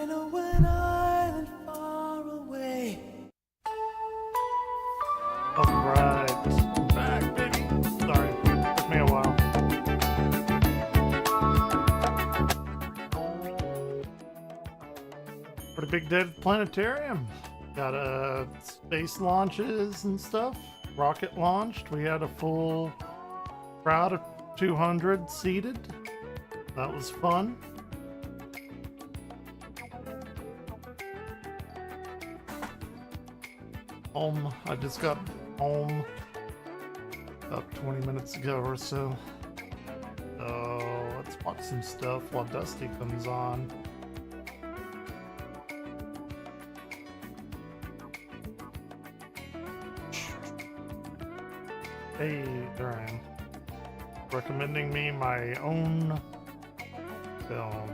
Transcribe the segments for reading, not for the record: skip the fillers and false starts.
know an island far away. Alright, back, baby. Sorry, took me a while. Pretty big day at the planetarium. Got space launches and stuff. Rocket launched. We had a full crowd of 200 seated. That was fun. I just got home about 20 minutes ago or so. So let's watch some stuff while Dusty comes on. Hey, there I am. Recommending me my own film.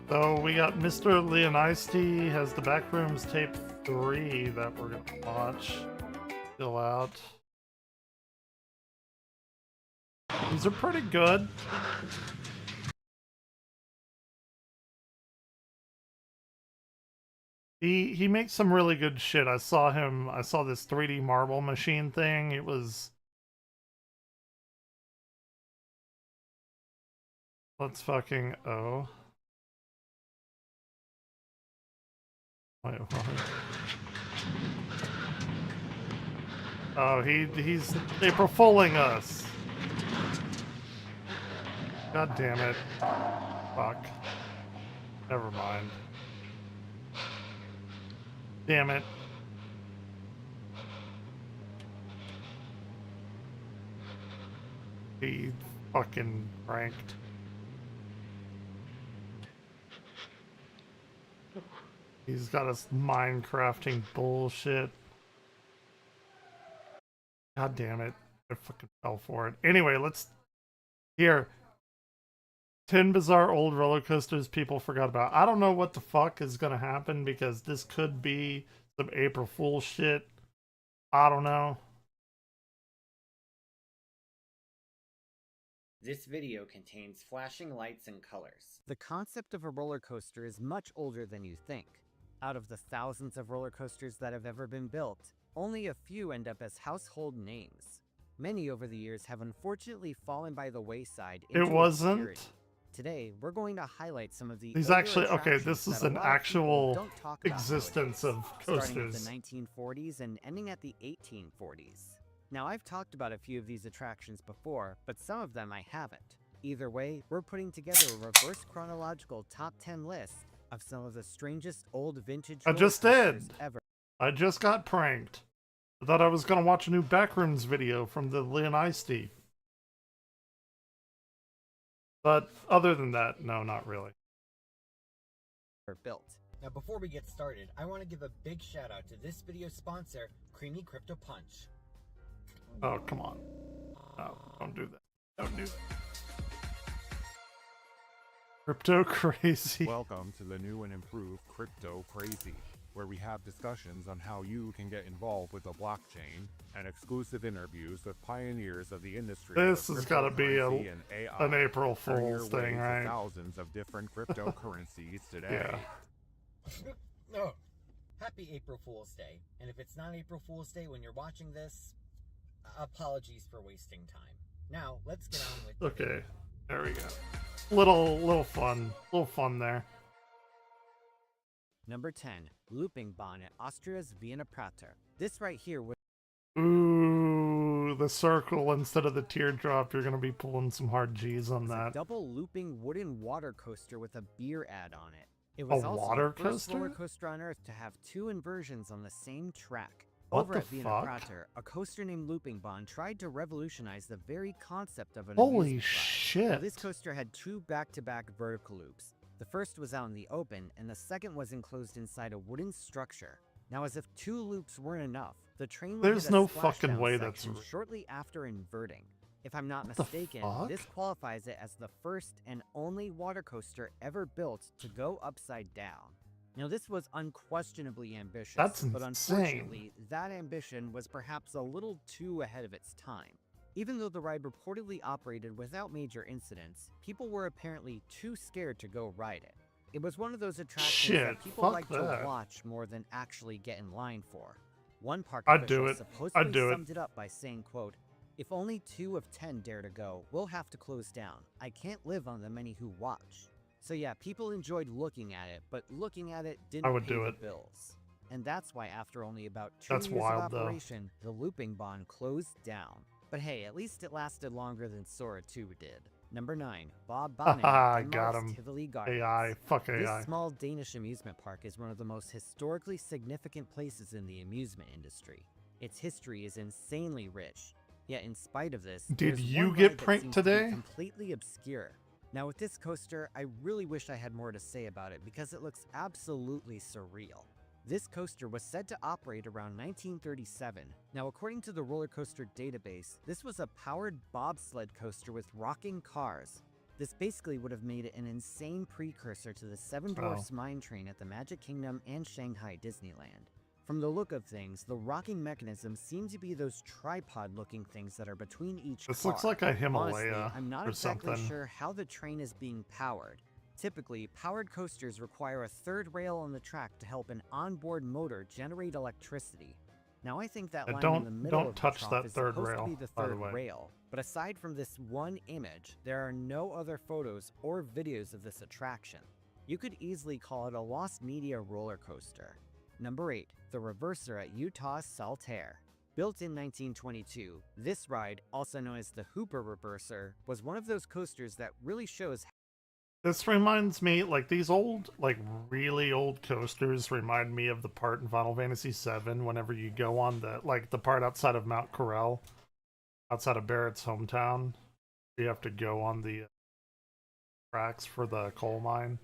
So we got Mr. Leonisti has the Backrooms Tape 3 that we're gonna watch. Still out. These are pretty good. He makes some really good shit. I saw this 3D marble machine thing. It was... Let's fucking... Oh. Wait, what? Oh, he's April fooling us. God damn it. Fuck. Never mind. Damn it. He fucking pranked. He's got us Minecrafting bullshit. God damn it. I fucking fell for it. Anyway, let's... Here. 10 bizarre old roller coasters people forgot about. I don't know what the fuck is gonna happen because this could be some April Fool shit. I don't know. This video contains flashing lights and colors. The concept of a roller coaster is much older than you think. Out of the thousands of roller coasters that have ever been built, only a few end up as household names. Many over the years have unfortunately fallen by the wayside into It wasn't. obscurity. Today, we're going to highlight some of the These older actually, okay, attractions this is that a an lot of people actual don't talk about existence nowadays, of starting at coasters. the 1940s and ending at the 1840s. Now, I've talked about a few of these attractions before, but some of them I haven't. Either way, we're putting together a reverse chronological top 10 list of some of the strangest old vintage I roller just coasters did. ever. I just got pranked. I thought I was gonna watch a new Backrooms video from the Leonisti. But other than that, no, not really. Built. Now before we get started, I want to give a big shout out to this video's sponsor, Creamy Crypto Punch. Oh, come on. No, don't do that. Don't do that. Crypto crazy. Welcome to the new and improved Crypto Crazy, where we have discussions on how you can get involved with the blockchain and exclusive interviews with pioneers of the industry. This has got to be and AI. an April Turn your Fool's way thing, to right? Thousands of different cryptocurrencies today. Yeah. No. Happy April Fool's Day. And if it's not April Fool's Day when you're watching this, apologies for wasting time. Now, let's get on with the Okay, there we go. Little fun there. Number 10. Looping Bahn at Austria's Vienna Prater. This right here was Ooh, the circle instead of the teardrop. You're gonna be pulling some hard G's on a that. double looping wooden water coaster with a beer ad on it. It was A also water the first roller coaster? coaster on Earth to have two inversions on the same track. What Over the at Vienna fuck? Prater, a coaster named Looping Bahn tried to revolutionize the very concept of an Holy amusement ride. Now, shit. this coaster had two back-to-back vertical loops. The first was out in the open, and the second was enclosed inside a wooden structure. Now, as if two loops weren't enough, the train would There's hit a no splashdown fucking way that's section real. shortly after inverting. If I'm not What the mistaken, fuck? this qualifies it as the first and only water coaster ever built to go upside down. Now, this was unquestionably ambitious, That's but insane. unfortunately, that ambition was perhaps a little too ahead of its time. Even though the ride reportedly operated without major incidents, people were apparently too scared to go ride it. It was one of those attractions Shit, that people fuck like that. to watch more than actually get in line for. One park I'd do official it. supposedly I'd do it. summed it up by saying, quote, "If only 2 of 10 dare to go, we'll have to close down. I can't live on the many who watch." So yeah, people enjoyed looking at it, but looking at it didn't I would pay do the it. bills. And that's why after only about 2 That's years wild, of though. operation, the looping bond closed down. But hey, at least it lasted longer than Sora 2 did. Number 9, Bob Bonin, Haha, got Denmark's him. Tivoli Gardens. AI. Fuck This AI. small Danish amusement park is one of the most historically significant places in the amusement industry. Its history is insanely rich. Yet in spite of this, Did there's you one get ride that pranked seems to be today? completely obscure. Now with this coaster, I really wish I had more to say about it because it looks absolutely surreal. This coaster was said to operate around 1937. Now according to the roller coaster database, this was a powered bobsled coaster with rocking cars. This basically would have made it an insane precursor to the Seven Dwarfs Mine Train at the Magic Kingdom and Shanghai Disneyland. From the look of things, the rocking mechanism seemed to be those tripod-looking things that are between each car. This looks like a Himalaya Honestly, I'm not or exactly something. sure how the train is being powered. Typically, powered coasters require a third rail on the track to help an onboard motor generate electricity. Now I think that line in the middle don't of the touch trough that is third supposed rail, to be the by the third way. rail, but aside from this one image, there are no other photos or videos of this attraction. You could easily call it a lost media roller coaster. Number 8, the Reverser at Utah's Saltaire. Built in 1922, this ride, also known as the Hooper Reverser, was one of those coasters that really shows. This reminds me, like, these old, like, really old coasters remind me of the part in Final Fantasy VII whenever you go on the, like, the part outside of Mount Corel, outside of Barrett's hometown. You have to go on the tracks for the coal mine.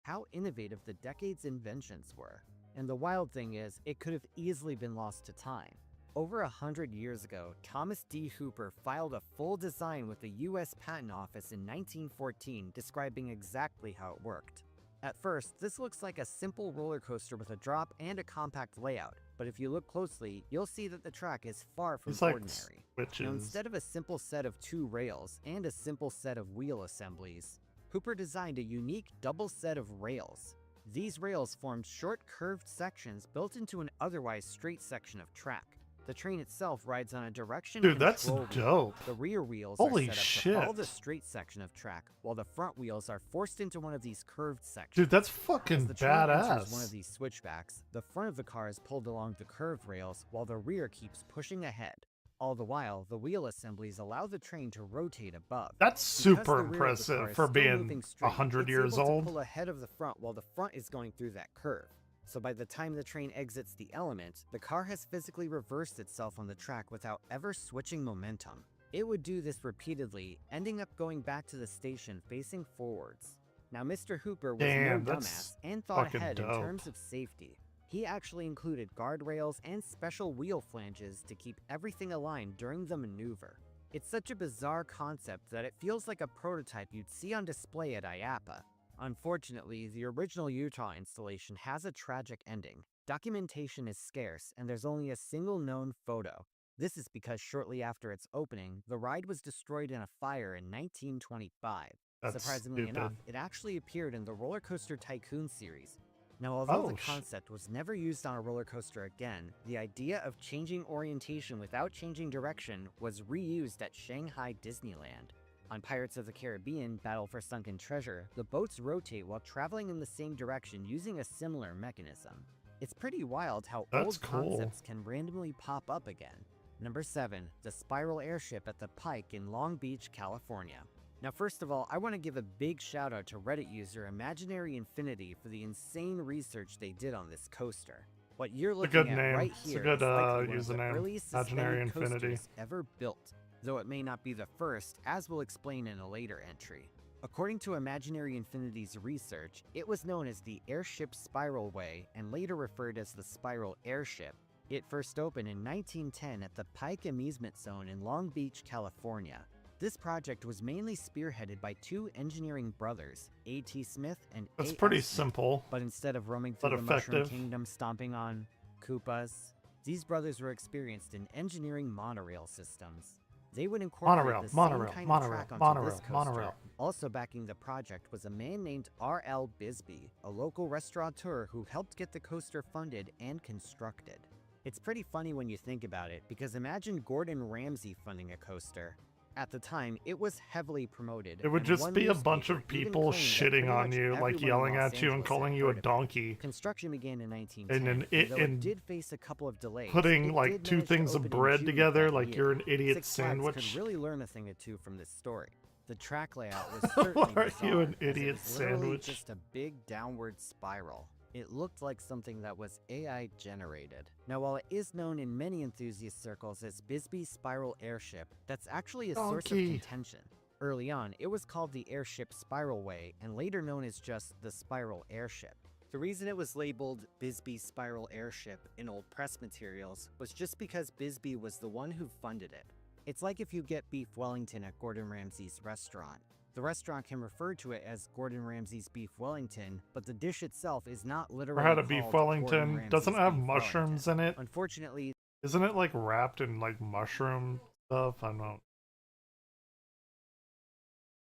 How innovative the decade's inventions were. And the wild thing is, it could have easily been lost to time. Over 100 years ago, Thomas D. Hooper filed a full design with the U.S. Patent Office in 1914 describing exactly how it worked. At first, this looks like a simple roller coaster with a drop and a compact layout, but if you look closely, you'll see that the track is far from It's like ordinary. switches. Now, instead of a simple set of 2 rails and a simple set of wheel assemblies, Hooper designed a unique double set of rails. These rails formed short curved sections built into an otherwise straight section of track. The train itself rides on a direction Dude, that's control wheel. dope. The rear wheels Holy are set up shit. to follow the straight section of track, while the front wheels are forced into one of these curved sections. Dude, that's As fucking the train enters one of badass. these switchbacks, the front of the car is pulled along the curved rails while the rear keeps pushing ahead. All the while, the wheel assemblies allow the train to rotate above. That's Because super the rear of the car impressive is for still being moving straight, 100 it's years able to old. pull ahead of the front while the front is going through that curve. So by the time the train exits the element, the car has physically reversed itself on the track without ever switching momentum. It would do this repeatedly, ending up going back to the station facing forwards. Now Mr. Hooper was Damn, no that's dumbass and thought fucking ahead in dope. terms of safety. He actually included guardrails and special wheel flanges to keep everything aligned during the maneuver. It's such a bizarre concept that it feels like a prototype you'd see on display at IAAPA. Unfortunately, the original Utah installation has a tragic ending. Documentation is scarce, and there's only a single known photo. This is because shortly after its opening, the ride was destroyed in a fire in 1925. That's Surprisingly stupid. enough, it actually appeared in the Roller Coaster Tycoon series. Now, although Oh, the concept was never used on a roller coaster again, the idea of changing orientation without changing direction was reused at Shanghai Disneyland. On Pirates of the Caribbean: Battle for Sunken Treasure, the boats rotate while traveling in the same direction using a similar mechanism. It's pretty wild how That's old cool. concepts can randomly pop up again. Number 7, the Spiral Airship at the Pike in Long Beach, California. Now first of all, I want to give a big shout out to Reddit user Imaginary Infinity for the insane research they did on this coaster. What you're a looking good at name. right It's a here good, is likely one of the username. earliest Imaginary suspended Infinity. coasters ever built, though it may not be the first, as we'll explain in a later entry. According to Imaginary Infinity's research, it was known as the Airship Spiral Way and later referred as the Spiral Airship. It first opened in 1910 at the Pike Amusement Zone in Long Beach, California. This project was mainly spearheaded by two engineering brothers, A.T. Smith and That's A.S. pretty Smith. simple. But instead of roaming But through the Mushroom effective. Kingdom stomping on Koopas, these brothers were experienced in engineering monorail systems. They would incorporate the same kind of track onto this coaster. Also backing the project was a man named R.L. Bisbee, a local restaurateur who helped get the coaster funded and constructed. It's pretty funny when you think about it, because imagine Gordon Ramsay funding a coaster. At the time, it was heavily promoted. It would and just one be a bunch newspaper of even people claimed that shitting pretty on much you, like everyone in yelling Los at you and Angeles calling had you a heard of it. donkey. Construction began in 1910, And though it and did face a couple of delays. putting it like did two manage to things of open in bread June together that like year. you're an idiot Six Flags sandwich. could really learn a thing or two from this story. The track layout was certainly Why are bizarre, you an as it idiot was literally sandwich? just a big downward spiral. It looked like something that was AI generated. Now, while it is known in many enthusiast circles as Bisbee's Spiral Airship, that's actually a source of Donkey. contention. Early on, it was called the Airship Spiralway, and later known as just the Spiral Airship. The reason it was labeled Bisbee's Spiral Airship in old press materials was just because Bisbee was the one who funded it. It's like if you get beef Wellington at Gordon Ramsay's restaurant. The restaurant can refer to it as Gordon Ramsay's Beef Wellington, but the dish itself is not literally Ever had a beef called Gordon Wellington? Ramsay's Doesn't it have Beef mushrooms Wellington. in it? Unfortunately, Isn't it like wrapped in like mushroom stuff? I don't know.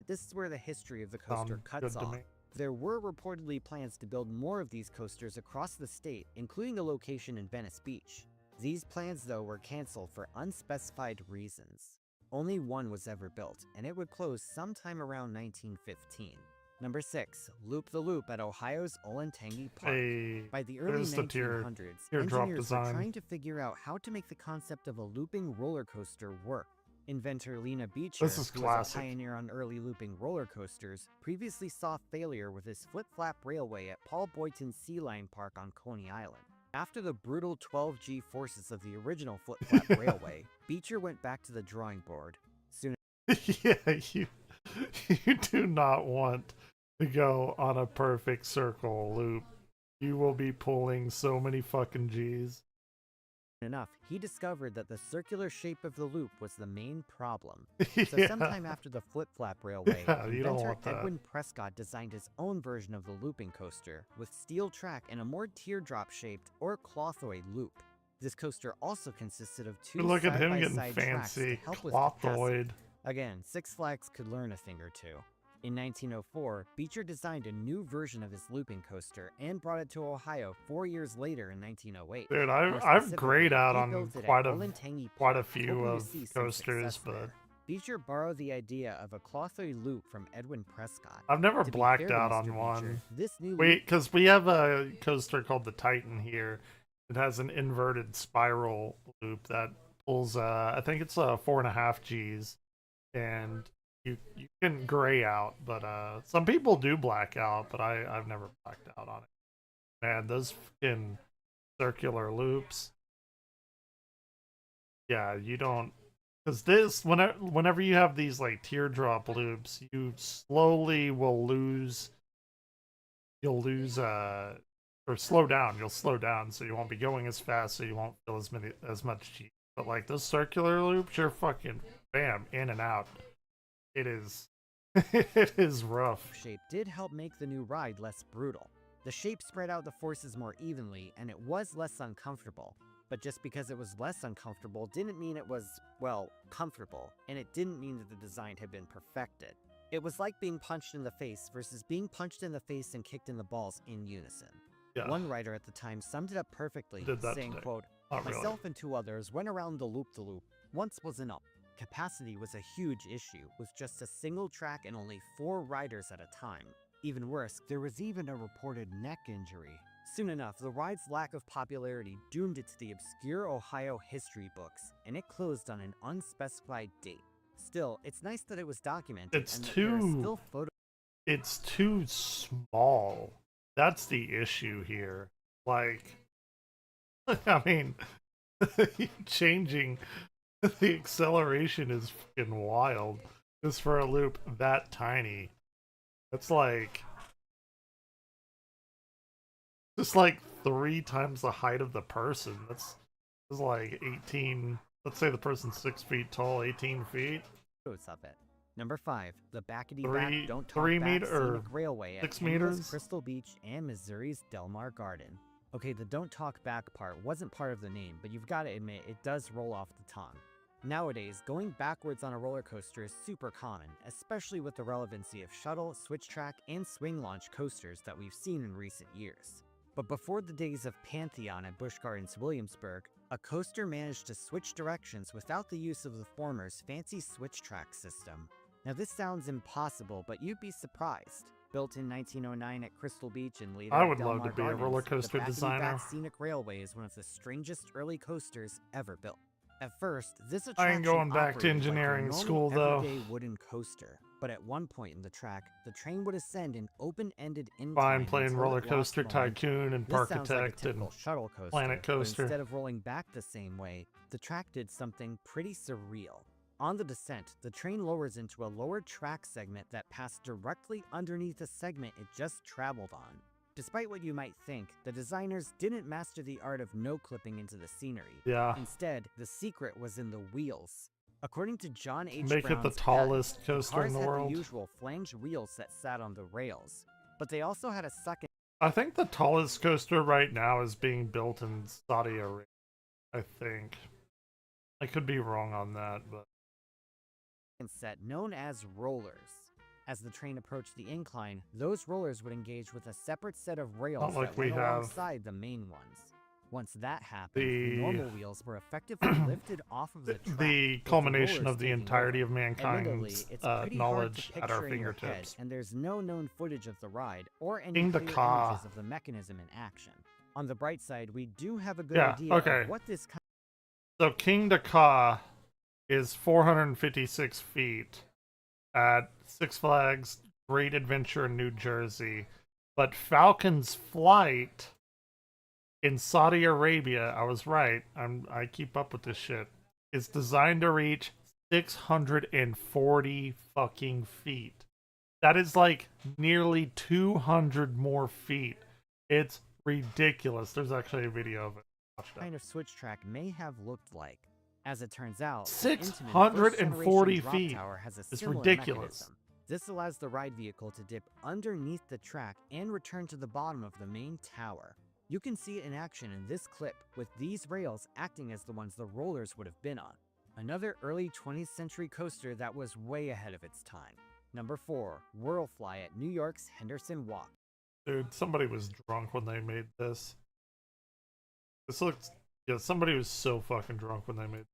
this is where the history of the coaster Sound cuts good to off. me. There were reportedly plans to build more of these coasters across the state, including a location in Venice Beach. These plans, though, were canceled for unspecified reasons. Only one was ever built, and it would close sometime around 1915. Number 6. Loop the Loop at Ohio's Olentangy Park. Hey, By the early there's the 1900s, teardrop engineers design. were trying to figure out how to make the concept of a looping roller coaster work. Inventor Lena Beecher, This is who was classic. a pioneer on early looping roller coasters, previously saw failure with his flip-flap railway at Paul Boyton's Sea Lion Park on Coney Island. After the brutal 12G forces of the original flip-flap railway, Beecher went back to the drawing board. Soon Yeah, you do not want to go on a perfect circle loop. You will be pulling so many fucking G's. enough, he discovered that the circular shape of the loop was the main problem. So Yeah. sometime after the flip-flap railway, Yeah, you don't inventor want that. Edwin Prescott designed his own version of the looping coaster with steel track and a more teardrop-shaped or clothoid loop. This coaster also consisted of two Look at him getting side-by-side tracks to fancy. help with capacity. Clothoid. Again, Six Flags could learn a thing or two. In 1904, Beecher designed a new version of his looping coaster and brought it to Ohio 4 years later in 1908. Dude, More I've specifically, grayed out he on built it at quite a Olentangy quite a Park, few hoping to of see some coasters, success but there. Beecher borrowed the idea of a clothoid loop from Edwin Prescott. I've never To be blacked fair to out Mr. on Beecher, one. This new Wait, because we have a coaster called the Titan here. It has an inverted spiral loop that pulls, I think it's 4.5 G's, and you can gray out, but some people do black out, but I've never blacked out on it. Man, those fucking circular loops. Yeah, you don't, because this whenever you have these like teardrop loops, you slowly will lose. You'll lose or slow down. You'll slow down, so you won't be going as fast, so you won't feel as much G. But like those circular loops, you're fucking bam in and out. It is it is rough. shape did help make the new ride less brutal. The shape spread out the forces more evenly, and it was less uncomfortable. But just because it was less uncomfortable didn't mean it was, well, comfortable, and it didn't mean that the design had been perfected. It was like being punched in the face versus being punched in the face and kicked in the balls in unison. Yeah, One writer at the time summed it up perfectly, Did that saying, today. quote, not really. myself and two others went around the loop-the-loop. Once was enough. Capacity was a huge issue, with just a single track and only 4 riders at a time. Even worse, there was even a reported neck injury. Soon enough, the ride's lack of popularity doomed it to the obscure Ohio history books, and it closed on an unspecified date. Still, it's nice that it was documented It's and that there are too- still photos. It's too small. That's the issue here. Like, I mean, changing the acceleration is fucking wild. Just for a loop that tiny. That's like just like 3 times the height of the person. That's like 18. Let's say the person's 6 feet tall, 18 feet. photos of it. Number 5, the Backety Three- Back Don't Talk 3 Back meter- Scenic Railway at 6 Canada's meters? Crystal Beach and Missouri's Del Mar Garden. Okay, the Don't Talk Back part wasn't part of the name, but you've got to admit it does roll off the tongue. Nowadays, going backwards on a roller coaster is super common, especially with the relevancy of shuttle, switch track, and swing launch coasters that we've seen in recent years. But before the days of Pantheon at Busch Gardens Williamsburg, a coaster managed to switch directions without the use of the former's fancy switch track system. Now this sounds impossible, but you'd be surprised. Built in 1909 at Crystal Beach and later I at would Del love Mar to be a Gardens, roller coaster the Backety designer. Back Scenic Railway is one of the strangest early coasters ever built. At first, this I attraction ain't going back to operated like a engineering normal school, though. everyday wooden coaster, but at one point in the track, the train would ascend an open-ended incline. Fine playing until Roller it lost Coaster momentum. Tycoon and This sounds like a Parkitect and typical shuttle coaster, Planet but Coaster. instead of rolling back the same way, the track did something pretty surreal. On the descent, the train lowers into a lower track segment that passed directly underneath the segment it just traveled on. Despite what you might think, the designers didn't master the art of no-clipping into the scenery. Yeah. Instead, the secret was in the wheels. According to John H. Make it the Brown's tallest patent, coaster cars in the had world. the usual flanged wheels that sat on the rails, but they also had a second I think the tallest coaster right now is being built in Saudi Arabia. I think. I could be wrong on that, but set known as rollers. As the train approached the incline, those rollers would engage with a separate set of rails like that we went have. alongside the main ones. Once that happened, The- the normal wheels were effectively lifted off of the track, the with culmination rollers of the taking entirety over. of Admittedly, mankind's it's pretty knowledge hard at to our picture in your head, fingertips. and there's no known footage of the ride or any King the clear Ka. images of the mechanism in action. On the bright side, we do have a good Yeah, idea okay. of what this kind So King Dakar is 456 feet at Six Flags Great Adventure in New Jersey. But Falcon's Flight in Saudi Arabia, I was right, I keep up with this shit, is designed to reach 640 fucking feet. That is like nearly 200 more feet. It's ridiculous. There's actually a video of it. Watch that. kind of switch track may have looked like. As it turns out, the 640 first-generation drop feet. tower has a It's similar ridiculous. mechanism. This allows the ride vehicle to dip underneath the track and return to the bottom of the main tower. You can see it in action in this clip, with these rails acting as the ones the rollers would have been on. Another early 20th century coaster that was way ahead of its time. Number 4, Whirlfly at New York's Henderson Walk. Dude, somebody was drunk when they made this. This looks... Yeah, somebody was so fucking drunk when they made...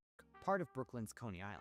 Part of Brooklyn's Coney Island.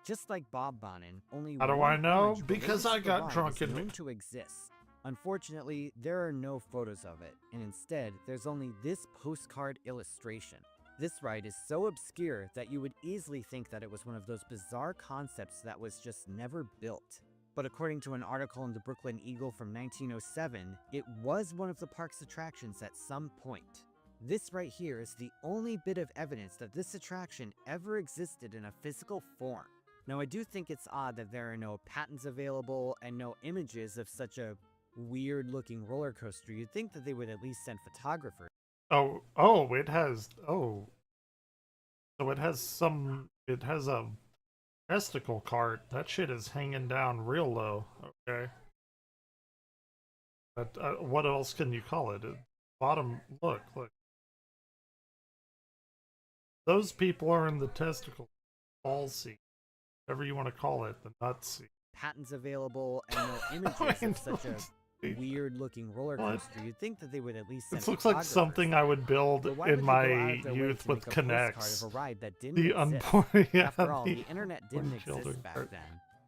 Just like Bob Bonin, only How do one I know? image Because related I to the got ride drunk is in known me. to exist. Unfortunately, there are no photos of it, and instead, there's only this postcard illustration. This ride is so obscure that you would easily think that it was one of those bizarre concepts that was just never built. But according to an article in the Brooklyn Eagle from 1907, it was one of the park's attractions at some point. This right here is the only bit of evidence that this attraction ever existed in a physical form. Now, I do think it's odd that there are no patents available and no images of such a weird-looking roller coaster. You'd think that they would at least send photographers. Oh, it has... Oh. So it has some... It has a testicle cart. That shit is hanging down real low. Okay. But what else can you call it? Bottom... Look. Those people are in the testicle ball seat. Whatever you want to call it. The nut seat. Patents available and no images I of such know. a weird-looking roller What? coaster. You'd think that they would at least send This looks like photographers. something I would build But why in would they go out my of their way youth to with make a postcard Connects. of a ride that didn't The exist? unborn... Yeah, After all, the internet didn't unborn exist children back cart. then.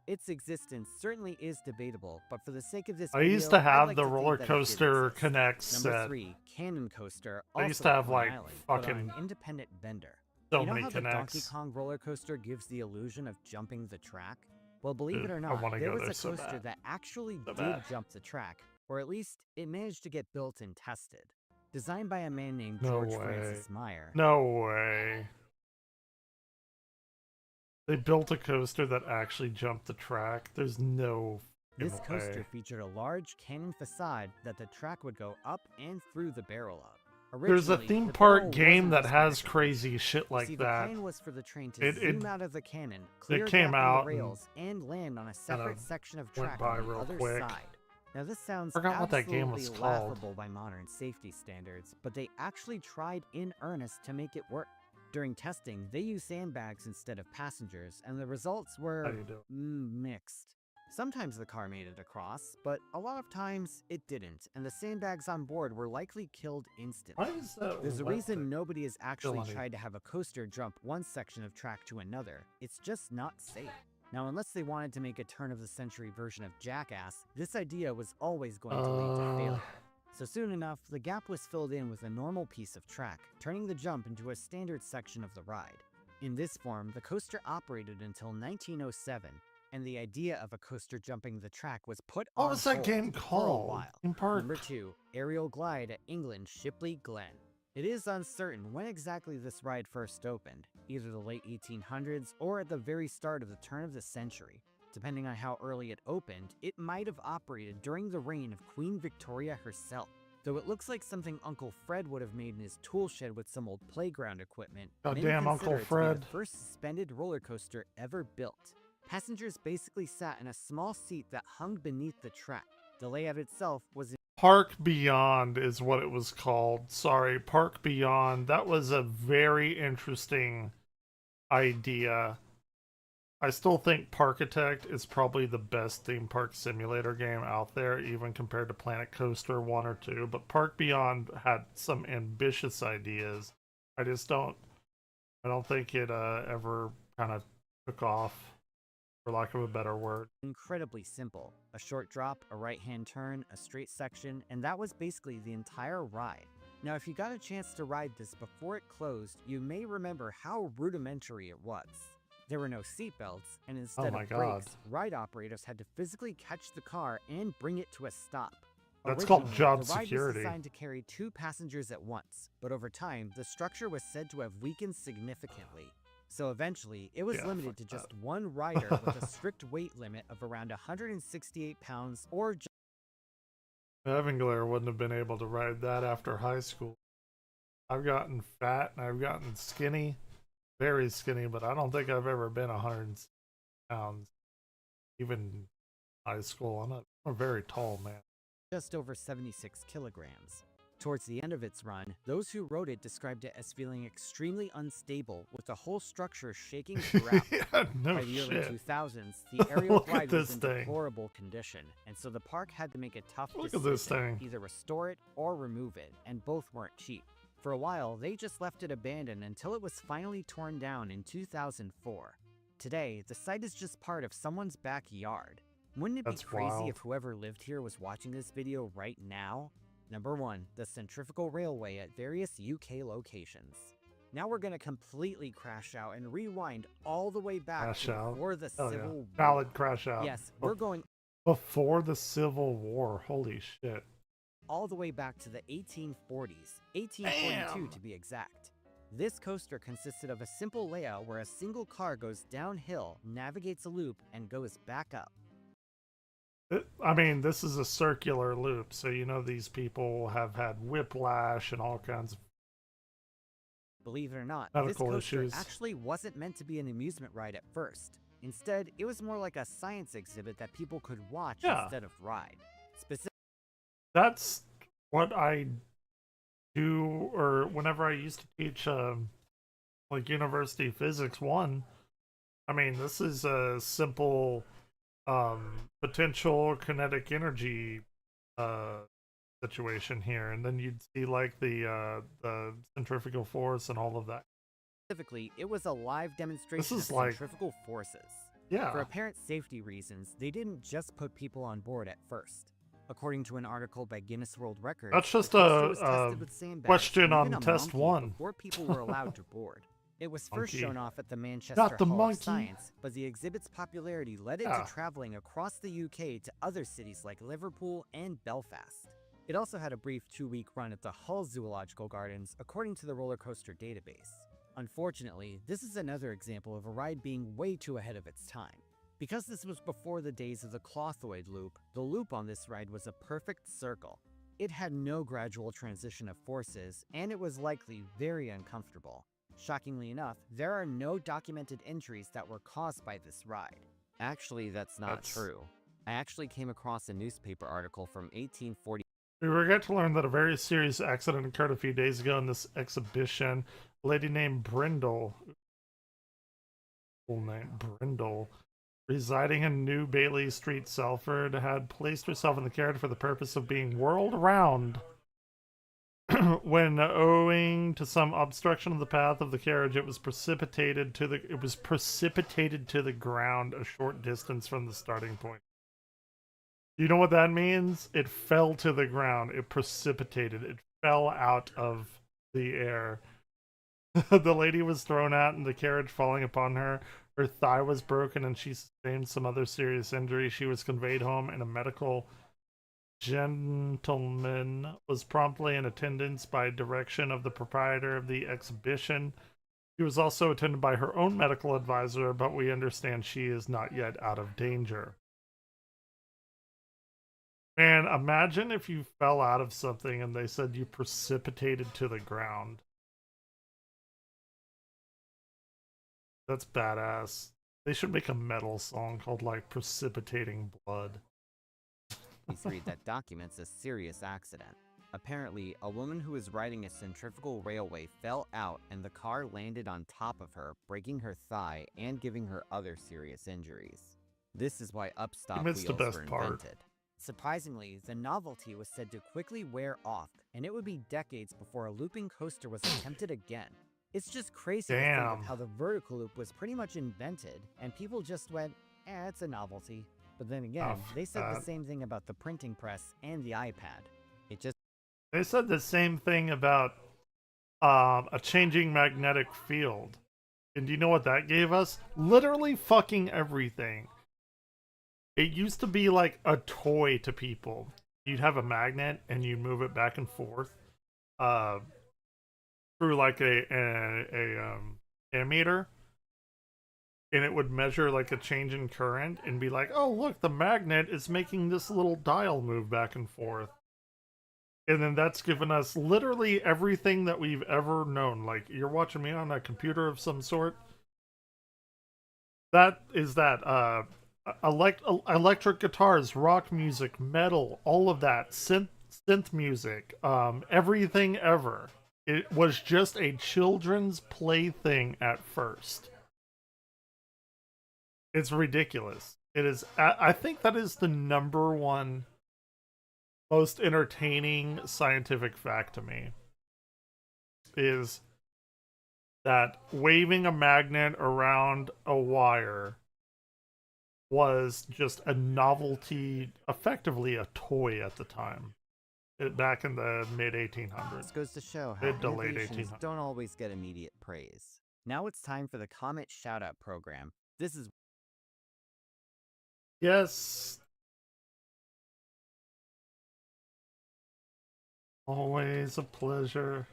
Its existence certainly is debatable, but for the sake of this I used video, to have I'd like the to think roller that it did coaster exist. Connects Number set. 3, Cannon Coaster. I used also to have, Coney like, Island, but on fucking an independent vendor. So You know many how the Donkey Connects. Kong roller coaster gives the illusion of jumping the track? Well, believe Dude, it or I not, wanna there go was there a so coaster bad. that actually So did bad. jump the track, or at least it managed to get built and tested. Designed by a man named No George way. Francis Meyer. No way. They built a coaster that actually jumped the track. There's no This fucking coaster way. featured a large cannon facade that the track would go up and through the barrel of. There's a Originally, theme the park barrel game wasn't that this has predictable. crazy shit You like see, that. the plan was for the train to It- zoom it- out of the cannon, clear a came gap in out the and rails, and land on a separate section of went track by on the real other quick. side. Now this sounds Forgot what that game absolutely was called. laughable by modern safety standards, but they actually tried in earnest to make it work. During testing, they used sandbags instead of passengers, and the results How were do you do it? mixed. Sometimes the car made it across, but a lot of times it didn't, and the sandbags on board were likely killed instantly. Why is that There's a wet reason thing? nobody has actually Villainy. tried to have a coaster jump one section of track to another. It's just not safe. Now, unless they wanted to make a turn-of-the-century version of Jackass, this idea was always going to lead to failure. So soon enough, the gap was filled in with a normal piece of track, turning the jump into a standard section of the ride. In this form, the coaster operated until 1907, and the idea of a coaster jumping the track was put on What was that hold game for a called? while. Theme park? Number 2, Aerial Glide at England's Shipley Glen. It is uncertain when exactly this ride first opened, either the late 1800s or at the very start of the turn of the century. Depending on how early it opened, it might have operated during the reign of Queen Victoria herself, though it looks like something Uncle Fred would have made in his tool shed with some old playground equipment. Many Goddamn Uncle consider it to be Fred. the first suspended roller coaster ever built. Passengers basically sat in a small seat that hung beneath the track. The layout itself was Park Beyond is what it was called. Sorry, Park Beyond. That was a very interesting idea. I still think Parkitect is probably the best theme park simulator game out there, even compared to Planet Coaster 1 or 2. But Park Beyond had some ambitious ideas. I don't think it ever kind of took off, for lack of a better word. incredibly simple. A short drop, a right-hand turn, a straight section, and that was basically the entire ride. Now, if you got a chance to ride this before it closed, you may remember how rudimentary it was. There were no seatbelts, and instead my of God. brakes, ride operators had to physically catch the car and bring it to a stop. That's called Originally, job the ride security. was designed to carry 2 passengers at once, but over time, the structure was said to have weakened significantly. So eventually, it was Yeah, limited to fuck just that. one rider with a strict weight limit of around 168 pounds or just Evangler wouldn't have been able to ride that after high school. I've gotten fat and I've gotten skinny, very skinny, but I don't think I've ever been 100 pounds, even high school. I'm a very tall man. just over 76 kilograms. Towards the end of its run, those who rode it described it as feeling extremely unstable, with the whole structure shaking throughout. Yeah, no By the early shit. 2000s, the aerial Look at glide was this in thing. deplorable condition, and so the park had to make a tough Look at decision. this thing. Either restore it or remove it, and both weren't cheap. For a while, they just left it abandoned until it was finally torn down in 2004. Today, the site is just part of someone's backyard. Wouldn't it That's be crazy wild. if whoever lived here was watching this video right now? Number 1, the Centrifugal Railway at various UK locations. Now we're gonna completely crash out and rewind all the way back Crash to out. before the Hell yeah. Civil War. Valid crash out. Yes, we're going Before the Civil War. Holy shit. all the way back to the 1840s, 1842 Damn. to be exact. This coaster consisted of a simple layout where a single car goes downhill, navigates a loop, and goes back up. I mean, this is a circular loop, so you know these people have had whiplash and all kinds of... Believe it or not, this Medical coaster issues. actually wasn't meant to be an amusement ride at first. Instead, it was more like a science exhibit that people could watch Yeah. instead of ride. That's what I do, or whenever I used to teach, like University Physics 1. I mean, this is a simple potential kinetic energy situation here, and then you'd see like the centrifugal force and all of that. Specifically, it was a live demonstration is of like- centrifugal forces. Yeah. For apparent safety reasons, they didn't just put people on board at first. According to an article by Guinness World Records, That's just the coaster a- was a tested with sandbags question and on even a test monkey 1. before people were allowed to board. It was first Monkey. shown off at the Manchester Got the Hall monkey. of Science, but the exhibit's popularity led it Yeah. to traveling across the UK to other cities like Liverpool and Belfast. It also had a brief 2-week run at the Hull Zoological Gardens, according to the roller coaster database. Unfortunately, this is another example of a ride being way too ahead of its time. Because this was before the days of the clothoid loop, the loop on this ride was a perfect circle. It had no gradual transition of forces, and it was likely very uncomfortable. Shockingly enough, there are no documented injuries that were caused by this ride. Actually, that's not true. I actually came across a newspaper article from 1840. We regret to learn that a very serious accident occurred a few days ago in this exhibition. A lady named Brindle, full name Brindle, residing in New Bailey Street, Salford, had placed herself in the carriage for the purpose of being whirled around. When, owing to some obstruction of the path of the carriage, it was precipitated to the ground a short distance from the starting point. You know what that means? It fell to the ground. It precipitated. It fell out of the air. The lady was thrown out and the carriage falling upon her. Her thigh was broken and she sustained some other serious injury. She was conveyed home and a medical gentleman was promptly in attendance by direction of the proprietor of the exhibition. She was also attended by her own medical advisor, but we understand she is not yet out of danger. Man, imagine if you fell out of something and they said you precipitated to the ground. That's badass. They should make a metal song called, like, Precipitating Blood. Read that documents a serious accident. Apparently, a woman who was riding a centrifugal railway fell out and the car landed on top of her, breaking her thigh and giving her other serious injuries. This is why upstop wheels were invented. Surprisingly, the novelty was said to quickly wear off, and it would be decades before a looping coaster was attempted again. It's just crazy to think of how the vertical loop was pretty much invented, and people just went, it's a novelty. But then again, they said the same thing about the printing press and the iPad. They said the same thing about a changing magnetic field. And do you know what that gave us? Literally fucking everything. It used to be like a toy to people. You'd have a magnet and you'd move it back and forth through like a ammeter. And it would measure like a change in current and be like, oh, look, the magnet is making this little dial move back and forth. And then that's given us literally everything that we've ever known. Like, you're watching me on a computer of some sort. That is that. Electric guitars, rock music, metal, all of that. Synth music. Everything ever. It was just a children's plaything at first. It's ridiculous. It is. I think that is the #1 most entertaining scientific fact to me. Is that waving a magnet around a wire was just a novelty, effectively a toy at the time. Back in the mid-1800s. This goes to show how innovations don't always get immediate praise. Now it's time for the Comet Shoutout program. This is... Yes. Always a pleasure.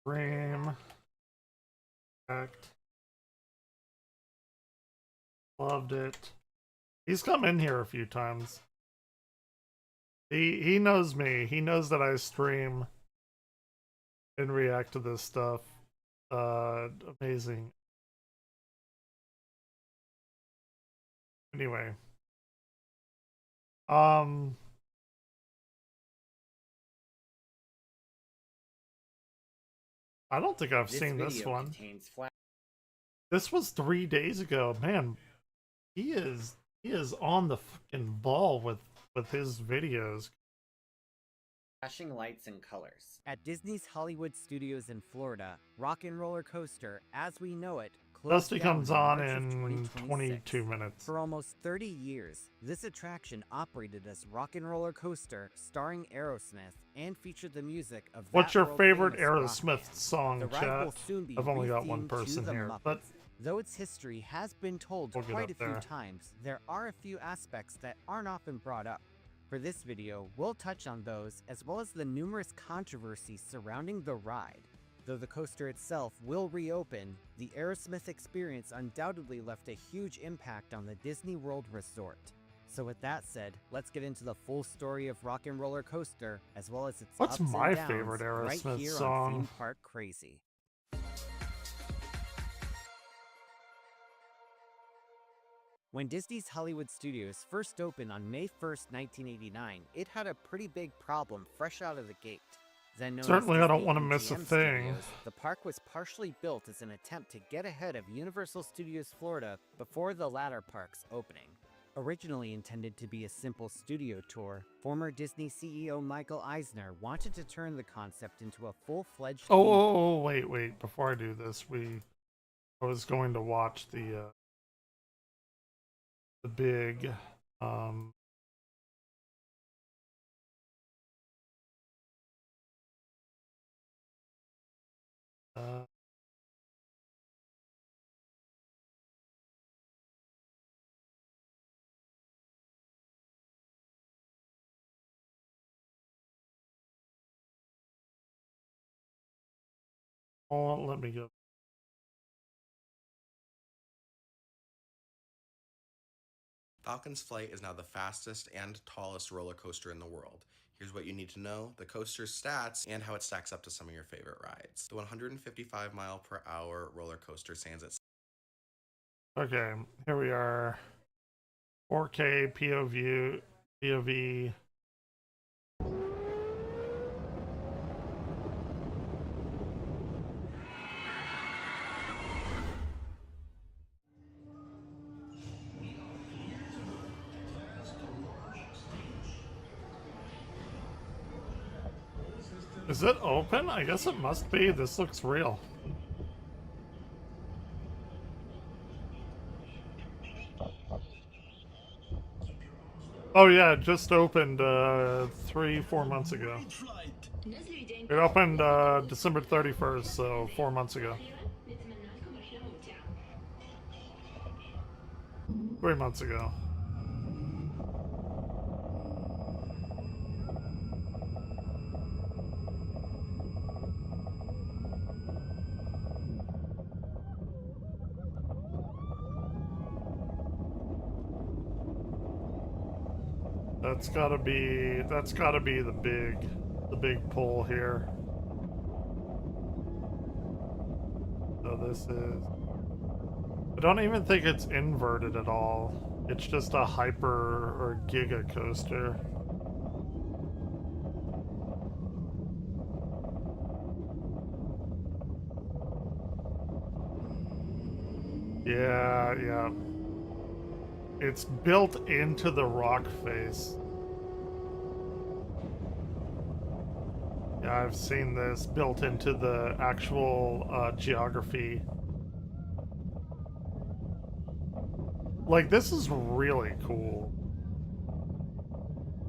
Frame. Act. Loved it. He's come in here a few times. He knows me. He knows that I stream and react to this stuff. Amazing. Anyway. I don't think I've seen this one. This was 3 days ago. Man, he is on the fucking ball with his videos. Flashing lights and colors. At Disney's Hollywood Studios in Florida, Rock and Roller Coaster, as we know it, Dusty comes on in 22 minutes. For almost 30 years, this attraction operated as Rock and Roller Coaster, starring Aerosmith, and featured the music of What's your favorite world-famous rock Aerosmith band. song, The ride chat? will soon be I've only got one rethemed to person the here, Muppets. but Though its history has been told we'll get quite up a few there. times, there are a few aspects that aren't often brought up. For this video, we'll touch on those, as well as the numerous controversies surrounding the ride. Though the coaster itself will reopen, the Aerosmith experience undoubtedly left a huge impact on the Disney World Resort. So with that said, let's get into the full story of Rock and Roller Coaster, as well as its What's ups and my downs, favorite right Aerosmith here song? on Theme Park Crazy. When Disney's Hollywood Studios first opened on May 1st, 1989, it had a pretty big problem fresh out of the gate. Then known Certainly as I don't Disney want to miss a MGM thing. Studios, the park was partially built as an attempt to get ahead of Universal Studios Florida before the latter park's opening. Originally intended to be a simple studio tour, former Disney CEO Michael Eisner wanted to turn the concept into a full-fledged theme Oh, wait. Before I do this, I was going to watch the big, uh, oh, let me go. Falcon's Flight is now the fastest and tallest roller coaster in the world. Here's what you need to know, the coaster's stats, and how it stacks up to some of your favorite rides. The 155-mile-per-hour roller coaster stands at... Okay, here we are. 4K POV. Is it open? I guess it must be. This looks real. Oh yeah, it just opened 3-4 months ago. It opened December 31st, so 4 months ago. 3 months ago. That's gotta be the big pull here. So this is, I don't even think it's inverted at all. It's just a hyper or giga coaster. Yeah. It's built into the rock face. Yeah, I've seen this built into the actual geography. Like, this is really cool.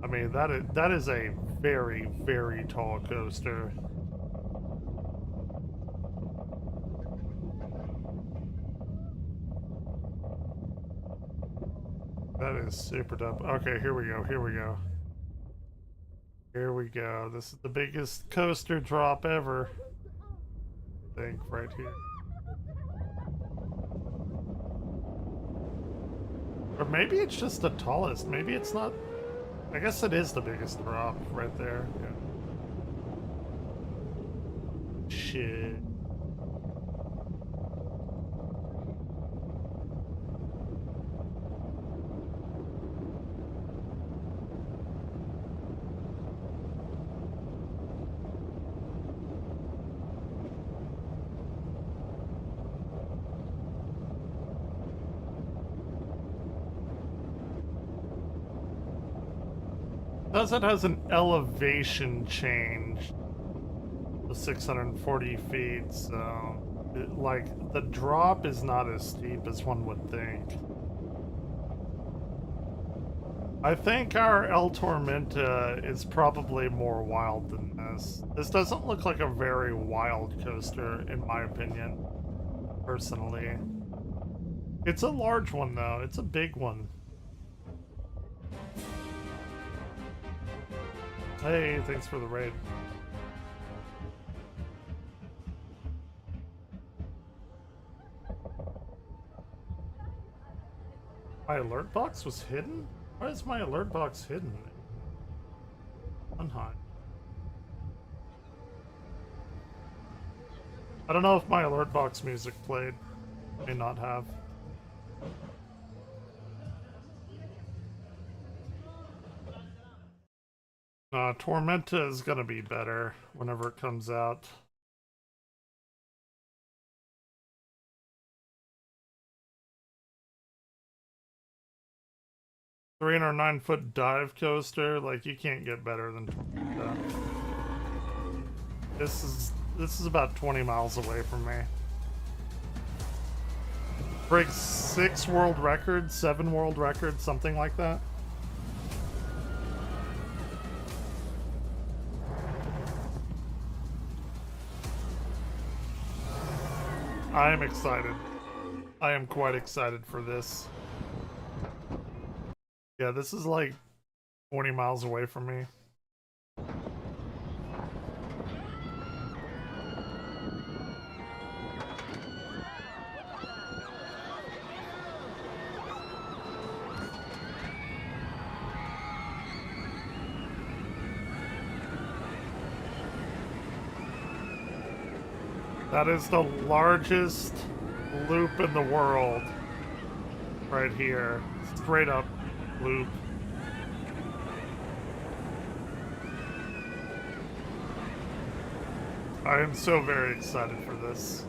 I mean, that is a very, very tall coaster. That is super dope. Okay, here we go. This is the biggest coaster drop ever. I think right here. Or maybe it's just the tallest. Maybe it's not. I guess it is the biggest drop right there. Yeah. Shit. Because it has an elevation change of 640 feet, so like the drop is not as steep as one would think. I think our El Tormenta is probably more wild than this. This doesn't look like a very wild coaster, in my opinion, personally. It's a large one, though. It's a big one. Hey, thanks for the raid. My alert box was hidden? Why is my alert box hidden? Unhide. I don't know if my alert box music played. May not have. Tormenta is gonna be better whenever it comes out. 309-foot dive coaster, like you can't get better than that. This is about 20 miles away from me. Breaks 6 world records, 7 world records, something like that. I am excited. I am quite excited for this. Yeah, this is like 20 miles away from me. That is the largest loop in the world. Right here. Straight up loop. I am so very excited for this.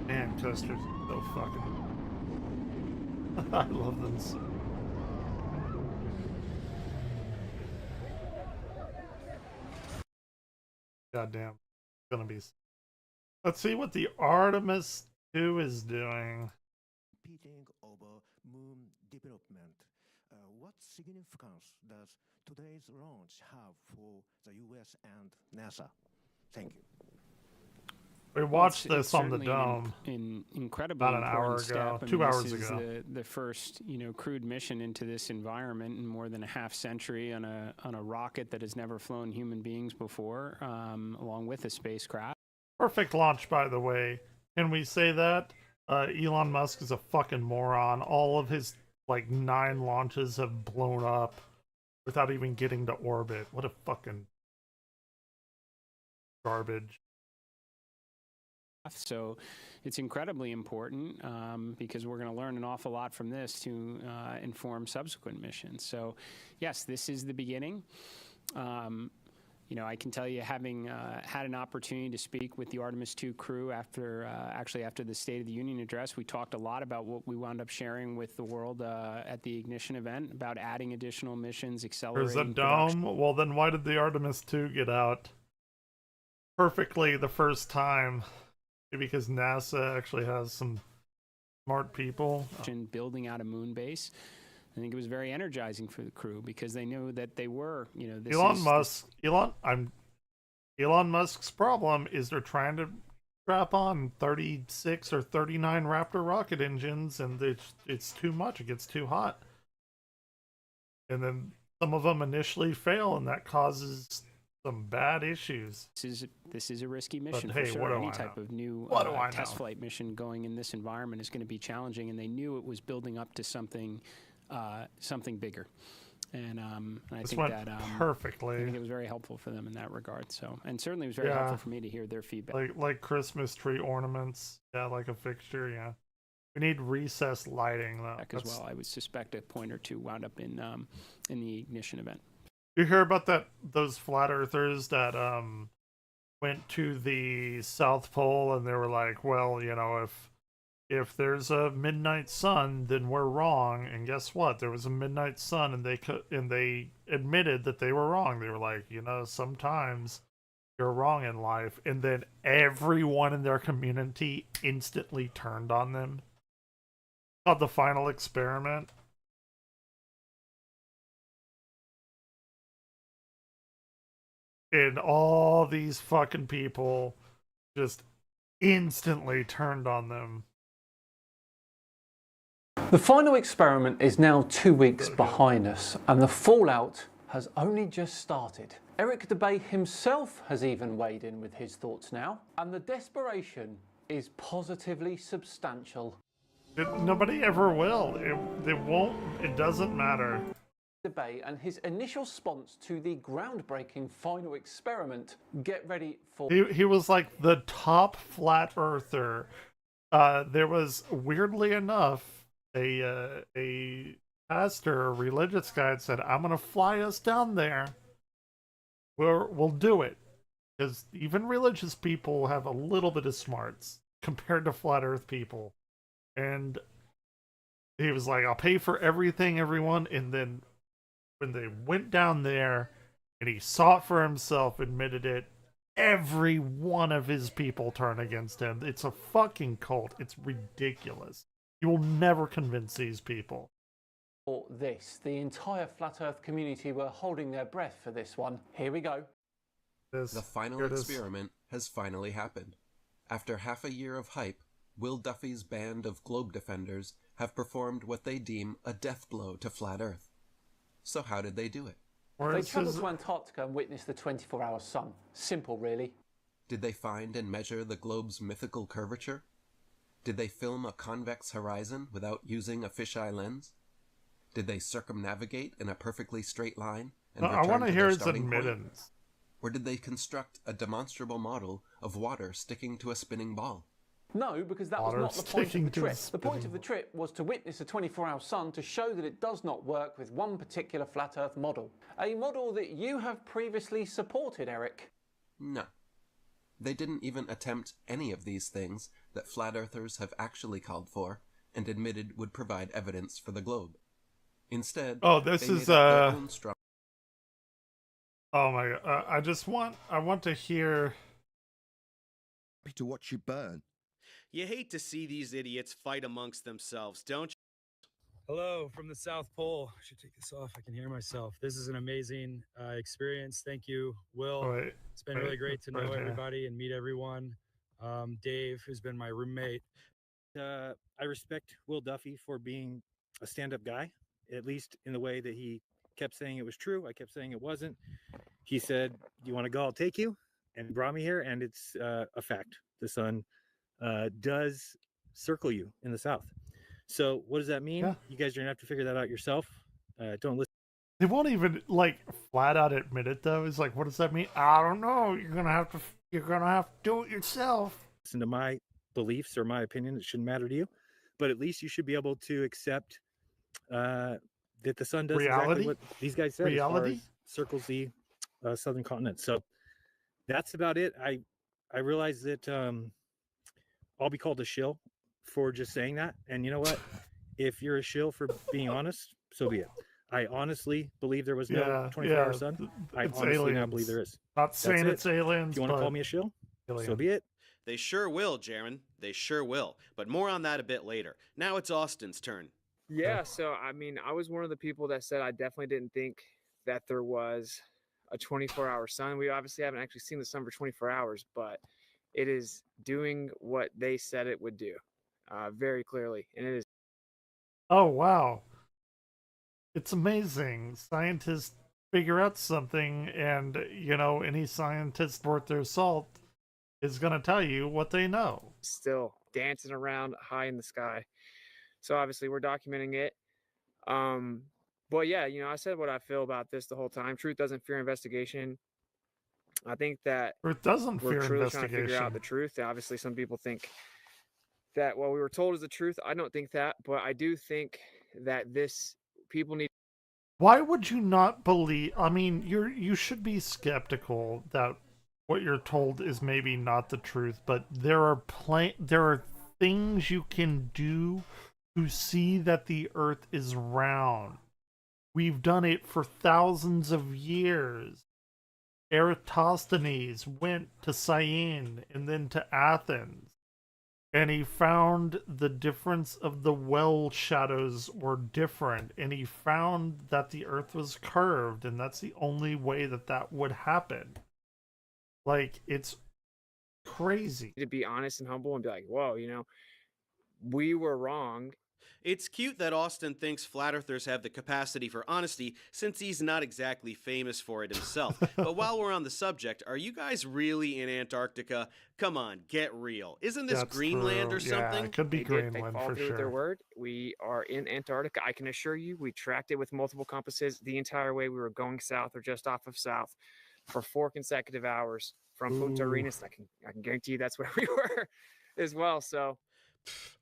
Man, coasters are so fucking... I love them so. Goddamn. It's gonna be... Let's see what the Artemis 2 is doing. Competing over moon development. What significance does today's launch have for the US and NASA? Thank you. We watched It's this on the certainly dome an incredibly about an hour important ago, step. I 2 mean, hours this is ago. the first, crewed mission into this environment in more than a half century on a rocket that has never flown human beings before, along with a spacecraft. Perfect launch, by the way. Can we say that? Elon Musk is a fucking moron. All of his, like, 9 launches have blown up without even getting to orbit. What a fucking garbage. So it's incredibly important because we're going to learn an awful lot from this to inform subsequent missions. So, yes, this is the beginning. I can tell you, having had an opportunity to speak with the Artemis 2 crew after the State of the Union address, we talked a lot about what we wound up sharing with the world at the Ignition event about adding additional missions, accelerating There's a production. dome? Well, then why did the Artemis 2 get out perfectly the first time? Because NASA actually has some smart people. Building out a moon base. I think it was very energizing for the crew because they knew that they were, Elon Musk's problem is they're trying to strap on 36 or 39 Raptor rocket engines, and it's too much. It gets too hot, and then some of them initially fail, and that causes some bad issues. This is a risky mission. But, hey, for sure. what do Any I type know? of new test flight mission going in this environment is going to be challenging, and they knew it was building up to something bigger. And I This think went that perfectly. I think it was very helpful for them in that regard. So, and certainly it was very helpful for me to hear their feedback. Like Christmas tree ornaments, yeah, like a fixture, yeah. We need recessed lighting though. As well, I would suspect a point or two wound up in the Ignition event. You hear about those flat earthers that went to the South Pole and they were like, well, if there's a midnight sun, then we're wrong. And guess what? There was a midnight sun, and they admitted that they were wrong. They were like, sometimes you're wrong in life. And then everyone in their community instantly turned on them. Called The Final Experiment. And all these fucking people just instantly turned on them. The final experiment is now 2 weeks behind us, and the fallout has only just started. Eric Debay himself has even weighed in with his thoughts now, and the desperation is positively substantial. Nobody ever will. It won't. It doesn't matter. Debay and his initial response to the groundbreaking final experiment. Get ready for... He was like the top flat earther. There was, weirdly enough, a pastor, a religious guy had said, I'm gonna fly us down there. We'll do it. Because even religious people have a little bit of smarts compared to flat earth people. And he was like, I'll pay for everything, everyone. And then when they went down there and he saw it for himself, admitted it, every one of his people turned against him. It's a fucking cult. It's ridiculous. You will never convince these people. For this, the entire flat earth community were holding their breath for this one. Here we go. The final experiment has finally happened. After half a year of hype, Will Duffy's band of globe defenders have performed what they deem a death blow to flat Earth. So how did they do it? They travelled to Antarctica and witnessed the 24-hour sun. Simple, really. Did they find and measure the globe's mythical curvature? Did they film a convex horizon without using a fisheye lens? Did they circumnavigate in a perfectly straight line and I want to hear his starting admittance. point? Or did they construct a demonstrable model of water sticking to a spinning ball? No, because that was not the point of the trip. The point of the trip was to witness a 24-hour sun to show that it does not work with one particular flat Earth model. A model that you have previously supported, Eric. No. They didn't even attempt any of these things that flat earthers have actually called for and admitted would provide evidence for the globe. Instead, this they is made up their own strong... Oh my god! I want to hear. To watch you burn. You hate to see these idiots fight amongst themselves, don't you? Hello from the South Pole. I should take this off. I can hear myself. This is an amazing experience. Thank you, Will. It's been really great to know everybody and meet everyone. Dave, who's been my roommate. I respect Will Duffy for being a stand-up guy, at least in the way that he kept saying it was true. I kept saying it wasn't. He said, "Do you want to go? I'll take you," and brought me here, and it's a fact. The sun does circle you in the south. So what does that mean? Yeah. You guys are gonna have to figure that out yourself. Don't listen. They won't even like flat out admit it though. It's like, what does that mean? I don't know. You're gonna have to do it yourself. Listen to my beliefs or my opinion. It shouldn't matter to you, but at least you should be able to accept that the sun does exactly what these guys said. Reality as far as circles the southern continent. So that's about it. I realize that I'll be called a shill for just saying that. And you know what? If you're a shill for being honest, so be it. I honestly believe there was no 24-hour sun. I honestly now believe there is. Not saying it's aliens. If you want to call me a shill, so be it. They sure will, Jaron. They sure will. But more on that a bit later. Now it's Austin's turn. Yeah, so I mean, I was one of the people that said I definitely didn't think that there was a 24-hour sun. We obviously haven't actually seen the sun for 24 hours, but it is doing what they said it would do very clearly. And it is. Oh, wow. It's amazing. Scientists figure out something, and, you know, any scientist worth their salt is going to tell you what they know. Still dancing around high in the sky. So obviously we're documenting it. But yeah, you know, I said what I feel about this the whole time. Truth doesn't fear investigation. I think that Truth doesn't we're fear truly trying to figure investigation. out the truth. Obviously, some people think that what we were told is the truth. I don't think that, but I do think that people need. Why would you not believe? I mean, you should be skeptical that what you're told is maybe not the truth, but there are things you can do to see that the earth is round. We've done it for thousands of years. Eratosthenes went to Syene and then to Athens, and he found the difference of the well shadows were different, and he found that the earth was curved, and that's the only way that would happen. Like, it's crazy. To be honest and humble and be like, whoa, you know, we were wrong. It's cute that Austin thinks flat earthers have the capacity for honesty since he's not exactly famous for it himself. But while we're on the subject, are you guys really in Antarctica? Come on, get real. Isn't this Greenland or something? Yeah, it could be Greenland They followed for through with their sure. word. We are in Antarctica. I can assure you, we tracked it with multiple compasses the entire way we were going south or just off of south for 4 consecutive hours from Punta Ooh. Arenas. I can guarantee you that's where we were as well. So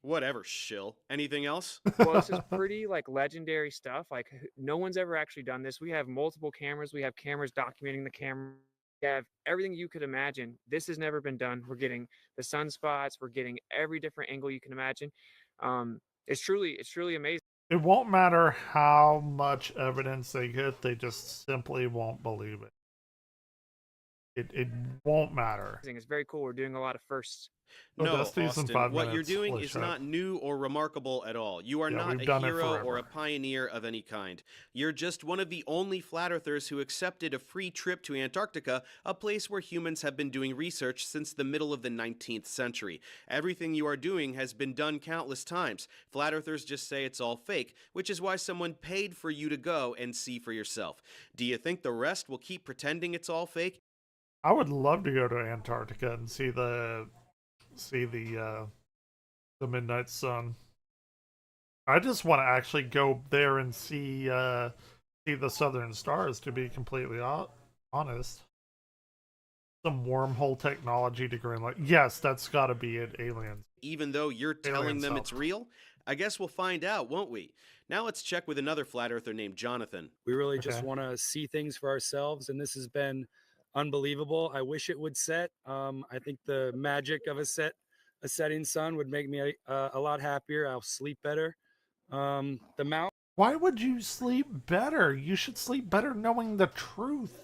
whatever, shill. Anything else? well, this is pretty like legendary stuff. Like no one's ever actually done this. We have multiple cameras. We have cameras documenting the camera. We have everything you could imagine. This has never been done. We're getting the sunspots. We're getting every different angle you can imagine. It's truly amazing. It won't matter how much evidence they get, they just simply won't believe it. It won't matter. It's very cool. We're doing a lot of firsts. No, Austin, what you're doing is not new or remarkable at all. You are not a hero or a pioneer of any kind. You're just one of the only flat earthers who accepted a free trip to Antarctica, a place where humans have been doing research since the middle of the 19th century. Everything you are doing has been done countless times. Flat earthers just say it's all fake, which is why someone paid for you to go and see for yourself. Do you think the rest will keep pretending it's all fake? I would love to go to Antarctica and see the midnight sun. I just want to actually go there and see the southern stars, to be completely honest. Some wormhole technology to Greenland. Yes, that's got to be it, aliens. Even though you're telling them it's real? I guess we'll find out, won't we? Now let's check with another flat earther named Jonathan. We really just want to see things for ourselves, and this has been unbelievable. I wish it would set. I think the magic of a setting sun would make me a lot happier. I'll sleep better. The mountain. Why would you sleep better? You should sleep better knowing the truth.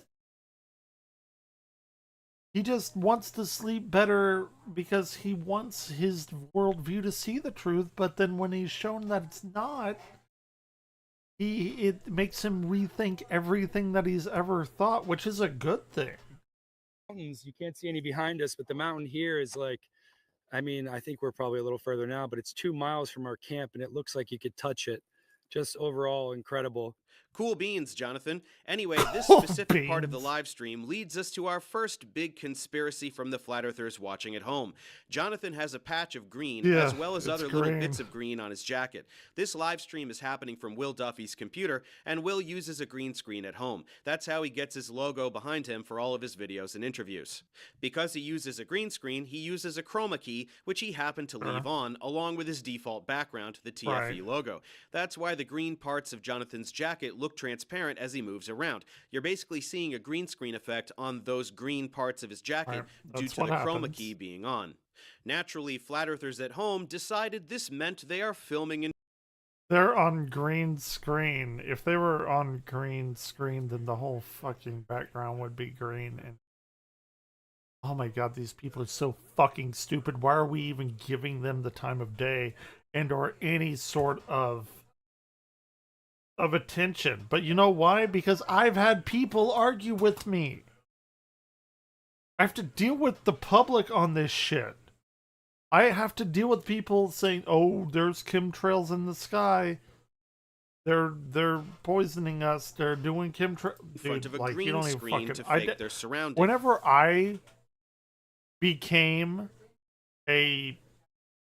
He just wants to sleep better because he wants his worldview to see the truth, but then when he's shown that it's not, it makes him rethink everything that he's ever thought, which is a good thing. Mountains, you can't see any behind us, but the mountain here is like, I mean, I think we're probably a little further now, but it's 2 miles from our camp, and it looks like you could touch it. Just overall incredible. Cool beans, Jonathan. Anyway, this specific part of the live stream leads us to our first big conspiracy from the flat earthers watching at home. Jonathan has a patch of green, as well as other little bits of green on his jacket. This live stream is happening from Will Duffy's computer, and Will uses a green screen at home. That's how he gets his logo behind him for all of his videos and interviews. Because he uses a green screen, he uses a chroma key, which he happened to leave on, along with his default background, the TFE logo. That's why the green parts of Jonathan's jacket look transparent as he moves around. You're basically seeing a green screen effect on those green parts of his jacket due to the chroma key being on. Naturally, flat earthers at home decided this meant they are filming in. They're on green screen. If they were on green screen, then the whole fucking background would be green. And oh my god, these people are so fucking stupid. Why are we even giving them the time of day and or any sort of attention? But you know why? Because I've had people argue with me. I have to deal with the public on this shit. I have to deal with people saying, "Oh, there's chemtrails in the sky. They're poisoning us. They're doing chemtrails." In front of a green screen to fake their surroundings. Whenever I became a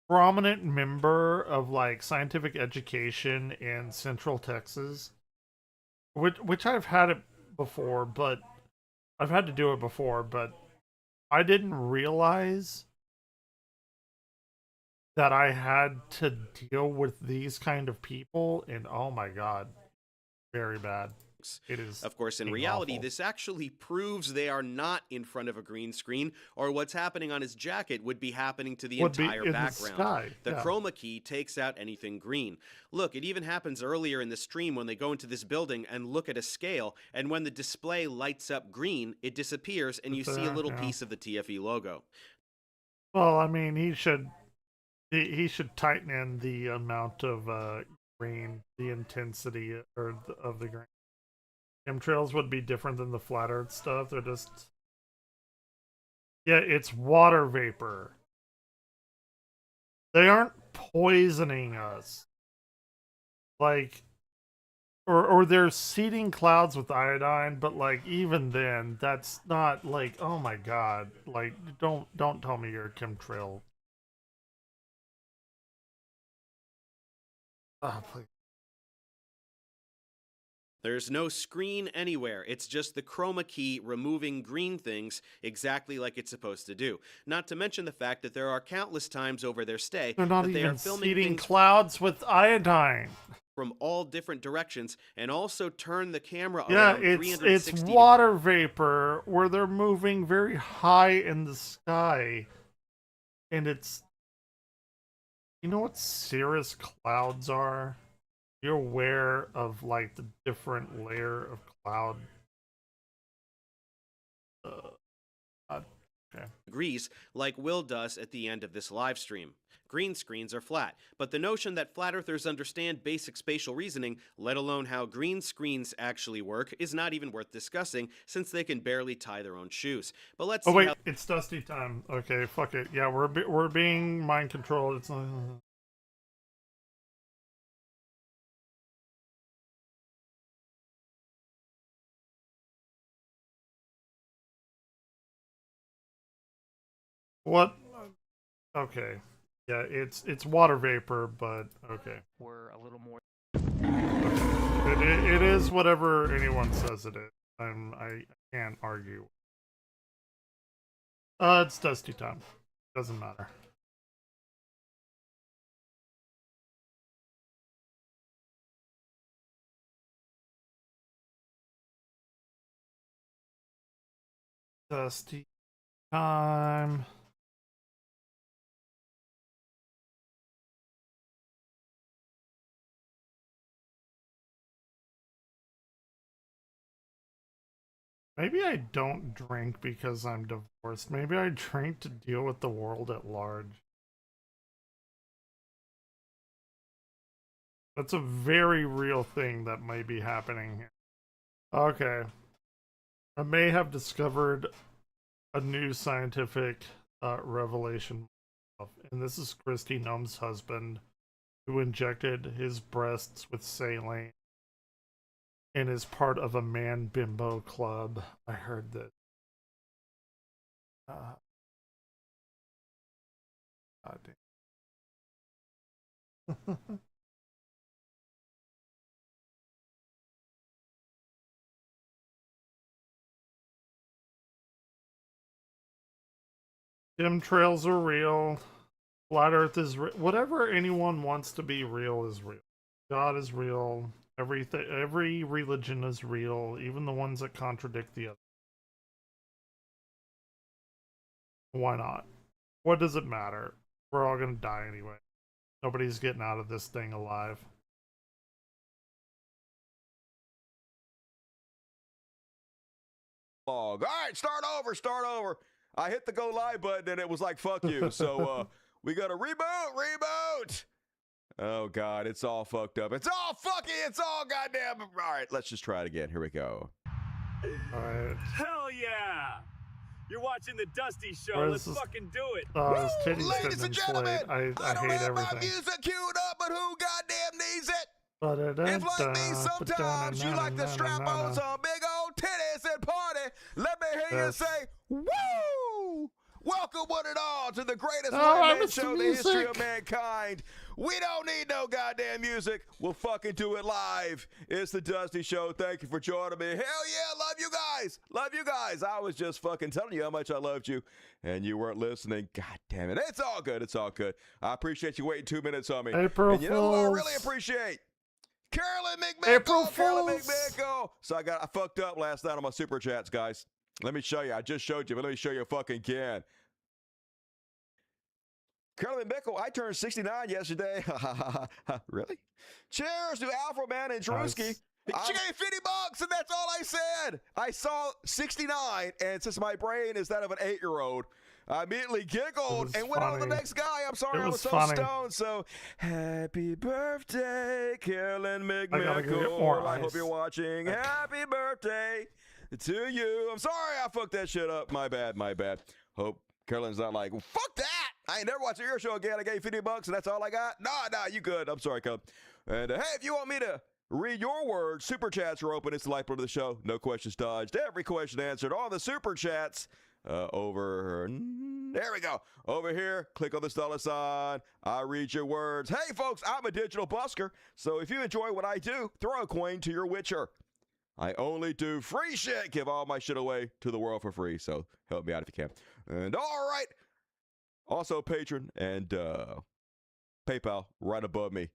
prominent member of like scientific education in Central Texas, which I've had it before, but I've had to do it before, but I didn't realize that I had to deal with these kind of people, and oh my god, very bad. It is. Of course, in reality, this actually proves they are not in front of a green screen, or what's happening on his jacket would be happening to the entire background. The chroma key takes out anything green. Look, it even happens earlier in the stream when they go into this building and look at a scale, and when the display lights up green, it disappears, and you see a little piece of the TFE logo. Well, I mean, he should tighten in the amount of green, the intensity of the green. Chemtrails would be different than the flat earth stuff. They're just Yeah, it's water vapor. They aren't poisoning us. Like, or they're seeding clouds with iodine, but like even then, that's not like, oh my god, like don't tell me you're a chemtrail. Oh, please. There's no screen anywhere. It's just the chroma key removing green things exactly like it's supposed to do. Not to mention the fact that there are countless times over their stay They're not that they even are filming seeding things clouds with iodine. From all different directions and also turn the camera Yeah, around it's 360 water vapor where they're moving very high in the sky, and it's, you know what cirrus clouds are? You're aware of like the different layer of cloud. Okay. degrees like Will does at the end of this live stream. Green screens are flat, but the notion that flat earthers understand basic spatial reasoning, let alone how green screens actually work, is not even worth discussing since they can barely tie their own shoes. But let's see wait, how it's Dusty time. Okay, fuck it. Yeah, we're being mind controlled. It's not. What? Okay. Yeah, it's water vapor, but okay. We're a little more. It is whatever anyone says it is. I can't argue. It's Dusty time. Doesn't matter. Dusty time. Maybe I don't drink because I'm divorced. Maybe I drink to deal with the world at large. That's a very real thing that might be happening here. Okay. I may have discovered a new scientific revelation. And this is Christy Nome's husband, who injected his breasts with saline and is part of a man bimbo club. I heard that. God damn. Chemtrails are real. Flat Earth is real. Whatever anyone wants to be real is real. God is real. Every religion is real, even the ones that contradict the other. Why not? What does it matter? We're all gonna die anyway. Nobody's getting out of this thing alive. All right, start over. I hit the go live button and it was like, fuck you. So we got to reboot. Oh, God, it's all fucked up. It's all goddamn. All right, let's just try it again. Here we go. All right. Hell yeah. You're watching the Dusty Show. Let's fucking do it. Ladies and gentlemen, I don't hate have my everything. music queued up, but who goddamn needs it? If like me, sometimes you like to strap on some big old titties and party. Let me hear you say, woo! Welcome one and all to the greatest one-man show in the history of mankind. We don't need no goddamn music. We'll fucking do it live. It's the Dusty Show. Thank you for joining me. Hell yeah, love you guys. Love you guys. I was just fucking telling you how much I loved you, and you weren't listening. God damn it. It's all good. It's all good. I appreciate you waiting 2 minutes on me. April and you know who I Fools. really appreciate? Carolyn McMichael. Carolyn McMichael. So I fucked up last night on my super chats, guys. Let me show you. I just showed you, but let me show you fucking again. Carolyn McMichael, I turned 69 yesterday. Really? Cheers to Alpha Man and Drewski. She gave $50 and that's all I said. I saw 69, and since my brain is that of an 8-year-old, I immediately giggled and went on to the next guy. I'm sorry I was so stoned. So, happy birthday, Carolyn McMichael. I hope you're watching. Happy birthday to you. I'm sorry I fucked that shit up. My bad. Hope Carolyn's not like, fuck that. I ain't never watching your show again. I gave $50 and that's all I got. Nah, you good. I'm sorry, Cub. And hey, if you want me to read your words, super chats are open. It's the lifeblood of the show. No questions dodged. Every question answered. All the super chats over. There we go. Over here, click on this $sign. I read your words. Hey, folks, I'm a digital busker. So if you enjoy what I do, throw a coin to your Witcher. I only do free shit. Give all my shit away to the world for free. So help me out if you can. And all right. Also, Patreon and PayPal right above me.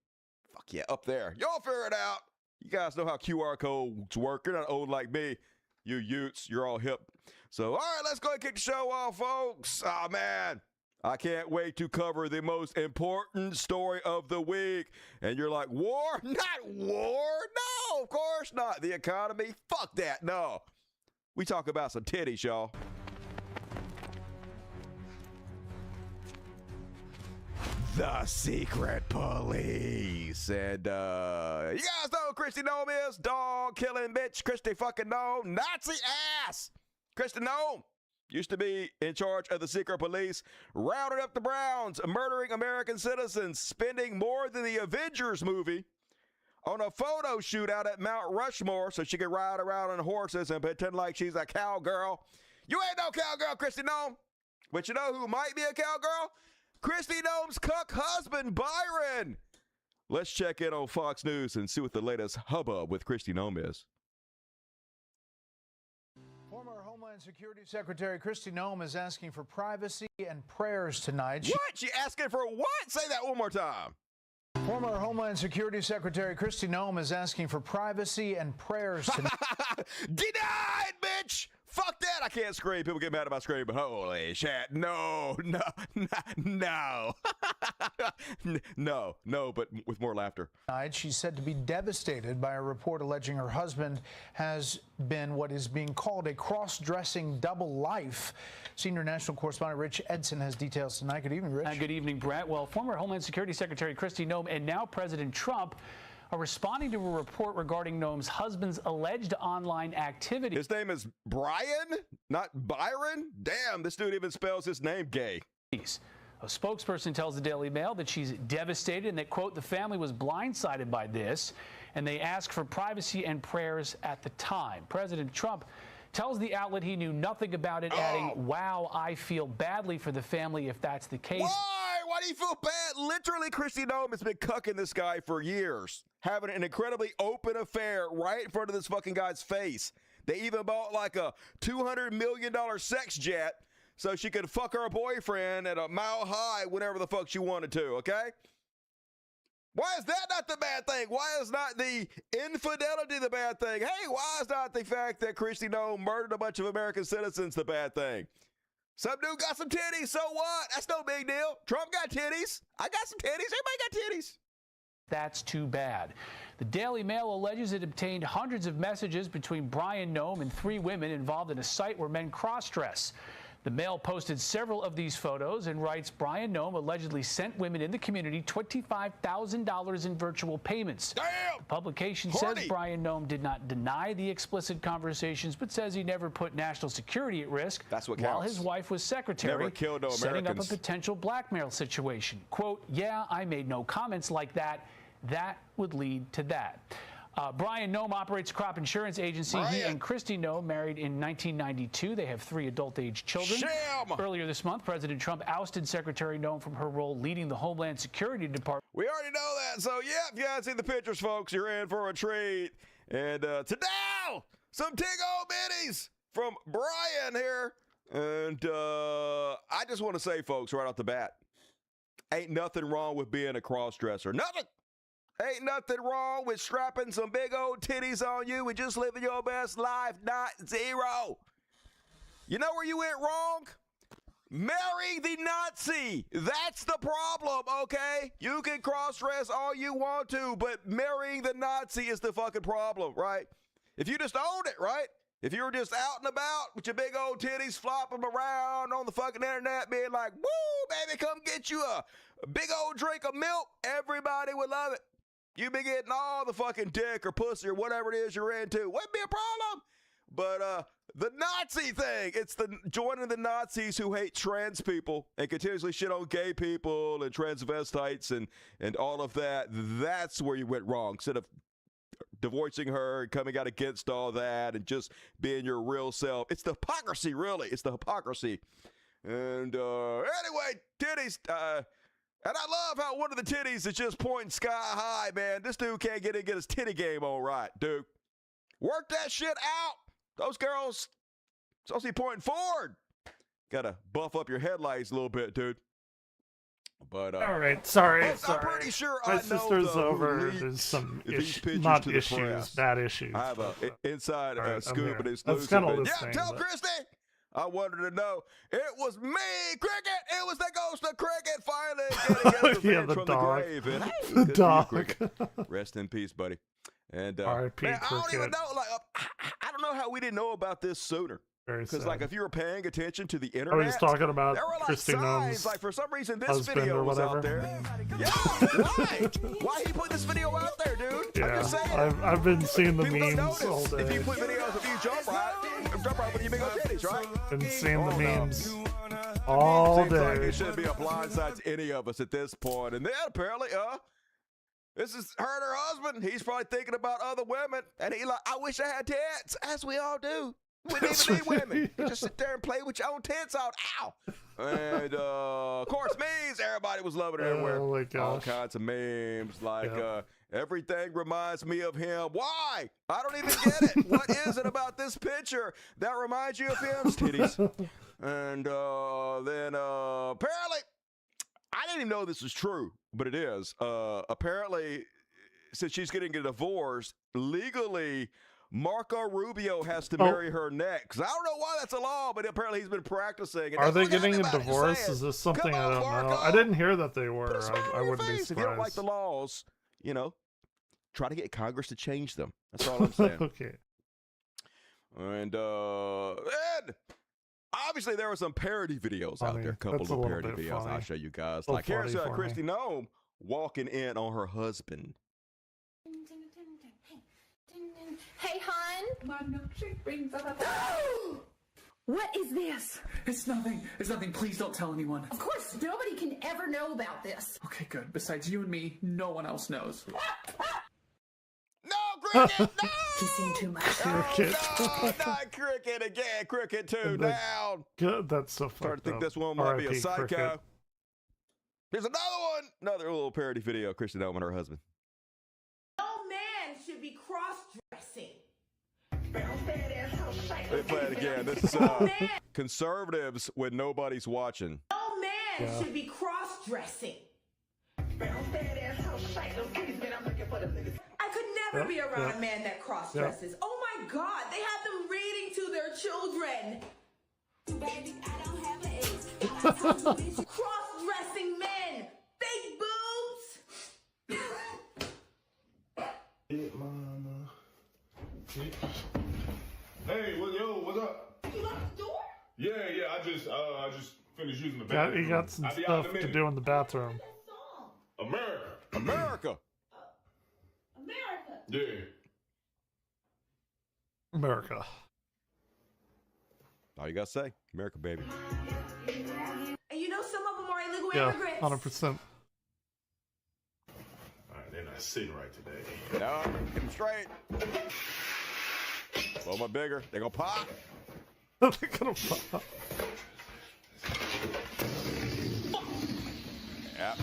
Fuck yeah, up there. Y'all figure it out. You guys know how QR codes work. You're not old like me. You Utes, you're all hip. So, all right, let's go ahead and kick the show off, folks. Oh, man. I can't wait to cover the most important story of the week. And you're like, war? Not war. No, of course not. The economy? Fuck that. No. We talk about some titties, y'all. The secret police. And you guys know who Kristi Noem is? Dog killing bitch. Kristi fucking Noem. Nazi ass. Kristi Noem used to be in charge of the secret police, rounding up the Browns, murdering American citizens, spending more than the Avengers movie on a photo shoot out at Mount Rushmore so she could ride around on horses and pretend like she's a cowgirl. You ain't no cowgirl, Kristi Noem. But you know who might be a cowgirl? Kristi Noem's cuck husband, Byron. Let's check in on Fox News and see what the latest hubbub with Kristi Noem is. Former Homeland Security Secretary Kristi Noem is asking for privacy and prayers tonight. What? She asking for what? Say that one more time. Former Homeland Security Secretary Kristi Noem is asking for privacy and prayers tonight. Denied, bitch! Fuck that! I can't scream. People get mad about screaming, but holy shit. No. No, but with more laughter. She's said to be devastated by a report alleging her husband has been what is being called a cross-dressing double life. Senior national correspondent Rich Edson has details tonight. Good evening, Rich. Good evening, Brett. Well, former Homeland Security Secretary Kristi Noem and now President Trump are responding to a report regarding Noem's husband's alleged online activity. His name is Brian, not Byron? Damn, this dude even spells his name gay. A spokesperson tells the Daily Mail that she's devastated and that, quote, the family was blindsided by this, and they ask for privacy and prayers at the time. President Trump tells the outlet he knew nothing about it, adding, wow, I feel badly for the family if that's the case. Why do you feel bad? Literally, Kristi Noem has been cucking this guy for years, having an incredibly open affair right in front of this fucking guy's face. They even bought like a $200 million sex jet so she could fuck her boyfriend at a mile high whenever the fuck she wanted to, okay? Why is that not the bad thing? Why is not the infidelity the bad thing? Hey, why is not the fact that Kristi Noem murdered a bunch of American citizens the bad thing? Some dude got some titties, so what? That's no big deal. Trump got titties. I got some titties. Everybody got titties. That's too bad. The Daily Mail alleges it obtained hundreds of messages between Brian Noem and 3 women involved in a site where men cross-dress. The Mail posted several of these photos and writes Brian Noem allegedly sent women in the community $25,000 in virtual payments. Damn! The publication says Brian Noem did not deny the explicit conversations, but says he never put national security at risk. That's what while counts. his wife was secretary, Never killed no setting up a Americans. potential blackmail situation. Quote, yeah, I made no comments like that. That would lead to that. Brian Noem operates a crop insurance agency. He and Kristi Noem married in 1992. They have 3 adult-age children. Sham! Earlier this month, President Trump ousted Secretary Noem from her role leading the Homeland Security Department. We already know that. So, yeah, if you haven't seen the pictures, folks, you're in for a treat. And today, some tig old bitties from Brian here. And I just want to say, folks, right off the bat, ain't nothing wrong with being a cross-dresser. Nothing. Ain't nothing wrong with strapping some big old titties on you and just living your best life, not zero. You know where you went wrong? Marry the Nazi. That's the problem, okay? You can cross-dress all you want to, but marrying the Nazi is the fucking problem, right? If you just owned it, right? If you were just out and about with your big old titties flopping around on the fucking internet being like, woo, baby, come get you a big old drink of milk, everybody would love it. You be getting all the fucking dick or pussy or whatever it is you're into. Wouldn't be a problem. But the Nazi thing, it's the joining the Nazis who hate trans people and continuously shit on gay people and transvestites and all of that. That's where you went wrong. Instead of divorcing her and coming out against all that and just being your real self. It's the hypocrisy, really. It's the hypocrisy. And anyway, titties. And I love how one of the titties is just pointing sky high, man. This dude can't get his titty game on right, dude. Work that shit out. Those girls supposed to be pointing forward. Gotta buff up your headlights a little bit, dude. But all right, sorry. I'm pretty sure my I sister's know over. There's some not issues, bad issues. I have a inside scoop and That's exclusive. kind of this Yeah, thing, tell but- Christy. I wanted to know. It was me, Cricket. It was the ghost of Cricket finally getting his revenge from dog. the grave. And, hey, The good for you, dog. Cricket. Rest in peace, buddy. And R.I.P. man, I don't even Cricket. know. Like, I don't know how we didn't know about this sooner. Very Because sad. like if you were paying attention to the I internet, was talking about there were like Christy signs. Gnome's Like for some reason, this husband video or was out whatever. there. Yeah, why? Why he put this video out there, dude? I'm Yeah, just saying. I've been seeing the People don't memes all notice. If day. you put videos of you jump right with your big old titties, right? Been seeing the Oh, no. memes all Seems like day. it shouldn't be a blindside to any of us at this point. And then apparently, this is her and her husband. He's probably thinking about other women, and he like, I wish I had tits, as we all do. We don't even need women. You just sit there and play with your own tits out. Ow! And of course, memes. Everybody was loving it everywhere. Oh my All gosh. kinds of memes like Yep. everything reminds me of him. Why? I don't even get it. What is it about this picture that reminds you of him's titties? And then apparently, I didn't even know this was true, but it is. Apparently, since she's getting a divorce, legally, Marco Rubio has to marry her next. I don't know why that's a law, but apparently he's been practicing. And Are they look at getting a everybody divorce? saying, Is this something "Come I on, don't know? Marco." I didn't hear that they were. Put a smile I on your wouldn't be face. If you don't like surprised. the laws, try to get Congress to change them. That's all I'm saying. Okay. And obviously there were some parody videos out Funny. there. A couple That's a of little parody bit videos funny. I'll show you guys. A little Like here's funny for Christy me. Gnome walking in on her husband. Hey, hon. My milkshake brings up. What is this? It's nothing. It's nothing. Please don't tell anyone. Of course, nobody can ever know about this. Okay, good. Besides you and me, no one else knows. No, Cricket! No! Kissing too much. Cricket. Oh, not Cricket again. Cricket 2 The- down. Good. That's so Starting fucked to think up. this one might be a R.I.P. psycho. Cricket. Here's another one. Another little parody video. Christy Gnome and her husband. No man should be cross-dressing. Let me play it again. This is conservatives when nobody's watching. No man Yeah. should be cross-dressing. I could never Yep, be around yep. a man that cross-dresses. Oh my God, they have them reading to their children. Baby, I don't have an age. Cross-dressing men, fake boobs. Hey, what's up? You locked the door? Yeah, I just finished using the Yeah, bathroom. he got some I'll be out in stuff a to minute. do in the bathroom. America. America. America. Yeah. America. All you gotta say, America, baby. And you know some of them are illegal Yeah, immigrants. 100%. All right, they're not sitting right today. No, get them straight. A little bit bigger. They're gonna pop. They're gonna pop. Yeah,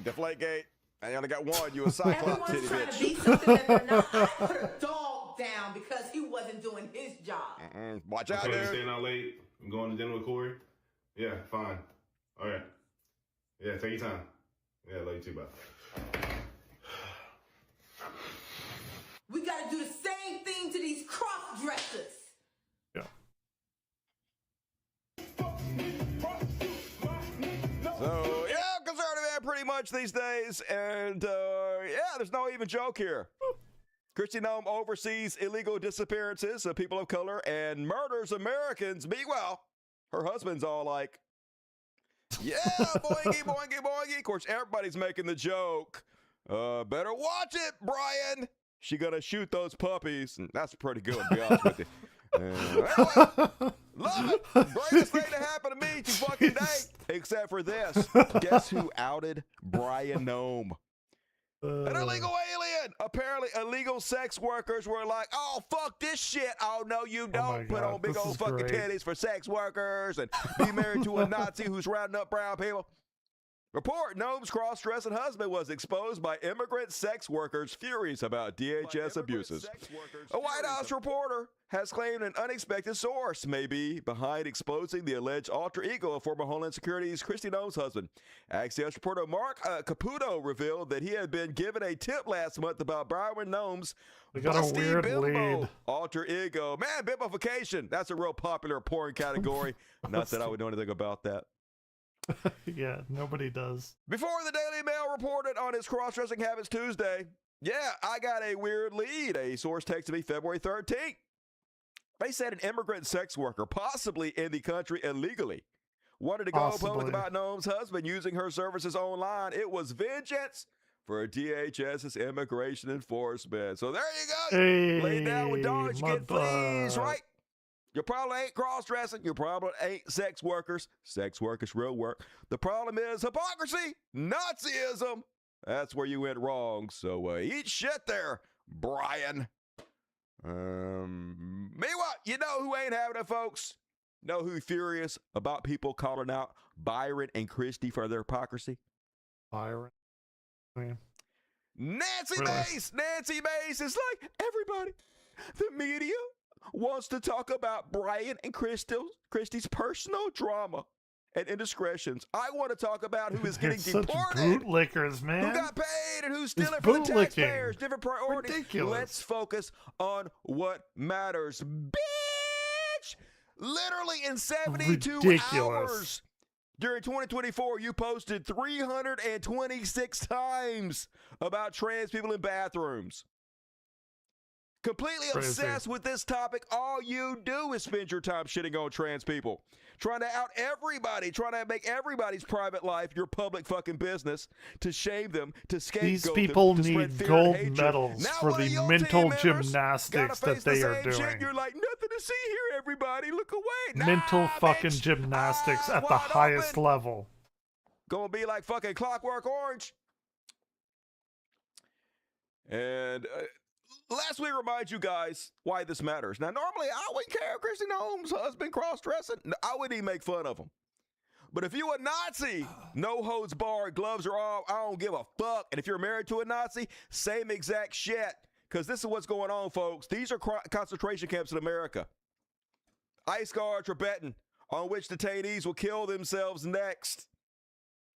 deflate gate. I only got one. You a cyclops titty Everyone's trying to bitch. be something that they're not. I put a dog down because he wasn't doing his job. Watch out, Okay, you dude. staying out late? I'm going to dinner with Corey? Yeah, fine. All right. Yeah, take your time. Yeah, love you too, bye. We got to do the same thing to these cross-dressers. So, yeah, conservative man pretty much these days. And, there's no even joke here. Christy Gnome oversees illegal disappearances of people of color and murders Americans. Meanwhile, her husband's all like, yeah, boingy, boingy, boingy. Of course, everybody's making the joke. Better watch it, Brian. She gonna shoot those puppies. And that's pretty good, to be honest with you. Love it. Greatest thing to happen to me to fucking day, except for this. Guess who outed Brian Nome? An illegal alien. Apparently, illegal sex workers were like, "Oh, fuck this shit. Oh, no, you don't. Put on big old fucking titties for sex workers and be married to a Nazi who's rounding up brown people." Report: Nome's cross-dressing husband was exposed by immigrant sex workers furious about DHS abuses. A White House reporter has claimed an unexpected source may be behind exposing the alleged alter ego of former Homeland Security's Kristi Noem's husband. Axios reporter Mark Caputo revealed that he had been given a tip last month about Brian Nome's busty bimbo alter ego. Man, bimbofication, that's a real popular porn category. Not that I would know anything about that. Yeah, nobody does. Before the Daily Mail reported on his cross-dressing habits Tuesday, yeah, I got a weird lead. A source texted me February 13th. They said an immigrant sex worker, possibly in the country illegally, wanted to go public about Nome's husband using her services online. It was vengeance for DHS's immigration enforcement. So there you go. Hey, lay down with dogs, get fleas, right? Your problem ain't cross-dressing. Your problem ain't sex workers. Sex workers, real work. The problem is hypocrisy, Nazism. That's where you went wrong. So eat shit there, Brian. Meanwhile, you know who ain't having it, folks? Know who's furious about people calling out Byron and Christie for their hypocrisy? Byron. Nancy Mace. Nancy Mace is like, everybody, the media wants to talk about Brian and Christie's personal drama and indiscretions. I want to talk about who is getting deported, bootlickers, man, who got paid, and who's stealing from the taxpayers. Different priorities. Ridiculous. Let's focus on what matters, bitch. Literally in 72 hours during 2024, you posted 326 times about trans people in bathrooms. Completely obsessed with this topic. All you do is spend your time shitting on trans people, trying to out everybody, trying to make everybody's private life your public fucking business, to shame them, to scapegoat These people them, to need spread fear gold and hatred. medals Now for one of the your mental team members gymnastics gotta that face the they are same shit. doing. You're like, nothing to see here, everybody. Look away. Mental Nah, fucking bitch. gymnastics at the wide highest open. level. Gonna be like fucking Clockwork Orange. And last week, remind you guys why this matters. Now, normally, I wouldn't care if Kristi Noem's husband cross-dressing. I wouldn't even make fun of him. But if you a Nazi, no holds barred, gloves are off, I don't give a fuck. And if you're married to a Nazi, same exact shit. Because this is what's going on, folks. These are concentration camps in America. ICE guards are betting on which detainees will kill themselves next.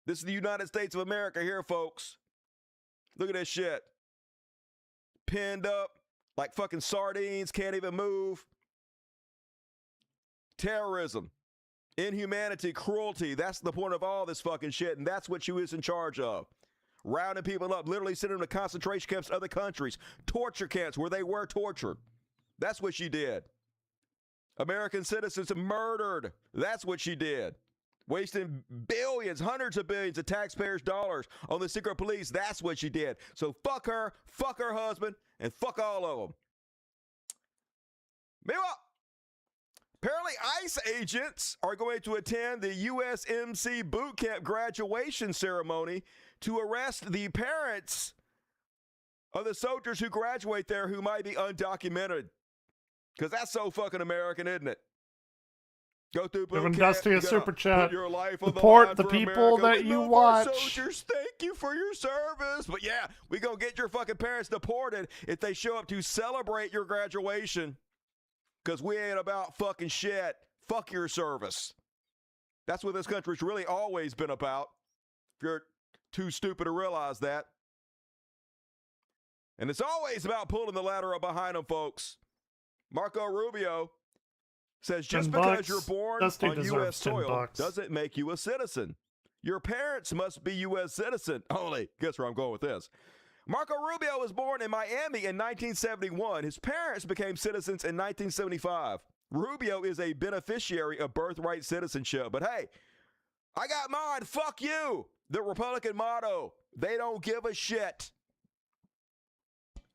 This is the United States of America here, folks. Look at this shit. Pinned up like fucking sardines, can't even move. Terrorism, inhumanity, cruelty. That's the point of all this fucking shit, and that's what she was in charge of. Rounding people up, literally sending them to concentration camps in other countries, torture camps where they were tortured. That's what she did. American citizens murdered. That's what she did. Wasting billions, hundreds of billions of taxpayers' dollars on the secret police. That's what she did. So fuck her husband, and fuck all of them. Meanwhile, apparently ICE agents are going to attend the USMC boot camp graduation ceremony to arrest the parents of the soldiers who graduate there who might be undocumented. Because that's so fucking American, isn't it? Go through boot camp, Dusty a super chat. put your life on Support the the line for people America. that We you love our watch. soldiers, thank you for your service. But yeah, we gonna get your fucking parents deported if they show up to celebrate your graduation. Because we ain't about fucking shit. Fuck your service. That's what this country's really always been about. If you're too stupid to realize that. And it's always about pulling the ladder up behind them, folks. Marco Rubio says just because you're born Dusty on U.S. soil doesn't make you a citizen. Your parents must be U.S. citizen. Only, guess where I'm going with this. Marco Rubio was born in Miami in 1971. His parents became citizens in 1975. Rubio is a beneficiary of birthright citizenship. But hey, I got mine. Fuck you. The Republican motto. They don't give a shit.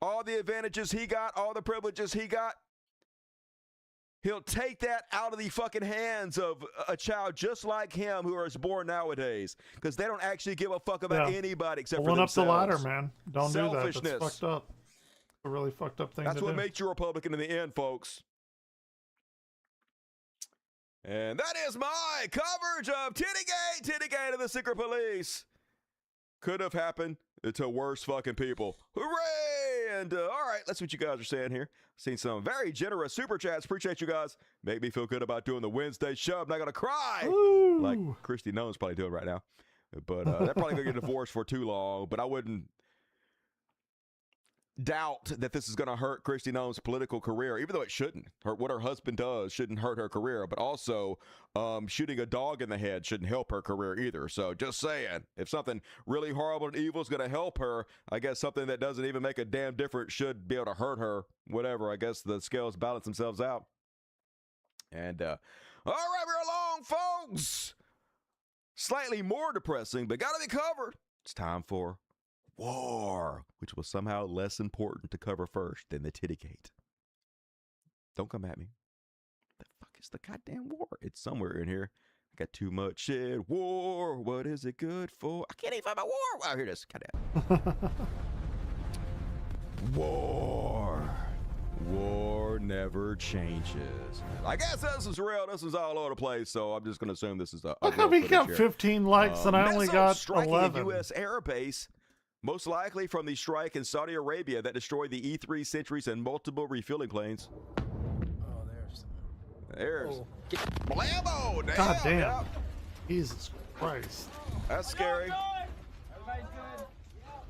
All the advantages he got, all the privileges he got, he'll take that out of the fucking hands of a child just like him who is born nowadays, because they don't actually give a fuck about anybody except for themselves. Up the ladder, man. Don't do that. Selfishness. That's fucked up. A really fucked up thing That's to what do. makes you a Republican in the end, folks. And that is my coverage of Tittygate and the Secret Police. Could have happened to worse fucking people. Hooray! And all right, that's what you guys are saying here. Seen some very generous super chats. Appreciate you guys. Make me feel good about doing the Wednesday show. I'm not gonna cry like Christy Nolan's probably doing right now. But they're probably gonna get divorced for too long. But I wouldn't doubt that this is going to hurt Christy Nolan's political career, even though it shouldn't. What her husband does shouldn't hurt her career, but also shooting a dog in the head shouldn't help her career either. So just saying, if something really horrible and evil is going to help her, I guess something that doesn't even make a damn difference should be able to hurt her. Whatever, I guess the scales balance themselves out. And all right, we're along, folks. Slightly more depressing, but got to be covered. It's time for war, which was somehow less important to cover first than the Tittygate. Don't come at me. The fuck is the goddamn war? It's somewhere in here. I got too much shit. War, what is it good for? I can't even find my war. Oh, here it is. Goddamn. War. War never changes. I guess this is real. This is all over the place, so I'm just going to assume this is a Look how we got 15 likes and I only got 11. A U.S. air base, most likely from the strike in Saudi Arabia that destroyed the E-3 Sentries and multiple refueling planes. Oh, there's Blammo! Damn, God damn. yeah. Jesus Christ. That's scary. Everybody's good.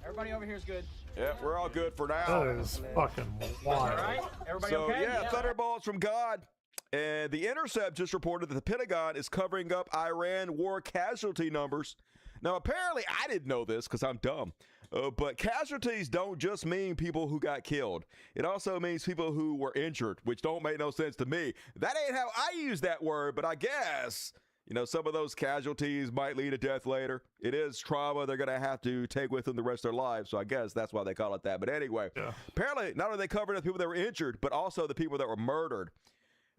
Everybody over here is good. Yeah, we're all good for now. That is fucking wild. All right? Everybody So, okay? yeah, thunderbolts from God. And The Intercept just reported that the Pentagon is covering up Iran war casualty numbers. Now, apparently, I didn't know this because I'm dumb. But casualties don't just mean people who got killed. It also means people who were injured, which don't make no sense to me. That ain't how I use that word, but I guess, you know, some of those casualties might lead to death later. It is trauma they're going to have to take with them the rest of their lives, so I guess that's why they call it that. But anyway, apparently, not only are they covering up people that were injured, but also the people that were murdered.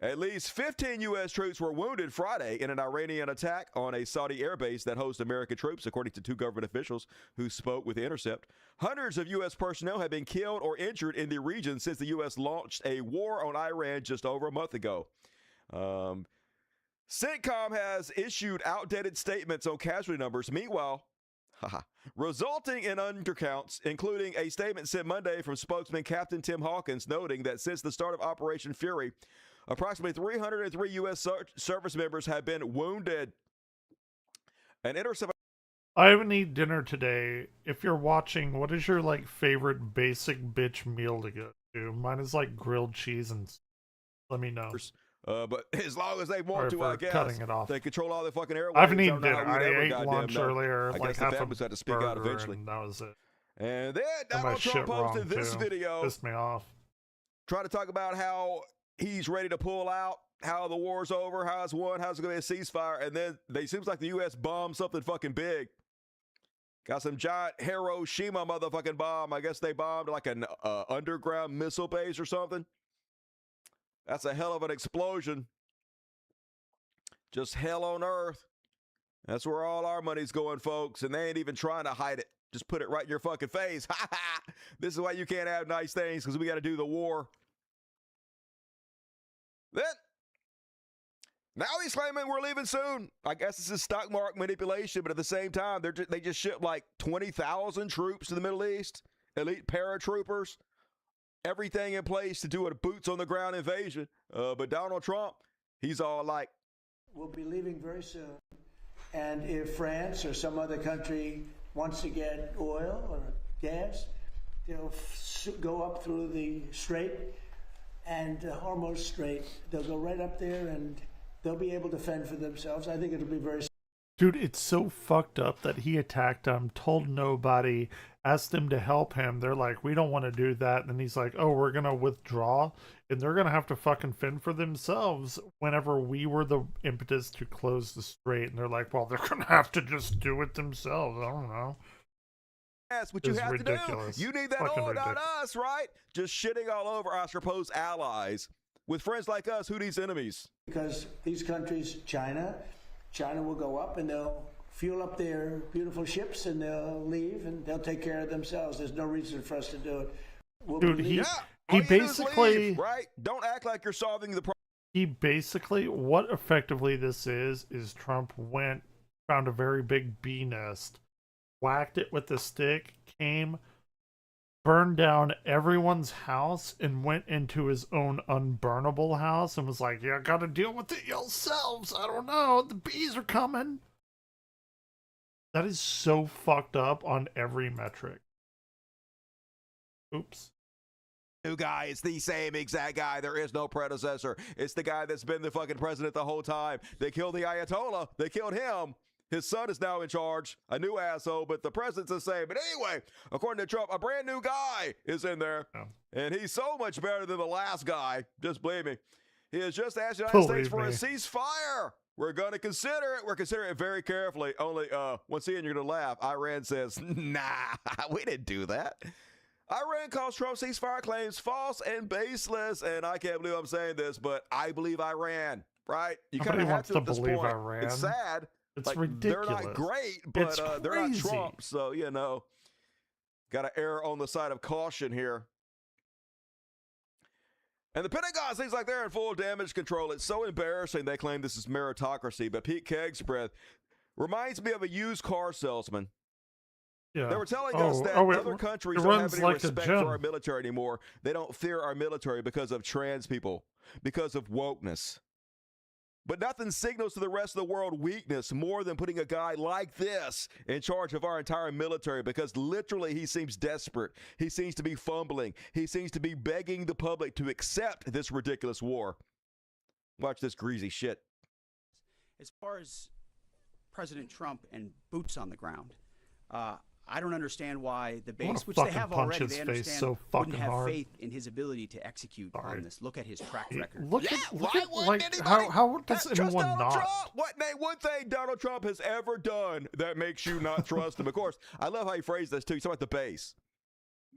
At least 15 U.S. troops were wounded Friday in an Iranian attack on a Saudi airbase that hosts American troops, according to two government officials who spoke with The Intercept. Hundreds of U.S. personnel have been killed or injured in the region since the U.S. launched a war on Iran just over a month ago. CENTCOM has issued outdated statements on casualty numbers. Meanwhile, resulting in undercounts, including a statement sent Monday from spokesman Captain Tim Hawkins noting that since the start of Operation Fury, approximately 303 U.S. service members have been wounded. An Intercept. I haven't eaten dinner today. If you're watching, what is your favorite basic bitch meal to go to? Mine is grilled cheese and. Let me know. But as long as they want to, I guess cutting it off. they control all the fucking airwaves. I haven't eaten don't know dinner. how we'd ever I ate goddamn lunch know. earlier. I guess the half a families had to speak out burger, eventually. and that was it. And then Got my Donald shit Trump posted wrong, this too. video. Pissed me off. Trying to talk about how he's ready to pull out, how the war's over, how it's won, how's it going to be a ceasefire, and then it seems like the U.S. bombed something fucking big. Got some giant Hiroshima motherfucking bomb. I guess they bombed an underground missile base or something. That's a hell of an explosion. Just hell on earth. That's where all our money's going, folks, and they ain't even trying to hide it. Just put it right in your fucking face. Ha ha! This is why you can't have nice things, because we got to do the war. Then, now he's claiming we're leaving soon. I guess this is stock market manipulation, but at the same time, they just shipped 20,000 troops to the Middle East, elite paratroopers, everything in place to do a boots-on-the-ground invasion. But Donald Trump, he's all like, we'll be leaving very soon. And if France or some other country wants to get oil or gas, they'll go up through the Strait and Hormuz Strait. They'll go right up there and they'll be able to fend for themselves. I think it'll be very. Dude, it's so fucked up that he attacked him, told nobody, asked them to help him. They're like, we don't want to do that. And he's like, oh, we're going to withdraw. And they're going to have to fucking fend for themselves whenever we were the impetus to close the strait. And they're like, well, they're going to have to just do it themselves. I don't know. That's what you have to do. You need that oil, not us, right? Just shitting all over our supposed allies. With friends like us, who needs enemies? Because these countries, China will go up and they'll fuel up their beautiful ships and they'll leave and they'll take care of themselves. There's no reason for us to do it. Dude, he basically leave, right? Don't act like you're solving the problem. He basically, what effectively this is Trump found a very big bee nest, whacked it with a stick, came, burned down everyone's house, and went into his own unburnable house and was like, "Yeah, gotta deal with it yourselves. I don't know. The bees are coming." That is so fucked up on every metric. Oops. New guy, it's the same exact guy. There is no predecessor. It's the guy that's been the fucking president the whole time. They killed the Ayatollah. They killed him. His son is now in charge. A new asshole, but the president's the same. But anyway, according to Trump, a brand new guy is in there. Oh. And he's so much better than the last guy. Just believe me. He has just asked the United States for a ceasefire. We're going to consider it. We're considering it very carefully. Only, once again, you're going to laugh. Iran says, nah, we didn't do that. Iran calls Trump's ceasefire claims false and baseless, and I can't believe I'm saying this, but I believe Iran, right? You kind of have to at this point. Iran. It's sad. It's like, ridiculous. They're not great, but they're not Trump, so, you know, got to err on the side of caution here. And the Pentagon seems like they're in full damage control. It's so embarrassing they claim this is meritocracy, but Pete Kegg's breath reminds me of a used car salesman. Yeah. They were telling us that other countries don't have any respect for our military anymore. They don't fear our military because of trans people, because of wokeness. But nothing signals to the rest of the world weakness more than putting a guy like this in charge of our entire military, because literally he seems desperate. He seems to be fumbling. He seems to be begging the public to accept this ridiculous war. Watch this greasy shit. As far as President Trump and boots on the ground, I don't understand why the base, which they have already, they understand, wouldn't have faith in his ability to execute on this. Look at his track record. Look at like, how does anyone not? Trump? Name one thing Donald Trump has ever done that makes you not trust him. Of course, I love how he phrased this too. He's talking about the base.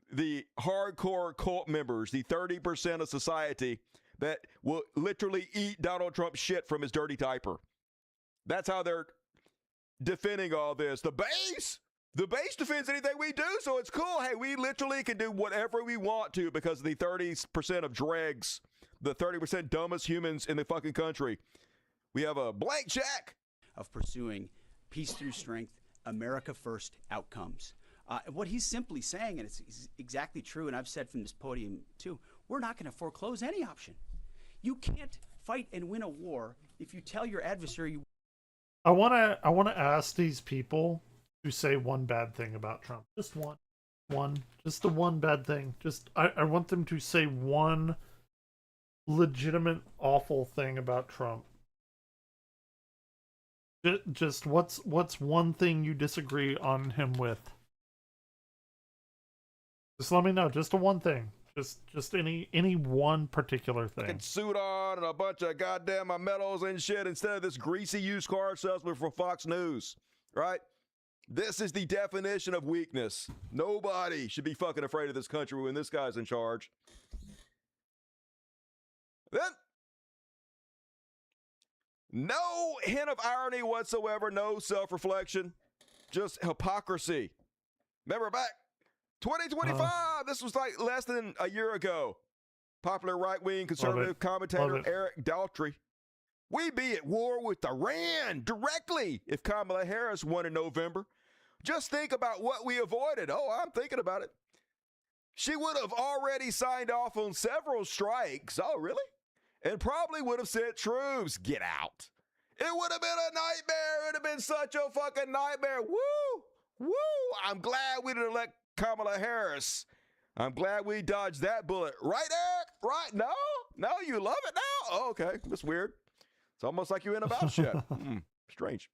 The hardcore cult members, the 30% of society that will literally eat Donald Trump's shit from his dirty diaper. That's how they're defending all this. The base? The base defends anything we do, so it's cool. Hey, we literally can do whatever we want to because of the 30% of dregs, the 30% dumbest humans in the fucking country. We have a blank check of pursuing peace through strength, America first outcomes. What he's simply saying, and it's exactly true, and I've said from this podium too, we're not going to foreclose any option. You can't fight and win a war if you tell your adversary. I want to ask these people to say one bad thing about Trump. Just one. Just the one bad thing. I want them to say one legitimate awful thing about Trump. Just what's one thing you disagree on him with? Just let me know. Just a one thing. Just any one particular thing. Fucking suit on and a bunch of goddamn medals and shit instead of this greasy used car salesman from Fox News, right? This is the definition of weakness. Nobody should be fucking afraid of this country when this guy's in charge. Then, no hint of irony whatsoever, no self-reflection, just hypocrisy. Remember back 2025, this was like less than a year ago. Popular right-wing conservative commentator Eric Daltrey. We'd be at war with Iran directly if Kamala Harris won in November. Just think about what we avoided. Oh, I'm thinking about it. She would have already signed off on several strikes. Oh, really? And probably would have sent troops. Get out. It would have been a nightmare. It would have been such a fucking nightmare. Woo! Woo! I'm glad we didn't elect Kamala Harris. I'm glad we dodged that bullet. Right, Eric? Right? No? No, you love it now? Oh, okay. That's weird. It's almost like you're in about shit. Strange.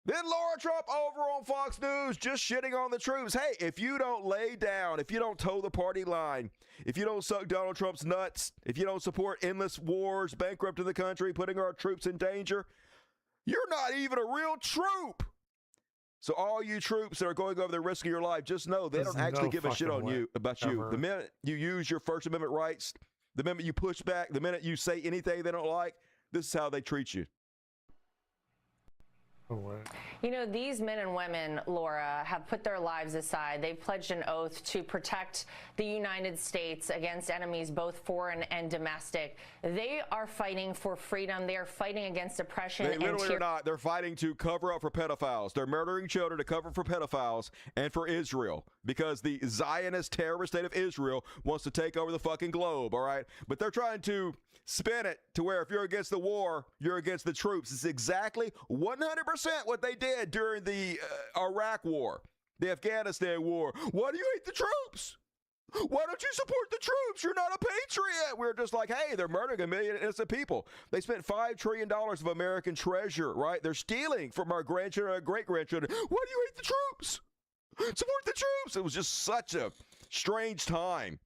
Then Laura Trump over on Fox News just shitting on the troops. Hey, if you don't lay down, if you don't toe the party line, if you don't suck Donald Trump's nuts, if you don't support endless wars, bankrupting the country, putting our troops in danger, you're not even a real troop. So all you troops that are going over the risk of your life, just know they don't actually give a shit on you about you. The minute you use your First Amendment rights The minute you push back, the minute you say anything they don't like, this is how they treat you. You know, these men and women, Laura, have put their lives aside. They've pledged an oath to protect the United States against enemies, both foreign and domestic. They are fighting for freedom. They are fighting against oppression. They literally are not. They're fighting to cover up for pedophiles. They're murdering children to cover for pedophiles and for Israel, because the Zionist terrorist state of Israel wants to take over the fucking globe, all right? But they're trying to spin it to where if you're against the war, you're against the troops. It's exactly 100% what they did during the Iraq war, the Afghanistan war. Why do you hate the troops? Why don't you support the troops? You're not a patriot. We're just like, hey, they're murdering 1 million innocent people. They spent $5 trillion of American treasure, right? They're stealing from our grandchildren and great-grandchildren. Why do you hate the troops? Support the troops. It was just such a strange time.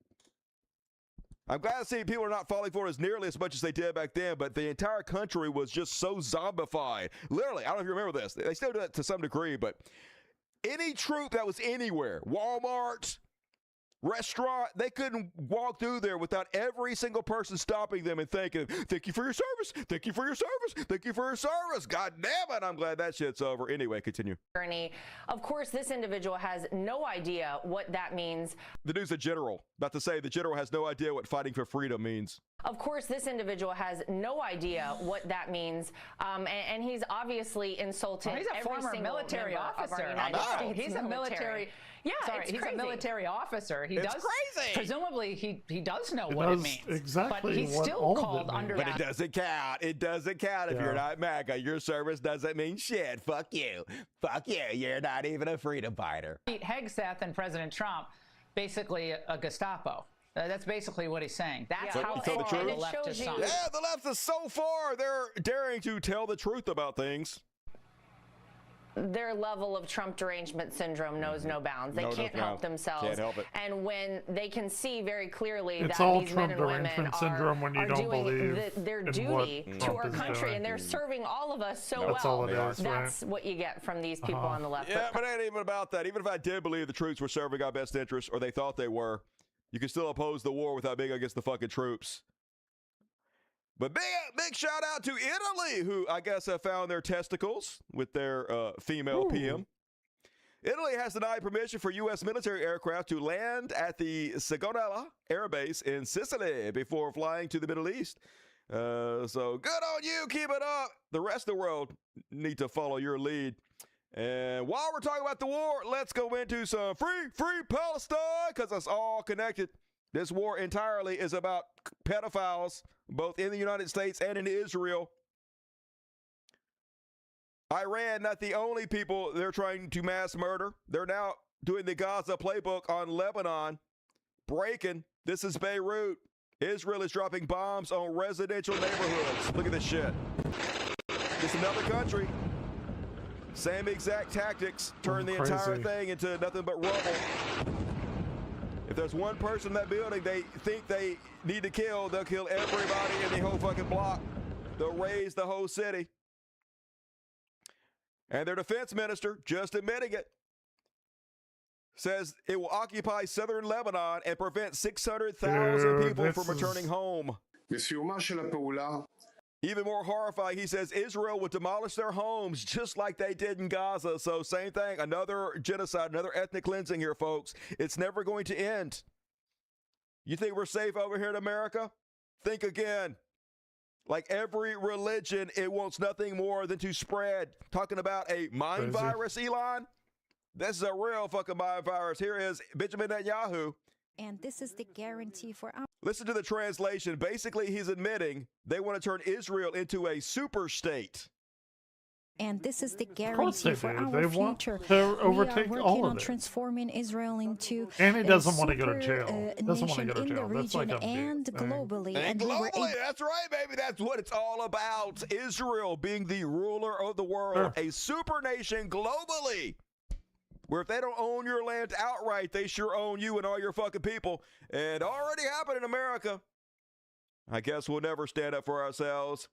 I'm glad to see people are not falling for it as nearly as much as they did back then, but the entire country was just so zombified. Literally, I don't know if you remember this. They still do that to some degree, but any troop that was anywhere, Walmart, restaurant, they couldn't walk through there without every single person stopping them and thinking, thank you for your service, thank you for your service, thank you for your service. God damn it, I'm glad that shit's over. Anyway, continue. Of course, this individual has no idea what that means. The news, the general, about to say the general has no idea what fighting for freedom means. Of course, this individual has no idea what that means, and he's obviously insulted. He's a every former single military member of our officer. United States He's a military. Yeah, sorry, it's he's crazy. a military officer. He It's does crazy. Presumably, he does know It what it knows means. exactly but he's what still all of it called means. under But that. it doesn't count. It doesn't count if Yeah. you're not MAGA. Your service doesn't mean shit. Fuck you. Fuck you. You're not even a freedom fighter. Pete Hegseth and President Trump, basically a Gestapo. That's basically what he's saying. That's So how you tell the far truth? the left has sunk. Yeah, the left is so far. They're daring to tell the truth about things. Their level of Trump derangement syndrome knows no bounds. They No, can't no, help themselves. Can't help it. And when they can see very clearly It's that all these Trump men and women derangement are, syndrome when you are don't doing believe their in duty what to Trump our is country, doing. and they're serving all of us so That's well. all it is, That's right? what you get from these people on the left. Yeah, but it ain't even about that. Even if I did believe the troops were serving our best interests, or they thought they were, you can still oppose the war without being against the fucking troops. But big shout out to Italy, who I guess have found their testicles with their female PM. Italy has denied permission for U.S. military aircraft to land at the Sigonella Air Base in Sicily before flying to the Middle East. So good on you. Keep it up. The rest of the world need to follow your lead. And while we're talking about the war, let's go into some free Palestine, because it's all connected. This war entirely is about pedophiles, both in the United States and in Israel. Iran, not the only people they're trying to mass murder. They're now doing the Gaza playbook on Lebanon. Breaking. This is Beirut. Israel is dropping bombs on residential neighborhoods. Look at this shit. Just another country. Same exact tactics. Turn the entire thing into nothing but rubble. If there's one person in that building they think they need to kill, they'll kill everybody in the whole fucking block. They'll raise the whole city. And their defense minister, just admitting it, says it will occupy southern Lebanon and prevent 600,000 people from returning home. Even more horrifying, he says Israel would demolish their homes just like they did in Gaza. So same thing, another genocide, another ethnic cleansing here, folks. It's never going to end. You think we're safe over here in America? Think again. Like every religion, it wants nothing more than to spread. Talking about a mind virus, Elon? This is a real fucking mind virus. Here is Benjamin Netanyahu. And this is the guarantee for our... Listen to the translation. Basically, he's admitting they want to turn Israel into a super state. And this is the guarantee for our They want future. to overtake we are all working of on it. transforming Israel into And he doesn't want to go to super, jail. Doesn't want to nation go to in the jail. That's region like a and big thing. globally. And we were globally, that's right, baby. That's what it's all about. Israel being the ruler of the world, Sure. a super nation globally. Where if they don't own your land outright, they sure own you and all your fucking people. And already happened in America. I guess we'll never stand up for ourselves.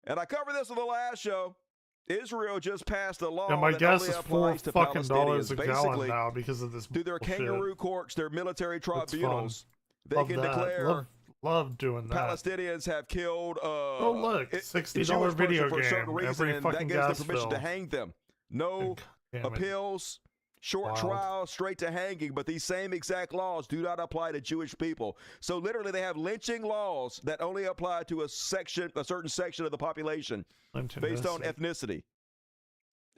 And I covered this on the last show. Israel just passed a law Yeah, my that guess only is applies to $4 fucking Palestinians. a gallon Basically, now because of this through their bullshit. kangaroo courts, their military That's fun. tribunals, they can declare love doing that. Palestinians have killed oh look, $60 video for a certain game reason, every and fucking that gives gas them permission bill. to hang them. No appeals, short trial, straight to hanging. But these same exact laws do not apply to Jewish people. So literally, they have lynching laws that only apply to a certain section of the population based on ethnicity.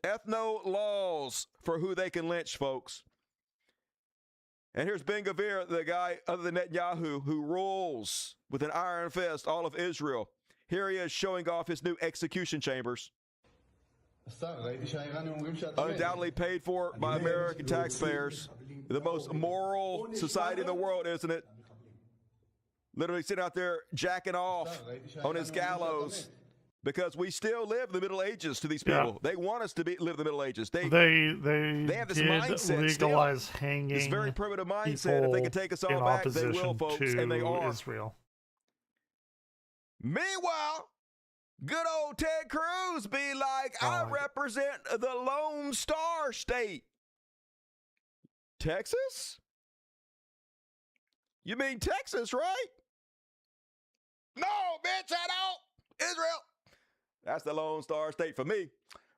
Ethno laws for who they can lynch, folks. And here's Ben Gvir, the guy other than Netanyahu, who rules with an iron fist all of Israel. Here he is showing off his new execution chambers. Undoubtedly paid for by American taxpayers. The most moral society in the world, isn't it? Literally sitting out there jacking off on his gallows. Because we still live in the Middle Ages to these people. They want us to live in the Middle Ages. They have this did mindset legalize still. hanging This very primitive mindset. If they can take us all back, they will, folks, and they are. Israel. Meanwhile, good old Ted Cruz be like, I represent the Lone Star State. Texas? You mean Texas, right? No, bitch, I don't. Israel. That's the Lone Star State for me.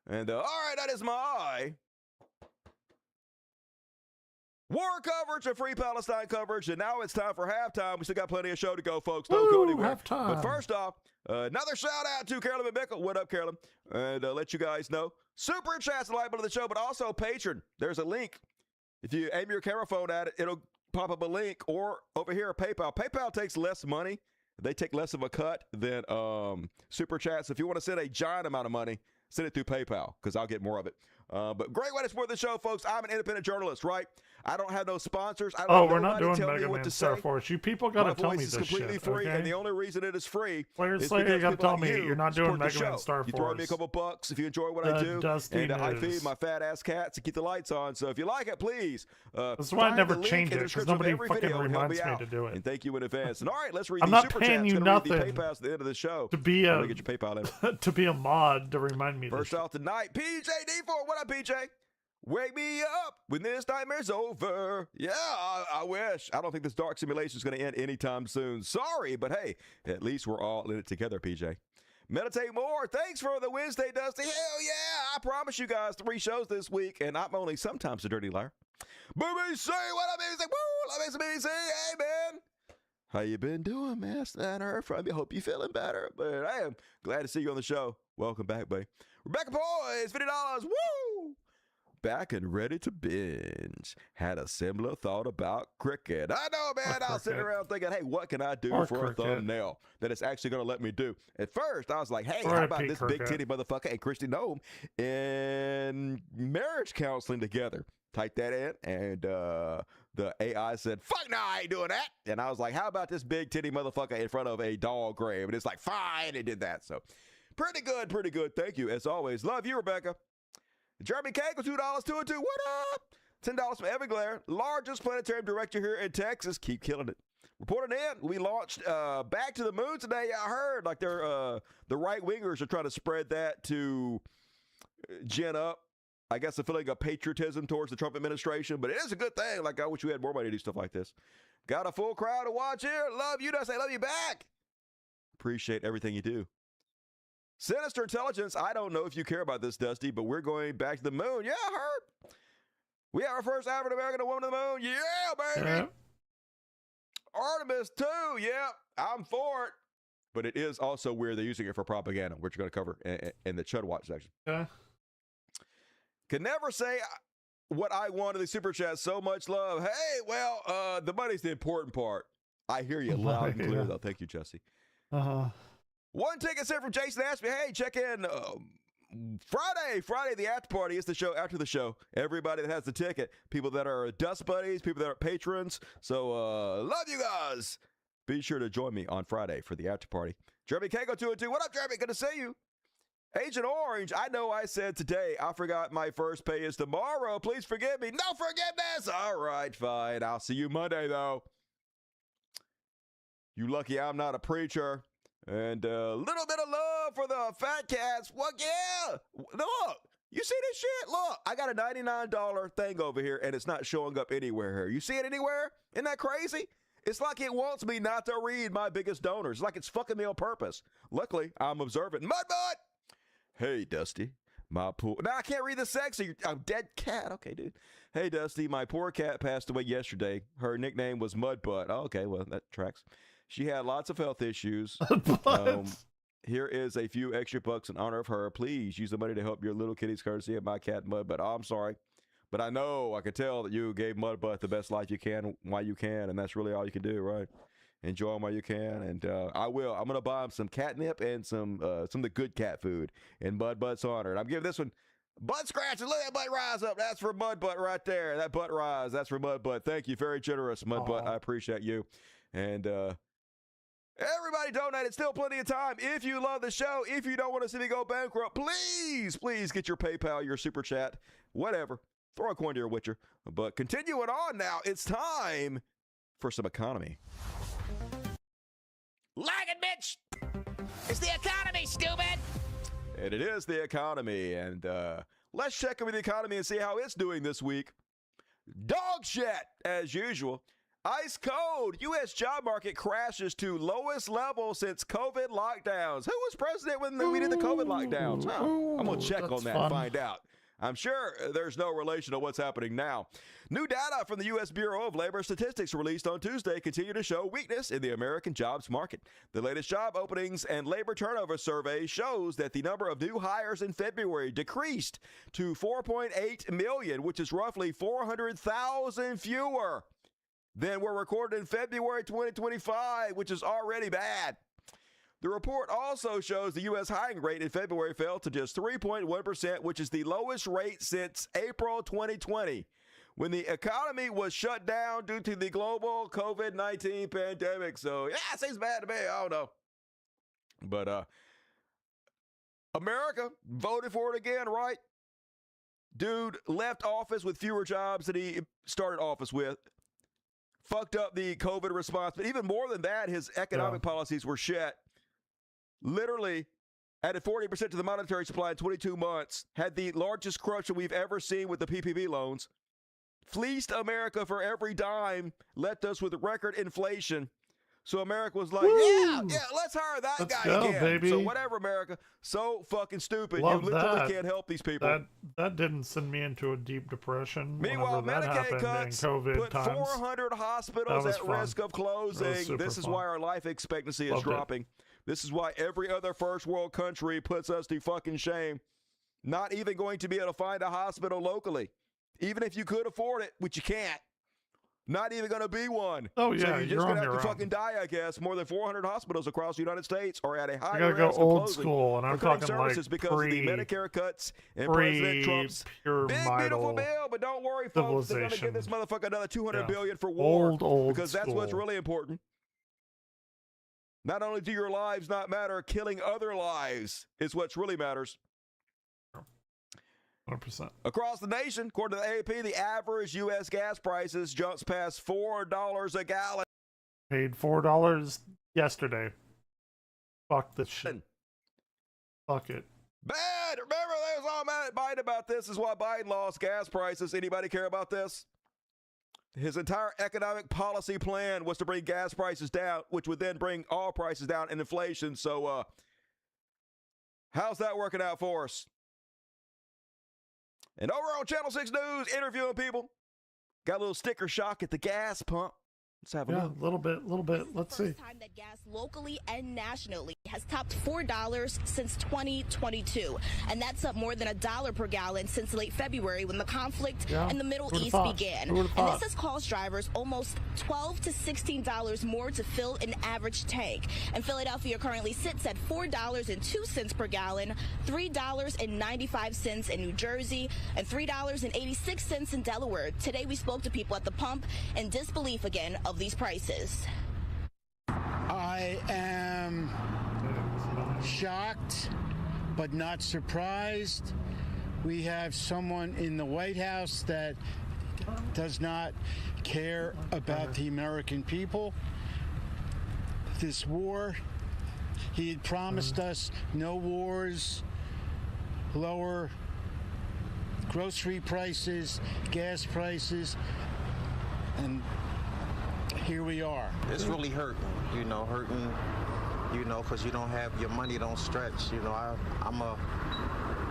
And all right, that is my war coverage and Free Palestine coverage. And now it's time for halftime. We still got plenty of show to go, folks. Don't go anywhere. Halftime. But first off, another shout out to Carolyn McMickle. What up, Carolyn? And let you guys know. Super chat's the light of the show, but also Patreon. There's a link. If you aim your camera phone at it, it'll pop up a link. Or over here, PayPal. PayPal takes less money. They take less of a cut than Super Chats. If you want to send a giant amount of money, send it through PayPal because I'll get more of it. But great way to support the show, folks. I'm an independent journalist, right? I don't have no sponsors. I don't we're not doing tell Mega me what Man to Star say. Force. You people got to tell me voice this is completely shit, free, okay? and the only reason it is free Where's is like because you got to people tell like me you you're not doing support the Mega Man show. Star Force. You throw me a couple bucks if you enjoy what I do, Dusty and I News. feed my fat ass cats to keep the lights on. So if you like it, please. That's why I find never the link change in it the because description of nobody every fucking video and help reminds me out. to do it. And thank you in advance. And all right, let's read I'm the not super paying chats. you Gonna read the nothing PayPals at the end of the show. to be I'm gonna get your PayPal in. to be a mod to remind me. First off tonight, PJ D4. What up, PJ? Wake me up when this nightmare's over. Yeah, I wish. I don't think this dark simulation is going to end anytime soon. Sorry, but hey, at least we're all in it together, PJ. Meditate more. Thanks for the Wednesday, Dusty. Hell yeah. I promise you guys 3 shows this week, and I'm only sometimes a dirty liar. BBC, what up, BBC? Woo, love BBC. Hey, man. How you been doing, man? I haven't heard from you. Hope you're feeling better. But I am glad to see you on the show. Welcome back, buddy. Rebecca Boys, $50. Woo! Back and ready to binge. Had a similar thought about cricket. I know, man. I was sitting around thinking, hey, what can I do for a thumbnail that it's actually going to let me do? At first, I was like, hey, how about this big titty motherfucker and Christy Nome in marriage counseling together? Type that in, and the AI said, fuck no, I ain't doing that. And I was like, how about this big titty motherfucker in front of a dog grave? And it's like, fine, it did that. So pretty good, pretty good. Thank you, as always. Love you, Rebecca. Jeremy Cake with $2, 2 what up? $10 from Evan Glare, largest planetarium director here in Texas. Keep killing it. Reporting in, we launched Back to the Moon today. I heard like they're the right-wingers are trying to spread that to gin up, I guess, a feeling of patriotism towards the Trump administration. But it is a good thing. Like, I wish we had more money to do stuff like this. Got a full crowd to watch here. Love you, Dusty. Love you back. Appreciate everything you do. Sinister Intelligence, I don't know if you care about this, Dusty, but we're going back to the moon. Yeah, I heard. We have our first African-American woman to the moon. Yeah, baby. Yeah. Artemis 2, yeah, I'm for it. But it is also weird they're using it for propaganda, which we're going to cover in the Chud Watch section. Yeah. Can never say what I want in the Super Chat. So much love. Hey, well, the money's the important part. I hear you loud and clear, though. Thank you, Jesse. Uh-huh. One ticket sent from Jason Ashby. Hey, check in Friday, the after party is the show after the show. Everybody that has the ticket, people that are Dust Buddies, people that are patrons. So, love you guys. Be sure to join me on Friday for the after party. Jeremy Kango 202. What up, Jeremy? Good to see you. Agent Orange, I know I said today, I forgot my first pay is tomorrow. Please forgive me. No forgiveness. All right, fine. I'll see you Monday, though. You lucky I'm not a preacher. And a little bit of love for the fat cats. What? Yeah. Look, you see this shit? Look, I got a $99 thing over here, and it's not showing up anywhere here. You see it anywhere? Isn't that crazy? It's like it wants me not to read my biggest donors. Like it's fucking me on purpose. Luckily, I'm observant. Mudbutt! Hey, Dusty. My poor... Now, I can't read the sexy. I'm dead cat. Okay, dude. Hey, Dusty. My poor cat passed away yesterday. Her nickname was Mudbutt. Oh, okay, well, that tracks. She had lots of health issues. Here is a few extra bucks in honor of her. Please use the money to help your little kitty's courtesy of my cat, Mudbutt. Oh, I'm sorry. But I know, I could tell that you gave Mudbutt the best life you can while you can, and that's really all you can do, right? Enjoy him while you can, and I will. I'm going to buy him some catnip and some of the good cat food in Mudbutt's honor. And I'm giving this one butt scratches. Look at that butt rise up. That's for Mudbutt right there. That butt rise, that's for Mudbutt. Thank you. Very generous, Mudbutt. I appreciate you. And everybody donated. Still plenty of time. If you love the show, if you don't want to see me go bankrupt, please get your PayPal, your Super Chat, whatever. Throw a coin to your witcher. But continuing on now, it's time for some economy. Like it, bitch! It's the economy, stupid! And it is the economy. And let's check in with the economy and see how it's doing this week. Dog shit, as usual. Ice cold. U.S. job market crashes to lowest level since COVID lockdowns. Who was president when we did the COVID lockdowns? Huh? I'm going to check on that and find out. I'm sure there's no relation to what's happening now. New data from the U.S. Bureau of Labor Statistics released on Tuesday continue to show weakness in the American jobs market. The latest job openings and labor turnover survey shows that the number of new hires in February decreased to 4.8 million, which is roughly 400,000 fewer than were recorded in February 2025, which is already bad. The report also shows the U.S. hiring rate in February fell to just 3.1%, which is the lowest rate since April 2020, when the economy was shut down due to the global COVID-19 pandemic. So, yeah, it seems bad to me. I don't know. But America voted for it again, right? Dude left office with fewer jobs than he started office with. Fucked up the COVID response. But even more than that, his economic policies were shit. Literally added 40% to the monetary supply in 22 months, had the largest corruption we've ever seen with the PPP loans, fleeced America for every dime, left us with record inflation. So America was like, yeah, let's hire that guy again. Baby. So whatever, America. So fucking stupid. You literally can't help these people. That didn't send me into a deep depression. Meanwhile, Medicaid cuts put times. 400 hospitals at risk of closing. This is why our life expectancy is dropping. This is why every other first world country puts us to fucking shame. Not even going to be able to find a hospital locally. Even if you could afford it, which you can't. Not even going to be one. Oh, yeah, so you're just going to have to fucking die, I guess. More than 400 hospitals across the United States are at a higher risk of closing. Old school, and I'm talking services because of the Medicare cuts and President Trump's big, beautiful bill. But don't worry, folks. They're going to give this motherfucker another $200 billion for war. Because that's what's really important. Not only do your lives not matter, killing other lives is what really matters. 100%. Across the nation, according to the AP, the average U.S. gas prices jumps past $4 a gallon. Paid $4 yesterday. Fuck this shit. Fuck it. Bad! Remember, they was all mad at Biden about this. This is why Biden lost gas prices. Anybody care about this? His entire economic policy plan was to bring gas prices down, which would then bring oil prices down and inflation. So, how's that working out for us? And over on Channel 6 News, interviewing people. Got a little sticker shock at the gas pump. Let's have a look. A little bit. Let's see. Time that gas locally and nationally has topped $4 since 2022. And that's up more than $1 per gallon since late February when the conflict in the Middle East began. And this has cost drivers almost $12 to $16 more to fill an average tank. And Philadelphia currently sits at $4.02 per gallon, $3.95 in New Jersey, and $3.86 in Delaware. Today we spoke to people at the pump in disbelief again of these prices. I am shocked but not surprised. We have someone in the White House that does not care about the American people. This war, he had promised us no wars, lower grocery prices, gas prices, and here we are. It's really hurting, because you don't have, your money don't stretch. I'm a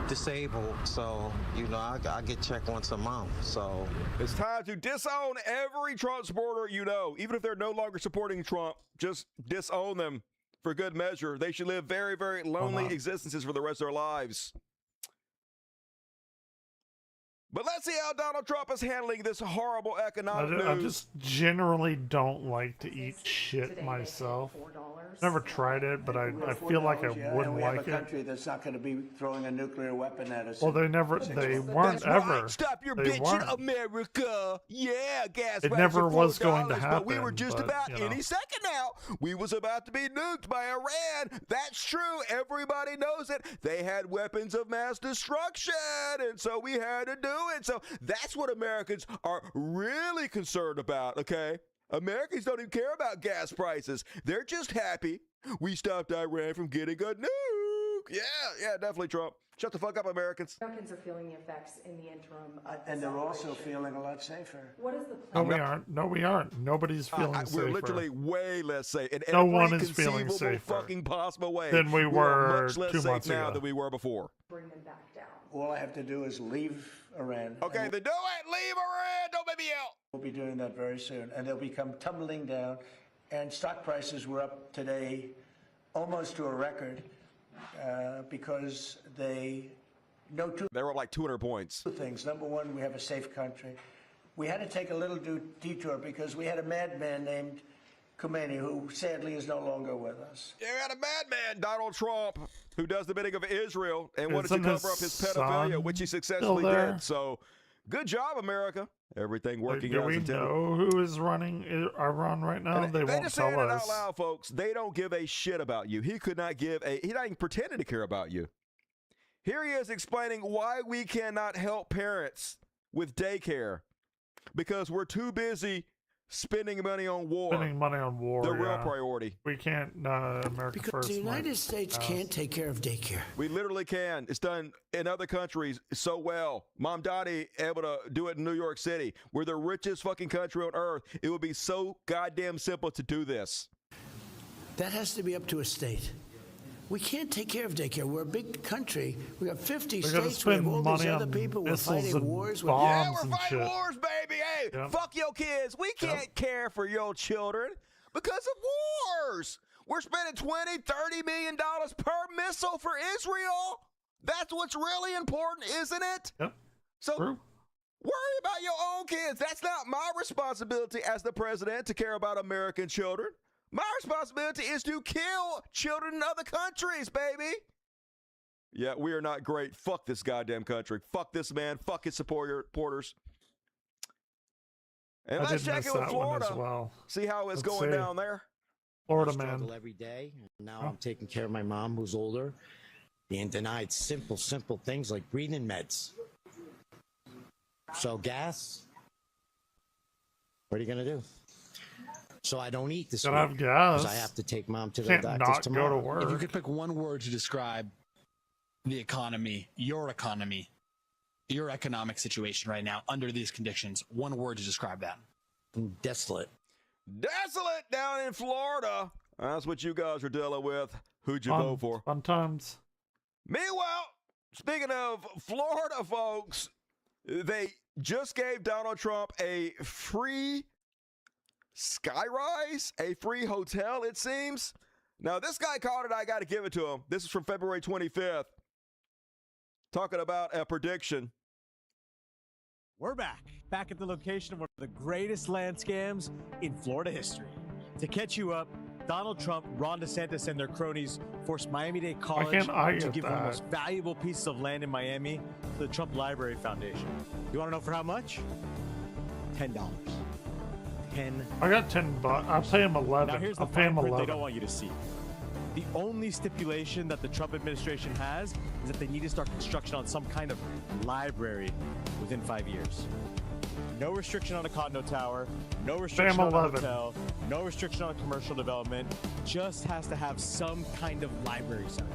disabled, so, I get checked once a month, so. It's time to disown every Trump supporter even if they're no longer supporting Trump, just disown them for good measure. They should live very, very lonely existences for the rest of their lives. But let's see how Donald Trump is handling this horrible economic news. I just generally don't like to eat shit myself. Never tried it, but I feel like I wouldn't like it. We have a country that's not going to be throwing a nuclear weapon at us. Well, they weren't That's ever. Right. Stop your they bitching, weren't. America. Yeah, gas. It never was going to happen. But we were just about any second now. We was about to be nuked by Iran. That's true. Everybody knows it. They had weapons of mass destruction, and so we had to do it. So that's what Americans are really concerned about, okay? Americans don't even care about gas prices. They're just happy we stopped Iran from getting a nuke. Yeah, definitely, Trump. Shut the fuck up, Americans. Americans are feeling the effects in the interim. And they're also feeling a lot safer. What is the plan? No, we aren't. Nobody's feeling safer. We're literally way less safe. In no every one is feeling conceivable safer fucking possible way than we were much less 2 safe months now ago. than we were before. Bring them back down. All I have to do is leave Iran. Okay, then do it. Leave Iran. Don't make me yell. We'll be doing that very soon, and they'll become tumbling down. And stock prices were up today almost to a record because they were up like 200 points. Two things. Number one, we have a safe country. We had to take a little detour because we had a madman named Khomeini who sadly is no longer with us. Yeah, we had a madman, Donald Trump, who does the bidding of Israel and wanted Isn't to cover up his pedophilia, which he successfully there? did. So, good job, America. Everything working Do out we as intended. know who is running Iran right now? And They they won't just tell saying it us. out loud, folks. They don't give a shit about you. He could not give a. He's not even pretending to care about you. Here he is explaining why we cannot help parents with daycare because we're too busy spending money on war. Spending money on war. The real yeah. priority. We can't. America Because first. the United States can't take care of daycare. We literally can. It's done in other countries so well. Mom Dottie able to do it in New York City. We're the richest fucking country on earth. It would be so goddamn simple to do this. That has to be up to a state. We can't take care of daycare. We're a big country. We have 50 states. We have all these other people. We're fighting wars. Yeah, we're fighting wars, baby. Hey, fuck your kids. We can't care for your children because of wars. We're spending $20-30 million per missile for Israel. That's what's really important, isn't it? Yep. So worry about your own kids. That's not my responsibility as the president to care about American children. My responsibility is to kill children in other countries, baby. Yeah, we are not great. Fuck this goddamn country. Fuck this man. Fuck his supporters. And let's check in with Florida. As well. See how it's going down there. Florida I man. struggle every day. Now I'm taking care of my mom who's older, being denied simple things like breathing meds. So gas, what are you gonna do? So I don't eat this week Gotta have gas. because I have to take mom to the Can't doctor's not tomorrow. go to work. If you could pick one word to describe the economy, your economic situation right now under these conditions, one word to describe that. Desolate. Desolate down in Florida. That's what you guys are dealing with. Who'd you vote for? Fun times. Meanwhile, speaking of Florida folks, they just gave Donald Trump a free skyrise, a free hotel, it seems. Now, this guy called it, I got to give it to him. This is from February 25th. Talking about a prediction. We're back at the location of one of the greatest land scams in Florida history. To catch you up, Donald Trump, Ron DeSantis, and their cronies forced Miami-Dade College to give one of the most valuable pieces of land in Miami to the Trump Library Foundation. You want to know for how much? $10. I got $10. I'll pay him 11. Now here's the I'll pay him fine print 11. they don't want you to see. The only stipulation that the Trump administration has is that they need to start construction on some kind of library within 5 years. No restriction on a condo tower, no restriction on a hotel, no restriction on commercial development, just has to have some kind of library center.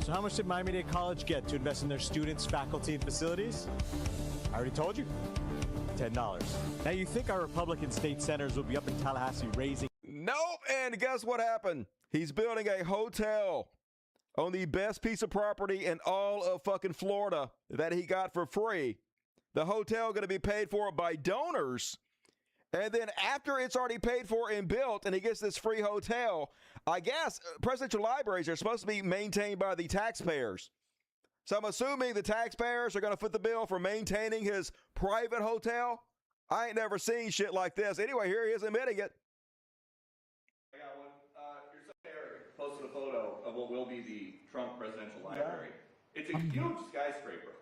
So how much did Miami-Dade College get to invest in their students, faculty, and facilities? I already told you. $10. Now, you think our Republican state senators will be up in Tallahassee raising... Nope, and guess what happened? He's building a hotel on the best piece of property in all of fucking Florida that he got for free. The hotel going to be paid for by donors. And then after it's already paid for and built and he gets this free hotel, I guess presidential libraries are supposed to be maintained by the taxpayers. So I'm assuming the taxpayers are going to foot the bill for maintaining his private hotel. I ain't never seen shit like this. Anyway, here he is admitting it. I got one. Your son Eric posted a photo of what will be the Trump Presidential Library. It's a huge skyscraper.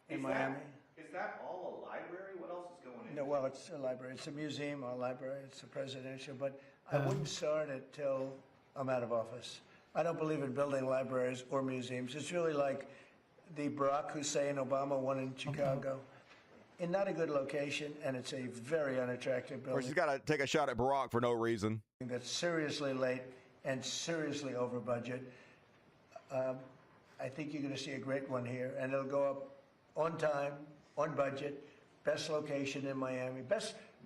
In Miami. Is that all a library? What else is going in? No, well, it's a library. It's a museum or a library. It's a presidential, but I wouldn't start it till I'm out of office. I don't believe in building libraries or museums. It's really like the Barack Hussein Obama one in Chicago. In not a good location, and it's a very unattractive building. Of course, he's got to take a shot at Barack for no reason. That's seriously late and seriously over budget. I think you're going to see a great one here, and it'll go up on time, on budget, best location in Miami.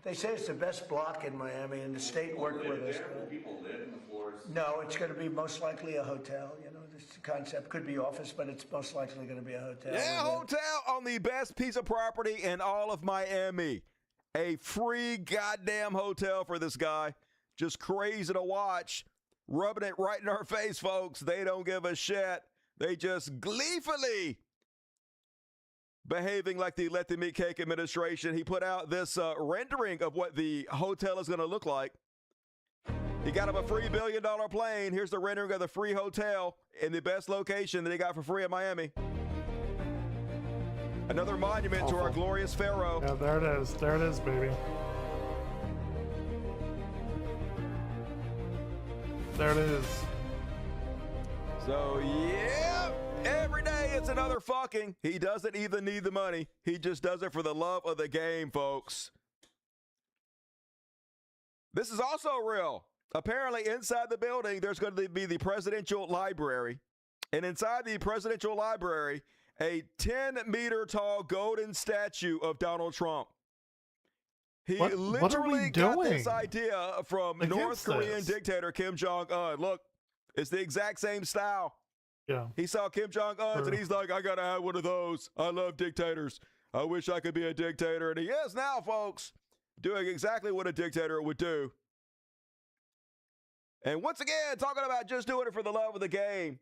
They say it's the best block in Miami, and the state worked with us. Will people live in the floors? No, it's going to be most likely a hotel. You know, this concept could be office, but it's most likely going to be a hotel. Yeah, hotel on the best piece of property in all of Miami. A free goddamn hotel for this guy. Just crazy to watch. Rubbing it right in our face, folks. They don't give a shit. They just gleefully behaving like the Let Them Eat Cake administration. He put out this rendering of what the hotel is going to look like. He got him a free $1 billion plane. Here's the rendering of the free hotel in the best location that he got for free in Miami. Another monument to our glorious pharaoh. Yeah, there it is. There it is, baby. There it is. So, yeah, every day it's another fucking. He doesn't even need the money. He just does it for the love of the game, folks. This is also real. Apparently, inside the building, there's going to be the presidential library. And inside the presidential library, a 10-meter tall golden statue of Donald Trump. He literally got this idea from North Korean dictator Kim Jong-un. Look, it's the exact same style. Yeah. He saw Kim Jong-un and he's like, I got to have one of those. I love dictators. I wish I could be a dictator. And he is now, folks, doing exactly what a dictator would do. And once again, talking about just doing it for the love of the game.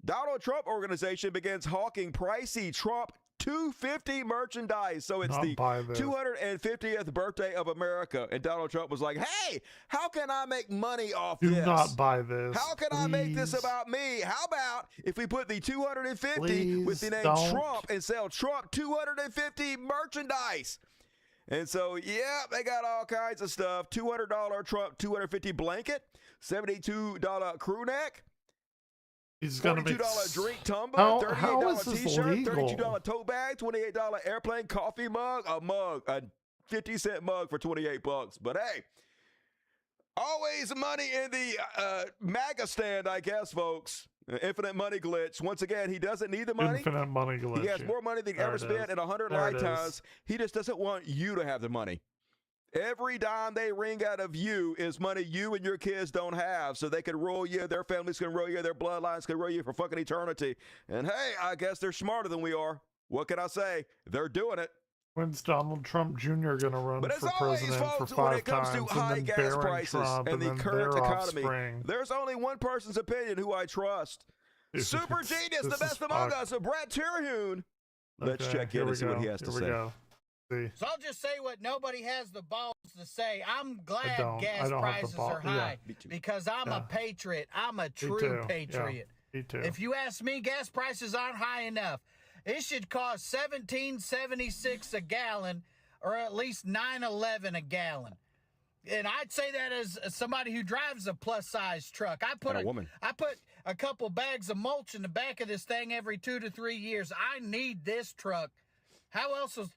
Donald Trump Organization begins hawking pricey Trump 250 merchandise. So it's the 250th birthday of America. And Donald Trump was like, hey, how can I make money off this? Do not buy this. How can I make this about me? How about if we put the 250 with the name Trump and sell Trump 250 merchandise? And so, yeah, they got all kinds of stuff. $200 Trump 250 blanket, $72 crew neck. He's gonna be $42 drink tumbler, $38 t-shirt, legal? $32 tote bag, $28 airplane coffee mug, a 50-cent mug for $28. But hey, always money in the MAGA stand, I guess, folks. Infinite money glitch. Once again, he doesn't need the money. Infinite money glitch. He has more money than he ever spent in 100 lifetimes. He just doesn't want you to have the money. Every dime they wring out of you is money you and your kids don't have, so they can rule you, their families can rule you, their bloodlines can rule you for fucking eternity. And hey, I guess they're smarter than we are. What can I say? They're doing it. When's Donald Trump Jr. going to run for president for 5 when it comes times? to high gas prices Trump, and the then current their economy, offspring. there's only one person's opinion who I trust. Dude, Super genius, the this best is among fucked. us, Brett Terhune. Let's Okay, check here in we and see what go. he has to Here we say. go. See. So I'll just say what nobody has the balls to say. I'm glad I gas don't have the prices ball- are high yeah. because I'm a patriot. I'm a true too. patriot. Yeah, me too. If you ask me, gas prices aren't high enough. It should cost $17.76 a gallon, or at least $9.11 a gallon. And I'd say that as somebody who drives a plus-size truck. I put a couple bags of mulch in the back of this thing every 2 to 3 years. I need this truck. How else will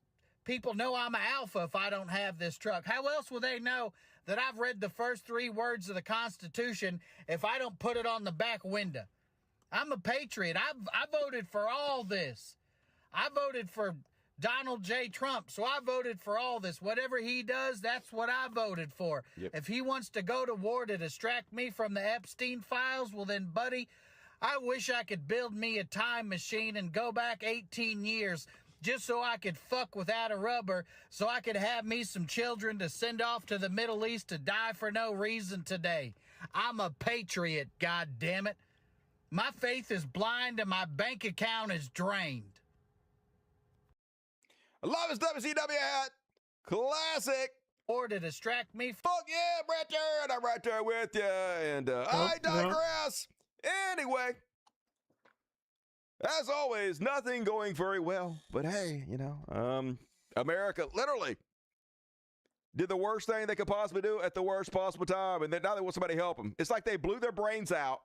people know I'm an alpha if I don't have this truck? How else will they know that I've read the first 3 words of the Constitution if I don't put it on the back window? I'm a patriot. I voted for all this. I voted for Donald J. Trump. So I voted for all this. Whatever he does, that's what I voted for. Yep. If he wants to go to war to distract me from the Epstein files, well then, buddy, I wish I could build me a time machine and go back 18 years just so I could fuck without a rubber, so I could have me some children to send off to the Middle East to die for no reason today. I'm a patriot, God damn it. My faith is blind and my bank account is drained. I love his WCW hat. Classic. Or to distract me. Fuck yeah, I'm right there, and I'm right there with you. And I digress. Anyway, as always, nothing going very well. But hey, you know, America literally did the worst thing they could possibly do at the worst possible time. And then now they want somebody to help them. It's like they blew their brains out.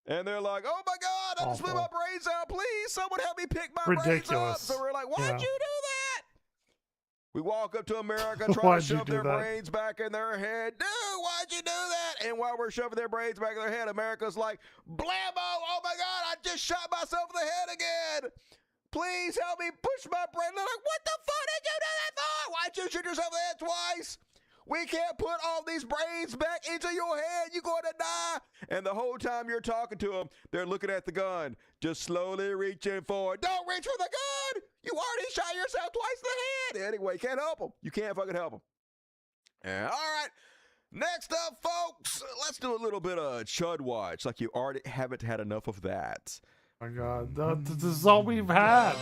And they're like, oh my God, I just blew my brains out. Please, someone help me pick my brains up. So we're like, why'd you do that? We walk up to America, try to shove their brains back in their head. Dude, why'd you do that? And while we're shoving their brains back in their head, America's like, blammo, oh my God, I just shot myself in the head again. Please help me push my brain. They're like, what the fuck did you do that for? Why'd you shoot yourself in the head twice? We can't put all these brains back into your head. You're going to die. And the whole time you're talking to them, they're looking at the gun, just slowly reaching for it. Don't reach for the gun. You already shot yourself twice in the head. Anyway, can't help them. You can't fucking help them. Yeah, all right. Next up, folks, let's do a little bit of Chud Watch, like you already haven't had enough of that. Oh my God, this is all we've had.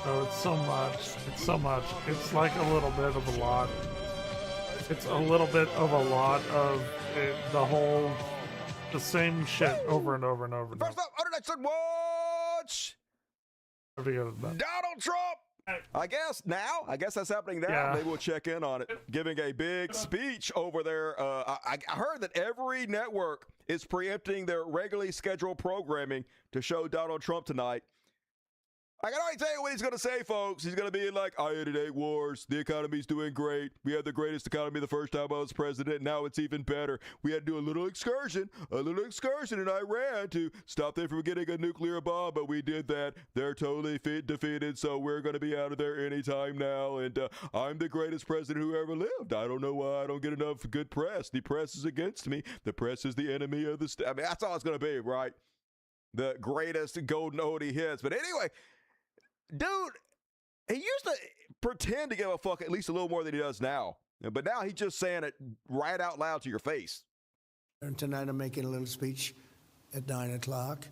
Oh, it's so much. It's so much. It's like a little bit of a lot. It's a little bit of a lot of the same shit over and over and over. First up, under next Watch. Donald Trump. I guess that's happening now. Yeah. Maybe we'll check in on it. Giving a big speech over there. I heard that every network is preempting their regularly scheduled programming to show Donald Trump tonight. I can already tell you what he's going to say, folks. He's going to be like, I ended 8 wars. The economy's doing great. We had the greatest economy the first time I was president. Now it's even better. We had to do a little excursion in Iran to stop them from getting a nuclear bomb, but we did that. They're totally defeated, so we're going to be out of there anytime now, and I'm the greatest president who ever lived. I don't know why I don't get enough good press. The press is against me. The press is the enemy of the state. I mean, that's all it's going to be, right? The greatest golden oldie hits. But anyway, dude, he used to pretend to give a fuck at least a little more than he does now. But now he's just saying it right out loud to your face. And tonight I'm making a little speech at 9 o'clock.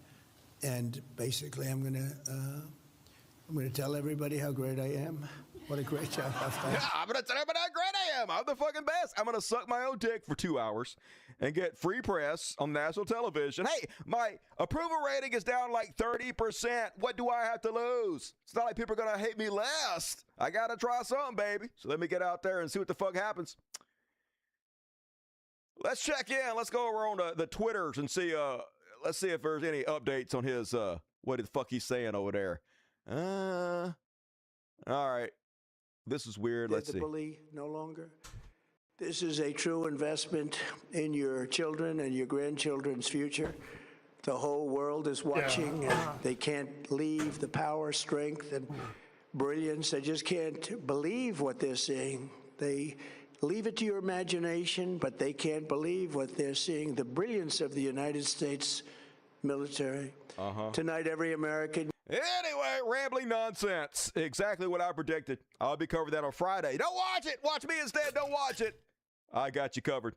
And basically I'm going to tell everybody how great I am. What a great job I've done. Yeah, I'm going to tell everybody how great I am. I'm the fucking best. I'm going to suck my own dick for 2 hours and get free press on national television. Hey, my approval rating is down like 30%. What do I have to lose? It's not like people are going to hate me less. I got to try something, baby. So let me get out there and see what the fuck happens. Let's check in. Let's go over on the Twitters and see. Let's see if there's any updates on his what the fuck he's saying over there. All right. This is weird. Let's see. The bully no longer. This is a true investment in your children and your grandchildren's future. The whole world is watching, and they can't leave the power, strength, and brilliance. They just can't believe what they're seeing. They leave it to your imagination, but they can't believe what they're seeing. The brilliance of the United States military. Tonight, every American. Anyway, rambling nonsense. Exactly what I predicted. I'll be covering that on Friday. Don't watch it. Watch me instead. Don't watch it. I got you covered.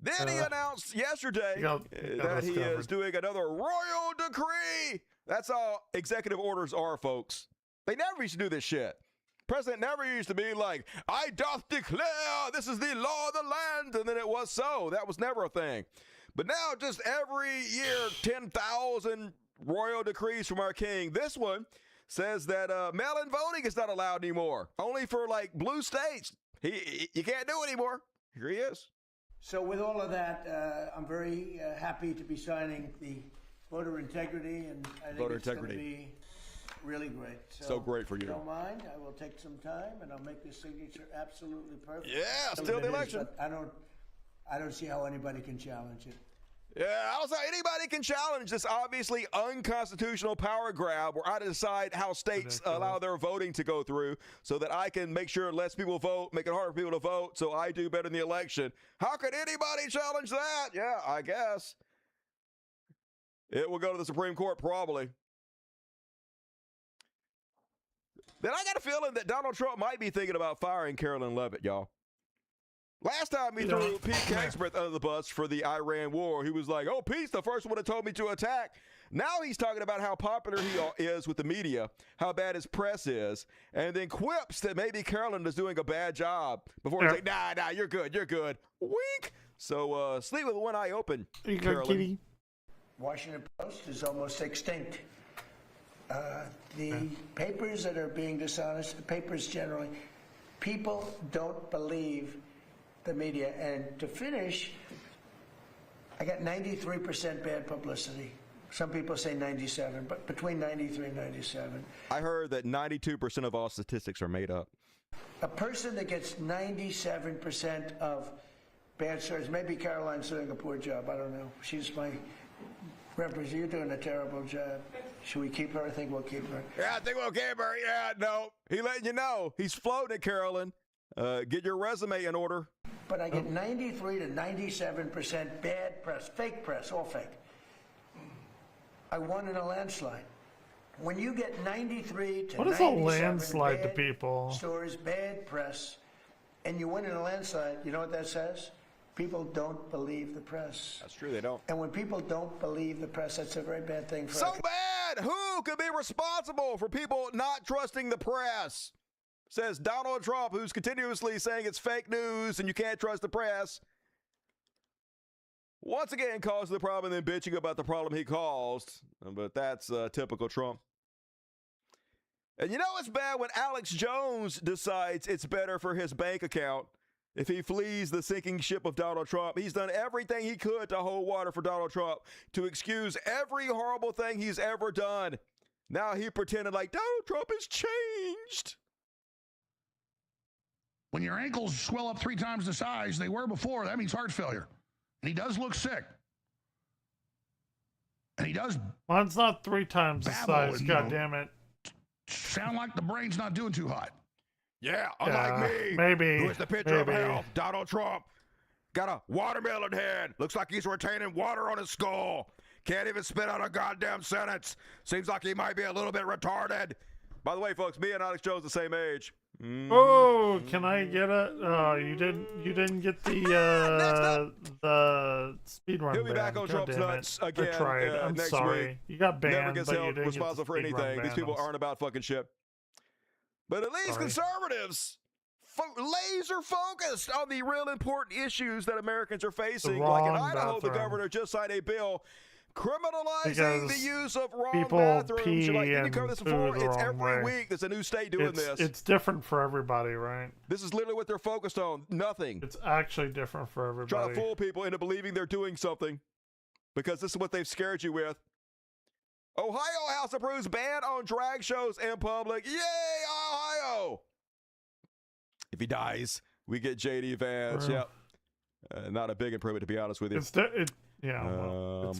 Then he announced yesterday that he is doing another royal decree. That's all executive orders are, folks. They never used to do this shit. President never used to be like, I doth declare this is the law of the land, and then it was so. That was never a thing. But now just every year, 10,000 royal decrees from our king. This one says that mail-in voting is not allowed anymore. Only for like blue states. You can't do it anymore. Here he is. So with all of that, I'm very happy to be signing the voter integrity, and I think it's going to be really great. So great for you. If you don't mind, I will take some time, and I'll make this signature absolutely perfect. Yeah, still the election. I don't see how anybody can challenge it. Yeah, I don't know. Anybody can challenge this obviously unconstitutional power grab where I decide how states allow their voting to go through so that I can make sure less people vote, make it harder for people to vote, so I do better in the election. How could anybody challenge that? Yeah, I guess. It will go to the Supreme Court probably. Then I got a feeling that Donald Trump might be thinking about firing Carolyn Levitt, y'all. Last time he threw Pete Kagsmith under the bus for the Iran war, he was like, oh, Pete's the first one that told me to attack. Now he's talking about how popular he is with the media, how bad his press is, and then quips that maybe Carolyn is doing a bad job before he's like, nah, you're good. Wink. So sleep with one eye open, Carolyn. Washington Post is almost extinct. The papers that are being dishonest, the papers generally, people don't believe the media. And to finish, I got 93% bad publicity. Some people say 97, but between 93 and 97. I heard that 92% of all statistics are made up. A person that gets 97% of bad stories, maybe Caroline's doing a poor job, I don't know. She's my representative. You're doing a terrible job. Should we keep her? I think we'll keep her. Yeah, I think we'll keep her. Yeah, no. He letting you know. He's floating it, Carolyn. Get your resume in order. But I get 93 to 97% bad press, fake press, all fake. I won in a landslide. When you get 93 to 97 what is a landslide to people? Stories, bad press, and you win in a landslide, you know what that says? People don't believe the press. That's true, they don't. And when people don't believe the press, that's a very bad thing for So bad! Who could be responsible for people not trusting the press? Says Donald Trump, who's continuously saying it's fake news and you can't trust the press. Once again caused the problem and then bitching about the problem he caused. But that's typical Trump. And you know it's bad when Alex Jones decides it's better for his bank account if he flees the sinking ship of Donald Trump. He's done everything he could to hold water for Donald Trump, to excuse every horrible thing he's ever done. Now he pretended like Donald Trump has changed. When your ankles swell up 3 times the size they were before, that means heart failure. And he does look sick. And he does. Mine's not 3 times the size, goddammit. Sound like the brain's not doing too hot. Yeah, unlike me. Maybe. Who is the picture of health? Donald Trump. Got a watermelon head. Looks like he's retaining water on his skull. Can't even spit out a goddamn sentence. Seems like he might be a little bit retarded. By the way, folks, me and Alex Jones the same age. Oh, can I get it? Oh, you didn't get the speed run. He'll be back on Trump's nuts again. I tried. I'm next sorry. week. You got banned, Never gets but you held didn't responsible for anything. These people aren't about fucking shit. But at least conservatives laser focused on the real important issues that Americans are facing. Like in Idaho, the governor just signed a bill criminalizing the use of wrong bathrooms. You're like, didn't you cover this before? It's every week there's a new state doing this. It's different for everybody, right? This is literally what they're focused on. Nothing. It's actually different for everybody. Trying to fool people into believing they're doing something because this is what they've scared you with. Ohio House approves ban on drag shows in public. Yay, Ohio! If he dies, we get JD Vance. Yep. Not a big improvement, to be honest with you. It's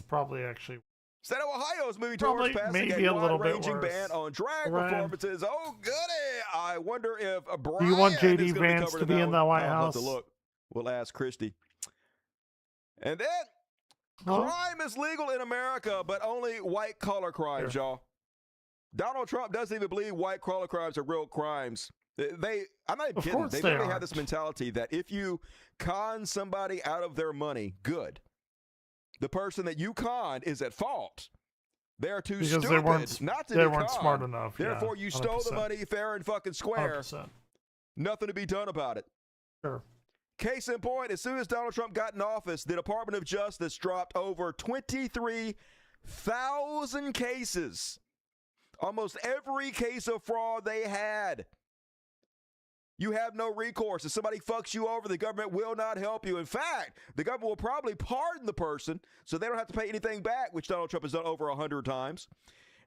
probably actually. State of Ohio is moving towards passing a wide-ranging ban on drag performances. Oh, goody! I wonder if Brian you want JD is Vance to be in the White House? I'll have to look. We'll ask Christy. And then, crime is legal in America, but only white-collar crimes, y'all. Donald Trump doesn't even believe white-collar crimes are real crimes. I'm not kidding. They really have this mentality that if you con somebody out of their money, good. The person that you con is at fault. They're too stupid not to be conned. Smart enough. Therefore, you stole the money fair and fucking square. 100%. Nothing to be done about it. Sure. Case in point, as soon as Donald Trump got in office, the Department of Justice dropped over 23,000 cases. Almost every case of fraud they had. You have no recourse. If somebody fucks you over, the government will not help you. In fact, the government will probably pardon the person so they don't have to pay anything back, which Donald Trump has done over 100 times.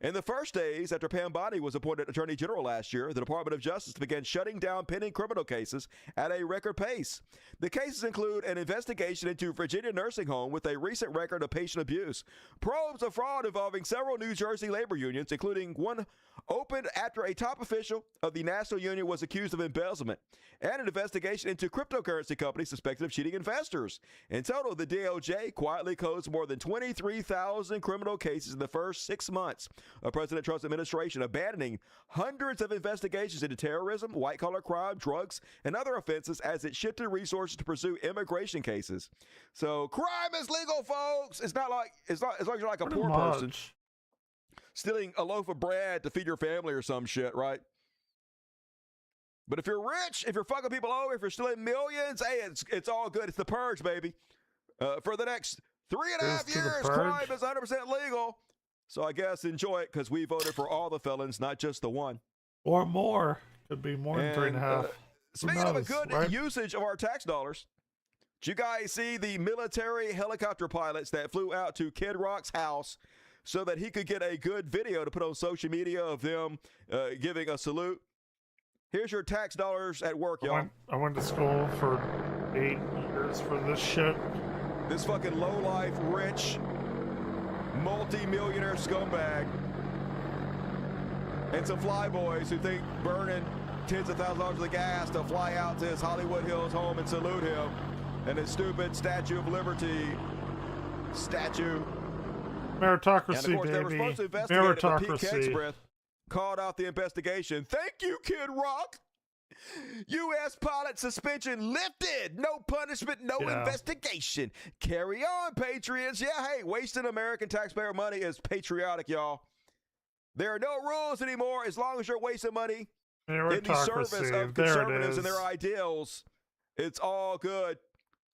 In the first days after Pam Bondi was appointed Attorney General last year, the Department of Justice began shutting down pending criminal cases at a record pace. The cases include an investigation into Virginia nursing home with a recent record of patient abuse, probes of fraud involving several New Jersey labor unions, including one opened after a top official of the National Union was accused of embezzlement, and an investigation into cryptocurrency companies suspected of cheating investors. In total, the DOJ quietly closed more than 23,000 criminal cases in the first 6 months of President Trump's administration, abandoning hundreds of investigations into terrorism, white-collar crime, drugs, and other offenses as it shifted resources to pursue immigration cases. So crime is legal, folks. It's not like as long as you're like a poor person stealing a loaf of bread to feed your family or some shit, right? But if you're rich, if you're fucking people over, if you're stealing millions, hey, it's all good. It's the purge, baby. For the next 3.5 years, crime is 100% legal. So I guess enjoy it, because we voted for all the felons, not just the one. Or more. Could be more than 3.5. Speaking of a good usage of our tax dollars, did you guys see the military helicopter pilots that flew out to Kid Rock's house so that he could get a good video to put on social media of them giving a salute? Here's your tax dollars at work, y'all. I went to school for 8 years for this shit. This fucking low-life, rich, multi-millionaire scumbag and some flyboys who think burning tens of thousands of dollars of gas to fly out to his Hollywood Hills home and salute him and his stupid Statue of Liberty statue. Meritocracy, and of course, baby. they were supposed to investigate it, but Pete Meritocracy. Kegsbreth called out the investigation. Thank you, Kid Rock. U.S. pilot suspension lifted. No punishment, no investigation. Carry on, Patriots. Yeah, hey, wasting American taxpayer money is patriotic, y'all. There are no rules anymore as long as you're wasting money in the service of conservatives and their ideals. It's all good.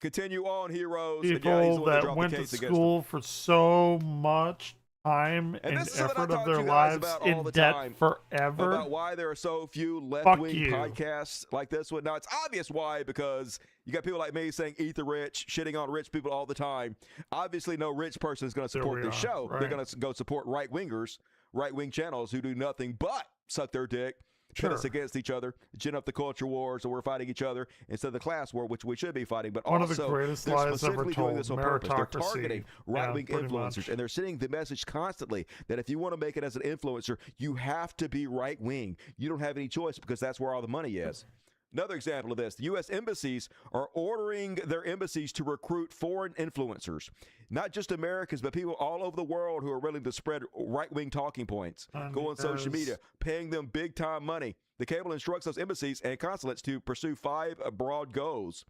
Continue on, heroes. People that went to school for so much time and effort of their lives in debt forever. About why there are so few left-wing podcasts like this one. Now, it's obvious why, because you got people like me saying eat the rich, shitting on rich people all the time. Obviously, no rich person is going to support this show. Right. They're going to go support right-wingers, right-wing channels who do nothing but suck their dick, pit us against each other, gin up the culture wars, so we're fighting each other instead of the class war, which we should be fighting. But one also, of the greatest they're lies specifically ever doing this on told, purpose. They're targeting right-wing influencers, much. and they're sending the message constantly that if you want to make it as an influencer, you have to be right-wing. You don't have any choice, because that's where all the money is. Another example of this, the U.S. embassies are ordering their embassies to recruit foreign influencers, not just Americans, but people all over the world who are willing to spread right-wing talking points, go on social media, paying them big-time money. The cable instructs those embassies and consulates to pursue 5 broad goals.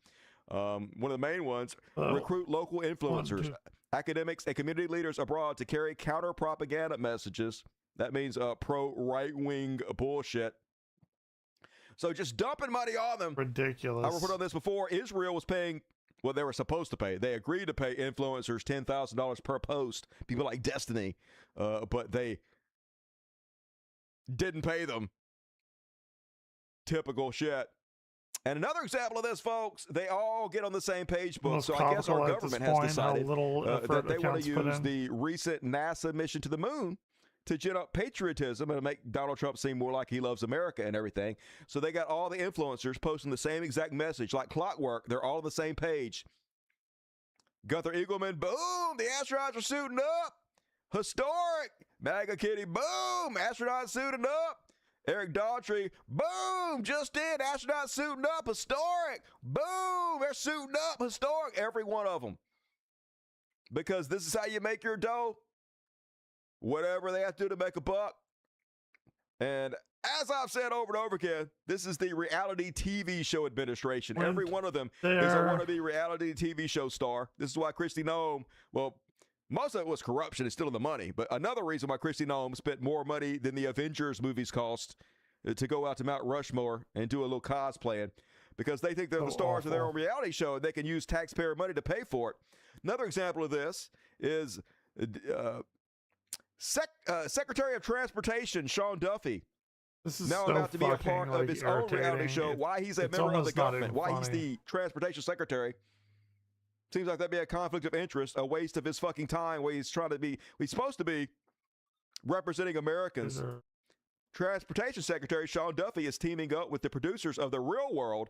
One of the main ones, recruit local influencers, academics, and community leaders abroad to carry counter-propaganda messages. That means pro-right-wing bullshit. So just dumping money on them. Ridiculous. I reported on this before. Israel was paying, well, they were supposed to pay. They agreed to pay influencers $10,000 per post, people like Destiny, but they didn't pay them. Typical shit. And another example of this, folks, they all get on the same page book. So I guess our government has decided that they want to use the recent NASA mission to the moon to gin up patriotism and make Donald Trump seem more like he loves America and everything. So they got all the influencers posting the same exact message, like clockwork. They're all on the same page. Gunther Eagleman, boom, the astronauts are suiting up. Historic. MAGA Kitty, boom, astronauts suiting up. Eric Daughtry, boom, just in, astronauts suiting up. Historic. Boom, they're suiting up. Historic. Every one of them. Because this is how you make your dough. Whatever they have to do to make a buck. And as I've said over and over again, this is the reality TV show administration. Every one of them is a wannabe reality TV show star. This is why Kristi Noem, well, most of it was corruption and stealing the money. But another reason why Kristi Noem spent more money than the Avengers movies cost to go out to Mount Rushmore and do a little cosplaying, because they think they're the stars of their own reality show and they can use taxpayer money to pay for it. Another example of this is Secretary of Transportation Sean Duffy. This is now so about to be a part of his own reality show. Why he's a member of the government, why he's the transportation secretary. Seems like that'd be a conflict of interest, a waste of his fucking time, where he's trying to be, he's supposed to be representing Americans. Transportation Secretary Sean Duffy is teaming up with the producers of The Real World,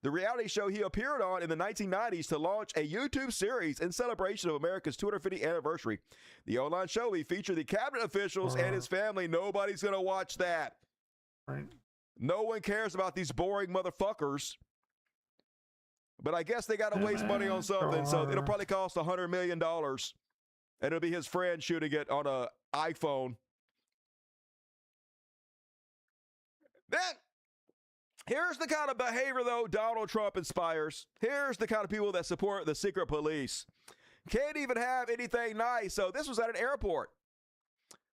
the reality show he appeared on in the 1990s, to launch a YouTube series in celebration of America's 250th anniversary. The online show will feature the cabinet officials and his family. Nobody's going to watch that. Right. No one cares about these boring motherfuckers. But I guess they got to waste money on something, so it'll probably cost $100 million. And it'll be his friend shooting it on an iPhone. Then, here's the kind of behavior, though, Donald Trump inspires. Here's the kind of people that support the secret police. Can't even have anything nice. So this was at an airport.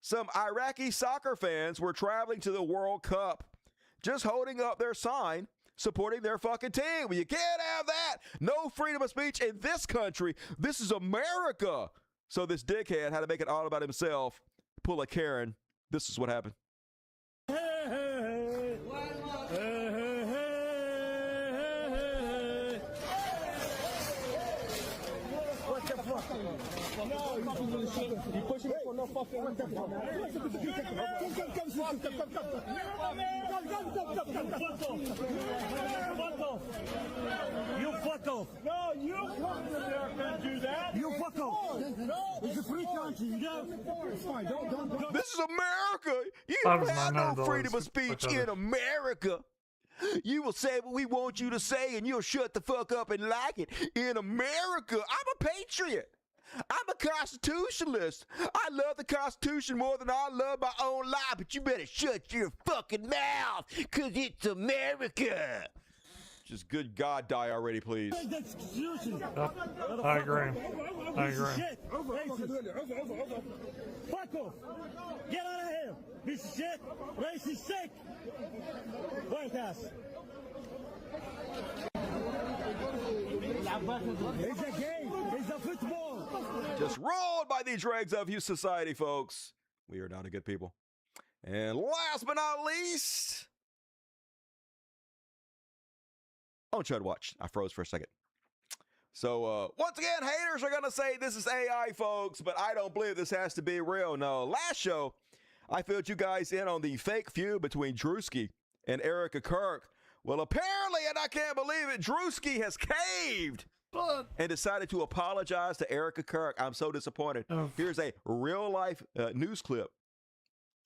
Some Iraqi soccer fans were traveling to the World Cup, just holding up their sign, supporting their fucking team. Well, you can't have that. No freedom of speech in this country. This is America. So this dickhead had to make it all about himself, pull a Karen. This is what happened. You pushing me for no fucking what the fuck? You fuck off. No, you come to America and do that. You fuck off. It's a free country, you know? It's fine. Don't. This is America. You have no freedom of speech in America. You will say what we want you to say, and you'll shut the fuck up and like it. In America, I'm a patriot. I'm a constitutionalist. I love the Constitution more than I love my own life, but you better shut your fucking mouth, because it's America. Just good God, die already, please. I agree. Fuck off. Get out of here. Piece of shit. Racist sick. White House. It's a game. It's a football. Just rolled by the dregs of you society, folks. We are not a good people. And last but not least, on Chud Watch. I froze for a second. So, once again, haters are going to say this is AI, folks, but I don't believe this has to be real. No, last show, I filled you guys in on the fake feud between Drewski and Erica Kirk. Well, apparently, and I can't believe it, Drewski has caved and decided to apologize to Erica Kirk. I'm so disappointed. Here's a real-life news clip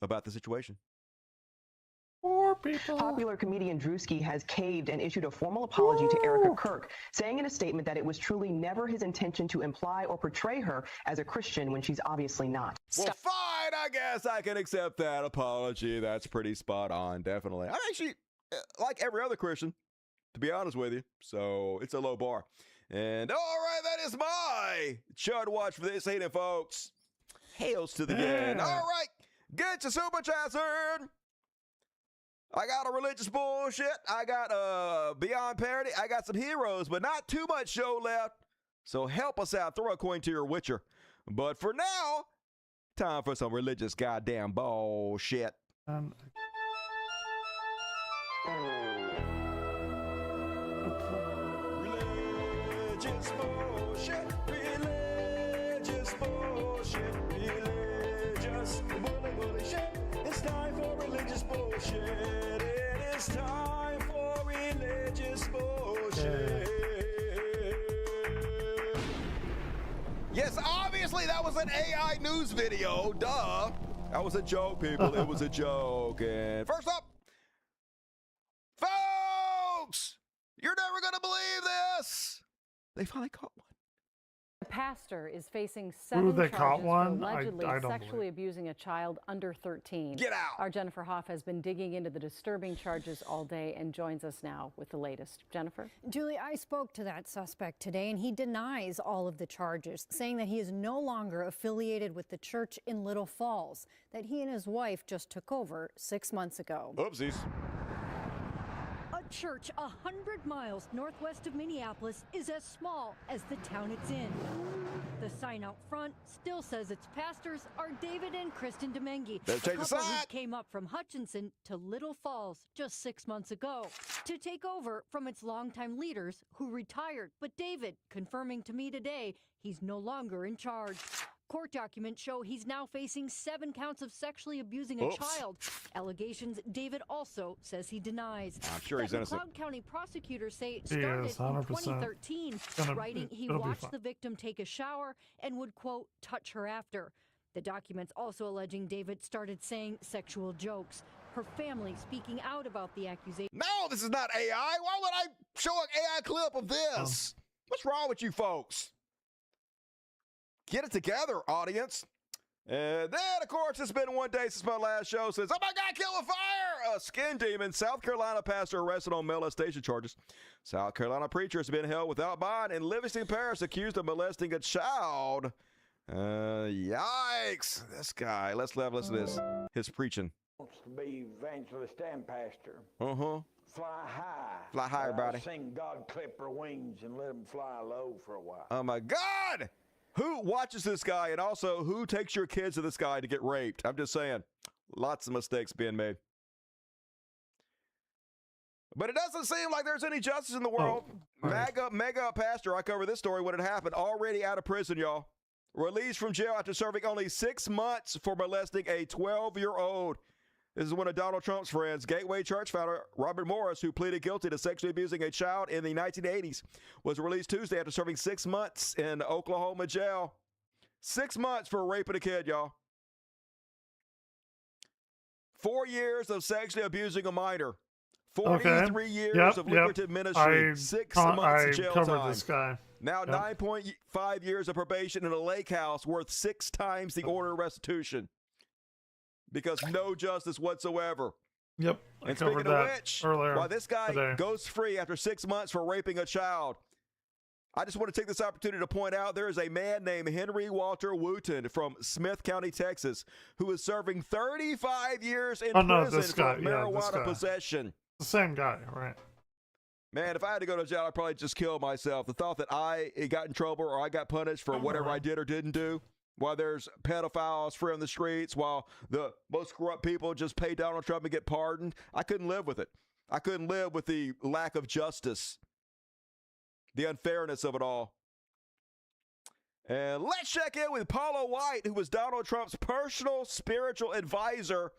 about the situation. Poor people. Popular comedian Drewski has caved and issued a formal apology to Erica Kirk, saying in a statement that it was truly never his intention to imply or portray her as a Christian when she's obviously not. Well, fine, I guess I can accept that apology. That's pretty spot on, definitely. I'm actually like every other Christian, to be honest with you, so it's a low bar. And all right, that is my Chud Watch for this evening, folks. Hails to the gang. All right, get your super chats in. I got a religious bullshit. I got beyond parody. I got some heroes, but not too much show left. So help us out. Throw a coin to your Witcher. But for now, time for some religious goddamn bullshit. Religious bullshit. Religious bullshit. Religious bullshit. It's time for religious bullshit. It is time for religious bullshit. Yes, obviously that was an AI news video. Duh. That was a joke, people. It was a joke. And first up, folks, you're never going to believe this. They finally caught one. A pastor is facing 7 charges caught for one? allegedly I don't sexually abusing a child under 13. Get out! Our Jennifer Hoff has been digging into the disturbing charges all day and joins us now with the latest. Jennifer? Julie, I spoke to that suspect today, and he denies all of the charges, saying that he is no longer affiliated with the church in Little Falls, that he and his wife just took over 6 months ago. Oopsies. A church 100 miles northwest of Minneapolis is as small as the town it's in. The sign out front still says its pastors are David and Kristen Demengi, a couple who came up from Hutchinson to Little Falls just 6 months ago to take over from its longtime leaders who retired. But David confirming to me today he's no longer in charge. Court documents show he's now facing 7 counts of sexually abusing a child. Allegations David also says he denies. I'm sure he's innocent. McLeod County prosecutors say it started in 2013, writing he watched the victim take a shower and would, quote, touch her after. The documents also alleging David started saying sexual jokes. Her family speaking out about the accusation. No, this is not AI. Why would I show an AI clip of this? What's wrong with you folks? Get it together, audience. And then, of course, it's been 1 day since my last show. Says, oh my God, kill a fire! A skin demon. South Carolina pastor arrested on molestation charges. South Carolina preacher has been held without bond in Livingston Parish, accused of molesting a child. Yikes. This guy. Let's listen to this. His preaching. Wants to be evangelist and pastor. Uh-huh. Fly high. Fly high, everybody. Sing God clip her wings and let them fly low for a while. Oh my God! Who watches this guy, and also who takes your kids to this guy to get raped? I'm just saying, lots of mistakes being made. But it doesn't seem like there's any justice in the world. Mega pastor, I covered this story when it happened, already out of prison, y'all. Released from jail after serving only 6 months for molesting a 12-year-old. This is one of Donald Trump's friends. Gateway Church founder Robert Morris, who pleaded guilty to sexually abusing a child in the 1980s, was released Tuesday after serving 6 months in Oklahoma jail. 6 months for raping a kid, y'all. 4 years of sexually abusing a minor. 43 years of lucrative ministry. 6 months of jail time. This guy. Now 9.5 years of probation in a lake house worth 6 times the order of restitution. Because no justice whatsoever. Yep. And speaking of which, while this guy goes free after 6 months for raping a child, I just want to take this opportunity to point out there is a man named Henry Walter Wooten from Smith County, Texas, who is serving 35 years in prison for marijuana possession. The same guy, right? Man, if I had to go to jail, I'd probably just kill myself. The thought that I got in trouble or I got punished for whatever I did or didn't do, while there's pedophiles free on the streets, while the most corrupt people just pay Donald Trump and get pardoned, I couldn't live with it. I couldn't live with the lack of justice, the unfairness of it all. And let's check in with Paula White, who was Donald Trump's personal spiritual advisor.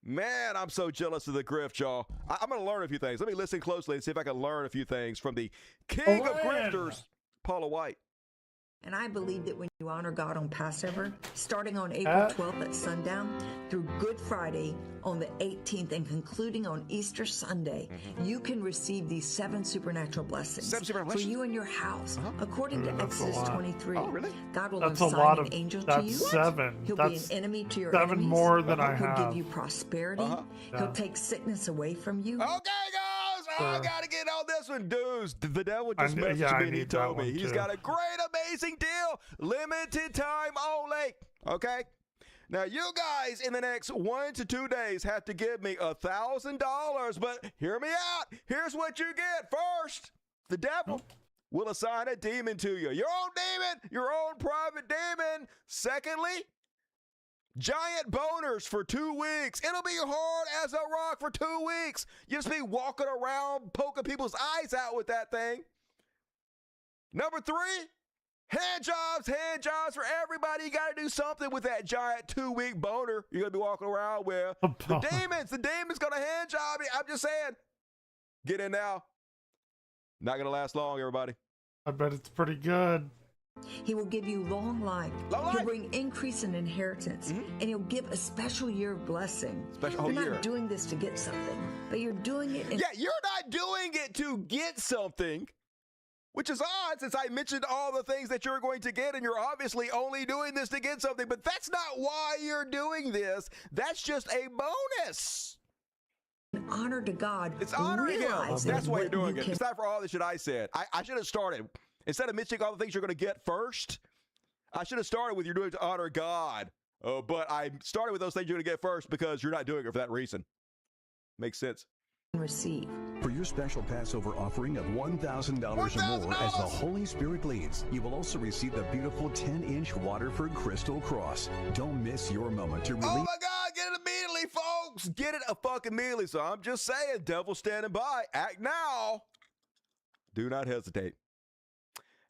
Man, I'm so jealous of the grift, y'all. I'm going to learn a few things. Let me listen closely and see if I can learn a few things from the king of grifters, Paula White. And I believe that when you honor God on Passover, starting on April 12th at sundown through Good Friday on the 18th and concluding on Easter Sunday, you can receive these 7 supernatural blessings for you and your house. According to Exodus 23, God will assign an angel to you. 7. He'll be an enemy to your 7 enemies. more than I He'll have. give you prosperity. He'll take sickness away from you. Okay, guys, I got to get on this one, dudes. The devil just messaged me and he told me he's got a great, amazing deal. Limited time only. Okay? Now, you guys in the next 1 to 2 days have to give me $1,000, but hear me out. Here's what you get. First, the devil will assign a demon to you. Your own demon, your own private demon. Secondly, giant boners for 2 weeks. It'll be hard as a rock for 2 weeks. You just be walking around poking people's eyes out with that thing. Number 3, hand jobs for everybody. You got to do something with that giant 2-week boner you're going to be walking around with. The demon's going to hand job you. I'm just saying, get in now. Not going to last long, everybody. I bet it's pretty good. He will give you long life. He'll bring increase in inheritance. And he'll give a special year of blessing. You're not doing this to get something, but you're doing it. Yeah, you're not doing it to get something, which is odd since I mentioned all the things that you're going to get, and you're obviously only doing this to get something. But that's not why you're doing this. That's just a bonus. Honor to God. It's honoring him. That's why you're doing it. It's not for all the shit I said. I should have started. Instead of mentioning all the things you're going to get first, I should have started with you're doing it to honor God. But I started with those things you're going to get first because you're not doing it for that reason. Makes sense. Receive. For your special Passover offering of $1,000 or more as the Holy Spirit leads, you will also receive the beautiful 10-inch Waterford Crystal Cross. Don't miss your moment to release. Oh my God, get it immediately, folks. Get it fucking immediately. So I'm just saying, devil standing by. Act now. Do not hesitate.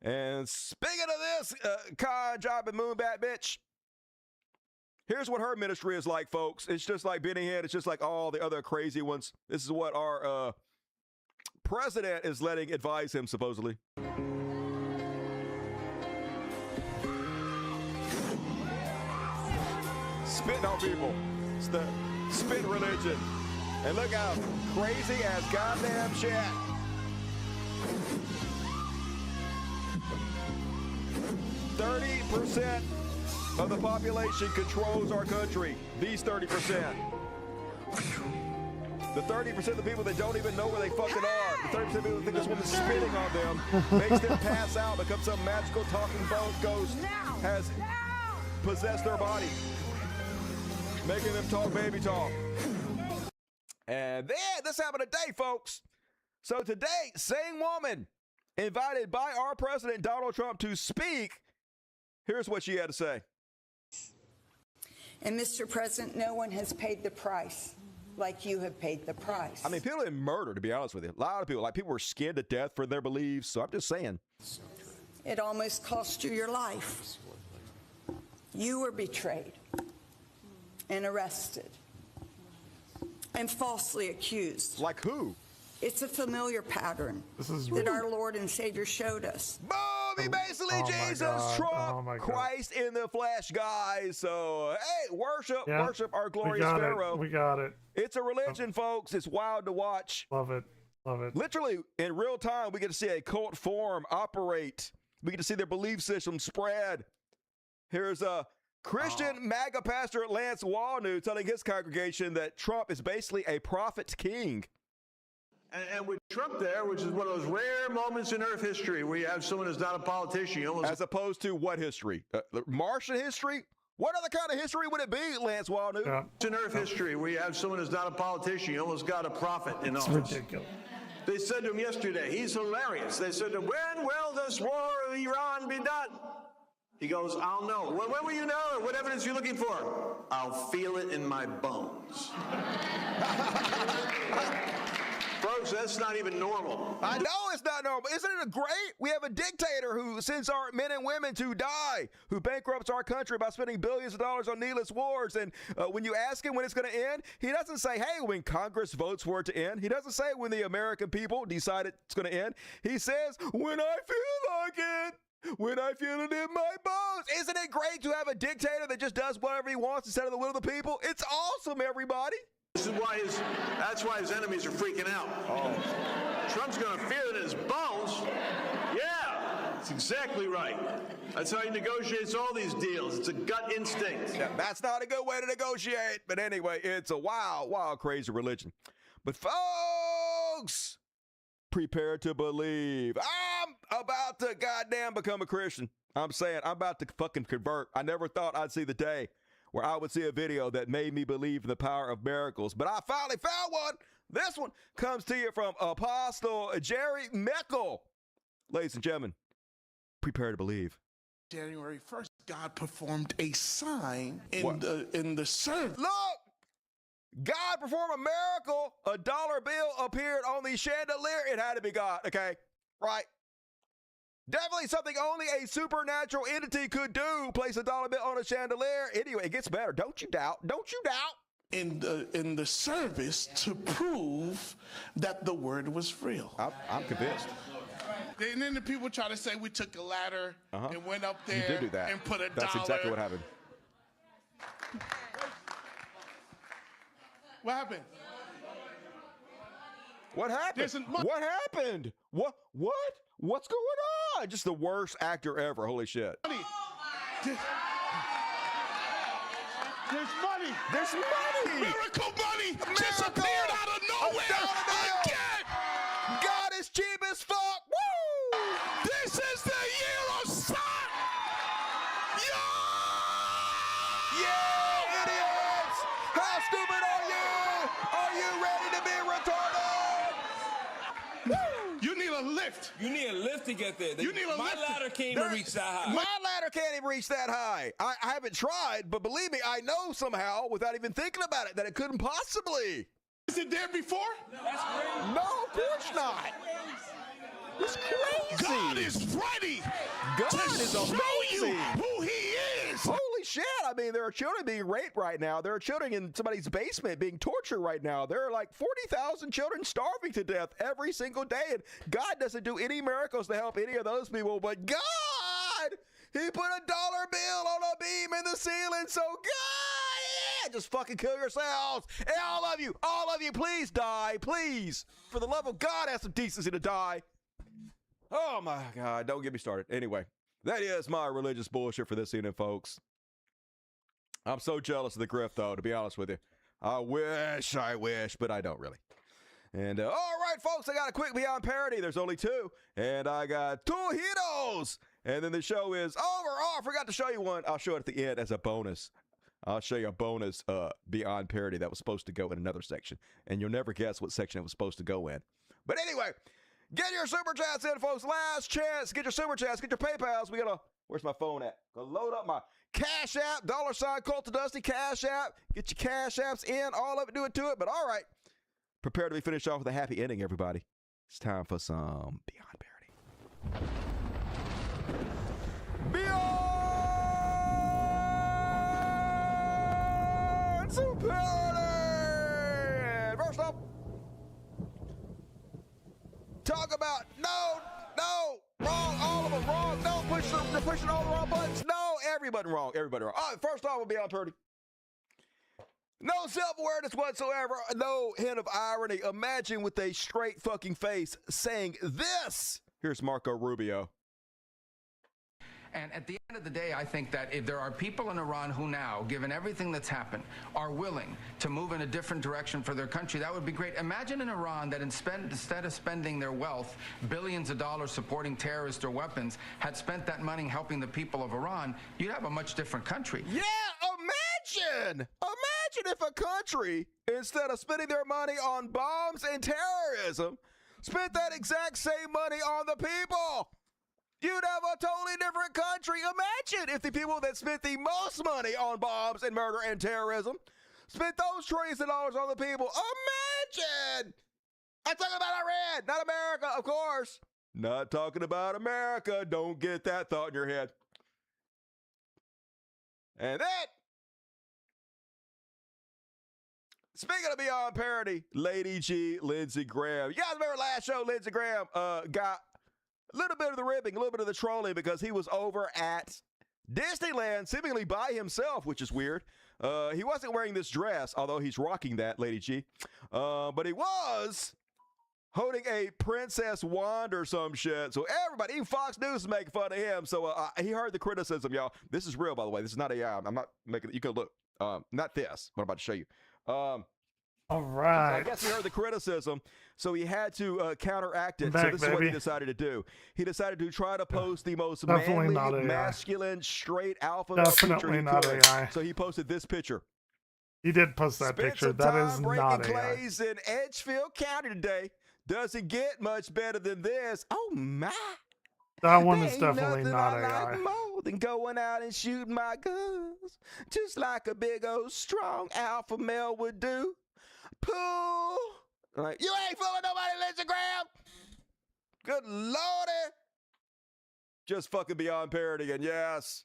And speaking of this, con job and moonbat bitch, Here's what her ministry is like, folks. It's just like Benny Hinn. It's just like all the other crazy ones. This is what our president is letting advise him, supposedly. Spitting on people. It's the spit religion. And look how crazy as goddamn shit. 30% of the population controls our country. These 30%. The 30% of the people that don't even know where they fucking are. The 30% of people that think this woman's spitting on them makes them pass out, become some magical talking ghost has possessed their body, making them talk baby talk. And then this happened today, folks. So today, same woman invited by our president, Donald Trump, to speak. Here's what she had to say. And Mr. President, no one has paid the price like you have paid the price. I mean, people didn't murder, to be honest with you. A lot of people, like people were skinned to death for their beliefs. So I'm just saying. It almost cost you your life. You were betrayed and arrested and falsely accused. Like who? It's a familiar pattern that our Lord and Savior showed us. Boom! He basically Jesus Trump, Christ in the flesh, guys. So, hey, worship our glorious Pharaoh. We got it. It's a religion, folks. It's wild to watch. Love it. Love it. Literally, in real time, we get to see a cult form operate. We get to see their belief system spread. Here's a Christian MAGA pastor Lance Walnew telling his congregation that Trump is basically a prophet king. And with Trump there, which is one of those rare moments in Earth history where you have someone who's not a politician. As opposed to what history? Martian history? What other kind of history would it be, Lance Walnew? In Earth history where you have someone who's not a politician, you almost got a prophet in office. Ridiculous. They said to him yesterday, he's hilarious. They said to him, when will this war of Iran be done? He goes, I'll know. Well, when will you know? What evidence are you looking for? I'll feel it in my bones. Folks, that's not even normal. I know it's not normal. Isn't it great? We have a dictator who sends our men and women to die, who bankrupts our country by spending billions of dollars on needless wars. And when you ask him when it's going to end, he doesn't say, hey, when Congress votes for it to end. He doesn't say when the American people decide it's going to end. He says, when I feel like it. When I feel it in my bones. Isn't it great to have a dictator that just does whatever he wants instead of the will of the people? It's awesome, everybody. This is why that's why his enemies are freaking out. Oh. Trump's going to feel it in his bones. Yeah, that's exactly right. That's how he negotiates all these deals. It's a gut instinct. Yeah, that's not a good way to negotiate. But anyway, it's a wild, wild, crazy religion. But folks, prepare to believe. I'm about to goddamn become a Christian. I'm saying I'm about to fucking convert. I never thought I'd see the day where I would see a video that made me believe in the power of miracles. But I finally found one. This one comes to you from Apostle Jerry Meckel. Ladies and gentlemen, prepare to believe. January 1st, God performed a sign in the service. Look! God performed a miracle. A dollar bill appeared on the chandelier. It had to be God, okay? Right? Definitely something only a supernatural entity could do. Place a dollar bill on a chandelier. Anyway, it gets better. Don't you doubt. Don't you doubt. In the service to prove that the word was real. I'm convinced. And then the people try to say we took a ladder and went up there you did do that. and put a That's dollar. exactly what happened. What happened? What happened? What happened? What? What's going on? Just the worst actor ever. Holy shit. There's money. There's money. Miracle money disappeared out of nowhere again. God is cheap as fuck. Woo! This is the year of sign. Yeah, idiots! How stupid are you? Are you ready to be retarded? You need a lift. You need a lift to get there. You need a My lift. ladder can't even reach that high. My ladder can't even reach that high. I haven't tried, but believe me, I know somehow, without even thinking about it, that it couldn't possibly. Is it there before? That's crazy. No, of course not. It's crazy. God is ready God to is show you amazing. who he is. Holy shit. I mean, there are children being raped right now. There are children in somebody's basement being tortured right now. There are like 40,000 children starving to death every single day. And God doesn't do any miracles to help any of those people. But God, he put a dollar bill on a beam in the ceiling. So God, yeah, just fucking kill yourselves. And all of you, please die. Please. For the love of God, have some decency to die. Oh my God, don't get me started. Anyway, that is my religious bullshit for this evening, folks. I'm so jealous of the grift, though, to be honest with you. I wish, but I don't really. And all right, folks, I got a quick Beyond Parody. There's only 2, and I got 2 heroes. And then the show is over. Oh, I forgot to show you one. I'll show it at the end as a bonus. I'll show you a bonus Beyond Parody that was supposed to go in another section. And you'll never guess what section it was supposed to go in. But anyway, get your super chats in, folks. Last chance. Get your super chats. Get your PayPals. We gotta. Where's my phone at? Gonna load up my Cash App. $ Cult of Dusty Cash App. Get your Cash Apps in. All of it. Do it to it. But all right. Prepare to be finished off with a happy ending, everybody. It's time for some Beyond Parody. Beyond some parody. First off, talk about no, wrong, all of them wrong. No, they're pushing all the wrong buttons. No, everybody wrong. All right, first off, we'll be on Purdy. No self-awareness whatsoever. No hint of irony. Imagine with a straight fucking face saying this. Here's Marco Rubio. And at the end of the day, I think that if there are people in Iran who now, given everything that's happened, are willing to move in a different direction for their country, that would be great. Imagine in Iran that instead of spending their wealth, billions of dollars supporting terrorists or weapons, had spent that money helping the people of Iran, you'd have a much different country. Yeah, imagine if a country, instead of spending their money on bombs and terrorism, spent that exact same money on the people. You'd have a totally different country. Imagine if the people that spent the most money on bombs and murder and terrorism spent those trillions of dollars on the people. Imagine! I'm talking about Iran, not America, of course. Not talking about America. Don't get that thought in your head. And then, speaking of Beyond Parody, Lady G, Lindsey Graham. You guys remember last show, Lindsey Graham got a little bit of the ribbing, a little bit of the trolling because he was over at Disneyland seemingly by himself, which is weird. He wasn't wearing this dress, although he's rocking that, Lady G. But he was holding a princess wand or some shit. So everybody, even Fox News is making fun of him. So he heard the criticism, y'all. This is real, by the way. This is not AI. I'm not making it. You can look. Not this, what I'm about to show you. All right. I guess he heard the criticism, so he had to counteract it. So this is what he decided to do. He decided to try to post the most manly, masculine, straight alpha picture he could. AI. So he posted this picture. He did post that picture. That is not AI. Clays in Edgefield County today. Doesn't get much better than this. Oh my! That one is definitely not AI. Like more than going out and shooting my guns, just like a big old strong alpha male would do. Pull. Like, you ain't fooling nobody, Lindsey Graham. Good lordy. Just fucking Beyond Parody. And yes,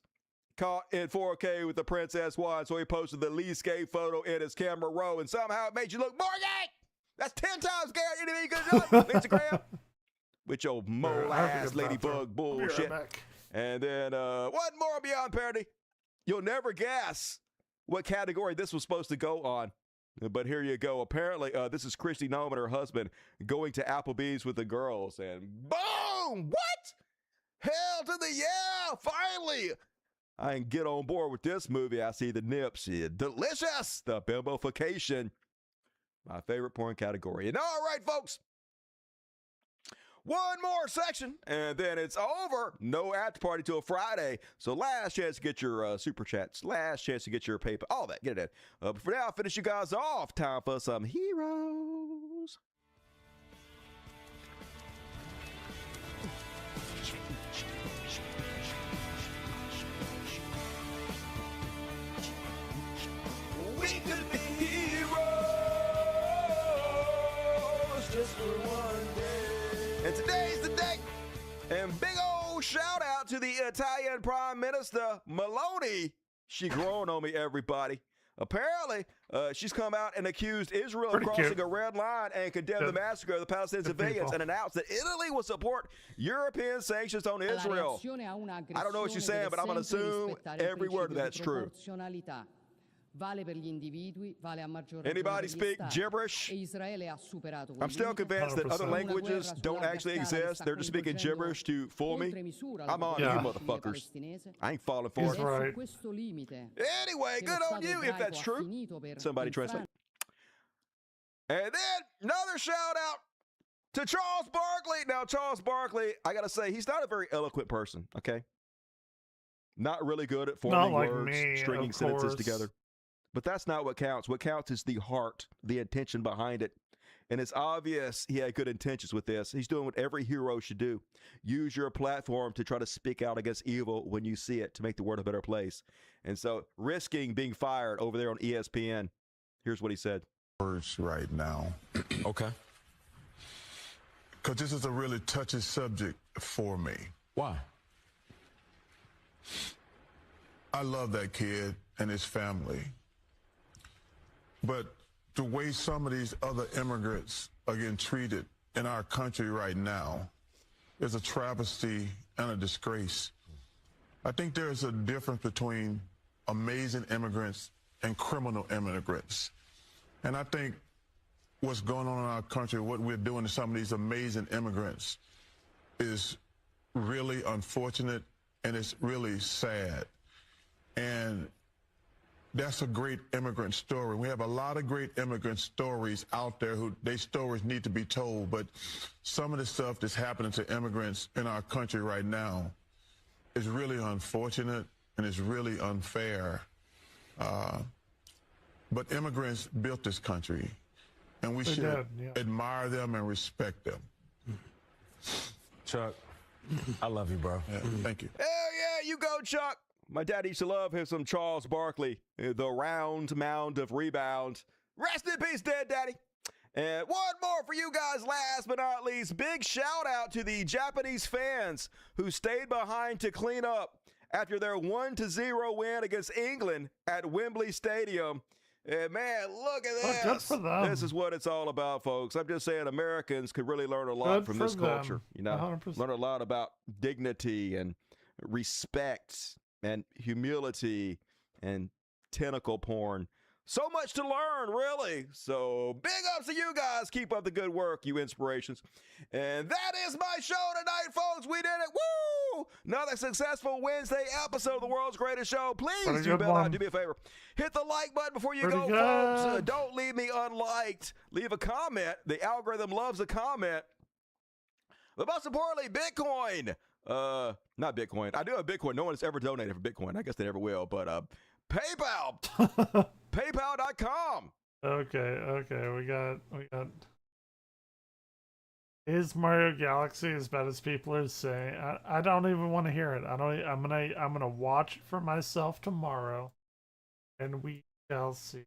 caught in 4K with the princess wand. So he posted the least gay photo in his camera roll. And somehow it made you look more gay. That's 10 times gay. Anything you could do, Lindsey Graham. With your mole ass ladybug bullshit. And then one more Beyond Parody. You'll never guess what category this was supposed to go on. But here you go. Apparently, this is Christy Nome and her husband going to Applebee's with the girls. And boom! What? Hell to the yeah! Finally! I can get on board with this movie. I see the nips. Yeah, delicious! The bimbofication. My favorite porn category. And all right, folks. One more section, and then it's over. No after party till Friday. So last chance to get your super chats. Last chance to get your paper. All that. Get it in. But for now, I'll finish you guys off. Time for some heroes. We could be heroes just for one day. And today's the day. And big old shout out to the Italian Prime Minister Meloni. She growing on me, everybody. Apparently, she's come out and accused Israel of crossing a red line and condemned the massacre of the Palestinian civilians and announced that Italy will support European sanctions on Israel. I don't know what she's saying, but I'm going to assume every word of that's true. Anybody speak gibberish? I'm still convinced that other languages don't actually exist. They're just speaking gibberish to fool me. I'm on you, motherfuckers. I ain't falling for it. Right. Anyway, good on you if that's true. Somebody translate. And then another shout out to Charles Barkley. Now, Charles Barkley, I got to say, he's not a very eloquent person, okay? Not really good at forming words, stringing sentences together. But that's not what counts. What counts is the heart, the intention behind it. And it's obvious he had good intentions with this. He's doing what every hero should do. Use your platform to try to speak out against evil when you see it to make the world a better place. And so risking being fired over there on ESPN, here's what he said. Words right now. Okay. Because this is a really touchy subject for me. Why? I love that kid and his family. But the way some of these other immigrants are getting treated in our country right now is a travesty and a disgrace. I think there's a difference between amazing immigrants and criminal immigrants. And I think what's going on in our country, what we're doing to some of these amazing immigrants is really unfortunate and it's really sad. And that's a great immigrant story. We have a lot of great immigrant stories out there who their stories need to be told, but some of the stuff that's happening to immigrants in our country right now is really unfortunate and it's really unfair. But immigrants built this country, and we should admire them and respect them. Chuck, I love you, bro. Yeah, thank you. Hell yeah, you go, Chuck. My dad used to love him some Charles Barkley, the round mound of rebound. Rest in peace, dead daddy. And one more for you guys, last but not least. Big shout out to the Japanese fans who stayed behind to clean up after their 1-0 win against England at Wembley Stadium. And man, look at this. Good for them. This is what it's all about, folks. I'm just saying Americans could really learn a lot from this culture. You know, 100%. Learn a lot about dignity and respect and humility and tentacle porn. So much to learn, really. So big ups to you guys. Keep up the good work, you inspirations. And that is my show tonight, folks. We did it. Woo! Another successful Wednesday episode of the world's greatest show. Please do bail out. Do me a favor. Hit the like button before you go, folks. Don't leave me unliked. Leave a comment. The algorithm loves a comment. But most importantly, Bitcoin. Not Bitcoin. I do have Bitcoin. No one has ever donated for Bitcoin. I guess they never will. But PayPal. PayPal.com. Okay. We got. Is Mario Galaxy as bad as people are saying? I don't even want to hear it. I'm gonna watch it for myself tomorrow, and we shall see.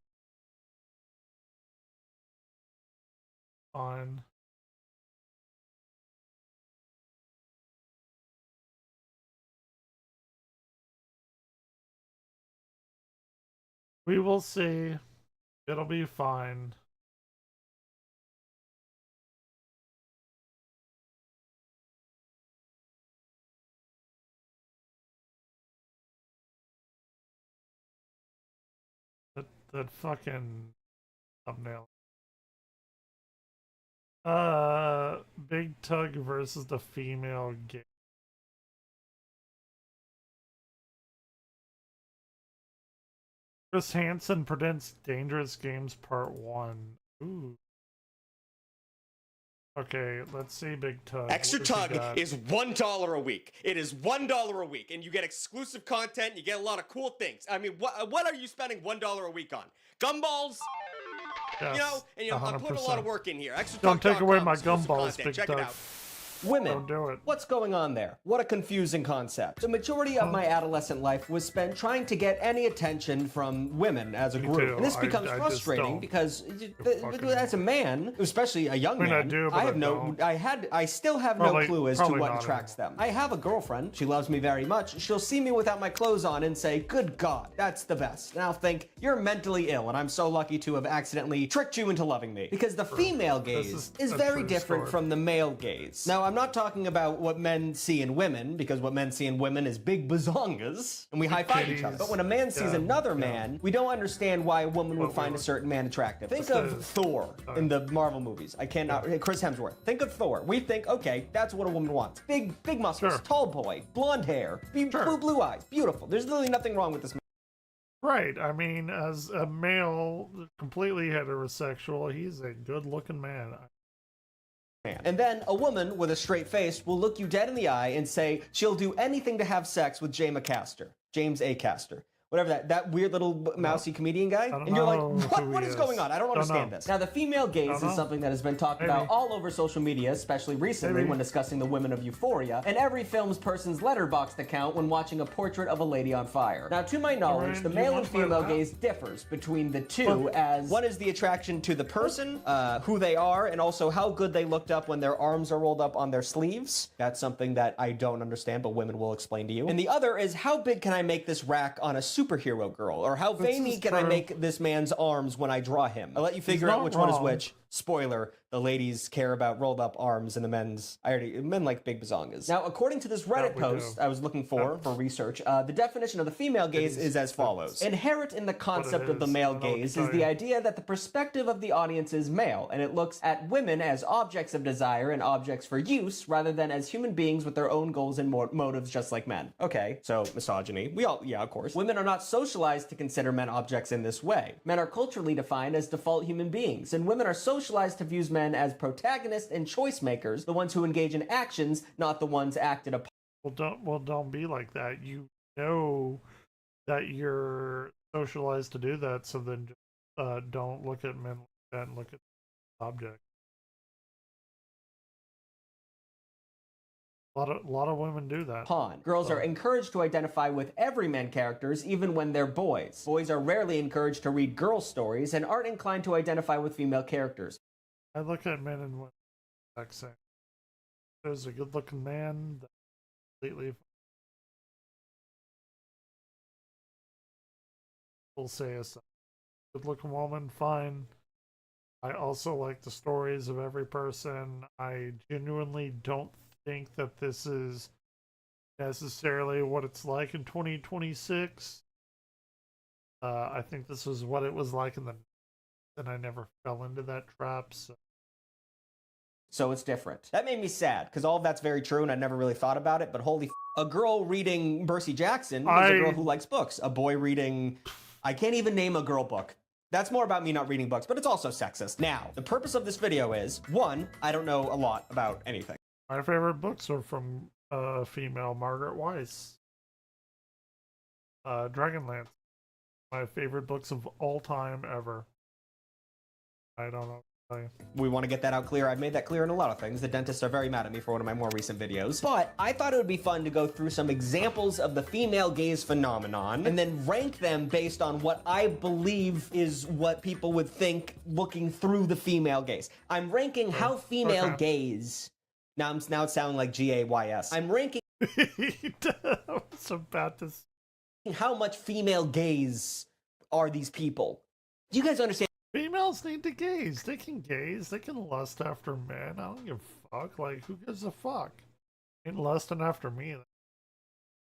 On. We will see. It'll be fine. That fucking thumbnail. Big Tug versus the female gay. Chris Hansen presents Dangerous Games Part 1. Ooh. Okay, let's see Big Tug. Extra Tug is $1 a week. It is $1 a week, and you get exclusive content. You get a lot of cool things. I mean, what are you spending $1 a week on? Gumballs? Yes, you know, I'm putting a lot of work in here. Don't take away my gumballs, Big Check Tug. it out. Women. Don't do it. What's going on there? What a confusing concept. The majority of my adolescent life was spent trying to get any attention from women as a Me group. too. And this becomes I just frustrating don't. because as a man, especially a young man, I do, but I have I no don't. I still have no Probably- clue as to probably what not attracts them. I have a girlfriend. She loves me very much. She'll see me without my clothes on and say, "Good God, that's the best." And I'll think, "You're mentally ill, and I'm so lucky to have accidentally tricked you into loving me." Because the female gaze is a very true different story. from the male gaze. Now, I'm not talking about what men see in women, because what men see in women is big bazongas, and we high-five each other. But when a man sees another man, we don't understand why a woman would find a certain man attractive. Think of Thor in the Marvel movies. I cannot. Chris Hemsworth. Think of Thor. We think, okay, that's what a woman wants. Big muscles, tall boy, blonde hair, blue eyes, beautiful. There's literally nothing wrong with this man. Right. I mean, as a male, completely heterosexual, he's a good-looking man. And then a woman with a straight face will look you dead in the eye and say she'll do anything to have sex with James A. Castor. Whatever that weird little mousy comedian guy. And you're like, what is going on? I don't understand this. Now, the female gaze is something that has been talked about all over social media, especially recently when discussing the women of Euphoria, and every film's person's Letterboxd account when watching a portrait of a lady on fire. Now, to my knowledge, the male and female gaze differs between the two, as one is the attraction to the person, who they are, and also how good they looked up when their arms are rolled up on their sleeves. That's something that I don't understand, but women will explain to you. And the other is, how big can I make this rack on a superhero girl, or how veiny can I make this man's arms when I draw him? I'll let you figure out which one is which. Spoiler, the ladies care about rolled up arms and the men like big bazongas. Now, according to this Reddit post I was looking for research, the definition of the female gaze is as follows. Inherent in the concept of the male gaze is the idea that the perspective of the audience is male, and it looks at women as objects of desire and objects for use, rather than as human beings with their own goals and motives just like men. Okay, so misogyny. Yeah, of course. Women are not socialized to consider men objects in this way. Men are culturally defined as default human beings, and women are socialized to view men as protagonists and choice makers, the ones who engage in actions, not the ones acted upon. Don't be like that. You know that you're socialized to do that, so then don't look at men like that and look at objects. A lot of women do that. Girls are encouraged to identify with everyman characters even when they're boys. Boys are rarely encouraged to read girl stories and aren't inclined to identify with female characters. I look at men and women like same. There's a good-looking man that completely will say a good-looking woman, fine. I also like the stories of every person. I genuinely don't think that this is necessarily what it's like in 2026. I think this is what it was like in the, and I never fell into that trap. So it's different. That made me sad, because all of that's very true, and I never really thought about it, but holy a girl reading Percy Jackson is a girl who likes books. A boy reading, I can't even name a girl book. That's more about me not reading books, but it's also sexist. Now, the purpose of this video is, one, I don't know a lot about anything. My favorite books are from female Margaret Weiss. Dragonlance. My favorite books of all time ever. I don't know. We want to get that out clear. I've made that clear in a lot of things. The dentists are very mad at me for one of my more recent videos. But I thought it would be fun to go through some examples of the female gaze phenomenon and then rank them based on what I believe is what people would think looking through the female gaze. I'm ranking how female gaze. Now it's sounding like GAYS. I'm ranking it's about this. How much female gaze are these people? Do you guys understand? Females need to gaze. They can gaze. They can lust after men. I don't give a fuck. Like, who gives a fuck? Ain't lusting after me.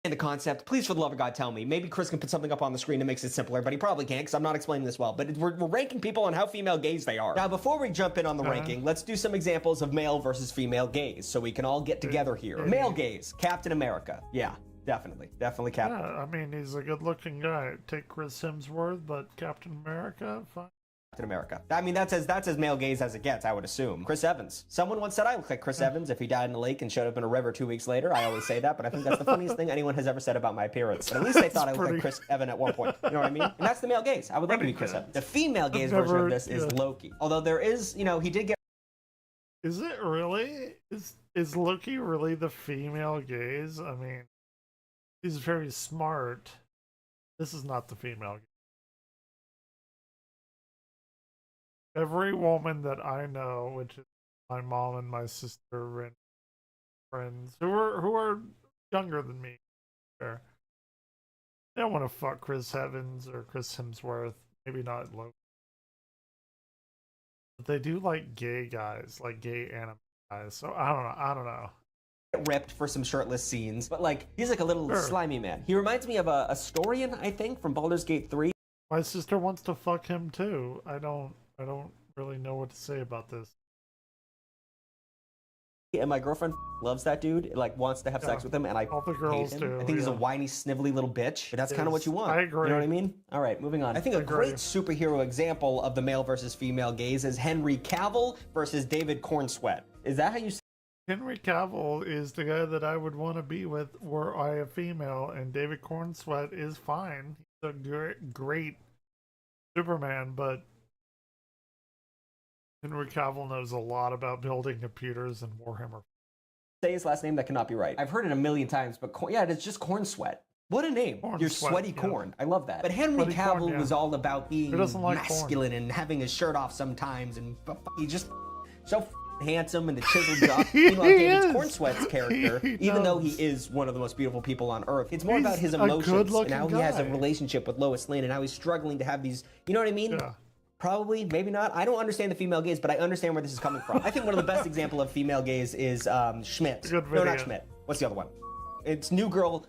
The concept, please, for the love of God, tell me. Maybe Chris can put something up on the screen that makes it simpler, but he probably can't because I'm not explaining this well. But we're ranking people on how female gaze they are. Now, before we jump in on the ranking, let's do some examples of male versus female gaze so we can all get together here. Male gaze, Captain America. Yeah, definitely Captain. Yeah, I mean, he's a good-looking guy. Take Chris Hemsworth, but Captain America, fine. Captain America. I mean, that's as male gaze as it gets, I would assume. Chris Evans. Someone once said I look like Chris Evans if he died in a lake and showed up in a river 2 weeks later. I always say that, but I think that's the funniest thing anyone has ever said about my appearance. But at least they thought I looked like Chris Evans at one point. You know what I mean? And that's the male gaze. I would love to be Chris Evans. The female gaze version of this is Loki. Although there is, he did get Is it really? Is Loki really the female gaze? I mean, he's very smart. This is not the female gaze. Every woman that I know, which is my mom and my sister and friends who are younger than me, they don't want to fuck Chris Evans or Chris Hemsworth. Maybe not Loki. But they do like gay guys, like gay anime guys. So I don't know. Ripped for some shirtless scenes, but like he's like a little slimy man. He reminds me of a Astorian, I think, from Baldur's Gate 3. My sister wants to fuck him too. I don't really know what to say about this. And my girlfriend loves that dude, like wants to have sex with him, and all the girls hate him. do. I think he's a whiny, snivelly little bitch, but that's kind of what you want. I agree. You know what I mean? All right, moving on. I think a great superhero example of the male versus female gaze is Henry Cavill versus David Cornsweat. Is that how you say? Henry Cavill is the guy that I would want to be with were I a female, and David Cornsweat is fine. He's a great Superman, but Henry Cavill knows a lot about building computers and Warhammer. Say his last name, that cannot be right. I've heard it a million times, but yeah, it's just Cornsweat. What a name. You're sweaty corn. I love that. But Henry Cavill was all about being masculine and having his shirt off sometimes, and he's just so handsome and the chiseled jaw. Meanwhile, David Cornsweat's character, even though he is one of the most beautiful people on Earth, it's more about his emotions and how he has a relationship with Lois Lane and how he's struggling to have these, you know what I mean? Yeah. Probably, maybe not. I don't understand the female gaze, but I understand where this is coming from. I think one of the best example of female gaze is Schmidt. No, not Schmidt. What's the other one? It's New Girl,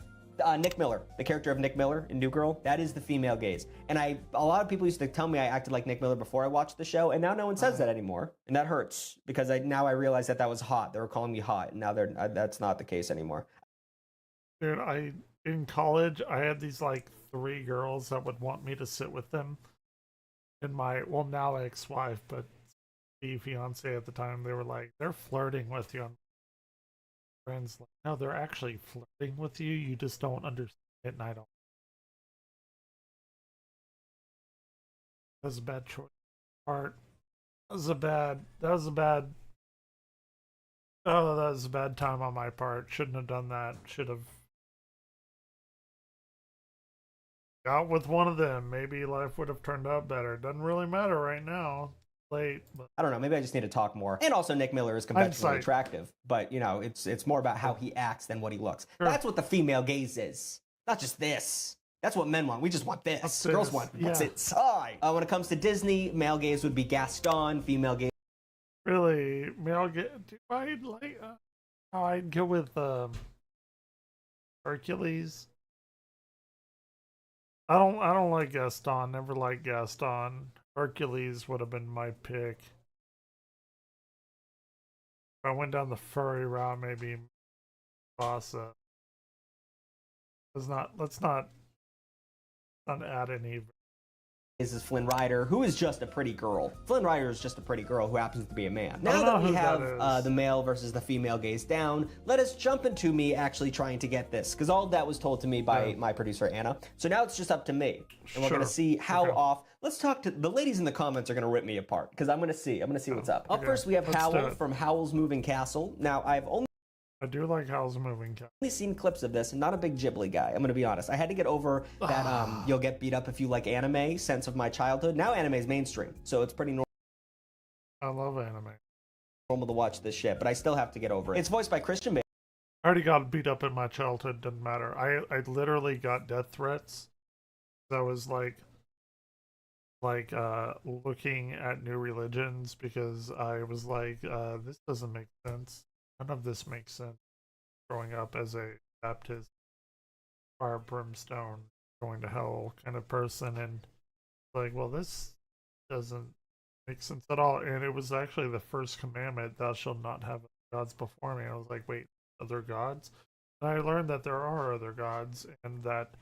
Nick Miller, the character of Nick Miller in New Girl. That is the female gaze. And a lot of people used to tell me I acted like Nick Miller before I watched the show, and now no one says that anymore. And that hurts, because now I realize that was hot. They were calling me hot, and now that's not the case anymore. Dude, in college, I had these like 3 girls that would want me to sit with them. And my, well, now ex-wife, but the fiance at the time, they were like, they're flirting with you. And friends like, no, they're actually flirting with you. You just don't understand it, and I don't. That was a bad choice. That was a bad time on my part. Shouldn't have done that. Should have got with one of them. Maybe life would have turned out better. Doesn't really matter right now. Late, but I don't know. Maybe I just need to talk more. And also, Nick Miller is conventionally attractive, but you know, it's more about how he acts than what he looks. Sure. That's what the female gaze is. Not just this. That's what men want. We just want this. Girls want what's inside. When it comes to Disney, male gaze would be Gaston. Female gaze. Really, male gaze. I'd go with Hercules. I don't like Gaston. Never liked Gaston. Hercules would have been my pick. If I went down the furry route, maybe Mufasa. Let's not add any. This is Flynn Rider, who is just a pretty girl. Flynn Rider is just a pretty girl who happens to be a man. Now that we have the male versus the female gaze down, let us jump into me actually trying to get this, because all of that was told to me by my producer, Anna. So now it's just up to me, and we're going to see how off. Let's talk to the ladies in the comments are going to rip me apart, because I'm going to see what's up. Up first, we have Howl from Howl's Moving Castle. Now, I do like Howl's Moving Castle. I've only seen clips of this. I'm not a big Ghibli guy. I'm going to be honest. I had to get over that you'll get beat up if you like anime sense of my childhood. Now anime is mainstream, so it's pretty normal. I love anime. Normal to watch this shit, but I still have to get over it. It's voiced by Christian Bale. I already got beat up in my childhood. Doesn't matter. I literally got death threats. I was like looking at new religions because I was like, this doesn't make sense. None of this makes sense. Growing up as a Baptist, fire brimstone, going to hell kind of person, and like, well, this doesn't make sense at all. And it was actually the first commandment: "Thou shalt not have gods before me." And I was like, wait, other gods? And I learned that there are other gods, and that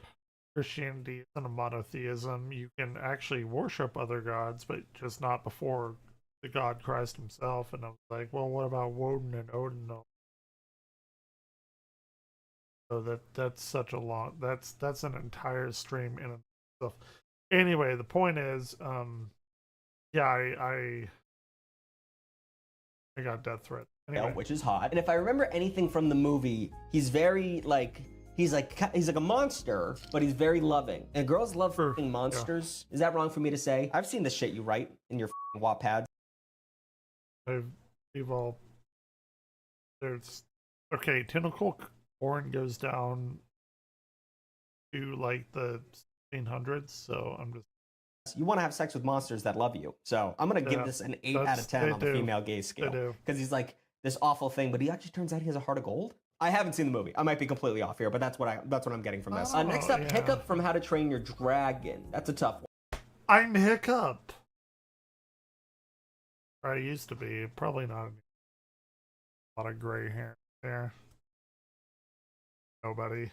Christianity isn't a monotheism. You can actually worship other gods, but just not before the God Christ himself. And I was like, well, what about Woden and Odin? So that's such a long, that's an entire stream in itself. Anyway, the point is, yeah, I I got death threat. Anyway. Which is hot. And if I remember anything from the movie, he's very like he's like a monster, but he's very loving. And girls love f***ing monsters. Yeah. Is that wrong for me to say? I've seen the shit you write in your f***ing Wattpads. I've evolved. There's okay. Tentacle corn goes down to like the 1800s, so I'm just. You want to have sex with monsters that love you. So I'm going to give this an 8 out of 10 on the female gaze scale. Because he's like this awful thing, but he actually turns out he has a heart of gold. I haven't seen the movie. I might be completely off here, but that's what I'm getting from this. Next up, Hiccup from How to Train Your Dragon. That's a tough one. I'm Hiccup. Or I used to be. Probably not. A lot of gray hair there. Nobody.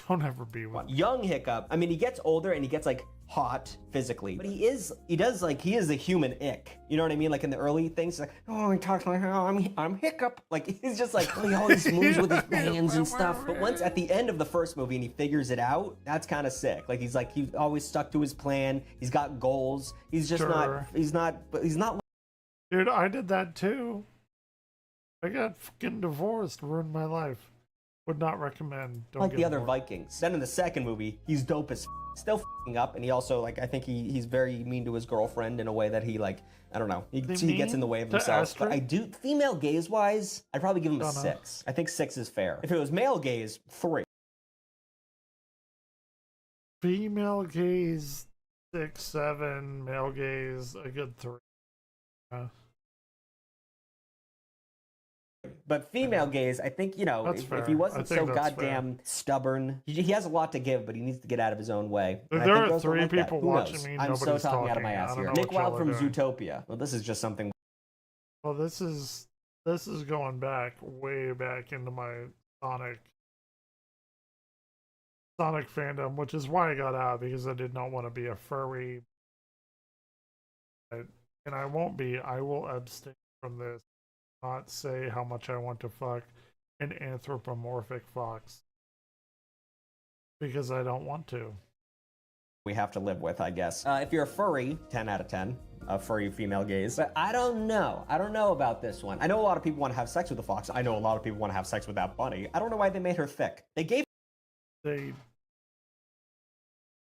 Don't ever be one. Young Hiccup. I mean, he gets older and he gets like hot physically, but he is a human ick. You know what I mean? Like in the early things, he's like, oh, he talks like, oh, I'm Hiccup. Like he's just like, oh, he always moves with his hands and stuff. But once at the end of the first movie and he figures it out, that's kind of sick. Like he's always stuck to his plan. He's got goals. He's just he's not. Dude, I did that too. I got fucking divorced, ruined my life. Would not recommend. Don't like get the other divorced. Vikings. Then in the second movie, he's dope as still f***ing up, and he also like I think he's very mean to his girlfriend in a way that he like I don't know. He gets in the way of himself. But I do female gaze wise, I'd probably give him a 6. I think 6 is fair. If it was male gaze, 3. Female gaze 6, 7. Male gaze a good 3. But female gaze, I think, if he wasn't so goddamn stubborn, he has a lot to give, but he needs to get out of his own way. There are 3 people watching me. I'm so talking out of my ass here. Nick Wilde from doing. Zootopia. Well, this is just something. Well, this is going back, way back into my Sonic fandom, which is why I got out, because I did not want to be a furry. And I won't be. I will abstain from this. Not say how much I want to fuck an anthropomorphic fox. Because I don't want to. We have to live with, I guess. If you're a furry, 10 out of 10. A furry female gaze. But I don't know. I don't know about this one. I know a lot of people want to have sex with the fox. I know a lot of people want to have sex with that bunny. I don't know why they made her thick. They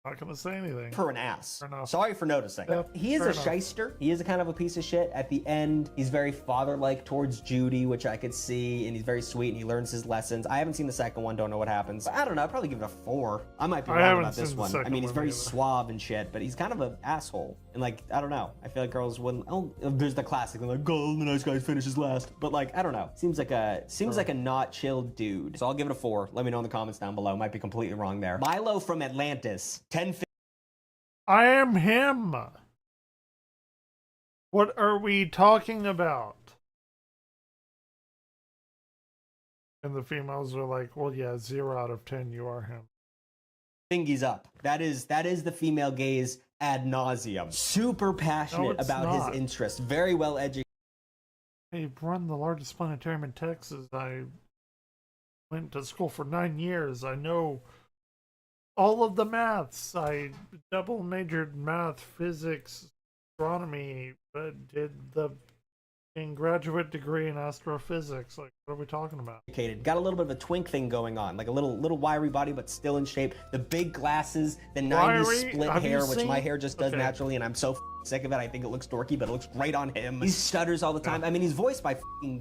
not gonna say anything. Her an ass. Sorry for noticing. Yep, he is a shyster. He is a kind of a piece of shit. At the end, he's very father-like towards Judy, which I could see, and he's very sweet, and he learns his lessons. I haven't seen the second one, don't know what happens. But I don't know, I'd probably give it a 4. I might be wrong about this one. I mean, he's very suave and shit, but he's kind of an asshole. And like, I don't know. I feel like girls wouldn't. Oh, there's the classic, like, go, the nice guy finishes last. But like, I don't know. Seems like a not chill dude. So I'll give it a 4. Let me know in the comments down below. Might be completely wrong there. Milo from Atlantis, 10. I am him. What are we talking about? And the females are like, well, yeah, 0 out of 10, you are him. Fingies up. That is the female gaze ad nauseum. Super passionate about his interests. Very well educated. I run the largest planetarium in Texas. I went to school for 9 years. I know all of the maths. I double majored math, physics, astronomy, but did the graduate degree in astrophysics. Like, what are we talking about? Got a little bit of a twink thing going on, like a little wiry body, but still in shape. The big glasses, the 90s split hair, which my hair just does naturally, and I'm so sick of it. I think it looks dorky, but it looks great on him. He stutters all the time. I mean, he's voiced by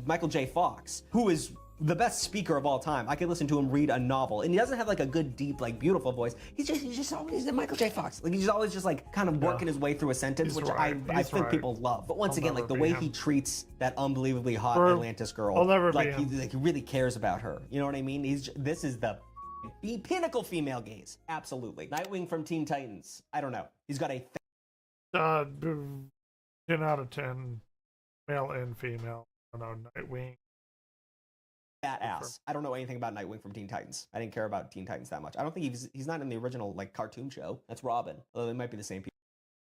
Michael J. Fox, who is the best speaker of all time. I could listen to him read a novel, and he doesn't have like a good, deep, like beautiful voice. He's just always Michael J. Fox. Like he's always just like kind of working his way through a sentence, which I think people love. But once again, like the way he treats that unbelievably hot Atlantis girl, like he really cares about her. You know what I mean? This is the pinnacle female gaze. Absolutely. Nightwing from Teen Titans. I don't know. He's got a 10 out of 10, male and female. I don't know, Nightwing. That ass. I don't know anything about Nightwing from Teen Titans. I didn't care about Teen Titans that much. I don't think he's not in the original like cartoon show. That's Robin. Although they might be the same people.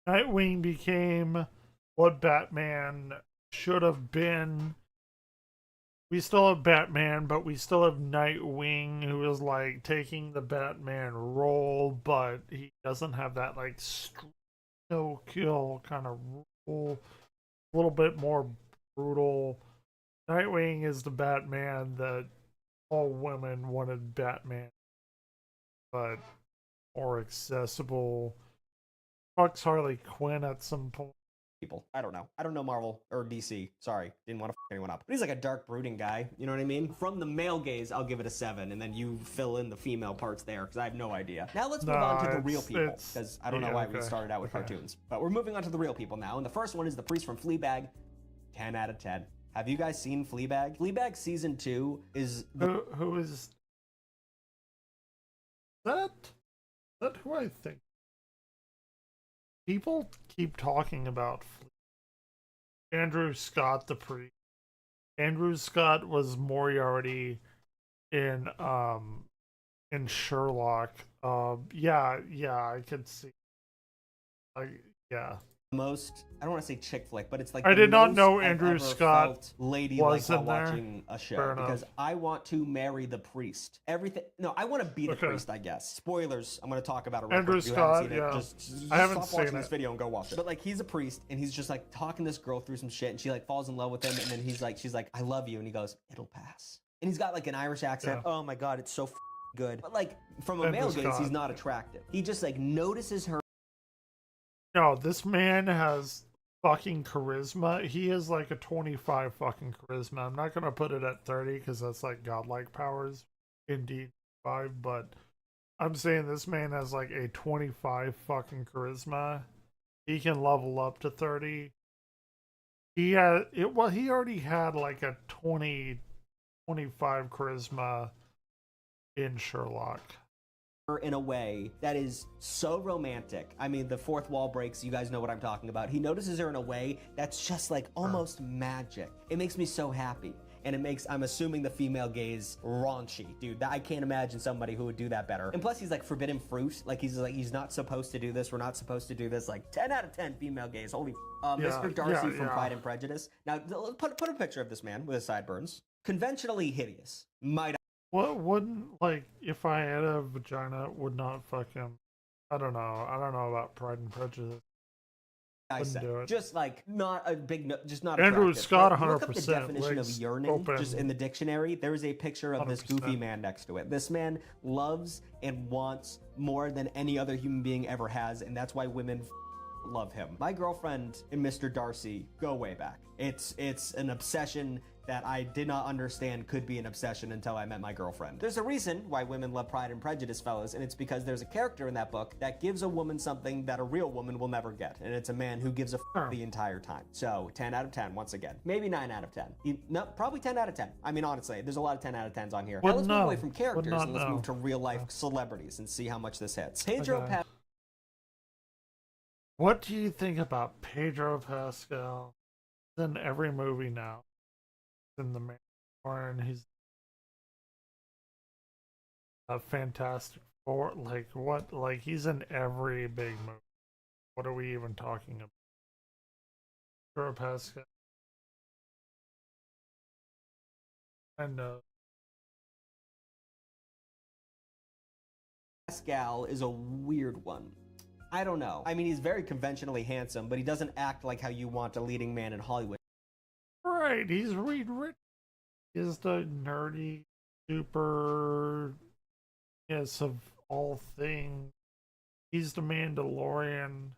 Nightwing became what Batman should have been. We still have Batman, but we still have Nightwing, who is like taking the Batman role, but he doesn't have that like no kill kind of rule. A little bit more brutal. Nightwing is the Batman that all women wanted Batman, but more accessible. Fucks Harley Quinn at some point. People. I don't know. I don't know Marvel or DC. Sorry. Didn't want to f anyone up. But he's like a dark, brooding guy. You know what I mean? From the male gaze, I'll give it a 7, and then you fill in the female parts there, because I have no idea. Now let's move on to the real people, because I don't know why we started out with cartoons. But we're moving on to the real people now, and the first one is the priest from Fleabag. 10 out of 10. Have you guys seen Fleabag? Fleabag Season 2 is... Who is... That who I think? People keep talking about Andrew Scott, the priest. Andrew Scott was Moriarty in Sherlock. Yeah, I could see. Yeah. Most, I don't want to say chick flick, but it's like I did not know I've Andrew ever Scott felt lady was like in while there. watching a show, Fair because enough. I want to marry the priest. Everything. No, I want to be the Okay. priest. I guess. Spoilers. I'm going to talk about it. Real Andrew quick. If you Scott, haven't seen yeah. it, just I haven't stop seen watching this it. video and go watch it. But like, he's a priest, and he's just like talking this girl through some shit, and she like falls in love with him, and then he's like, she's like, I love you, and he goes, it'll pass. And he's got like an Irish accent. Yeah. Oh my god, it's so good. But like, from a Andrew male gaze, Scott. he's not attractive. He just like notices her. No, this man has fucking charisma. He is like a 25 fucking charisma. I'm not gonna put it at 30 because that's like godlike powers, indeed 5. But I'm saying this man has like a 25 fucking charisma. He can level up to 30. He had it. Well, he already had like a 25 charisma in Sherlock. In a way that is so romantic. I mean, the fourth wall breaks. You guys know what I'm talking about. He notices her in a way that's just like almost magic. It makes me so happy. And it makes, I'm assuming, the female gaze raunchy. Dude, I can't imagine somebody who would do that better. And plus, he's like forbidden fruit. Like, he's not supposed to do this. We're not supposed to do this. Like, 10 out of 10 female gaze. Holy Mr. Darcy from Pride and Prejudice. Now, put a picture of this man with his sideburns. Conventionally hideous. Might What wouldn't, like, if I had a vagina, would not fuck him? I don't know. I don't know about Pride and Prejudice. I Wouldn't say. do it. Just like not a big, just not Andrew attractive. Scott, Like, look up the 100%, definition of legs yearning open. just in the dictionary. There is a picture of this 100%. goofy man next to it. This man loves and wants more than any other human being ever has, and that's why women love him. My girlfriend and Mr. Darcy go way back. It's an obsession that I did not understand could be an obsession until I met my girlfriend. There's a reason why women love Pride and Prejudice, fellas, and it's because there's a character in that book that gives a woman something that a real woman will never get, and it's a man who gives a the entire time. So 10 out of 10 once again. Maybe 9 out of 10. No, probably 10 out of 10. I mean, honestly, there's a lot of 10 out of 10s on here. Now let's move away from characters and let's move to real life celebrities and see how much this hits. Pedro Okay. What do you think about Pedro Pascal? He's in every movie now. He's in the Mandalorian. He's a Fantastic Four. Like what? Like he's in every big movie. What are we even talking about? Pedro Pascal. And Pascal is a weird one. I don't know. I mean, he's very conventionally handsome, but he doesn't act like how you want a leading man in Hollywood. right, he's Reed Rich. He's the nerdy, super, yes, of all things. He's the Mandalorian.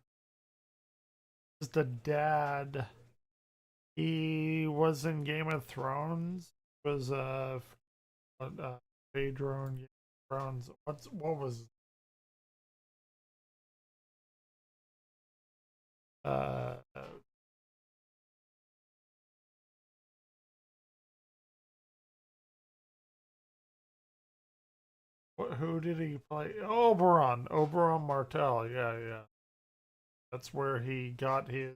He's the dad. He was in Game of Thrones. Was Pedro in Game of Thrones. What was who did he play? Oberon Martell. Yeah. That's where he got his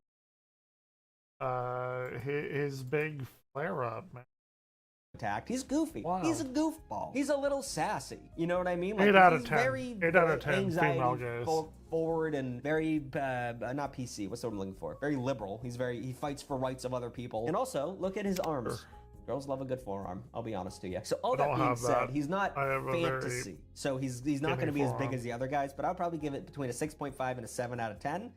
big flare up, man. Attacked. He's goofy. Wow. He's a goofball. He's a little sassy. You know what I mean? 8 out of he's 10. Very 8 out of 10 anxiety female gaze. forward and very not PC. What's the word I'm looking for? Very liberal. He fights for rights of other people. And also, look at his arms. Sure. Girls love a good forearm. I'll be honest to you. So all I that don't being have said, that. he's not I have a very fantasy. So he's not going to be as big as the other guys. But I'll probably give it between a 6.5 and a 7 out of 10.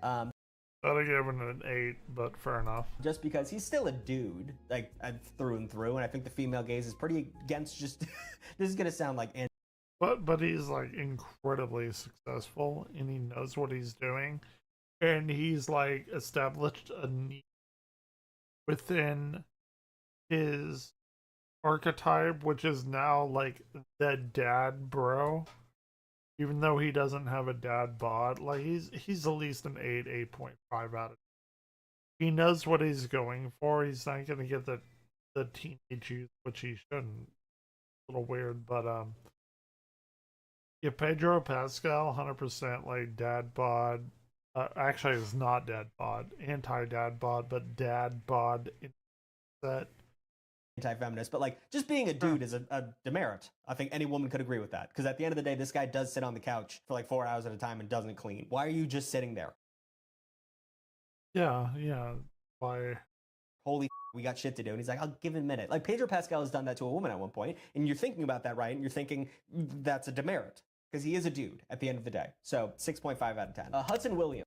I'd have given it an 8, but fair enough. Just because he's still a dude, like through and through, and I think the female gaze is pretty against just. This is gonna sound like. But he's like incredibly successful, and he knows what he's doing, and he's like established a niche within his archetype, which is now like the dad bro. Even though he doesn't have a dad bod, like he's at least an 8.5 out of 10. He knows what he's going for. He's not gonna get the teenage youth, which he shouldn't. A little weird, but yeah, Pedro Pascal, 100% like dad bod. Actually, it's not dad bod, anti-dad bod, but dad bod set. Anti-feminist, but like just being a dude is a demerit. I think any woman could agree with that, because at the end of the day, this guy does sit on the couch for like 4 hours at a time and doesn't clean. Why are you just sitting there? Yeah. Why? Holy, we got shit to do. And he's like, I'll give it a minute. Like Pedro Pascal has done that to a woman at one point, and you're thinking about that, right? And you're thinking that's a demerit, because he is a dude at the end of the day. So 6.5 out of 10. Hudson Williams.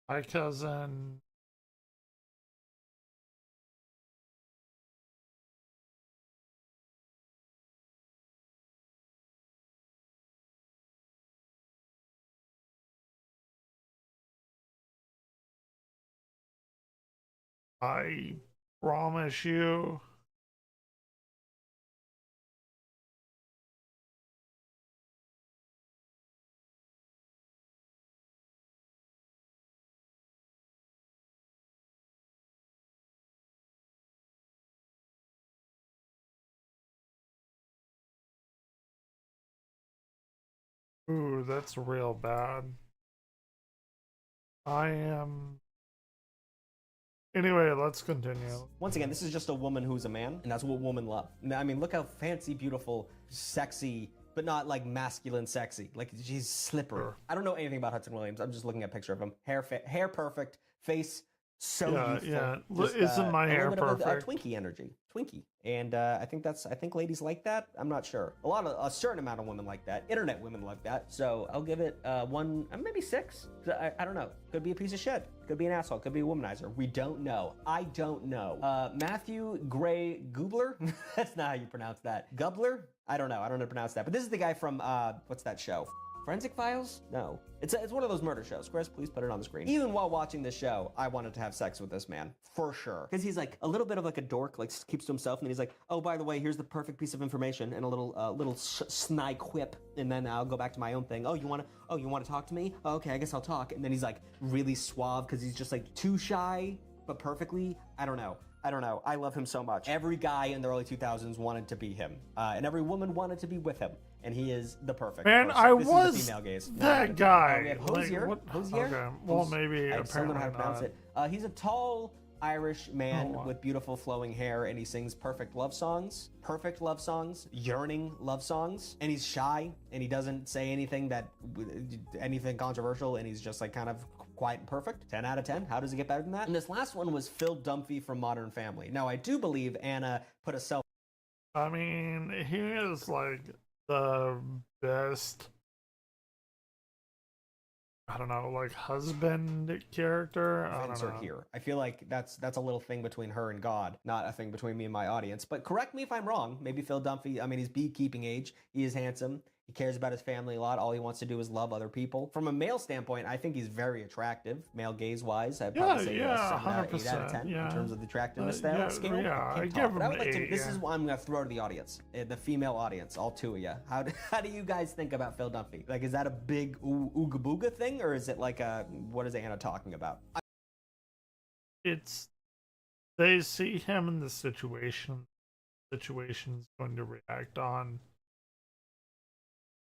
Hi, cousin. I promise you. Ooh, that's real bad. I am. Anyway, let's continue. Once again, this is just a woman who's a man, and that's what women love. I mean, look how fancy, beautiful, sexy, but not like masculine sexy. Like she's slippery. Sure. I don't know anything about Hudson Williams. I'm just looking at a picture of him. Hair perfect, face so youthful. Yeah. Just, Isn't my hair a little bit perfect? of Twinkie energy. Twinkie. And I think ladies like that. I'm not sure. A certain amount of women like that. Internet women like that. So I'll give it one, maybe 6. I don't know. Could be a piece of shit. Could be an asshole. Could be a womanizer. We don't know. I don't know. Matthew Gray Gubler? That's not how you pronounce that. Gubler? I don't know. I don't know how to pronounce that. But this is the guy from, what's that show? Forensic Files? No. It's one of those murder shows. Chris, please put it on the screen. Even while watching this show, I wanted to have sex with this man. For sure. Because he's like a little bit of like a dork, like keeps to himself, and then he's like, oh, by the way, here's the perfect piece of information, and a little snide quip, and then I'll go back to my own thing. Oh, you want to talk to me? Oh, okay, I guess I'll talk. And then he's like really suave because he's just like too shy, but perfectly. I don't know. I love him so much. Every guy in the early 2000s wanted to be him, and every woman wanted to be with him. And he is the perfect man. person. I this was is the female gaze. that guy. We have Hosier. Like, Hosier? Okay. Well, maybe I still don't know how to pronounce not. it. He's a tall Irish man with beautiful flowing hair, and he sings perfect love songs, yearning love songs. And he's shy, and he doesn't say anything controversial, and he's just like kind of quiet and perfect. 10 out of 10. How does it get better than that? And this last one was Phil Dunphy from Modern Family. Now, I do believe Anna put a selfie. I mean, he is like the best, I don't know, like husband character. I don't know. Here. I feel like that's a little thing between her and God, not a thing between me and my audience. But correct me if I'm wrong. Maybe Phil Dunphy, I mean, he's beekeeping age. He is handsome. He cares about his family a lot. All he wants to do is love other people. From a male standpoint, I think he's very attractive. Male gaze-wise, I'd probably say 7 out of 8 out of 10 in terms of the attractiveness scale. I give him but I would like to, an 8, this is what I'm going to throw to the audience, the female audience, all two of you. How do you guys think about Phil Dunphy? Like, is that a big ooga booga thing, or is it like what is Anna talking about? It's, they see him in the situation's going to react on.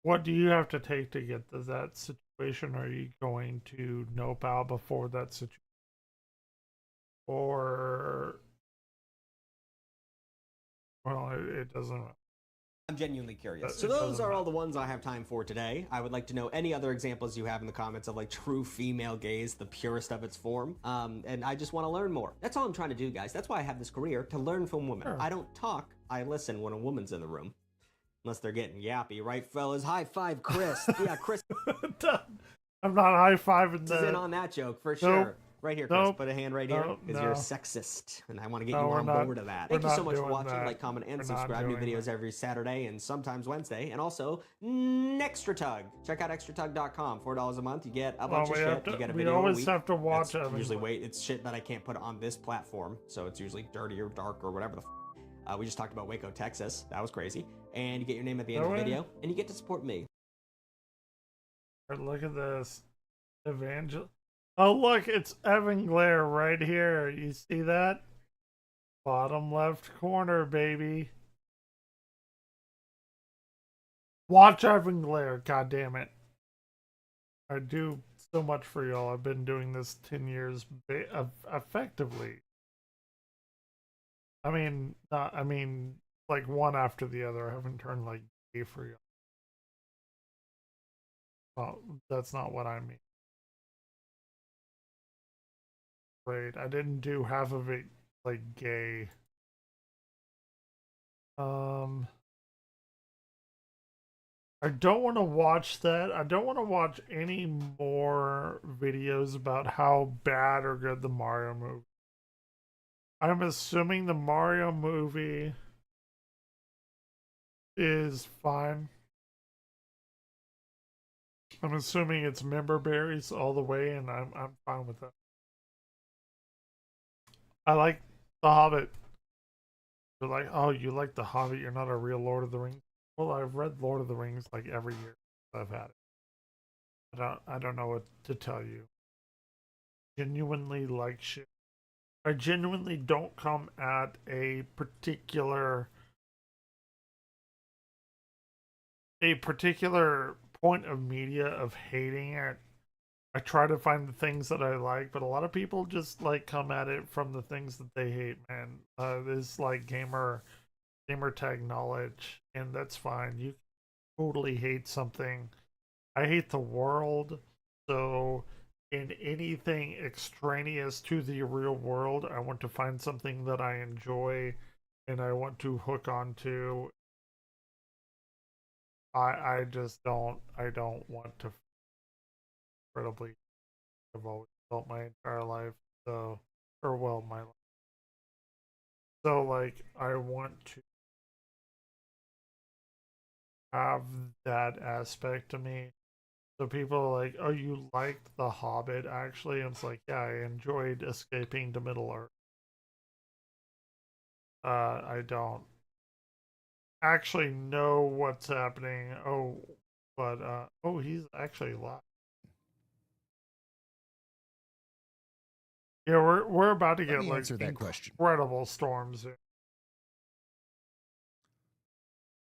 What do you have to take to get to that situation? Are you going to nope out before that situation? Or, well, it doesn't. I'm genuinely curious. So those are all the ones I have time for today. I would like to know any other examples you have in the comments of like true female gaze, the purest of its form. And I just want to learn more. That's all I'm trying to do, guys. That's why I have this career, to learn from women. Sure. I don't talk, I listen when a woman's in the room. Unless they're getting yappy, right, fellas? High five, Chris. Yeah, Chris. I'm not high-fiving that. Is in on that joke, for sure. Right here, Chris. Nope. Put a hand right here, because you're a sexist, and I want to get you on board of that. Thank you so much for watching. Like, comment, and subscribe. New videos every Saturday and sometimes Wednesday. And also, Extra Tug. Check out extratug.com. $4 a month. You get a bunch of shit. You get a video a week. We always have to watch it. Usually, it's shit that I can't put on this platform, so it's usually dirty or dark or whatever the we just talked about Waco, Texas. That was crazy. And you get your name at the end of the video, and you get to support me. Look at this. Oh, look, it's Evan Glare right here. You see that? Bottom left corner, baby. Watch Evan Glare, god damn it. I do so much for y'all. I've been doing this 10 years effectively. I mean, like one after the other. I haven't turned like gay for you. Well, that's not what I mean. Wait, I didn't do half of it like gay. I don't want to watch that. I don't want to watch any more videos about how bad or good the Mario movie. I'm assuming the Mario movie is fine. I'm assuming it's member berries all the way, and I'm fine with that. I like The Hobbit. They're like, oh, you like The Hobbit? You're not a real Lord of the Rings. Well, I've read Lord of the Rings like every year I've had it. I don't know what to tell you. Genuinely like shit. I genuinely don't come at a particular point of media of hating it. I try to find the things that I like, but a lot of people just like come at it from the things that they hate, man. This like gamer tag knowledge, and that's fine. You totally hate something. I hate the world, so in anything extraneous to the real world, I want to find something that I enjoy and I want to hook onto. I don't want to incredibly. I've always felt my entire life, my life. So like I want to have that aspect to me. So people are like, oh, you liked The Hobbit, actually? And it's like, yeah, I enjoyed escaping to Middle-earth. I don't actually know what's happening. Oh, but, oh, he's actually live. Yeah, we're about to get, like, incredible storms here.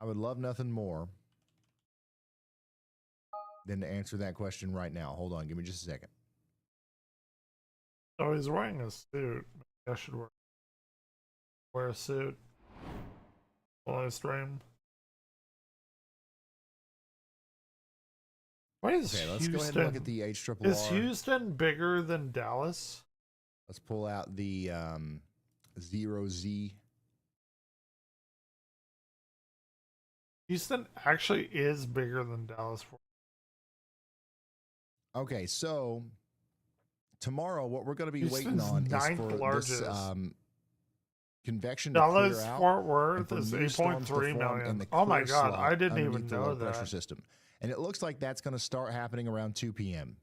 I would love nothing more than to answer that question right now. Hold on, give me just a second. Oh, he's wearing a suit. I should wear a suit while I stream. Why is okay, let's Houston, go ahead and look at the HRRR. Is Houston bigger than Dallas? Let's pull out the 0Z. Houston actually is bigger than Dallas. Okay, so tomorrow what we're going to be Houston's waiting on is for largest. this convection Dallas to clear out. Fort Worth is 8.3 million. Oh my God, I didn't even know that. Pressure system. And it looks like that's going to start happening around 2 p.m.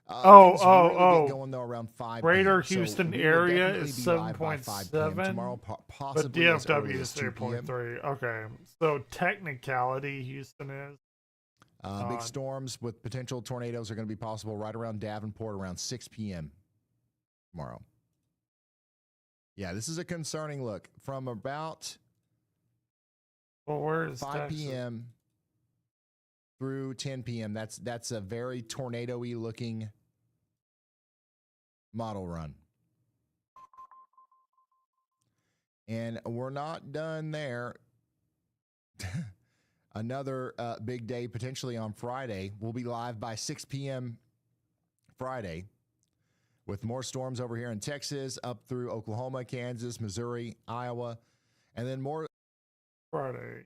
Going though around 5 Greater p.m. Houston so area is 7.7, tomorrow, but possibly as early DFW as is 2 p.m. 8.3. Okay, so technicality, Houston is. Big storms with potential tornadoes are going to be possible right around Davenport around 6 p.m. tomorrow. Yeah, this is a concerning look. From about where is 5 Texas? p.m. through 10 p.m. That's a very tornado-y looking model run. And we're not done there. Another big day potentially on Friday. We'll be live by 6 p.m. Friday with more storms over here in Texas, up through Oklahoma, Kansas, Missouri, Iowa, and then more Friday.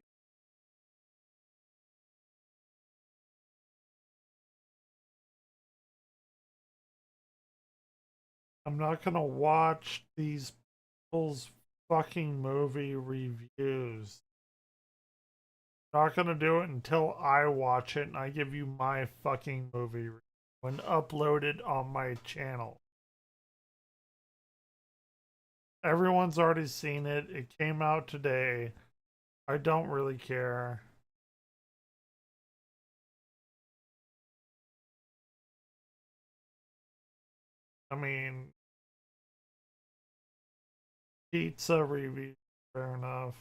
I'm not gonna watch these people's fucking movie reviews. Not gonna do it until I watch it and I give you my fucking movie when uploaded on my channel. Everyone's already seen it. It came out today. I don't really care. I mean, pizza review, fair enough.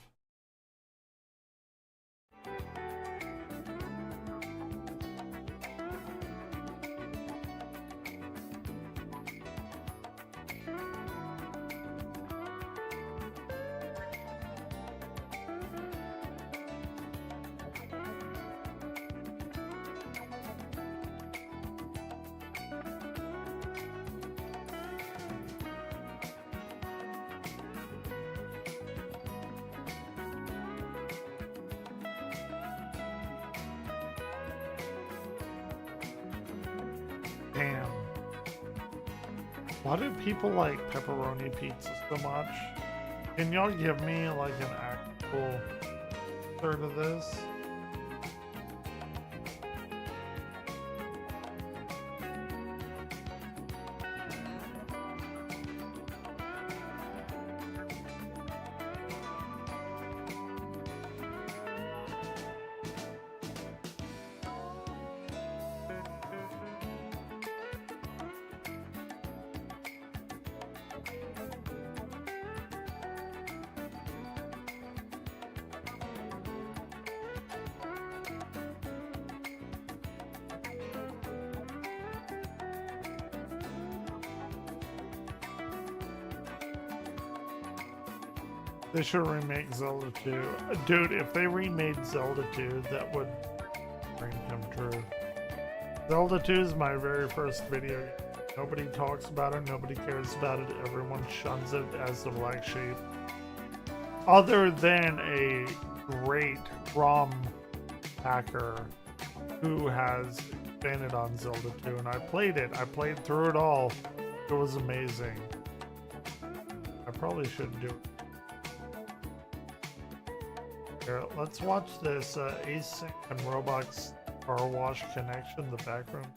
Damn. Why do people like pepperoni pizza so much? Can y'all give me like an actual third of this? They should remake Zelda 2. Dude, if they remade Zelda 2, that would dream come true. Zelda 2 is my very first video game. Nobody talks about it, nobody cares about it, everyone shuns it as the black sheep. Other than a great ROM hacker who has expanded on Zelda 2, and I played it. I played through it all. It was amazing. I probably shouldn't do it. Here, let's watch this async and Roblox car wash connection, the background.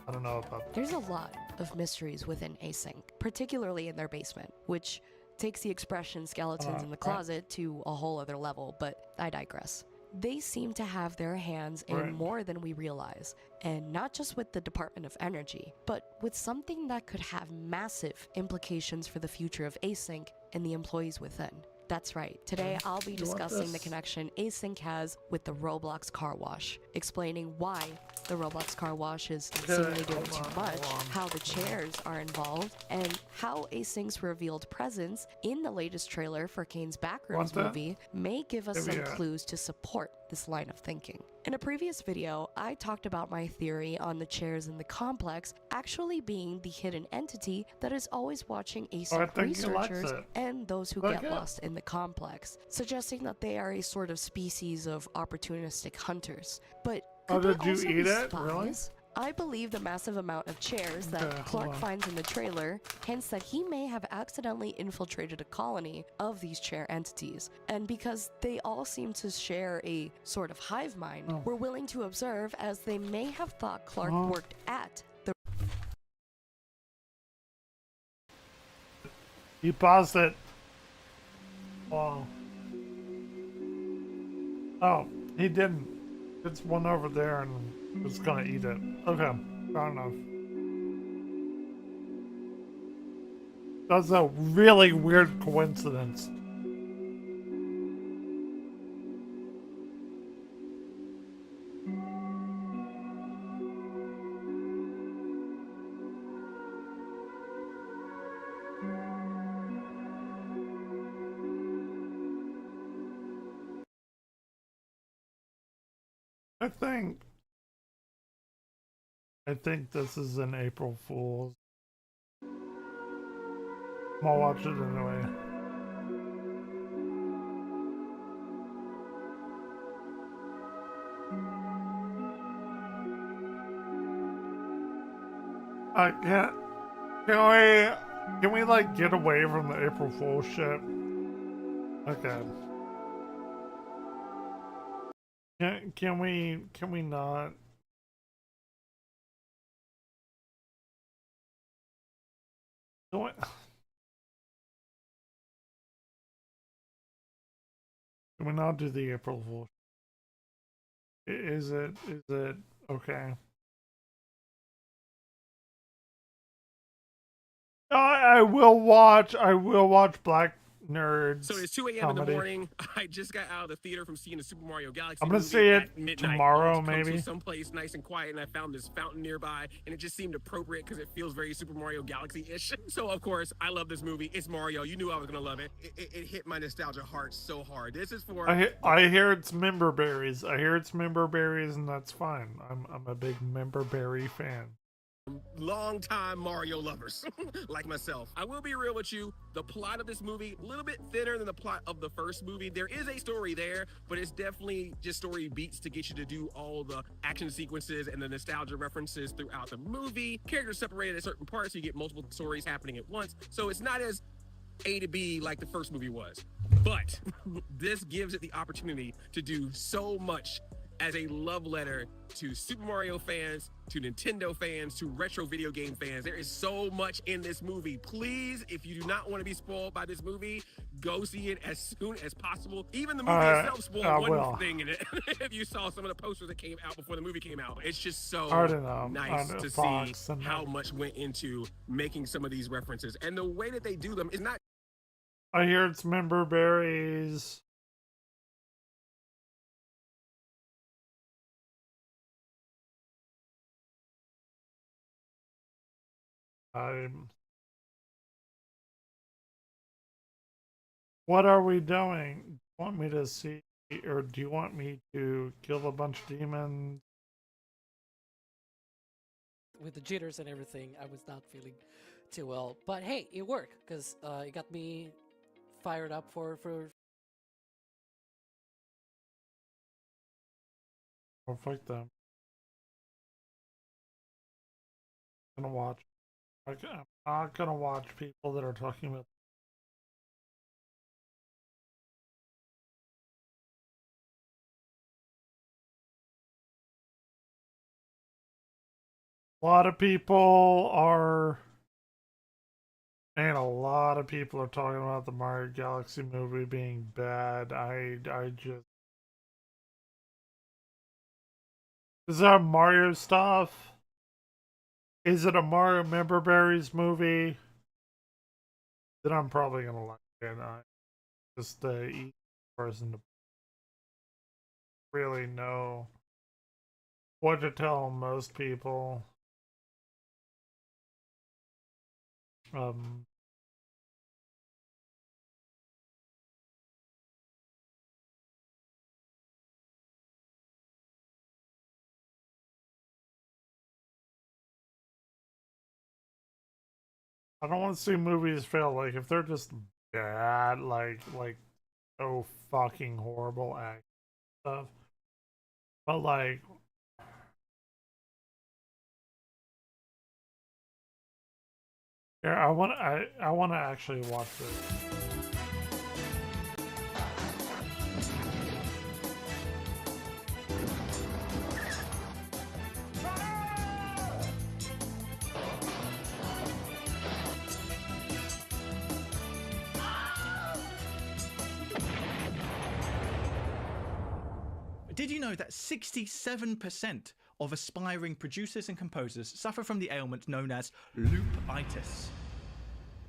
I don't know about that. There's a lot of mysteries within async, particularly in their basement, which takes the expression skeletons in the closet to a whole other level, but I digress. They seem to have their hands in more than we realize, and not just with the Department of Energy, but with something that could have massive implications for the future of async and the employees within. That's right. Today, I'll be discussing the connection async has with the Roblox car wash, explaining why the Roblox car wash is seemingly doing too much, how the chairs are involved, and how async's revealed presence in the latest trailer for Kane's Backrooms movie may give us some clues to support this line of thinking. In a previous video, I talked about my theory on the chairs in the complex actually being the hidden entity that is always watching async researchers and those who get lost in the complex, suggesting that they are a sort of species of opportunistic hunters. But could they also be spies? Really? I believe the massive amount of chairs that Clark finds in the trailer hints that he may have accidentally infiltrated a colony of these chair entities. And because they all seem to share a sort of hive mind, we're willing to observe as they may have thought Clark worked at the... You paused it. Wow. Oh, he didn't. It's one over there and it's gonna eat it. Okay, fair enough. That's a really weird coincidence. I think this is an April Fool's. I'll watch it anyway. Can we like get away from the April Fool's shit? Okay. Can we not? Can we not do the April Fool's? Is it okay? I will watch Black Nerds. So it's 2 a.m. in the morning. I just got out of the theater from seeing the Super Mario Galaxy. I'm gonna see it tomorrow, maybe. Someplace nice and quiet, and I found this fountain nearby, and it just seemed appropriate because it feels very Super Mario Galaxy-ish. So of course, I love this movie. It's Mario. You knew I was gonna love it. It hit my nostalgia heart so hard. This is for. I hear it's member berries. And that's fine. I'm a big member berry fan. Long-time Mario lovers like myself. I will be real with you. The plot of this movie, a little bit thinner than the plot of the first movie. There is a story there, but it's definitely just story beats to get you to do all the action sequences and the nostalgia references throughout the movie. Characters separated at certain parts, so you get multiple stories happening at once. So it's not as A to B like the first movie was. But this gives it the opportunity to do so much as a love letter to Super Mario fans, to Nintendo fans, to retro video game fans. There is so much in this movie. Please, if you do not want to be spoiled by this movie, go see it as soon as possible. Even the movie itself spoiled one thing in it. If you saw some of the posters that came out before the movie came out, it's just so nice to see how much went into making some of these references. And the way that they do them is not... I hear it's member berries. What are we doing? Do you want me to see, or do you want me to kill a bunch of demons? With the jitters and everything, I was not feeling too well. But hey, it worked, because it got me fired up for... Oh, fuck them. I'm gonna watch. I'm not gonna watch people that are talking about A lot of people are, and a lot of people are talking about the Mario Galaxy movie being bad. I just, is that Mario stuff? Is it a Mario Member Berries movie? Then I'm probably gonna like it. I just the easy person to really know what to tell most people. I don't want to see movies fail. Like if they're just bad, like so fucking horrible act stuff. But like, yeah, I want to actually watch this. Did you know that 67% of aspiring producers and composers suffer from the ailment known as loopitis?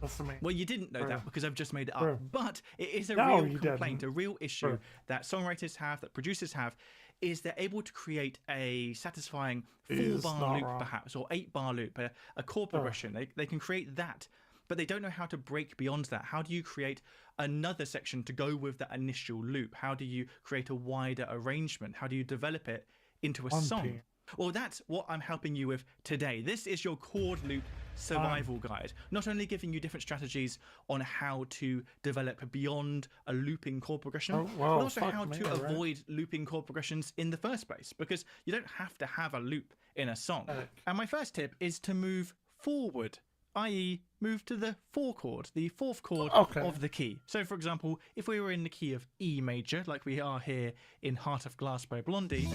That's amazing. Well, you didn't know True. that because I've just made it up. True. But it is a No, real you complaint, didn't. a real issue True. that songwriters have, that producers have, is they're able to create a satisfying It is 4-bar not loop, wrong. perhaps, or 8-bar loop, a chord progression. They can create that, but they don't know how to break beyond that. How do you create another section to go with that initial loop? How do you create a wider arrangement? How do you develop it into a song? Well, that's what I'm helping you with today. This is your chord loop survival guide. Not only giving you different strategies on how to develop beyond a looping chord progression, but also how to avoid looping chord progressions in the first place, because you don't have to have a loop in a song. And my first tip is to move forward, i.e. move to the 4 chord, the 4th chord of the key. So for example, if we were in the key of E major, like we are here in Heart of Glass by Blondie,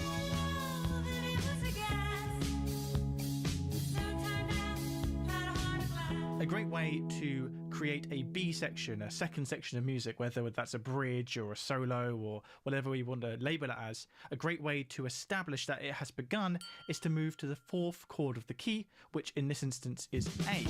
a great way to create a B section, a second section of music, whether that's a bridge or a solo or whatever we want to label it as, a great way to establish that it has begun is to move to the 4th chord of the key, which in this instance is A.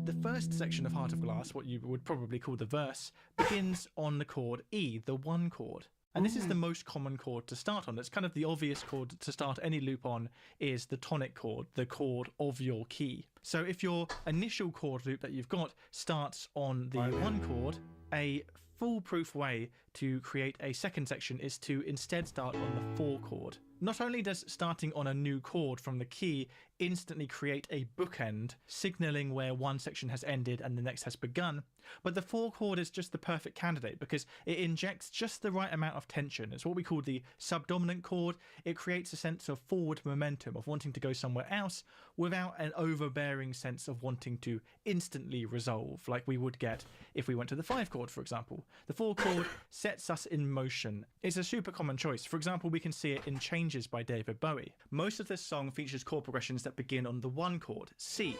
The first section of Heart of Glass, what you would probably call the verse, begins on the chord E, the 1 chord. And this is the most common chord to start on. It's kind of the obvious chord to start any loop on is the tonic chord, the chord of your key. So if your initial chord loop that you've got starts on the 1 chord, a foolproof way to create a second section is to instead start on the 4 chord. Not only does starting on a new chord from the key instantly create a bookend, signaling where one section has ended and the next has begun, but the 4 chord is just the perfect candidate because it injects just the right amount of tension. It's what we call the subdominant chord. It creates a sense of forward momentum, of wanting to go somewhere else without an overbearing sense of wanting to instantly resolve, like we would get if we went to the 5 chord, for example. The 4 chord sets us in motion. It's a super common choice. For example, we can see it in Changes by David Bowie. Most of this song features chord progressions that begin on the 1 chord, C.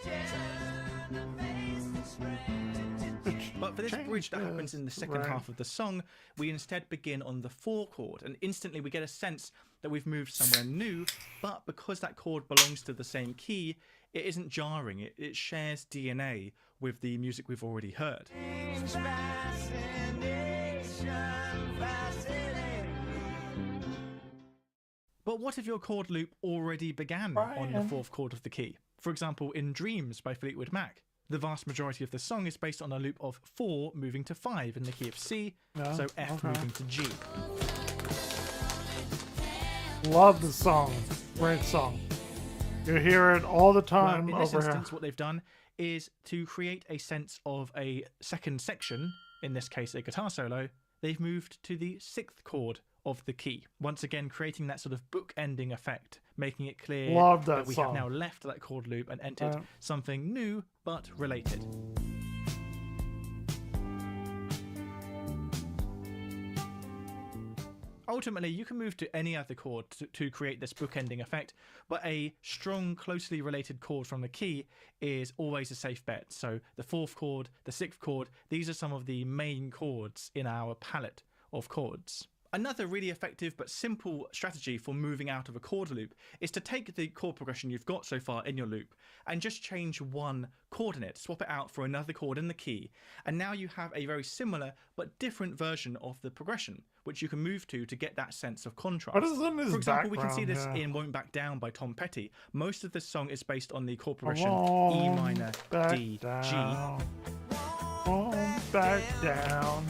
But for this bridge that happens in the second half of the song, we instead begin on the 4 chord, and instantly we get a sense that we've moved somewhere new, but because that chord belongs to the same key, it isn't jarring, it shares DNA with the music we've already heard. But what if your chord loop already began on the 4th chord of the key? For example, in Dreams by Fleetwood Mac. The vast majority of the song is based on a loop of 4 moving to 5 in the key of C, so F moving to G. Love the song. Great song. You hear it all the time In this over instance, here. what they've done is to create a sense of a second section, in this case a guitar solo, they've moved to the 6th chord of the key, once again creating that sort of book-ending effect, making it clear Love that that we song. have now left that chord loop and entered something new but related. ultimately, you can move to any other chord to create this bookending effect, but a strong, closely related chord from the key is always a safe bet. So the 4th chord, the 6th chord, these are some of the main chords in our palette of chords. Another really effective but simple strategy for moving out of a chord loop is to take the chord progression you've got so far in your loop and just change one chord in it, swap it out for another chord in the key, and now you have a very similar but different version of the progression, which you can move to get that sense of contrast. What is in this For example, we can see this background, in Won't Back Down by Tom Petty. Most of this song is based on the chord I progression E minor, back D, down. Won't back down.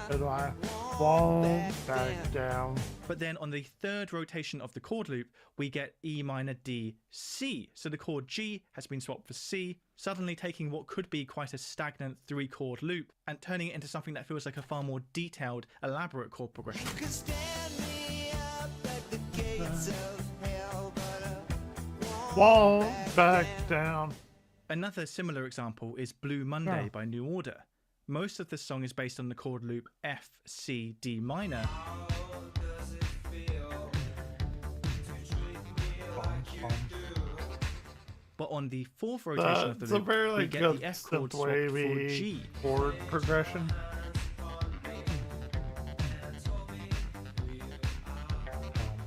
I won't back down. But then on the 3rd rotation of the chord loop, we get E minor, D, C. So the chord G has been swapped for C, suddenly taking what could be quite a stagnant 3-chord loop and turning it into something that feels like a far more detailed, elaborate chord progression. Won't back down. Another similar example is Blue Monday by New Order. Most of the song is based on the chord loop F, C, D minor. But on the 4th rotation of the loop, we get the F chord swapped for G. Chord progression.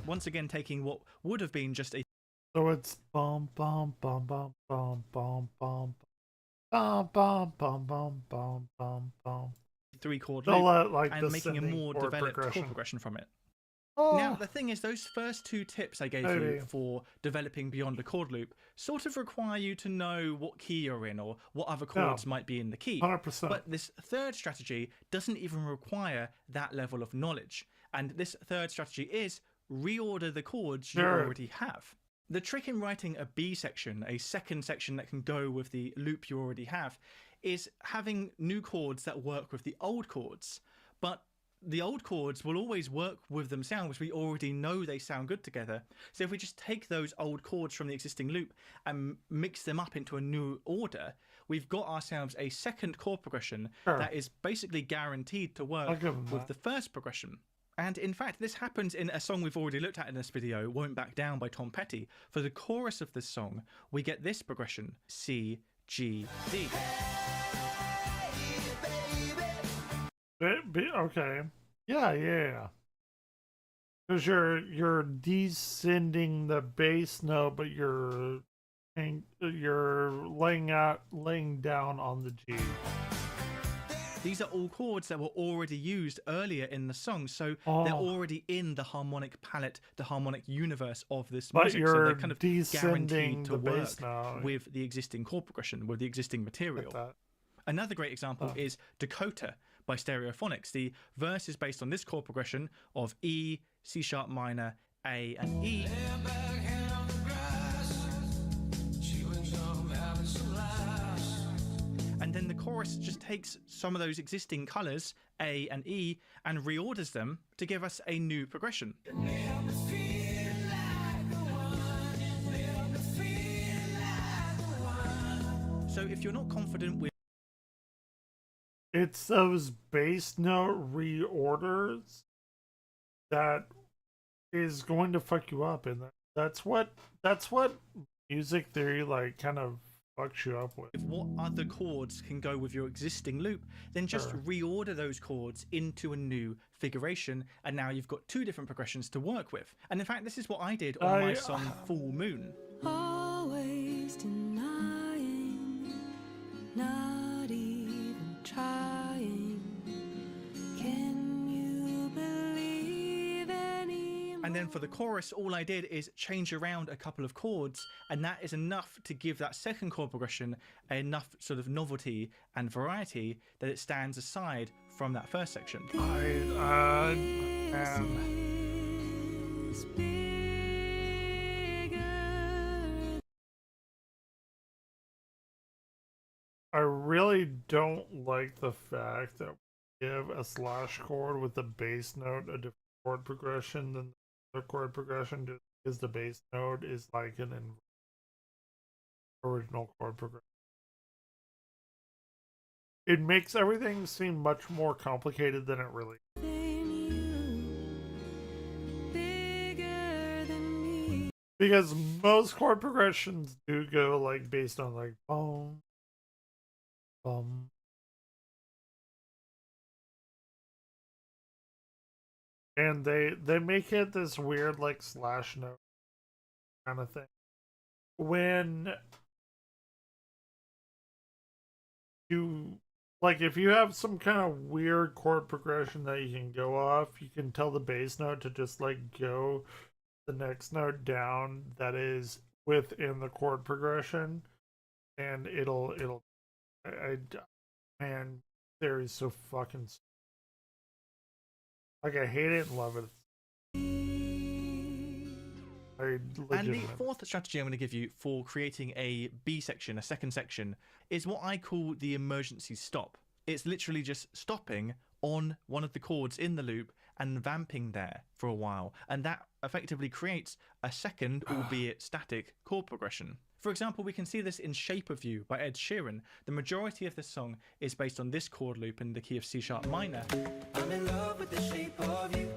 Once again taking what would have been just a... So it's bum bum bum bum bum bum bum. Bum bum bum bum bum bum bum. 3-chord loop like and making a more developed chord progression from it. Now, the thing is, those first 2 tips I gave you for developing beyond a chord loop sort of require you to know what key you're in or what other chords might be in the key. 100%. But this 3rd strategy doesn't even require that level of knowledge. And this 3rd strategy is reorder the chords you already have. The trick in writing a B section, a 2nd section that can go with the loop you already have, is having new chords that work with the old chords. But the old chords will always work with themselves. We already know they sound good together. So if we just take those old chords from the existing loop and mix them up into a new order, we've got ourselves a 2nd chord progression that is basically guaranteed to work with the 1st progression. And in fact, this happens in a song we've already looked at in this video, Won't Back Down by Tom Petty. For the chorus of this song, we get this progression, C, G, D. Okay. Yeah. Because you're descending the bass note, but you're laying down on the G. These are all chords that were already used earlier in the song, so they're already in the harmonic palette, the harmonic universe of this music. So they're kind of guaranteed to work with the existing chord progression, with the existing material. Another great example is Dakota by Stereophonics. The verse is based on this chord progression of E, C sharp minor, A, and E. And then the chorus just takes some of those existing colours, A and E, and reorders them to give us a new progression. So if you're not confident with... It's those bass note reorders that is going to fuck you up, and that's what music theory like kind of fucks you up with. If what other chords can go with your existing loop, then just reorder those chords into a new figuration, and now you've got 2 different progressions to work with. And in fact, this is what I did on my song Full Moon. Always denying, not even trying. Can you believe any? And then for the chorus, all I did is change around a couple of chords, and that is enough to give that 2nd chord progression enough sort of novelty and variety that it stands aside from that 1st section. I really don't like the fact that we give a slash chord with the bass note a different chord progression than the chord progression, just because the bass note is like an original chord progression. It makes everything seem much more complicated than it really is. Because most chord progressions do go like based on like boom, boom. And they make it this weird like slash note kind of thing. When you like if you have some kind of weird chord progression that you can go off, you can tell the bass note to just like go the next note down that is within the chord progression, and it'll man, there is so fucking like I hate it and love it. And the fourth strategy I'm going to give you for creating a B section, a second section, is what I call the emergency stop. It's literally just stopping on one of the chords in the loop and vamping there for a while, and that effectively creates a second, albeit static, chord progression. For example, we can see this in Shape of You by Ed Sheeran. The majority of this song is based on this chord loop in the key of C sharp minor. I'm in love with the shape of you.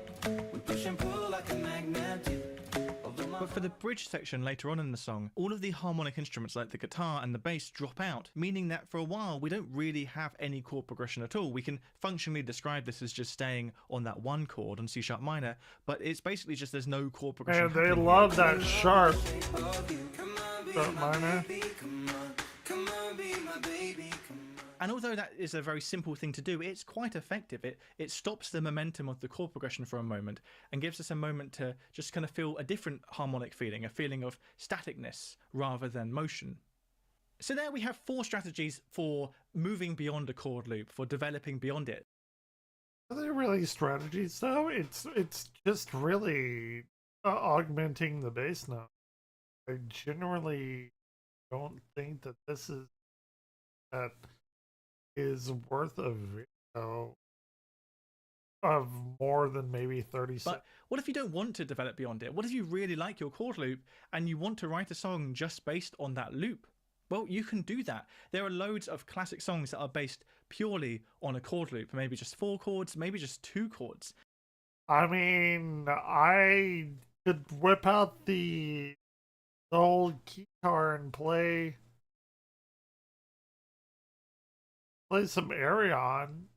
We push and pull like a magnet do. But for the bridge section later on in the song, all of the harmonic instruments like the guitar and the bass drop out, meaning that for a while we don't really have any chord progression at all. We can functionally describe this as just staying on that one chord on C sharp minor, but it's basically just there's no chord progression. And they love that sharp minor. And although that is a very simple thing to do, it's quite effective. It stops the momentum of the chord progression for a moment and gives us a moment to just kind of feel a different harmonic feeling, a feeling of staticness rather than motion. So there we have 4 strategies for moving beyond a chord loop, for developing beyond it. Are they really strategies though? It's just really augmenting the bass note. I generally don't think that this is worth a video of more than maybe 30 seconds. But what if you don't want to develop beyond it? What if you really like your chord loop and you want to write a song just based on that loop? Well, you can do that. There are loads of classic songs that are based purely on a chord loop, maybe just 4 chords, maybe just 2 chords. I mean, I could whip out the old guitar and play some Arion.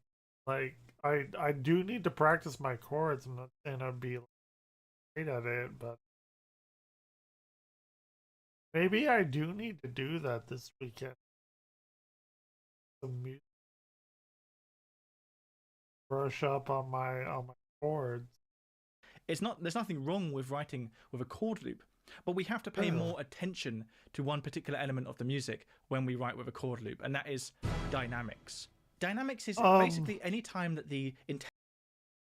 Like I do need to practice my chords. I'm not saying I'd be great at it, but maybe I do need to do that this weekend. Some music, brush up on my chords. There's nothing wrong with writing with a chord loop, but we have to pay more attention to one particular element of the music when we write with a chord loop, and that is dynamics. Dynamics is basically any time that the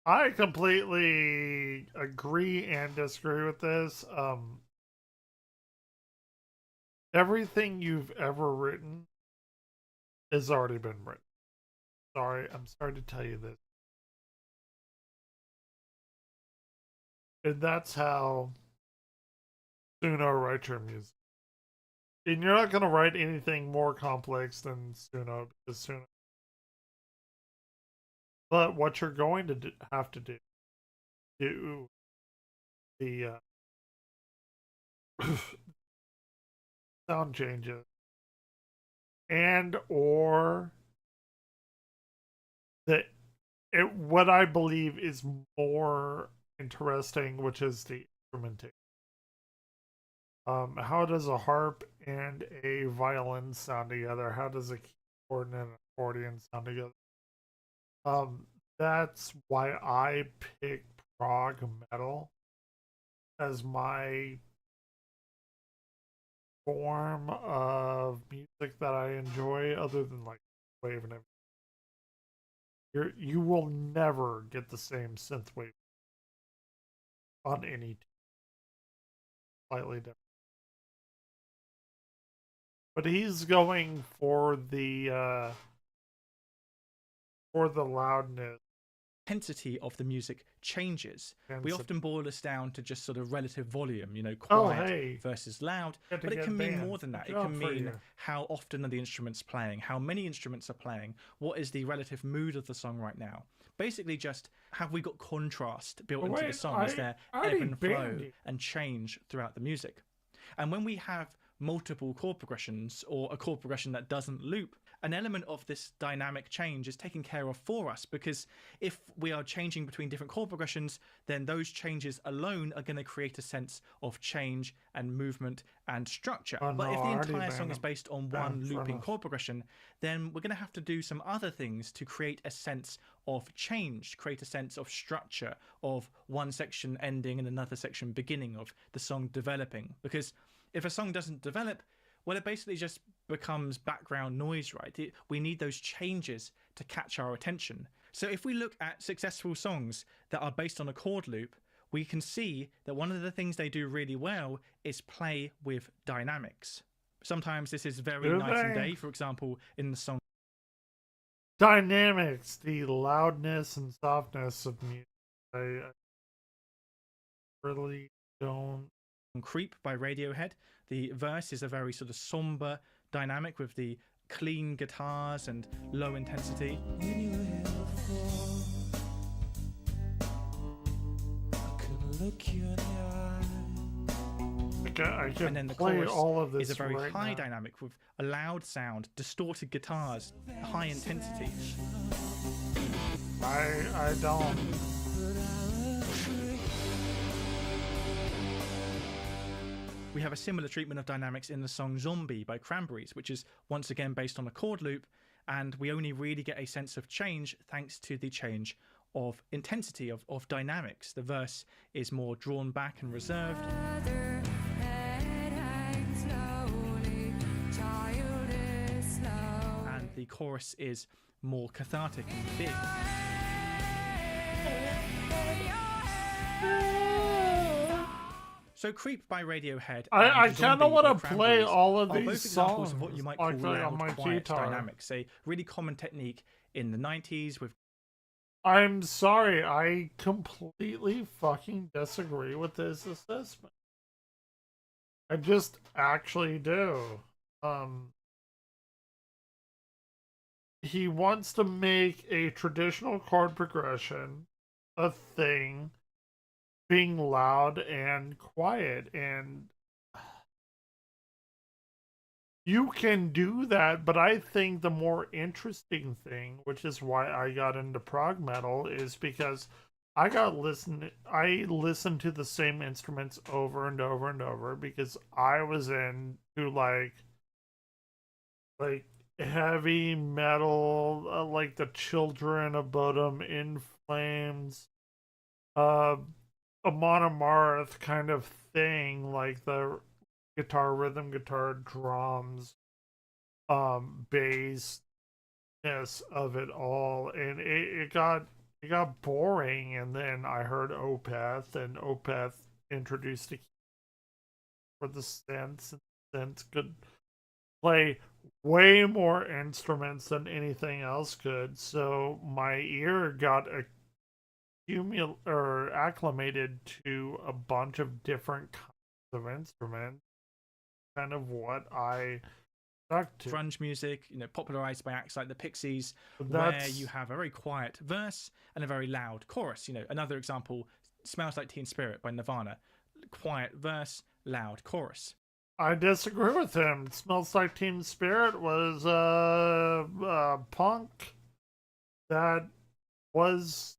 I completely agree and disagree with this. Everything you've ever written has already been written. I'm sorry to tell you this. And that's how Suno writes your music. And you're not going to write anything more complex than Suno, because Suno. But what you're going to have to do the sound changes and or what I believe is more interesting, which is the instrumentation. How does a harp and a violin sound together? How does a keyboard and an accordion sound together? That's why I pick prog metal as my form of music that I enjoy, other than like wave and everything. You will never get the same synthwave on any slightly different. But he's going for the loudness. Intensity of the music changes. We often boil this down to just sort of relative volume, you know, Oh, quiet hey. versus loud. Get to But it get can mean banned. more than that. Good It can job for mean you. how often are the instruments playing, how many instruments are playing, what is the relative mood of the song right now. Basically, just have we got contrast built Oh, into wait, the song? Is there I ebb already and flow banned you. and change throughout the music? And when we have multiple chord progressions or a chord progression that doesn't loop, an element of this dynamic change is taken care of for us, because if we are changing between different chord progressions, then those changes alone are going to create a sense of change and movement and structure. But if the entire song is based on one looping chord progression, then we're going to have to do some other things to create a sense of change, create a sense of structure, of one section ending and another section beginning, of the song developing. Because if a song doesn't develop, well, it basically just becomes background noise, right? We need those changes to catch our attention. So if we look at successful songs that are based on a chord loop, we can see that one of the things they do really well is play with dynamics. Sometimes this is very night and day. For example, in the song Dynamics, the loudness and softness of music. I really don't. Creep by Radiohead, the verse is a very sort of somber dynamic with the clean guitars and low intensity. I can and then the play chorus all of this is a very right high now. dynamic with a loud sound, distorted guitars, high intensity. I don't. We have a similar treatment of dynamics in the song Zombie by Cranberries, which is once again based on a chord loop, and we only really get a sense of change thanks to the change of intensity, of dynamics. The verse is more drawn back and reserved. And the chorus is more cathartic and big. So Creep by Radiohead. I kind of want to by play Cranberries all of are these both examples songs of what you might call on loud, my quiet guitar. dynamics. A really common technique in the 90s with. I'm sorry, I completely fucking disagree with this assessment. I just actually do. He wants to make a traditional chord progression a thing, being loud and quiet, and you can do that, but I think the more interesting thing, which is why I got into prog metal, is because I listened to the same instruments over and over and over because I was into like heavy metal, like the Children of Bodom, In Flames, Amon Amarth kind of thing, like the guitar, rhythm guitar, drums, bassness of it all, and it got boring. And then I heard Opeth, and Opeth introduced a for the synths, and synths could play way more instruments than anything else could. So my ear got acclimated to a bunch of different kinds of instruments. Kind of what I stuck to. Grunge music, popularized by acts like the Pixies, where you have a very quiet verse and a very loud chorus. Another example, Smells Like Teen Spirit by Nirvana. Quiet verse, loud chorus. I disagree with him. Smells Like Teen Spirit was punk that was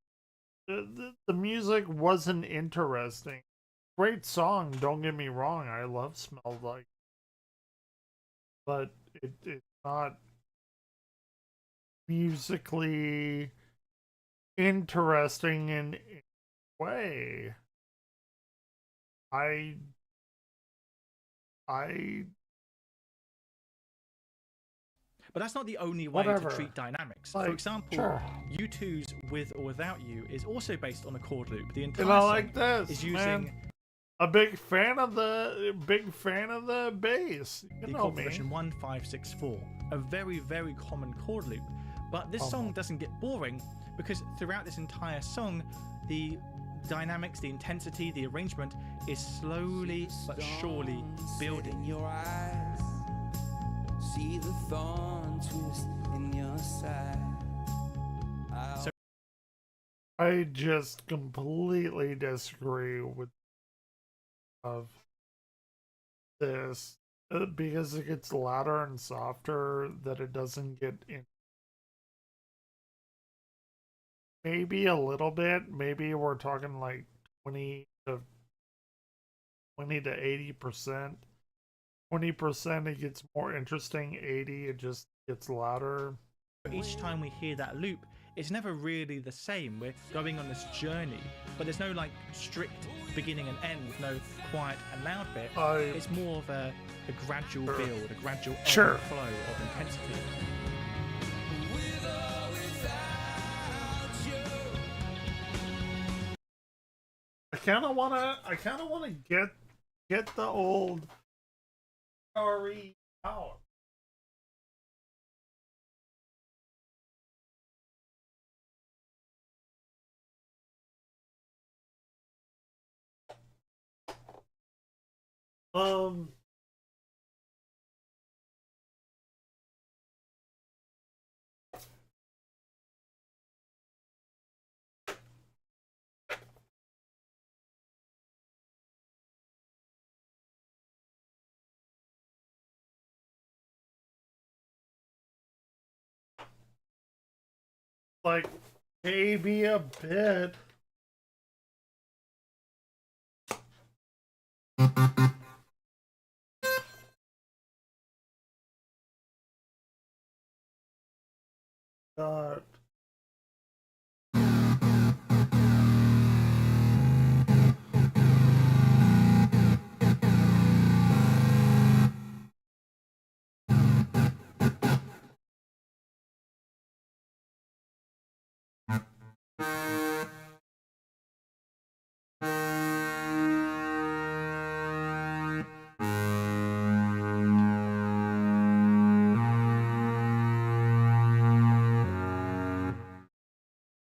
the music wasn't interesting. Great song, don't get me wrong. I love Smells Like, but it's not musically interesting in any way. I But that's not the only way Whatever. to treat dynamics. Like, For example, sure. U2's With or Without You is also based on a chord loop. The entire And I song like this, is using man. A big fan of the bass. You the know chord me. progression 1, 5, 6, 4. A very, very common chord loop. But this song doesn't get boring because throughout this entire song, the dynamics, the intensity, the arrangement is slowly but surely building. Your eyes, see the thorn twist in your side. I just completely disagree with this because it gets louder and softer that it doesn't get in. Maybe a little bit. Maybe we're talking like 20 to 80%. 20% it gets more interesting. 80 it just gets louder. Each time we hear that loop, it's never really the same. We're going on this journey, but there's no like strict beginning and end, no quiet and loud bit. It's more of a gradual build, a gradual flow of intensity. I kind of wanna get the old story out. Like maybe a bit. God.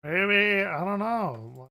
Maybe, I don't know.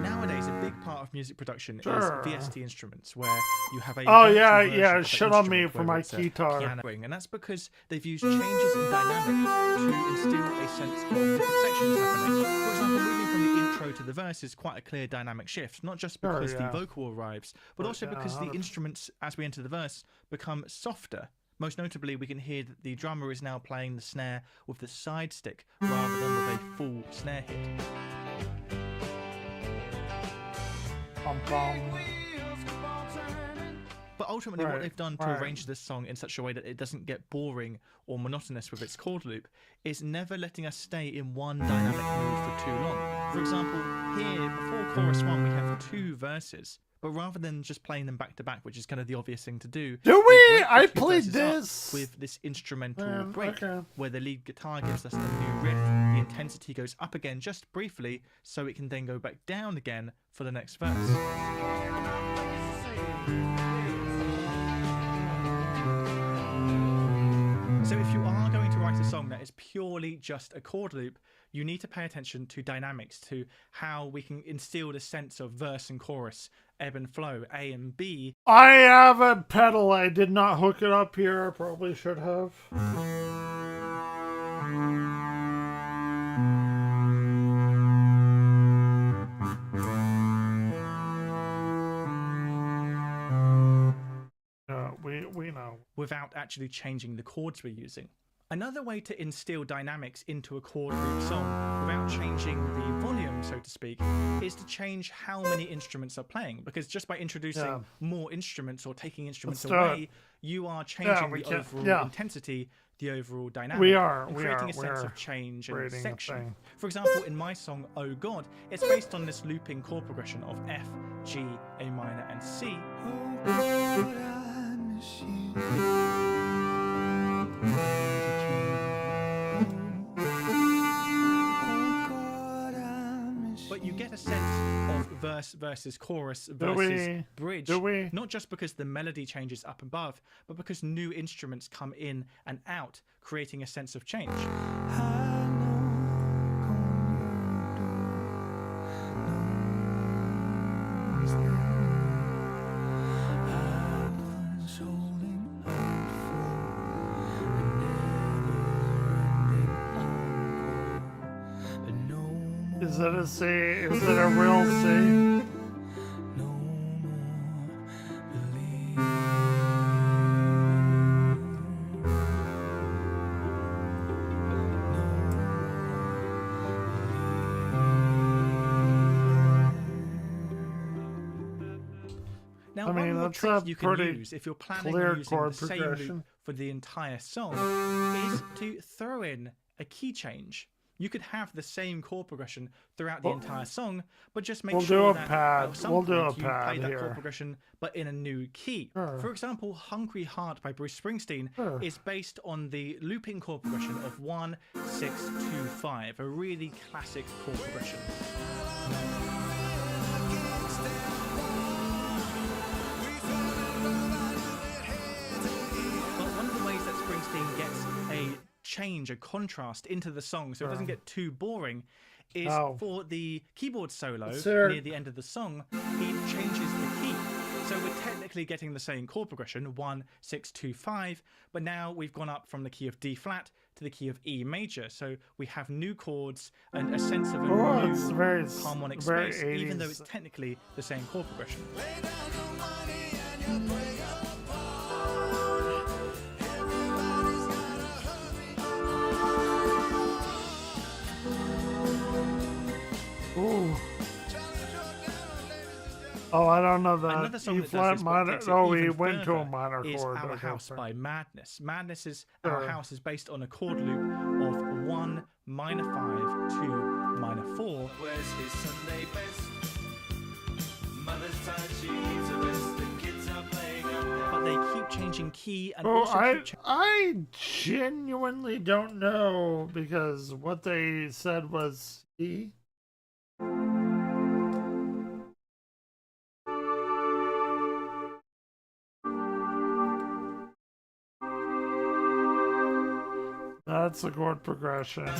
Nowadays, a big part of music production is VST instruments, where you have a shit on me for my guitar. And that's because they've used changes in dynamic to instill a sense of different sections happening. For example, moving from the intro to the verse is quite a clear dynamic shift, not just because the vocal arrives, but also because the instruments, as we enter the verse, become softer. Most notably, we can hear that the drummer is now playing the snare with the side stick rather than with a full snare hit. But ultimately, what they've done to arrange this song in such a way that it doesn't get boring or monotonous with its chord loop is never letting us stay in one dynamic mood for too long. For example, here, before chorus 1, we have 2 verses. But rather than just playing them back to back, which is kind of the obvious thing to do, I played this with this instrumental break, where the lead guitar gives us the new riff. The intensity goes up again just briefly, so it can then go back down again for the next verse. So if you are going to write a song that is purely just a chord loop, you need to pay attention to dynamics, to how we can instill the sense of verse and chorus, ebb and flow, A and B. I have a pedal. I did not hook it up here. I probably should have. We know. Without actually changing the chords we're using. Another way to instill dynamics into a chord group song without changing the volume, so to speak, is to change how many instruments are playing. Because just by introducing more instruments or taking instruments away, you are changing the overall intensity, the overall dynamic, and creating a sense of change and section. For example, in my song "Oh God," it's based on this looping chord progression of F, G, A minor, and C. But you get a sense of verse versus chorus versus bridge, not just because the melody changes up above, but because new instruments come in and out, creating a sense of change. Is it a C? Is it a real C? Now, I mean, one more that's trick a you can pretty use if you're planning clear on using chord the same progression. loop for the entire song is to throw in a key change. You could have the same chord progression throughout the entire song, but just make We'll do sure a that pad. at some We'll do point a you play pad that here. chord progression, but in a new key. Sure. For example, "Hungry Heart" by Bruce Springsteen is based on the looping chord progression of 1, 6, 2, 5, a really classic chord progression. Springsteen gets a change, a contrast into the song so it doesn't get too boring, is for the keyboard solo near the end of the song, he changes the key. So we're technically getting the same chord progression, 1, 6, 2, 5, but now we've gone up from the key of D flat to the key of E major. So we have new chords and a sense of a new harmonic space, even though it's technically the same chord progression. Ooh. Oh, I don't know that. Another song E that flat does this, minor. takes it Oh, we even went to a further, minor is chord. Our House by Madness. Madness is Our House is based on a chord loop of 1, minor 5, 2, minor 4. Where's his Sunday best? Mother's tired, she needs a rest. The kids are playing up. But they keep changing key and Oh, also I genuinely don't know because what they said was E. That's a chord progression. But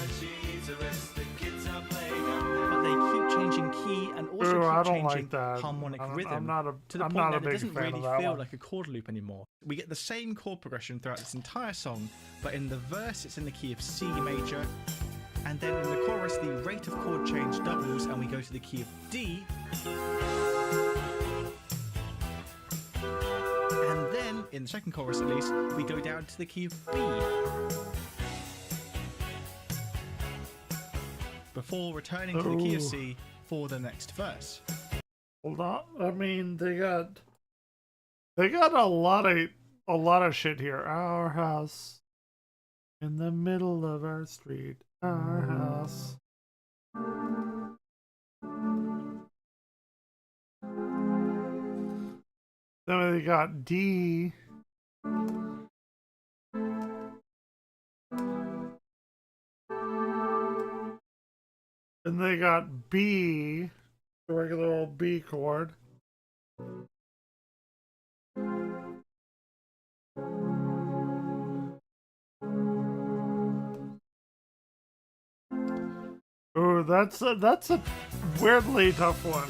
they keep changing key and also keep changing harmonic rhythm to the point that it doesn't really feel like a chord loop anymore. We get the same chord progression throughout this entire song, but in the verse it's in the key of C major, and then in the chorus the rate of chord change doubles and we go to the key of D. And then, in the second chorus at least, we go down to the key of B. Before returning to the key of C for the next verse. Hold on. I mean, they got a lot of shit here. Our house in the middle of our street. Our house. Then they got D. And they got B, the regular old B chord. Ooh, that's a weirdly tough one.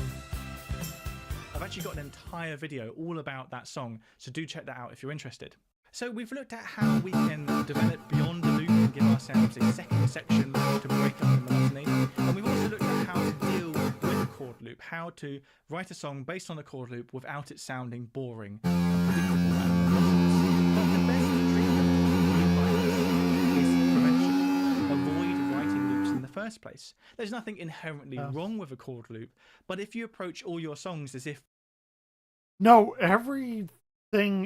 I've actually got an entire video all about that song, so do check that out if you're interested. So we've looked at how we can develop beyond the loop and give ourselves a second section to break up the monotony, and we've also looked at how to deal with a chord loop, how to write a song based on a chord loop without it sounding boring and predictable and monotonous. But the best treatment is prevention. Avoid writing loops in the first place. There's nothing inherently wrong with a chord loop, but if you approach all your songs as if no, everything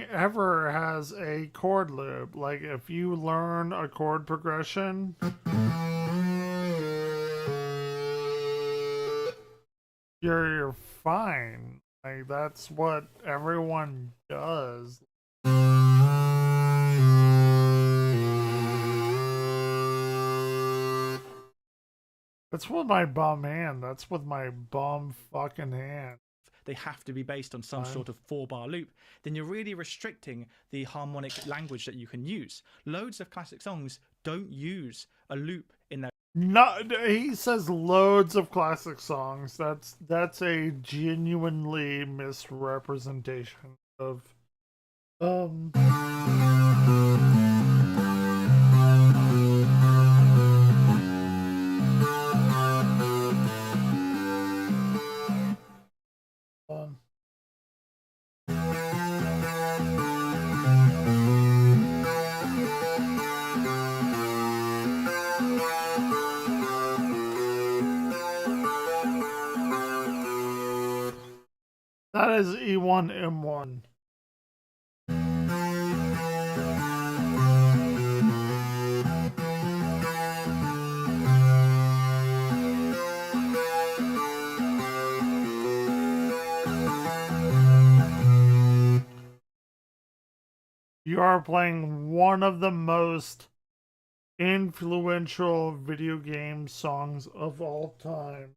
ever has a chord loop. Like if you learn a chord progression, you're fine. Like that's what everyone does. That's with my bum hand. That's with my bum fucking hand. They have to be based on some sort of 4-bar loop, then you're really restricting the harmonic language that you can use. Loads of classic songs don't use a loop in their... No, he says loads of classic songs. That's a genuinely misrepresentation of That is E1M1. You are playing one of the most influential video game songs of all time.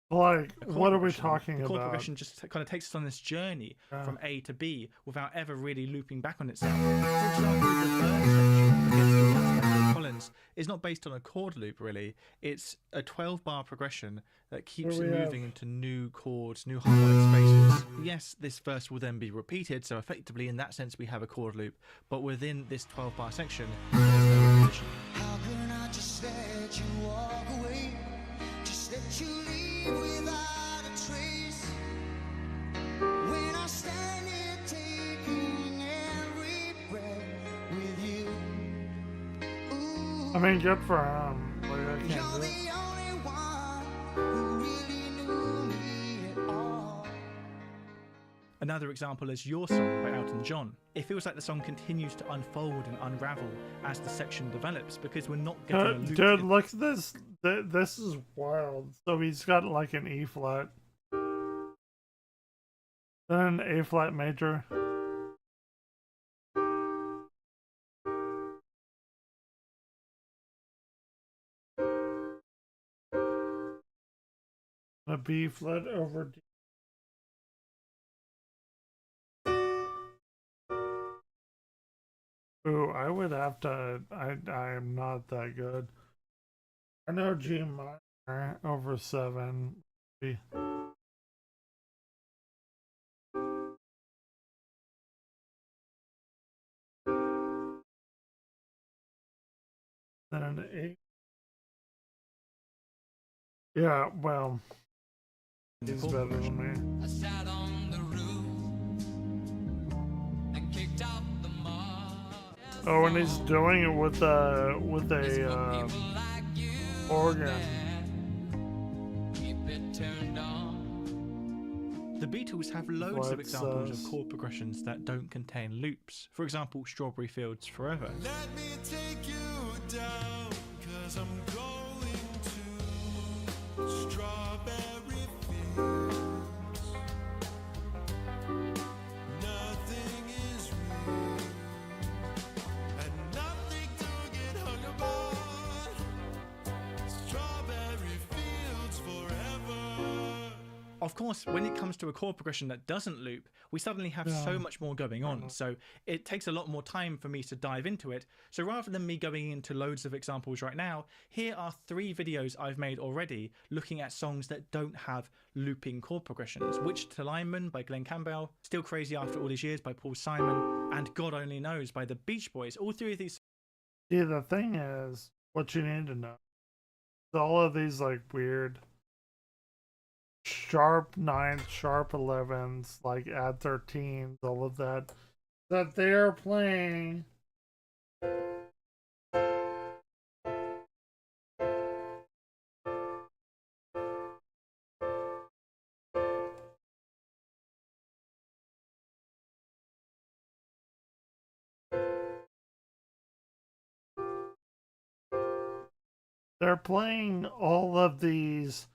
Like, what are we talking the chord about? progression just kind of takes us on this journey from A to B without ever really looping back on itself. For example, the first section against the Odds by Phil Collins is not based on a chord loop, really. It's a 12-bar progression that keeps it moving into new chords, new harmonic spaces. Yes, this verse will then be repeated, so effectively, in that sense, we have a chord loop. But within this 12-bar section, there's no repetition. How can I just let you walk away? Just let you leave without a trace. When I stand here taking every breath with you. Ooh, I mean, good for him. Like, I can't you're do it. the only one who really knew me at all. Another example is Your Song by Elton John. It feels like the song continues to unfold and unravel as the section develops because we're not getting a loop. Dude, look at this. This is wild. So he's got like an E flat, then an A flat major, a B flat over D. Ooh, I would have to. I am not that good. I know G minor over 7. B. Then an 8. Yeah, well, he's better than me. I sat on the roof and kicked out the mud. Oh, and he's doing it with a organ. Keep it turned on. The Beatles have loads of What examples says- of chord progressions that don't contain loops. For example, Strawberry Fields Forever. Let me take you down, 'cause I'm going to Strawberry Fields. Nothing is real, and nothing to get hung about. Strawberry Fields Forever. Of course, when it comes to a chord progression that doesn't loop, we suddenly have so much more going on. So it takes a lot more time for me to dive into it. So rather than me going into loads of examples right now, here are 3 videos I've made already looking at songs that don't have looping chord progressions. Witch to Lineman by Glenn Campbell, Still Crazy After All These Years by Paul Simon, and God Only Knows by the Beach Boys. All 3 of these. See, the thing is, what you need to know is all of these like weird sharp 9s, sharp 11s, like add 13s, all of that they're playing. They're playing all of these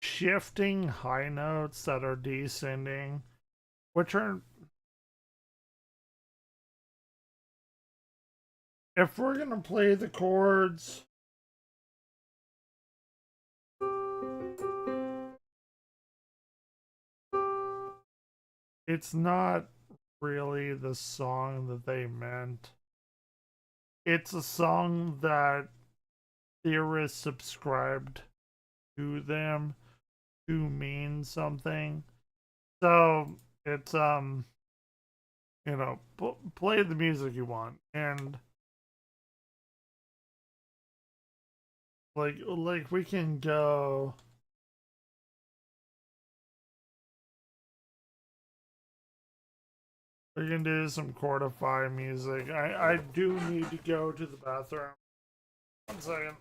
shifting high notes that are descending, which are, if we're gonna play the chords, it's not really the song that they meant. It's a song that theorists subscribed to them to mean something. So it's you know, play the music you want, and like we can go. We can do some Cordify music. I do need to go to the bathroom. 1 second.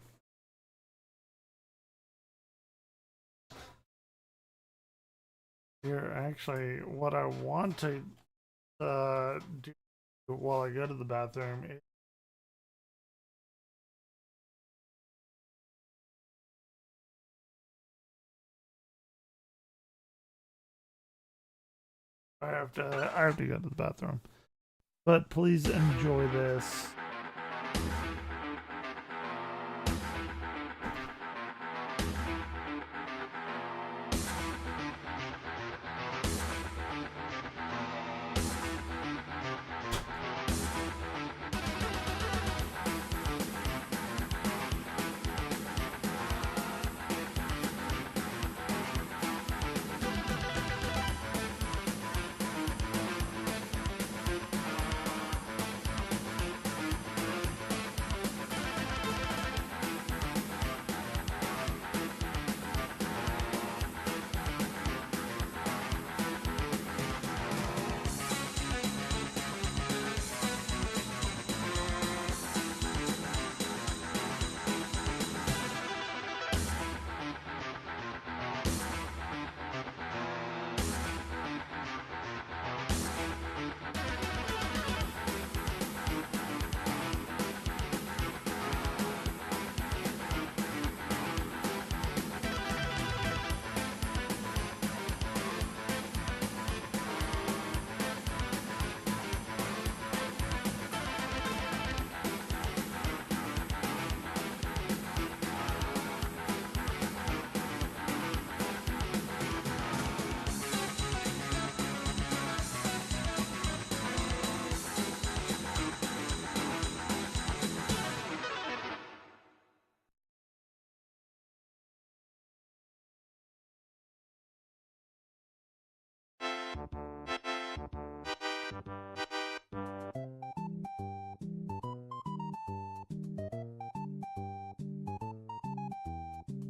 Here, actually, what I want to do while I go to the bathroom is I have to go to the bathroom. But please enjoy this.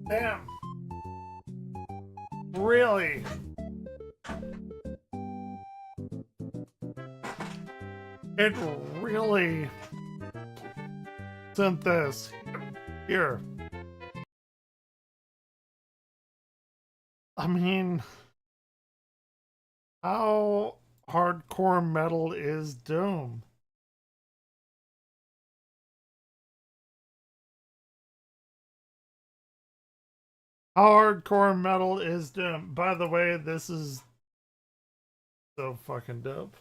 Damn. Really? It really sent this. Here. I mean, how hardcore metal is Doom? How hardcore metal is Doom? By the way, this is so fucking dope.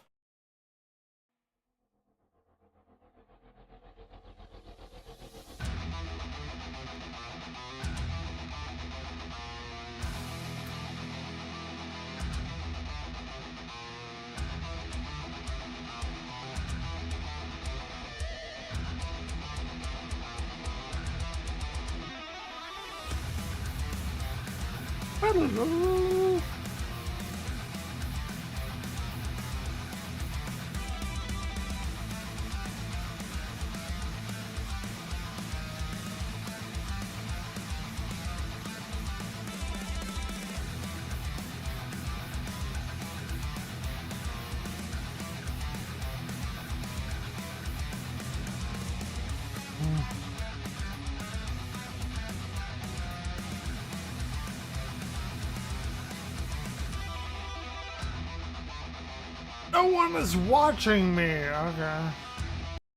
No one is watching me. Okay.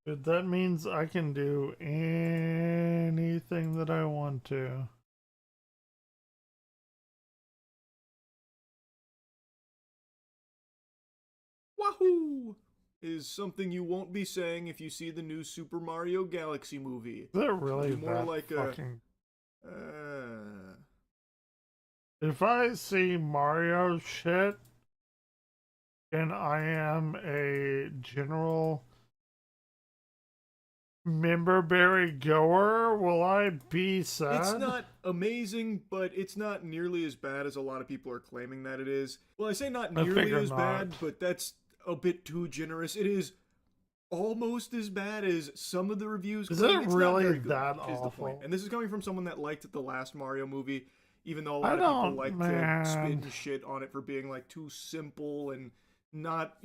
But that means I can do anything that I want to. Wahoo! Is something you won't be saying if you see the new Super Mario Galaxy movie. Is it really more that like fucking... a... If I see Mario shit, and I am a general Memberberry goer, will I be sad? It's not amazing, but it's not nearly as bad as a lot of people are claiming that it is. Well, I say not nearly as bad, but that's a bit too generous. It is almost as bad as some of the reviews Is claim. it It's really not very good, that is the point. awful? And this is coming from someone that liked the last Mario movie, even though a I lot of people don't, like man. to spin shit on it for being like too simple and not,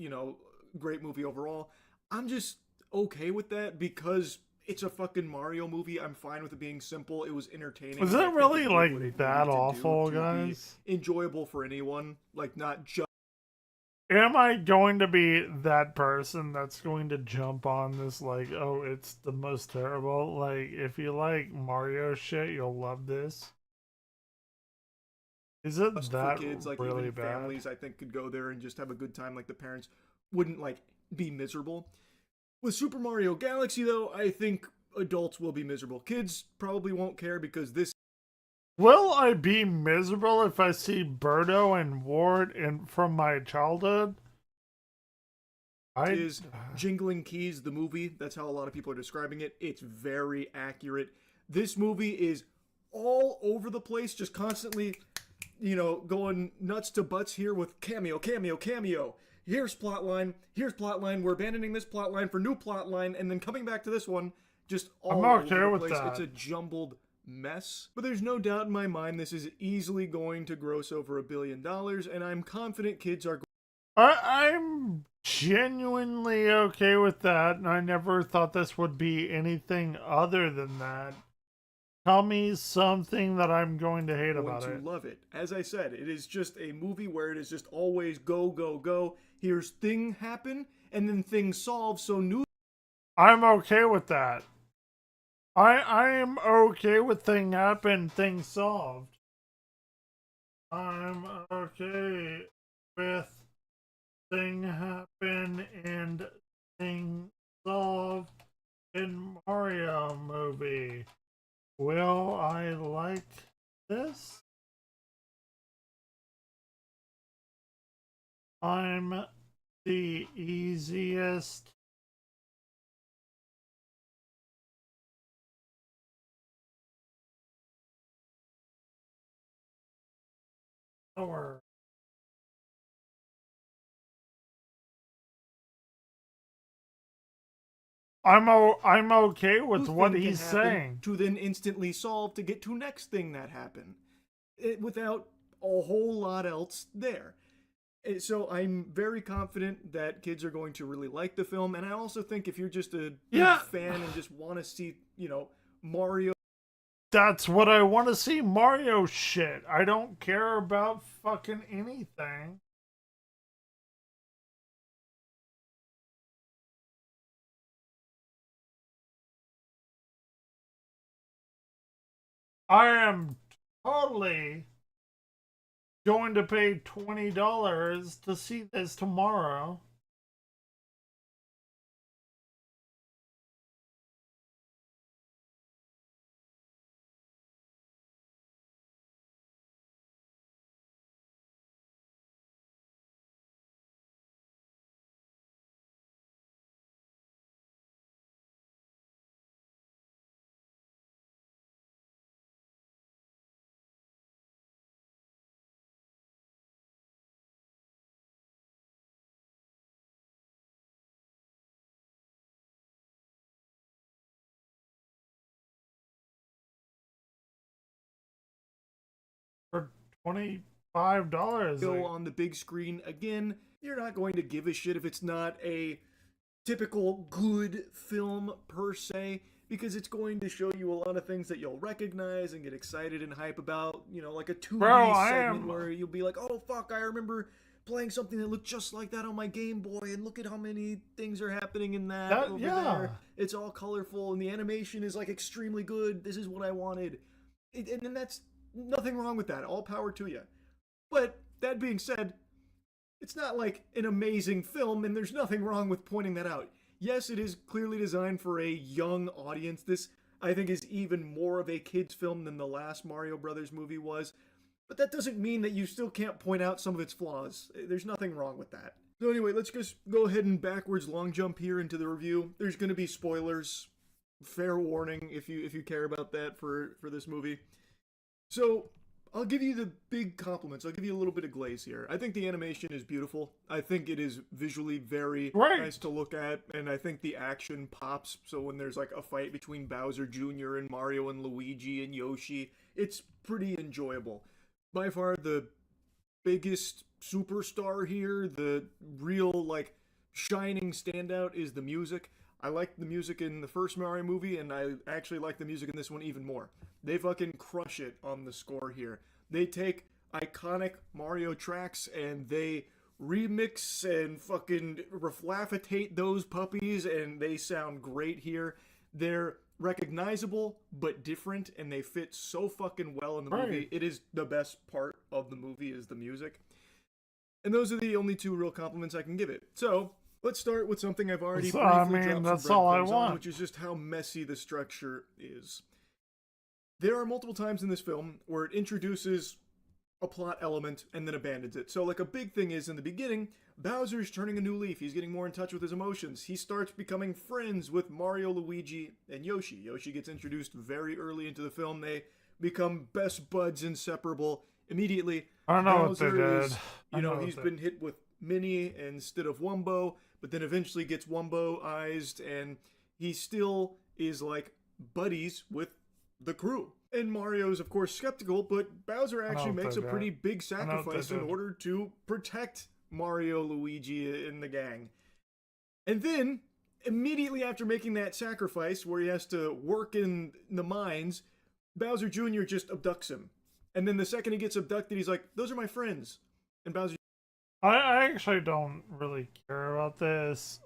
great movie overall. I'm just okay with that because it's a fucking Mario movie. I'm fine with it being simple. It was entertaining. Was and I it think really did what like it that needed to do awful, to be guys? enjoyable for anyone, like not just. Am I going to be that person that's going to jump on this like, oh, it's the most terrible? Like, if you like Mario shit, you'll love this. Is it that for kids, like really even bad? families, I think could go there and just have a good time. Like the parents wouldn't like be miserable. With Super Mario Galaxy, though, I think adults will be miserable. Kids probably won't care because this. Will I be miserable if I see Birdo and Ward from my childhood? Is Jingling Keys the movie? That's how a lot of people are describing it. It's very accurate. This movie is all over the place, just constantly, going nuts to butts here with cameo. Here's plotline. We're abandoning this plotline for new plotline, and then coming back to this one. Just all I'm okay over the with place. that. It's a jumbled mess. But there's no doubt in my mind this is easily going to gross over $1 billion, and I'm confident kids are. I'm genuinely okay with that, and I never thought this would be anything other than that. Tell me something that I'm going to hate about it. Love it. As I said, it is just a movie where it is just always go, go, go. Here's thing happen, and then things solve, so new. I'm okay with that. I am okay with thing happen, thing solved. I'm okay with thing happen and thing solved in Mario movie. Will I like this? I'm the easiest. Or I'm okay with what he's saying. To then instantly solve to get to next thing that happened. Without a whole lot else there. So I'm very confident that kids are going to really like the film, and I also think if you're just a big fan and just want to see, Mario. That's what I want to see, Mario shit. I don't care about fucking anything. I am totally going to pay $20 to see this tomorrow. For $25. Go on the big screen again. You're not going to give a shit if it's not a typical good film per se, because it's going to show you a lot of things that you'll recognize and get excited and hype about, like a 2D segment where you'll be like, oh fuck, I remember playing something that looked just like that on my Game Boy, and look at how many things are happening in that over there. It's all colorful, and the animation is like extremely good. This is what I wanted. And that's nothing wrong with that. All power to you. But that being said, it's not like an amazing film, and there's nothing wrong with pointing that out. Yes, it is clearly designed for a young audience. This, I think, is even more of a kid's film than the last Mario Brothers movie was. But that doesn't mean that you still can't point out some of its flaws. There's nothing wrong with that. So anyway, let's just go ahead and backwards long jump here into the review. There's going to be spoilers. fair warning if you care about that for this movie. So I'll give you the big compliments. I'll give you a little bit of glaze here. I think the animation is beautiful. I think it is visually very nice to look at, and I think the action pops. So when there's like a fight between Bowser Jr. and Mario and Luigi and Yoshi, it's pretty enjoyable. By far the biggest superstar here, the real like shining standout is the music. I like the music in the first Mario movie, and I actually like the music in this one even more. They fucking crush it on the score here. They take iconic Mario tracks and they remix and fucking reflaffitate those puppies, and they sound great here. They're recognizable but different, and they fit so fucking well in the movie. It is the best part of the movie is the music. And those are the only two real compliments I can give it. So, let's start with something I've already briefly dropped that's some all I breadcrumbs on, want. which is just how messy the structure is. There are multiple times in this film where it introduces a plot element and then abandons it. So like a big thing is in the beginning, Bowser's turning a new leaf. He's getting more in touch with his emotions. He starts becoming friends with Mario, Luigi, and Yoshi. Yoshi gets introduced very early into the film. They become best buds, inseparable immediately. I don't know Bowser what they did. is, he's been hit with Mini instead of Wumbo, but then eventually gets Wumbo-ized, and he still is like buddies with the crew. And Mario's, of course, skeptical, but Bowser actually makes a pretty big sacrifice in order to protect Mario, Luigi, and the gang. And then, immediately after making that sacrifice, where he has to work in the mines, Bowser Jr. just abducts him. And then the second he gets abducted, he's like, those are my friends. And Bowser... I actually don't really care about this.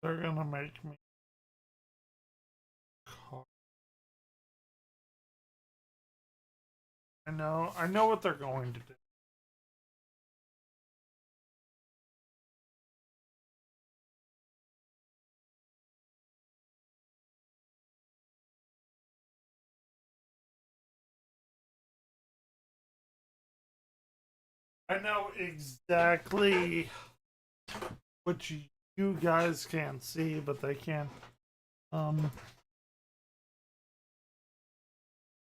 They're gonna make me. I know what they're going to do. I know exactly what you guys can't see, but they can.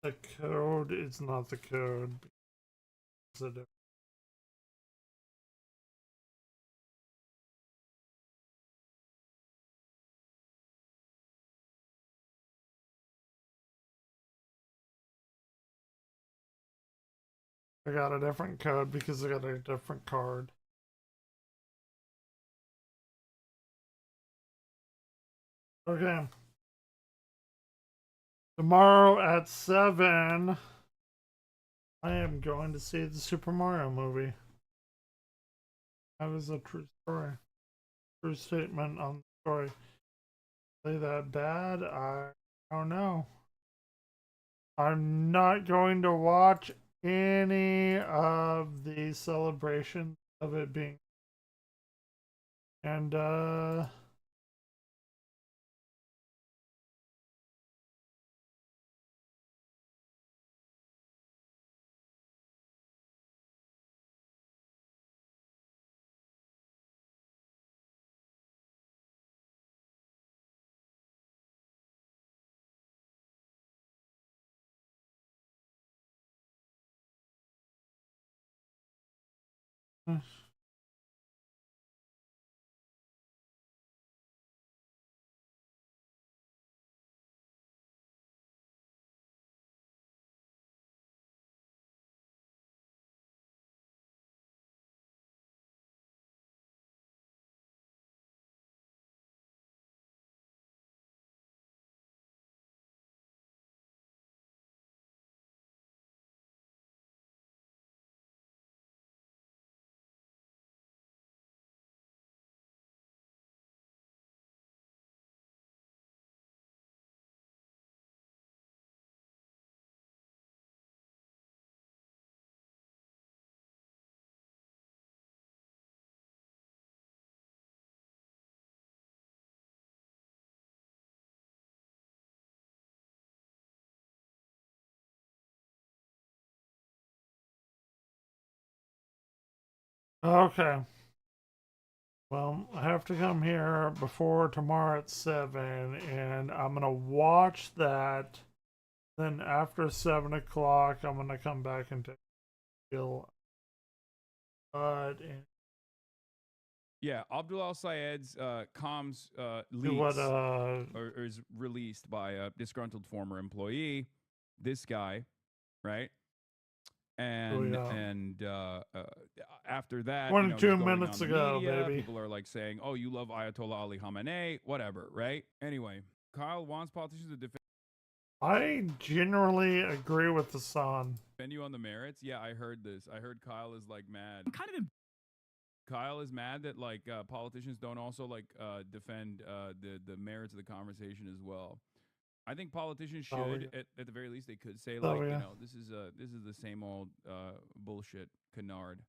The code is not the code. It's a different. I got a different code because I got a different card. Okay. Tomorrow at 7, I am going to see the Super Mario movie. That was a true story. True statement on the story. Play that bad? I don't know. I'm not going to watch any of the celebrations of it being. And, Okay. Well, I have to come here before tomorrow at 7, and I'm gonna watch that. Then after 7 o'clock, I'm gonna come back and take Yeah, Abdul Al Sayed's comms what, leaks is released by a disgruntled former employee. This guy, right? And after that, 22 just going minutes on the ago, media, baby. people are like saying, "Oh, you love Ayatollah Ali Khamenei," whatever, right? Anyway, Kyle wants politicians to I generally agree with Hassan. defend you on the merits. Yeah, I heard this. I heard Kyle is like mad. Kyle is mad that like politicians don't also like defend the merits of the conversation as well. I think politicians should, at the very least, they could say like, this is the same old bullshit canard.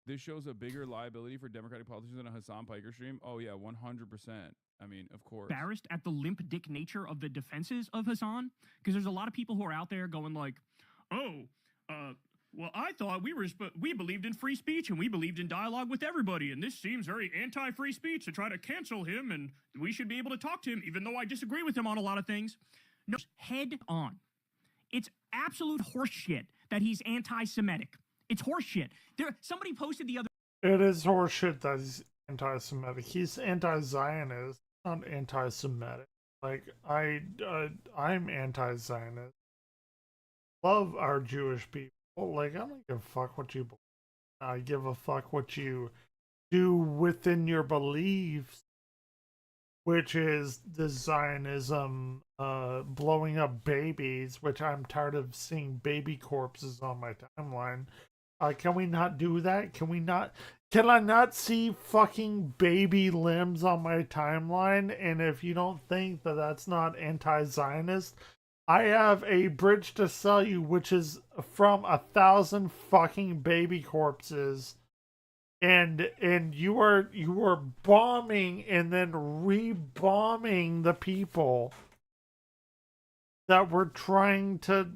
This shows a bigger liability for Democratic politicians than a Hassan Piker stream. Oh yeah, 100%. I mean, of course. Embarrassed at the limp dick nature of the defenses of Hassan, because there's a lot of people who are out there going like, oh, well, I thought we believed in free speech and we believed in dialogue with everybody, and this seems very anti-free speech to try to cancel him, and we should be able to talk to him, even though I disagree with him on a lot of things. No, head on. It's absolute horseshit that he's anti-Semitic. It's horseshit. Somebody posted the other. It is horseshit that he's anti-Semitic. He's anti-Zionist, not anti-Semitic. Like I'm anti-Zionist. Love our Jewish people. Like I don't give a fuck what you believe. I give a fuck what you do within your beliefs, which is the Zionism, blowing up babies, which I'm tired of seeing baby corpses on my timeline. Can we not do that? Can I not see fucking baby limbs on my timeline? And if you don't think that that's not anti-Zionist, I have a bridge to sell you, which is from 1,000 fucking baby corpses. And you are bombing and then re-bombing the people that we're trying to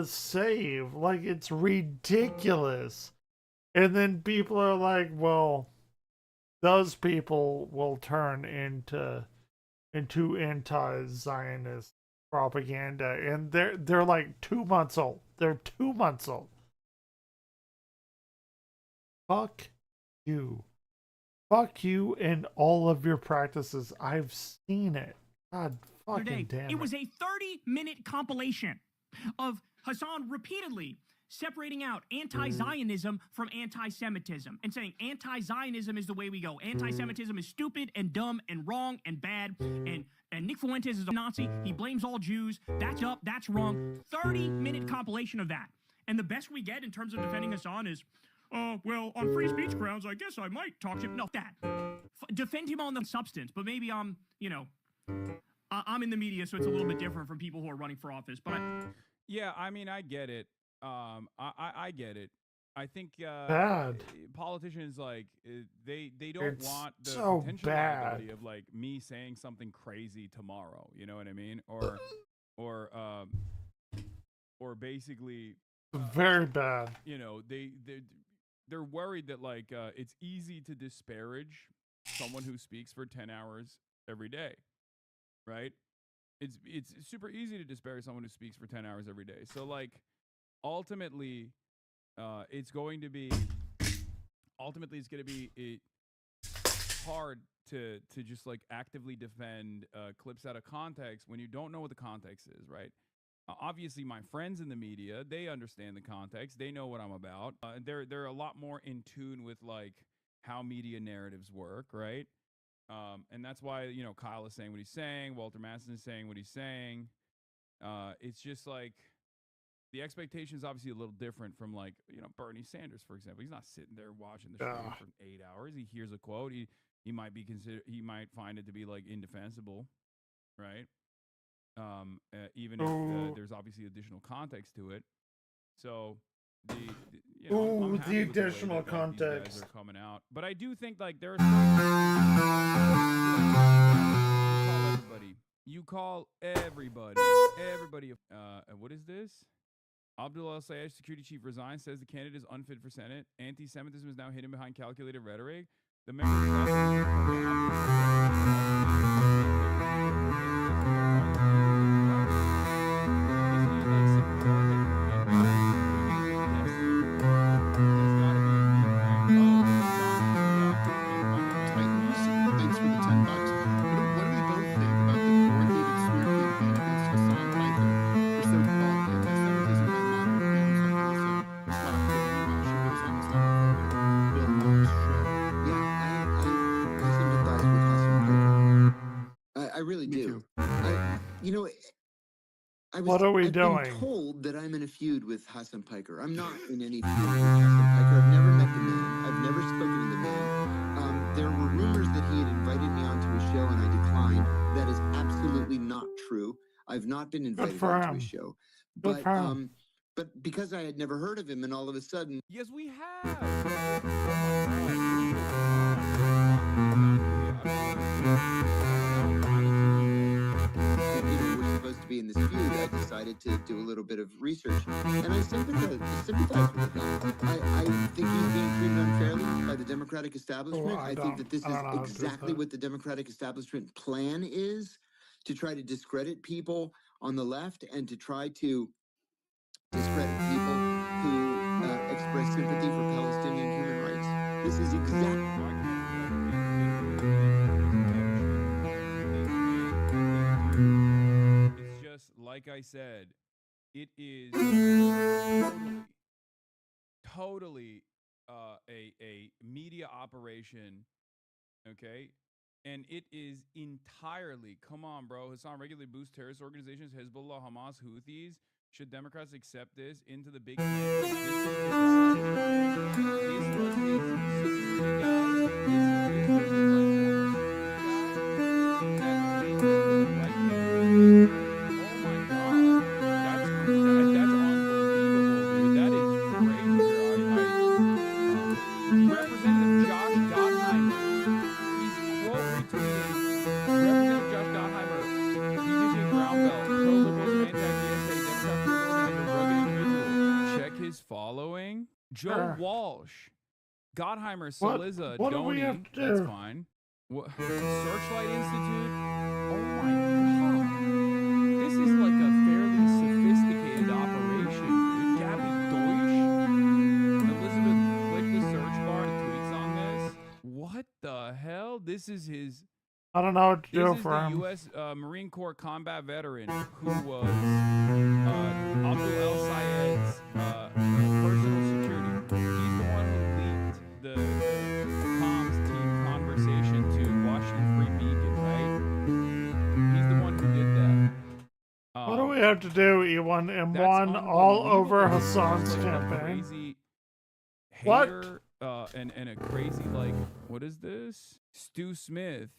save. Like, it's ridiculous. And then people are like, well, those people will turn into anti-Zionist propaganda, and they're like 2 months old. They're 2 months old. Fuck you. Fuck you and all of your practices. I've seen it. God fucking damn it. It was a 30-minute compilation of Hassan repeatedly separating out anti-Zionism from anti-Semitism and saying anti-Zionism is the way we go. Anti-Semitism is stupid and dumb and wrong and bad, and Nick Fuentes is a Nazi. He blames all Jews. That's up. That's wrong. 30-minute compilation of that. And the best we get in terms of defending Hassan is, well, on free speech grounds, I guess I might talk to him. No, that. Defend him on the substance, but maybe I'm in the media, so it's a little bit different from people who are running for office. But yeah, I mean, I get it. I get it. I think politicians like they don't want the so potential bad. liability of like me saying something crazy tomorrow. You know what I mean? Or basically very bad. You know, they're worried that like it's easy to disparage someone who speaks for 10 hours every day, right? It's super easy to disparage someone who speaks for 10 hours every day. So like ultimately it's going to be hard to just like actively defend clips out of context when you don't know what the context is, right? Obviously, my friends in the media, they understand the context. They know what I'm about. They're a lot more in tune with like how media narratives work, right? And that's why Kyle is saying what he's saying. Walter Madsen is saying what he's saying. It's just like the expectation is obviously a little different from like Bernie Sanders, for example. He's not sitting there watching the stream for 8 hours. He hears a quote. He might find it to be like indefensible, right? Even if there's obviously additional context to it. So the additional context are coming out, but I do think like there are you call everybody what is this? Abdul El Sayed, security chief, resigns, says the candidate is unfit for Senate. Anti-Semitism is now hidden behind calculated rhetoric. The Thanks for the $10. What do we both think about the coordinated smear campaign against Hassan Piker for so-called anti-Semitism by moderate norms like Melissa Stockton while she goes on Islamophobic Bill Maher's show? Yeah, I sympathize with Hassan Piker. I really do. What are we I've doing? been told that I'm in a feud with Hassan Piker. I'm not in any feud with Hassan Piker. I've never met the man. I've never spoken to the man. There were rumors that he had invited me onto his show and I declined. That is absolutely not true. I've not been invited onto his show. Good for him. But because I had never heard of him and all of a sudden... Yes, we have. We're supposed to be in this feud. I decided to do a little bit of research, and I sympathize with the guy. I think he's being treated unfairly by the Democratic establishment. I think that this is exactly what the Democratic establishment plan is, to try to discredit people on the left and to try to discredit people who express sympathy for Palestinian human rights. This is exactly... It's just like I said, it is totally a media operation, okay? And it is entirely, come on, bro. Hassan regularly boosts terrorist organizations, Hezbollah, Hamas, Houthis. Should Democrats accept this into the big following. Joe Walsh, Gottheimer, Saliza, what do we have Doney, to that's do? fine. Searchlight Institute. Oh my god. This is like a fairly sophisticated operation. Dude. Gabby Deutsch. Elizabeth, click the search bar and tweets on this. What the hell? This is his... I don't know what to do This is for the him. U.S. Marine Corps combat veteran who was Abdul El Sayed's personal security. He's the one who leaked the comms team conversation to Washington Free Beacon, right? He's the one who did that. What do we have to do, E1 M1, all over Hassan's campaign? Crazy What? hater, and a crazy, like, what is this? Stu Smith.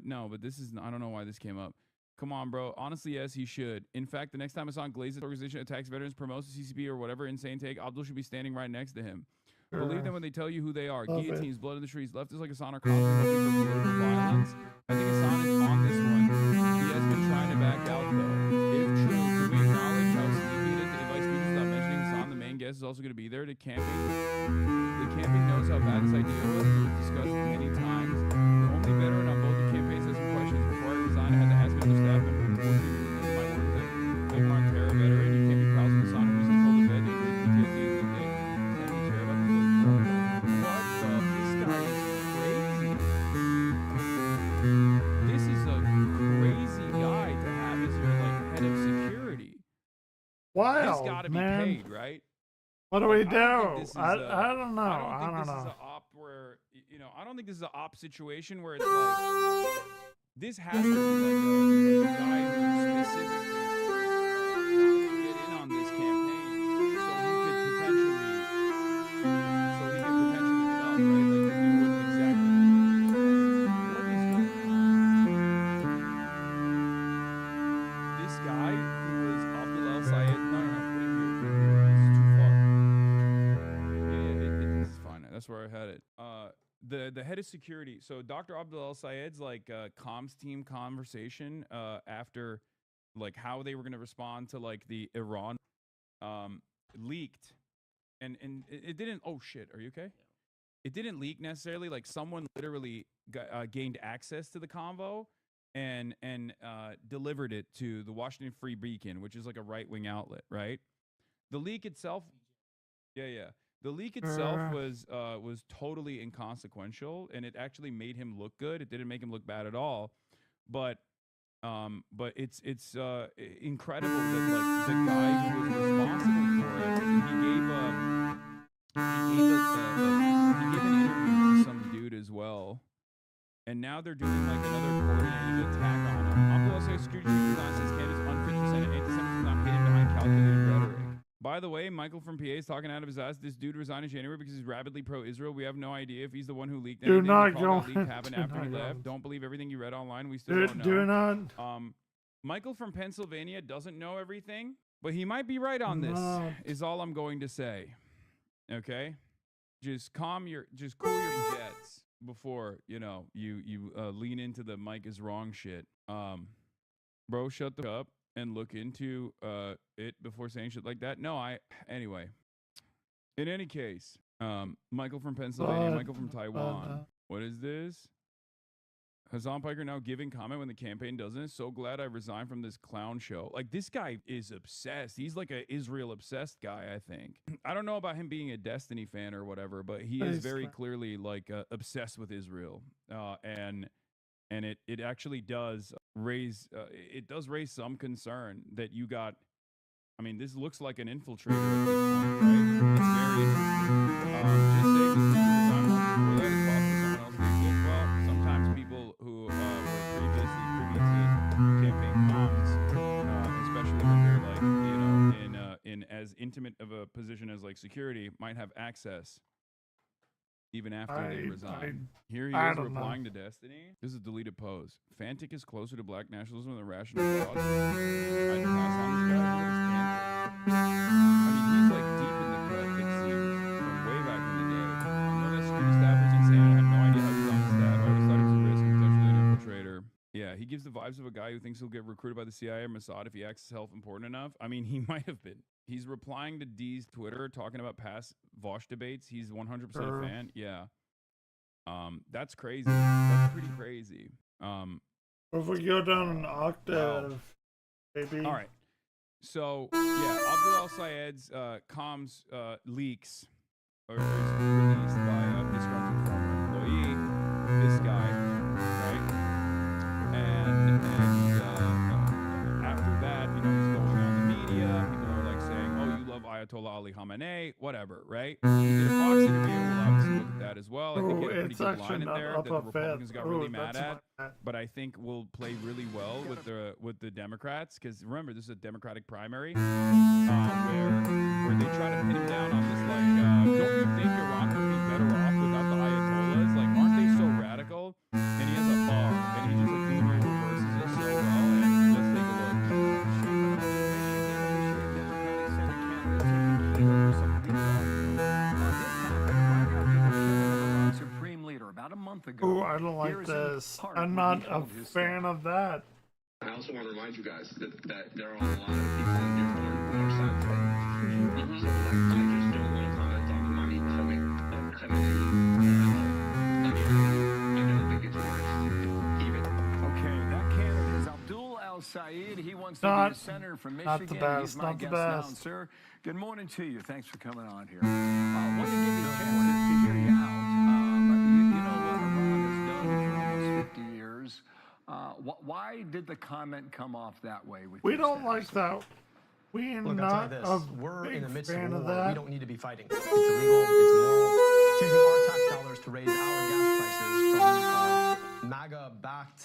No, but this is, I don't know why this came up. Come on, bro. Honestly, yes, he should. In fact, the next time Hassan Glazer's organization attacks veterans, promotes the CCP or whatever insane take, Abdul should be standing right next to him. Sure. Believe them when they tell you who they are. Love Guillotines, blood in the streets. Left is like Hassan are constantly looking for political violence. I think Hassan is on this one. He has been trying to back out, though. If true, can we acknowledge how sleepy it is to invite speakers without mentioning Hassan? The main guest is also going to be there. The camping knows how bad this idea was. It was discussed many times. The only veteran on both the campaigns has some questions. Before I resigned, I had to ask medical staff and unfortunately, my work as a Oakland terror veteran. You can't be proud of Hassan who recently told the vet that he was PTSD and they can't be care about the What the? This guy is crazy. This is a crazy guy to have as your like head of security. Wow, He's got to be man. paid, right? What do we do? I don't know. I don't think this is an op where, you know, I don't think this is an op situation where it's like, this has to be like a guy who specifically wanted to get in on this campaign so he could potentially get up, right? Like to do what exactly. What is going on? This guy who was Abdul El Sayed, no, put him here. This is too far. This is fine. That's where I had it. The head of security. So Dr. Abdul El Sayed's like comms team conversation after like how they were going to respond to like the Iran leaked, and it didn't. Oh shit, are you okay? It didn't leak necessarily. Like someone literally gained access to the convo and delivered it to the Washington Free Beacon, which is like a right-wing outlet, right? The leak itself, yeah. The leak itself was totally inconsequential, and it actually made him look good. It didn't make him look bad at all, but it's incredible that like the guy who was responsible for it, he gave an interview to some dude as well, and now they're doing like another coordinated attack on him. Abdullah says security design says Canada's unfit to Senate anti-Semitism not hidden behind calculated rhetoric. By the way, Michael from PA is talking out of his ass. This dude resigned in January because he's rabidly pro-Israel. We have no idea if he's the one who leaked anything. Leaked happened after he left. Don't believe everything you read online. We still don't know. Do not. Michael from Pennsylvania doesn't know everything, but he might be right on this. Is all I'm going to say. Okay, just cool your jets before you lean into the Mike is wrong shit. Bro, shut the up and look into it before saying shit like that. Anyway. In any case, Michael from Pennsylvania, Michael from Taiwan. What is this? Hassan Piker now giving comment when the campaign doesn't. So glad I resigned from this clown show. Like, this guy is obsessed. He's like a Israel obsessed guy, I think. I don't know about him being a Destiny fan or whatever, but he is very clearly like obsessed with Israel. And it actually does raise some concern that you got. I mean, this looks like an infiltrator at this point, right? It's very interesting. Just saying this resign once before that is possible someone else leaves it. Well, sometimes people who were previously privy to campaign comms, especially when they're like, in as intimate of a position as like security, might have access even after they resign. Here he is replying to Destiny. This is a deleted post. Fantic is closer to black nationalism than rational thought. I'd pass on this guy. I mean, he's like deep in the cut, it seems, from way back in the day. I know that security staff was insane. I had no idea how he was on the staff. I always thought he was a risk and potentially an infiltrator. Yeah, he gives the vibes of a guy who thinks he'll get recruited by the CIA or Mossad if he acts self-important enough. I mean, he might have been. He's replying to D's Twitter, talking about past Vosh debates. He's 100% a fan. Yeah. That's crazy. That's pretty crazy. If we go down an octave, maybe. All right. So, yeah, Abdul al-Sayed's comms leaks are released by a disgruntled former employee, this guy, right? And after that, he's going on the media. People are like saying, oh, you love Ayatollah Ali Khamenei, whatever, right? He did a Fox interview. We'll obviously look at that as well. I think he had a pretty good line in there that the Republicans got really mad at, but I think will play really well with the Democrats, because remember, this is a Democratic primary where they try to pin him down on this, like, don't you think Iran would be better off without the Ayatollahs? Like, aren't they so radical? And he has a bar, and he just like Uno reverses it so well. And let's take a look. About a month ago. Ooh, I don't like this. I'm not a fan of that. I also want to remind you guys that there are a lot of people in Dearborn who are silent. So, like, I just don't want to comment on the money I don't think it's worth even. Okay, that candidate is Abdul al-Sayed. He wants to be a senator from Michigan. Not the best. He's my Not the guest best. now, sir. Good morning to you. Thanks for coming on here. I want to give you a chance to hear you out. You know what Iran has done for almost 50 years. Why did the comment come off that way? We don't like that. We are not a We're in the big midst of fan a of war. that. We don't need to be fighting. It's illegal. It's immoral. It's using our tax dollars to raise our gas prices from MAGA-backed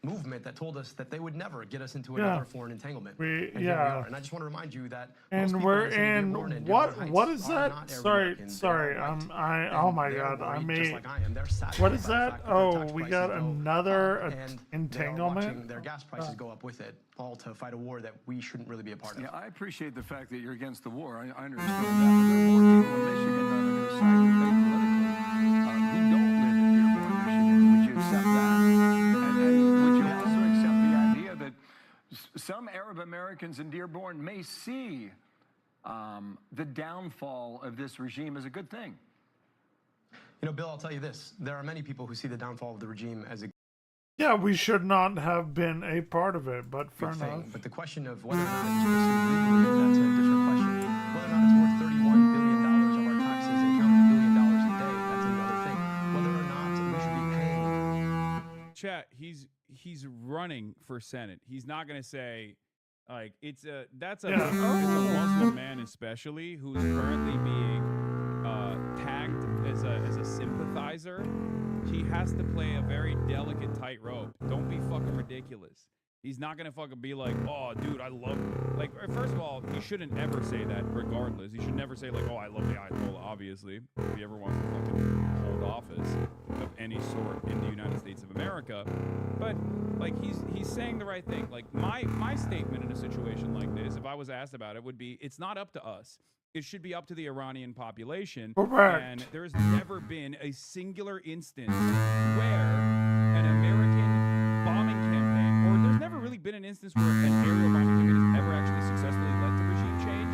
movement that told us that they would never get us into another foreign entanglement. And here we are. And I just want to remind you that most people in the city of Dearborn and Dearborn Heights what is are that? not Sorry, Arab-Americans. sorry. They're white. Oh my And God. they're I worried mean, just like I am. They're saddened what is by the that? fact that their Oh, tax we prices got go another up, and they are watching entanglement. their gas prices go up with it, all to fight a war that we shouldn't really be a part of. Yeah, I appreciate the fact that you're against the war. I understand that. But there are more people in Michigan that are going to side with me politically who don't live in Dearborn, Michigan. Would you accept that? And would you also accept the idea that some Arab Americans in Dearborn may see the downfall of this regime is a good thing. You know, Bill, I'll tell you this. There are many people who see the downfall of the regime as a Yeah, we should not have been a part of it, but fair good enough. thing. But the question of whether or not it was pursued legally, that's a different question. Whether or not it's worth $31 billion of our taxes and counting $1 billion a day, that's another thing. Whether or not we should be paying. Chat, he's running for Senate. He's not going to say, like, it's a Muslim man especially who's currently being tagged as a sympathizer. He has to play a very delicate tightrope. Don't be fucking ridiculous. He's not gonna fucking be like, oh, dude, I love. Like, first of all, he shouldn't ever say that. Regardless, he should never say like, oh, I love the Ayatollah. Obviously, if he ever wants to fucking hold office of any sort in the United States of America. But like, he's saying the right thing. Like, my statement in a situation like this, if I was asked about it, would be, it's not up to us. It should be up to the Iranian population. Correct. And there's never been a singular instance where an American bombing campaign, or there's never really been an instance where an aerial bombing campaign has ever actually successfully led to regime change.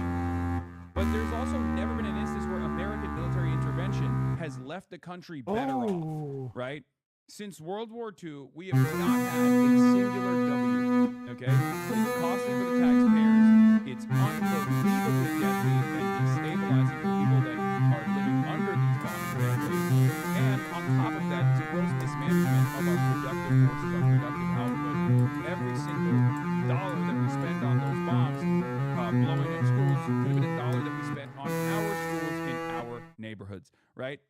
But there's also never been an instance where American military intervention has left the country better off, right? Since World War II, we have not had a singular W, okay? It's costly for the taxpayers. It's unbelievably deadly and destabilizing for people that are living under these bombing campaigns. And on top of that, it's gross mismanagement of our productive forces, our productive output. Every single dollar that we spend on those bombs, blowing up schools, could have been a dollar that we spent on our schools in our neighborhoods, right?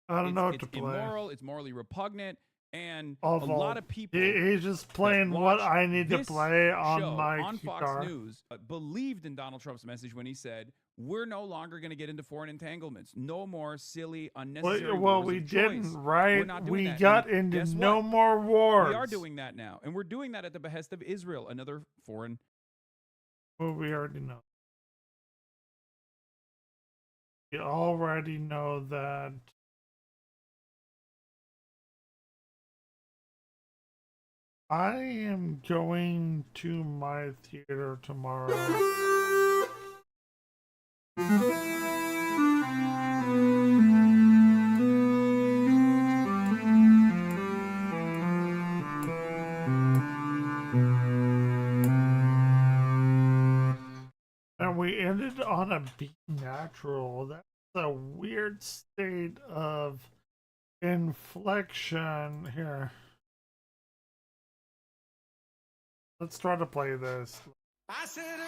I don't know what it's to play. Immoral, it's morally repugnant, and Awful. a lot of people. He's just playing what I need to play on show, my on guitar. Fox News believed in Donald Trump's message when he said, "We're no longer going to get into foreign entanglements. No more silly, unnecessary Well, wars we of didn't, choice. right? We're not doing We that." got And into guess no what? more wars. We are doing that now, and we're doing that at the behest of Israel, another foreign. Well, we already know. We already know that. I am going to my theater tomorrow. And we ended on a B natural. That's a weird state of inflection here. Let's try to play this. I said,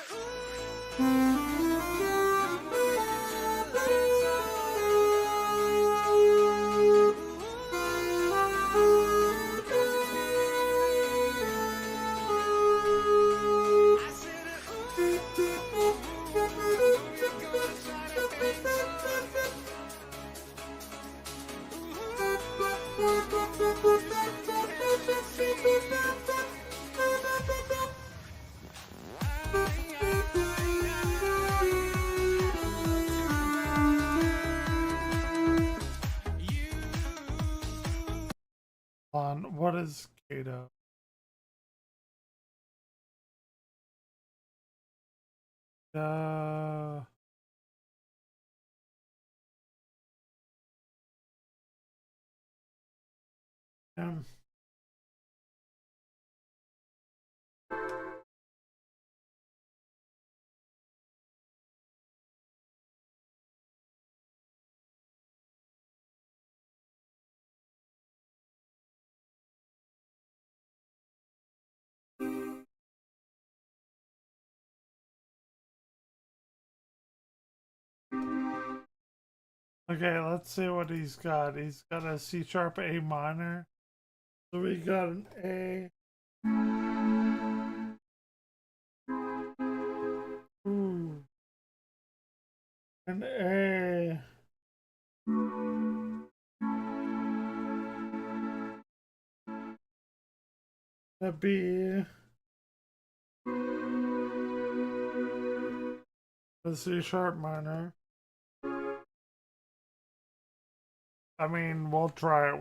On what is Kato? Okay, let's see what he's got. He's got a C sharp A minor. So we got an A. Ooh. An A. A B. A C sharp minor. I mean, we'll try it.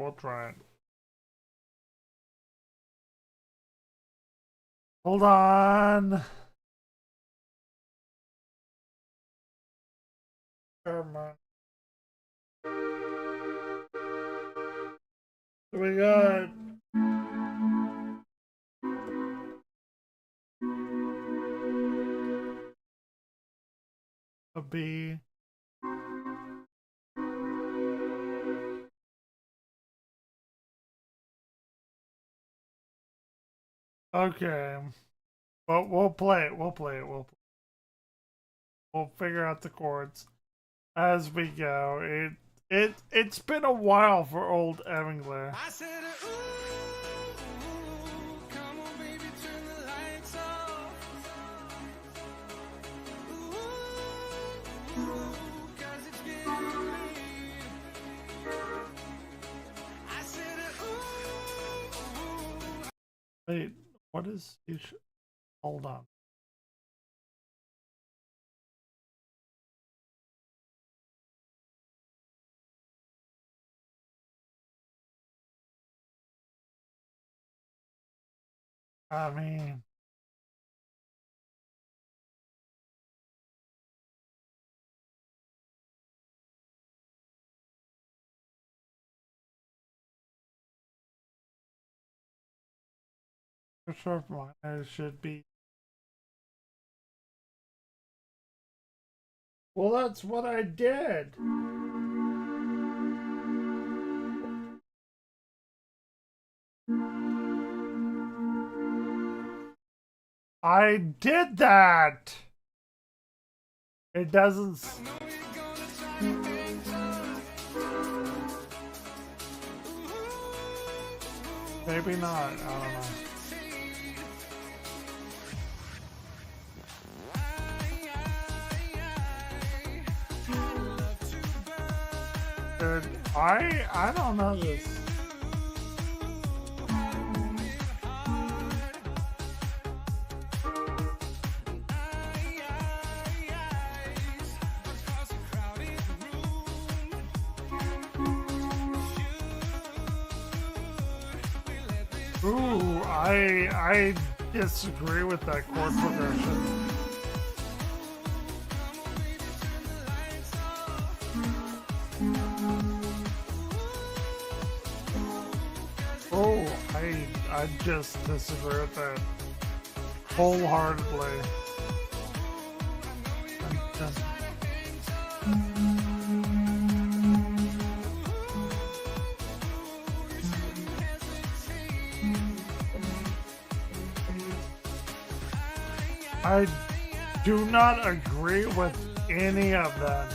Hold on. sharp miner. So we got a B. Okay. But we'll play it. We'll figure out the chords as we go. It's been a while for old Evangler. I said, ooh, come on, baby, turn the lights off. Ooh, 'cause it's getting late. I said, ooh. Wait, what is each? Hold on. I mean, for sure, mine should be. Well, that's what I did. I did that. It doesn't. Maybe not. I don't know. Dude, I don't know this. Ooh, I disagree with that chord progression. Oh, I just disagree with that wholeheartedly. I do not agree with any of them.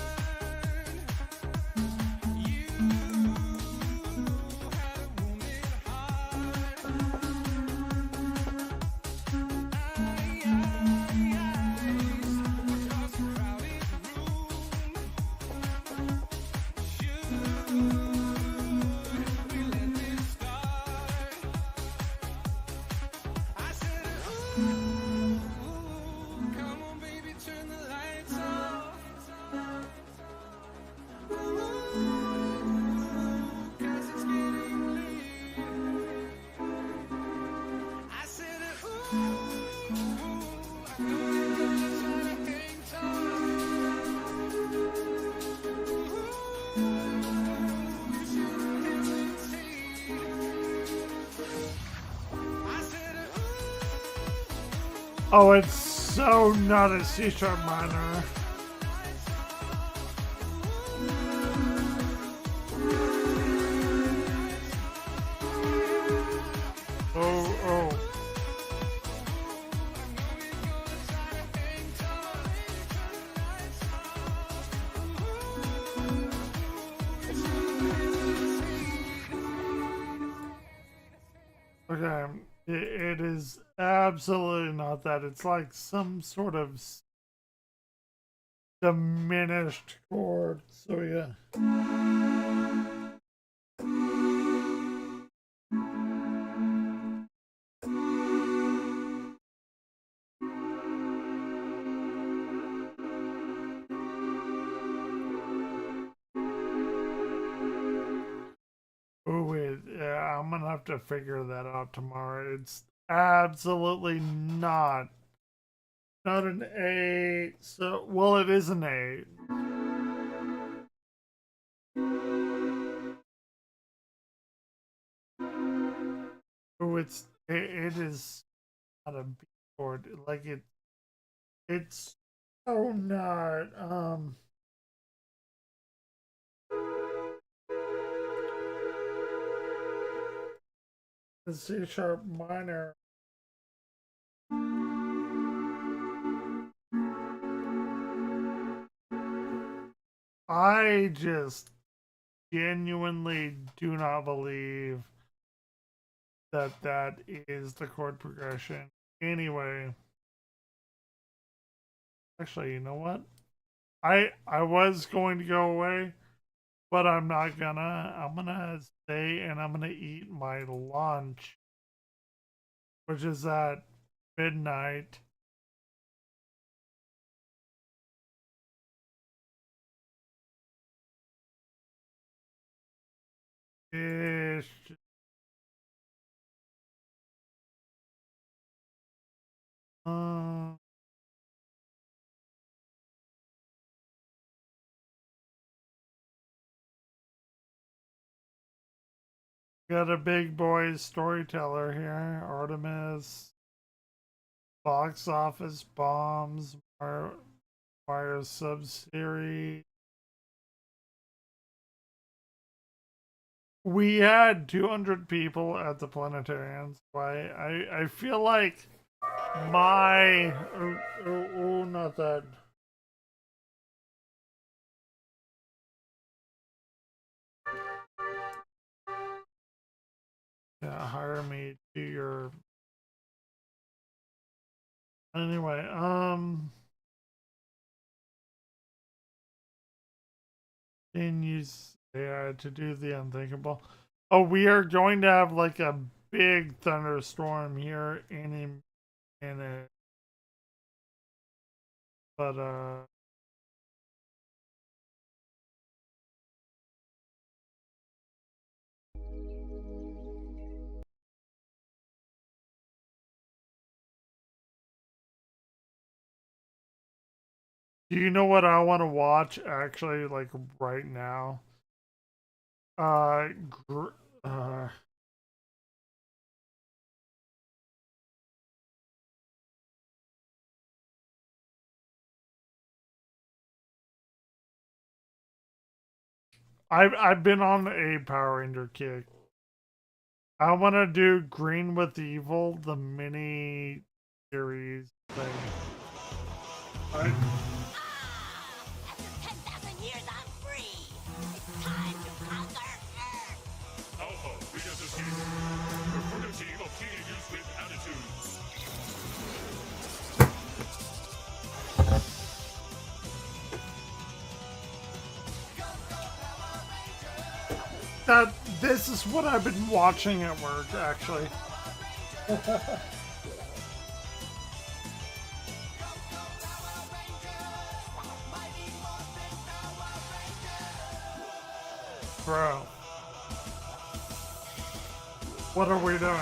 Oh, it's so not a C-sharp minor. Oh. Okay, it is absolutely not that. It's like some sort of diminished chord. So yeah. Oh wait, yeah, I'm gonna have to figure that out tomorrow. It's absolutely not an 8. So, well, it is an 8. it is not a B chord. Like it's so not. The C sharp minor. I just genuinely do not believe that is the chord progression. Anyway, actually, you know what? I was going to go away, but I'm not gonna. I'm gonna stay and I'm gonna eat my lunch, which is at midnight. Ish. Got a big boy storyteller here. Artemis. Box office bombs. Mario sub-series. We had 200 people at the Planetarium. So I feel like my... Oh, not that. Yeah, hire me to your... Anyway, can use AI to do the unthinkable. Oh, we are going to have like a big thunderstorm here any minute. But do you know what I want to watch actually, like right now? I've been on a Power Ranger kick. I want to do Green with Evil, the mini series thing. After 10,000 years, I'm free. It's time to conquer Earth. Alpha, Beta Escape. Recruit a team of teenagers with attitudes. This is what I've been watching at work, actually. Bro. What are we doing?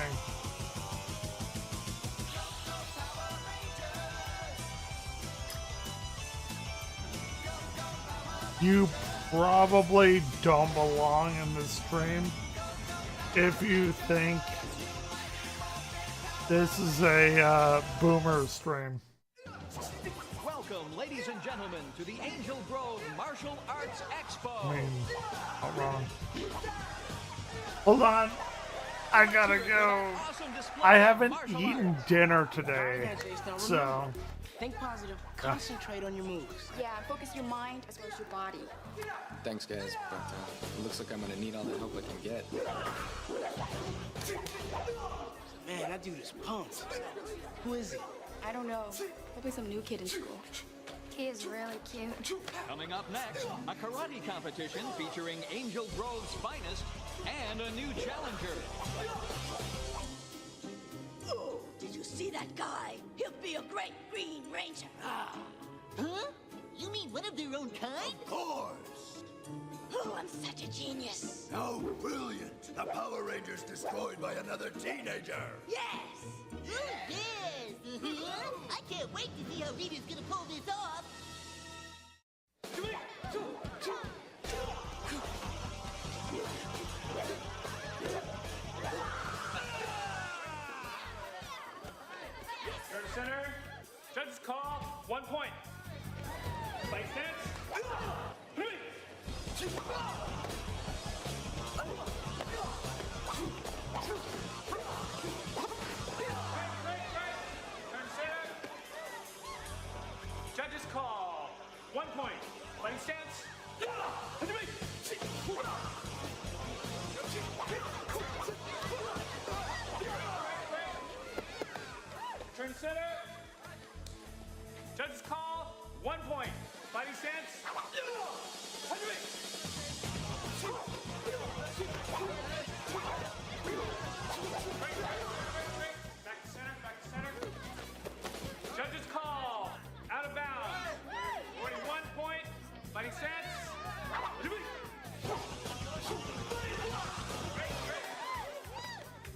You probably don't belong in this stream if you think this is a boomer stream. Welcome, ladies and gentlemen, to the Angel Grove Martial Arts Expo. I mean, not wrong. Hold on. I gotta go. I haven't eaten dinner today, so... Think positive. Concentrate on your moves. Yeah, focus your mind as well as your body. Thanks, guys, but it looks like I'm gonna need all the help I can get. Man, that dude is pumped. Who is he? I don't know. Probably some new kid in school. He is really cute. Coming up next, a karate competition featuring Angel Grove's finest and a new challenger. Oh, did you see that guy? He'll be a great Green Ranger. Huh? You mean one of their own kind? Of course. Oh, I'm such a genius. How brilliant. The Power Rangers destroyed by another teenager. Yes. Yes. I can't wait to see how Rita's gonna pull this off. point. Fighting stance. Turn center. Judges call. 1 point. Fighting stance. Turn center. Judges call. 1 point. Fighting stance. Back to center. Back to center. Judges call. Out of bounds. 41 point. Fighting stance.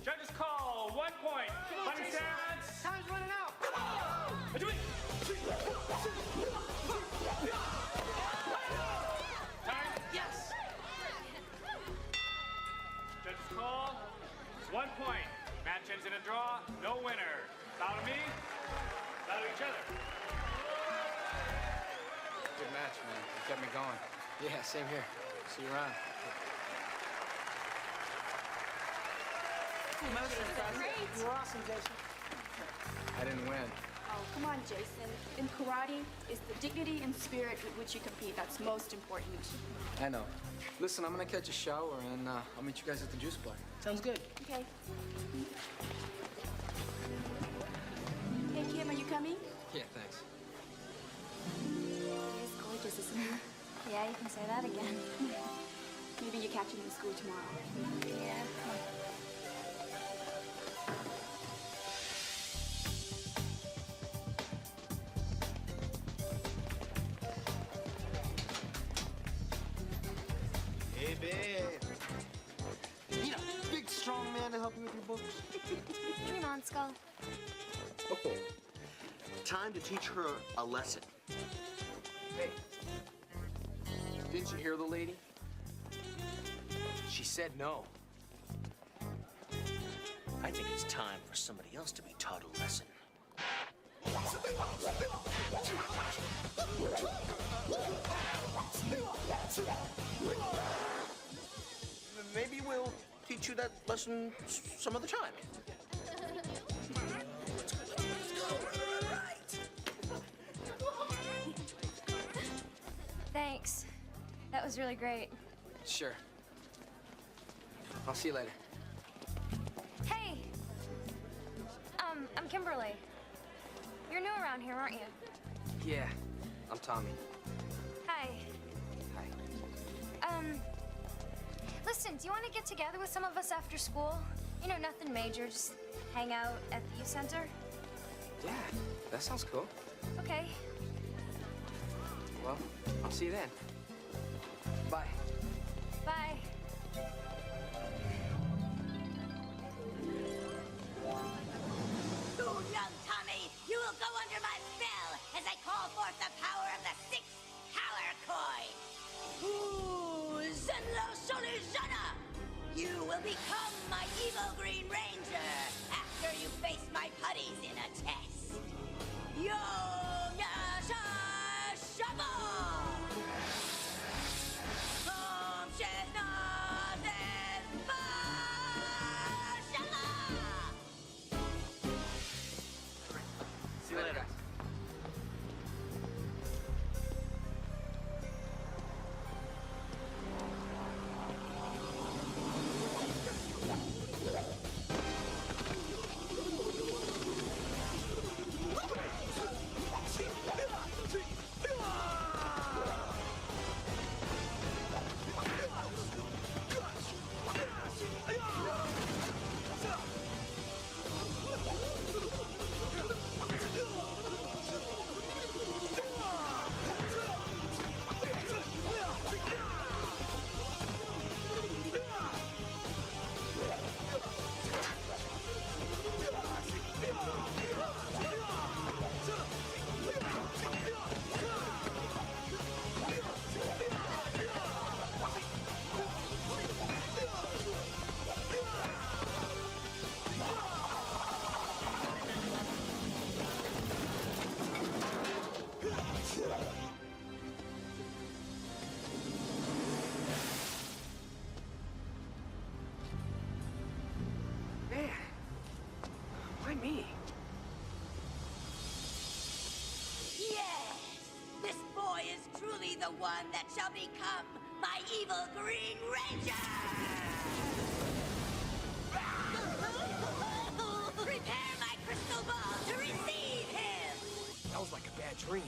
Judges call. 1 point. Fighting stance. Time's running out. Time. Yes. Judges call. It's 1 point. Match ends in a draw. No winner. Foul to me. Foul to each other. Good match, man. You kept me going. Yeah, same here. See you around. Most impressive. You were awesome, Jason. I didn't win. Oh, come on, Jason. In karate, it's the dignity and spirit with which you compete that's most important. I know. Listen, I'm gonna catch a shower and I'll meet you guys at the juice bar. Sounds good. Okay. Hey, Kim, are you coming? Yeah, thanks. He's gorgeous, isn't he? Yeah, you can say that again. Maybe you catch him in school tomorrow. Yeah. Hey, babe. You need a big, strong man to help you with your books. Dream on, Skull. Oh, time to teach her a lesson. Hey, didn't you hear the lady? She said no. I think it's time for somebody else to be taught a lesson. Maybe we'll teach you that lesson some other time. Thanks. That was really great. Sure. I'll see you later. Hey! I'm Kimberly. You're new around here, aren't you? Yeah, I'm Tommy. Hi. Hi. Listen, do you want to get together with some of us after school? You know, nothing major, just hang out at the youth center? Yeah, that sounds cool. Okay. Well, I'll see you then. Bye. Bye. You young Tommy, you will go under my spell as I call forth the power of the 6th power coin. Ooh, Zenlo Soluzana! You will become my evil Green Ranger after you face my putties in a test. Yo Yasha Shabo! Om Shehnazes Bashala! See you later, guys. one that shall become my evil Green Ranger! Prepare my crystal ball to receive him! That was like a bad dream.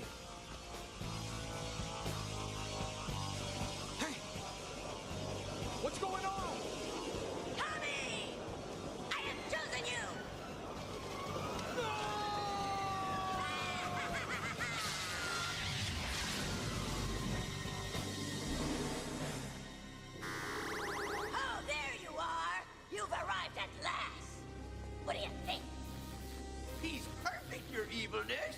Hey! What's going on? Tommy! I have chosen you! Oh, there you are! You've arrived at last! What do you think? He's perfect, your evilness.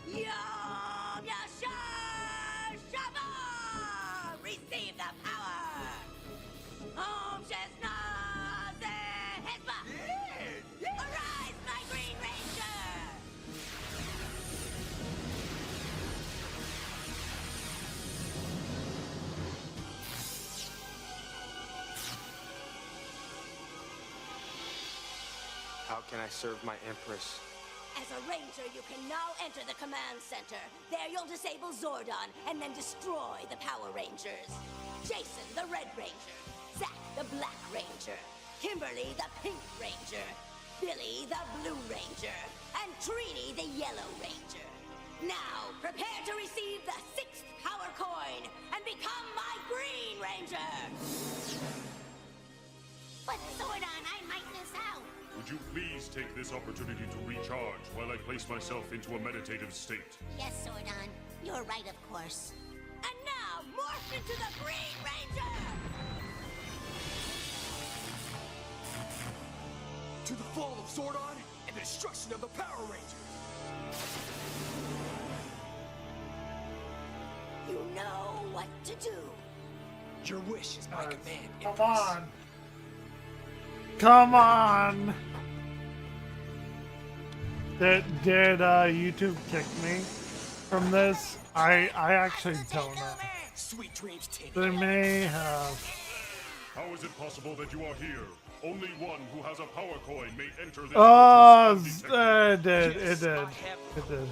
Yom Yashar Shava! Receive the power! Om Shesna Hezba! Arise, my Green Ranger! How can I serve my Empress? As a ranger, you can now enter the command center. There you'll disable Zordon and then destroy the Power Rangers. Jason, the Red Ranger. Zack, the Black Ranger. Kimberly, the Pink Ranger. Billy, the Blue Ranger. And Trini, the Yellow Ranger. Now, prepare to receive the 6th Power Coin and become my Green Ranger! But Zordon, I might miss out. Would you please take this opportunity to recharge while I place myself into a meditative state? Yes, Zordon. You're right, of course. And now, morph into the Green Ranger! To the fall of Zordon and the destruction of the Power Rangers! You know what to do. Your wish is my command, Come Empress. on. Come on. Did YouTube kick me from this? I actually don't know. Sweet dreams, Tin. They may have. How is it possible that you are here? Only one who has a power coin may enter this Oh, fortress undetected. it did.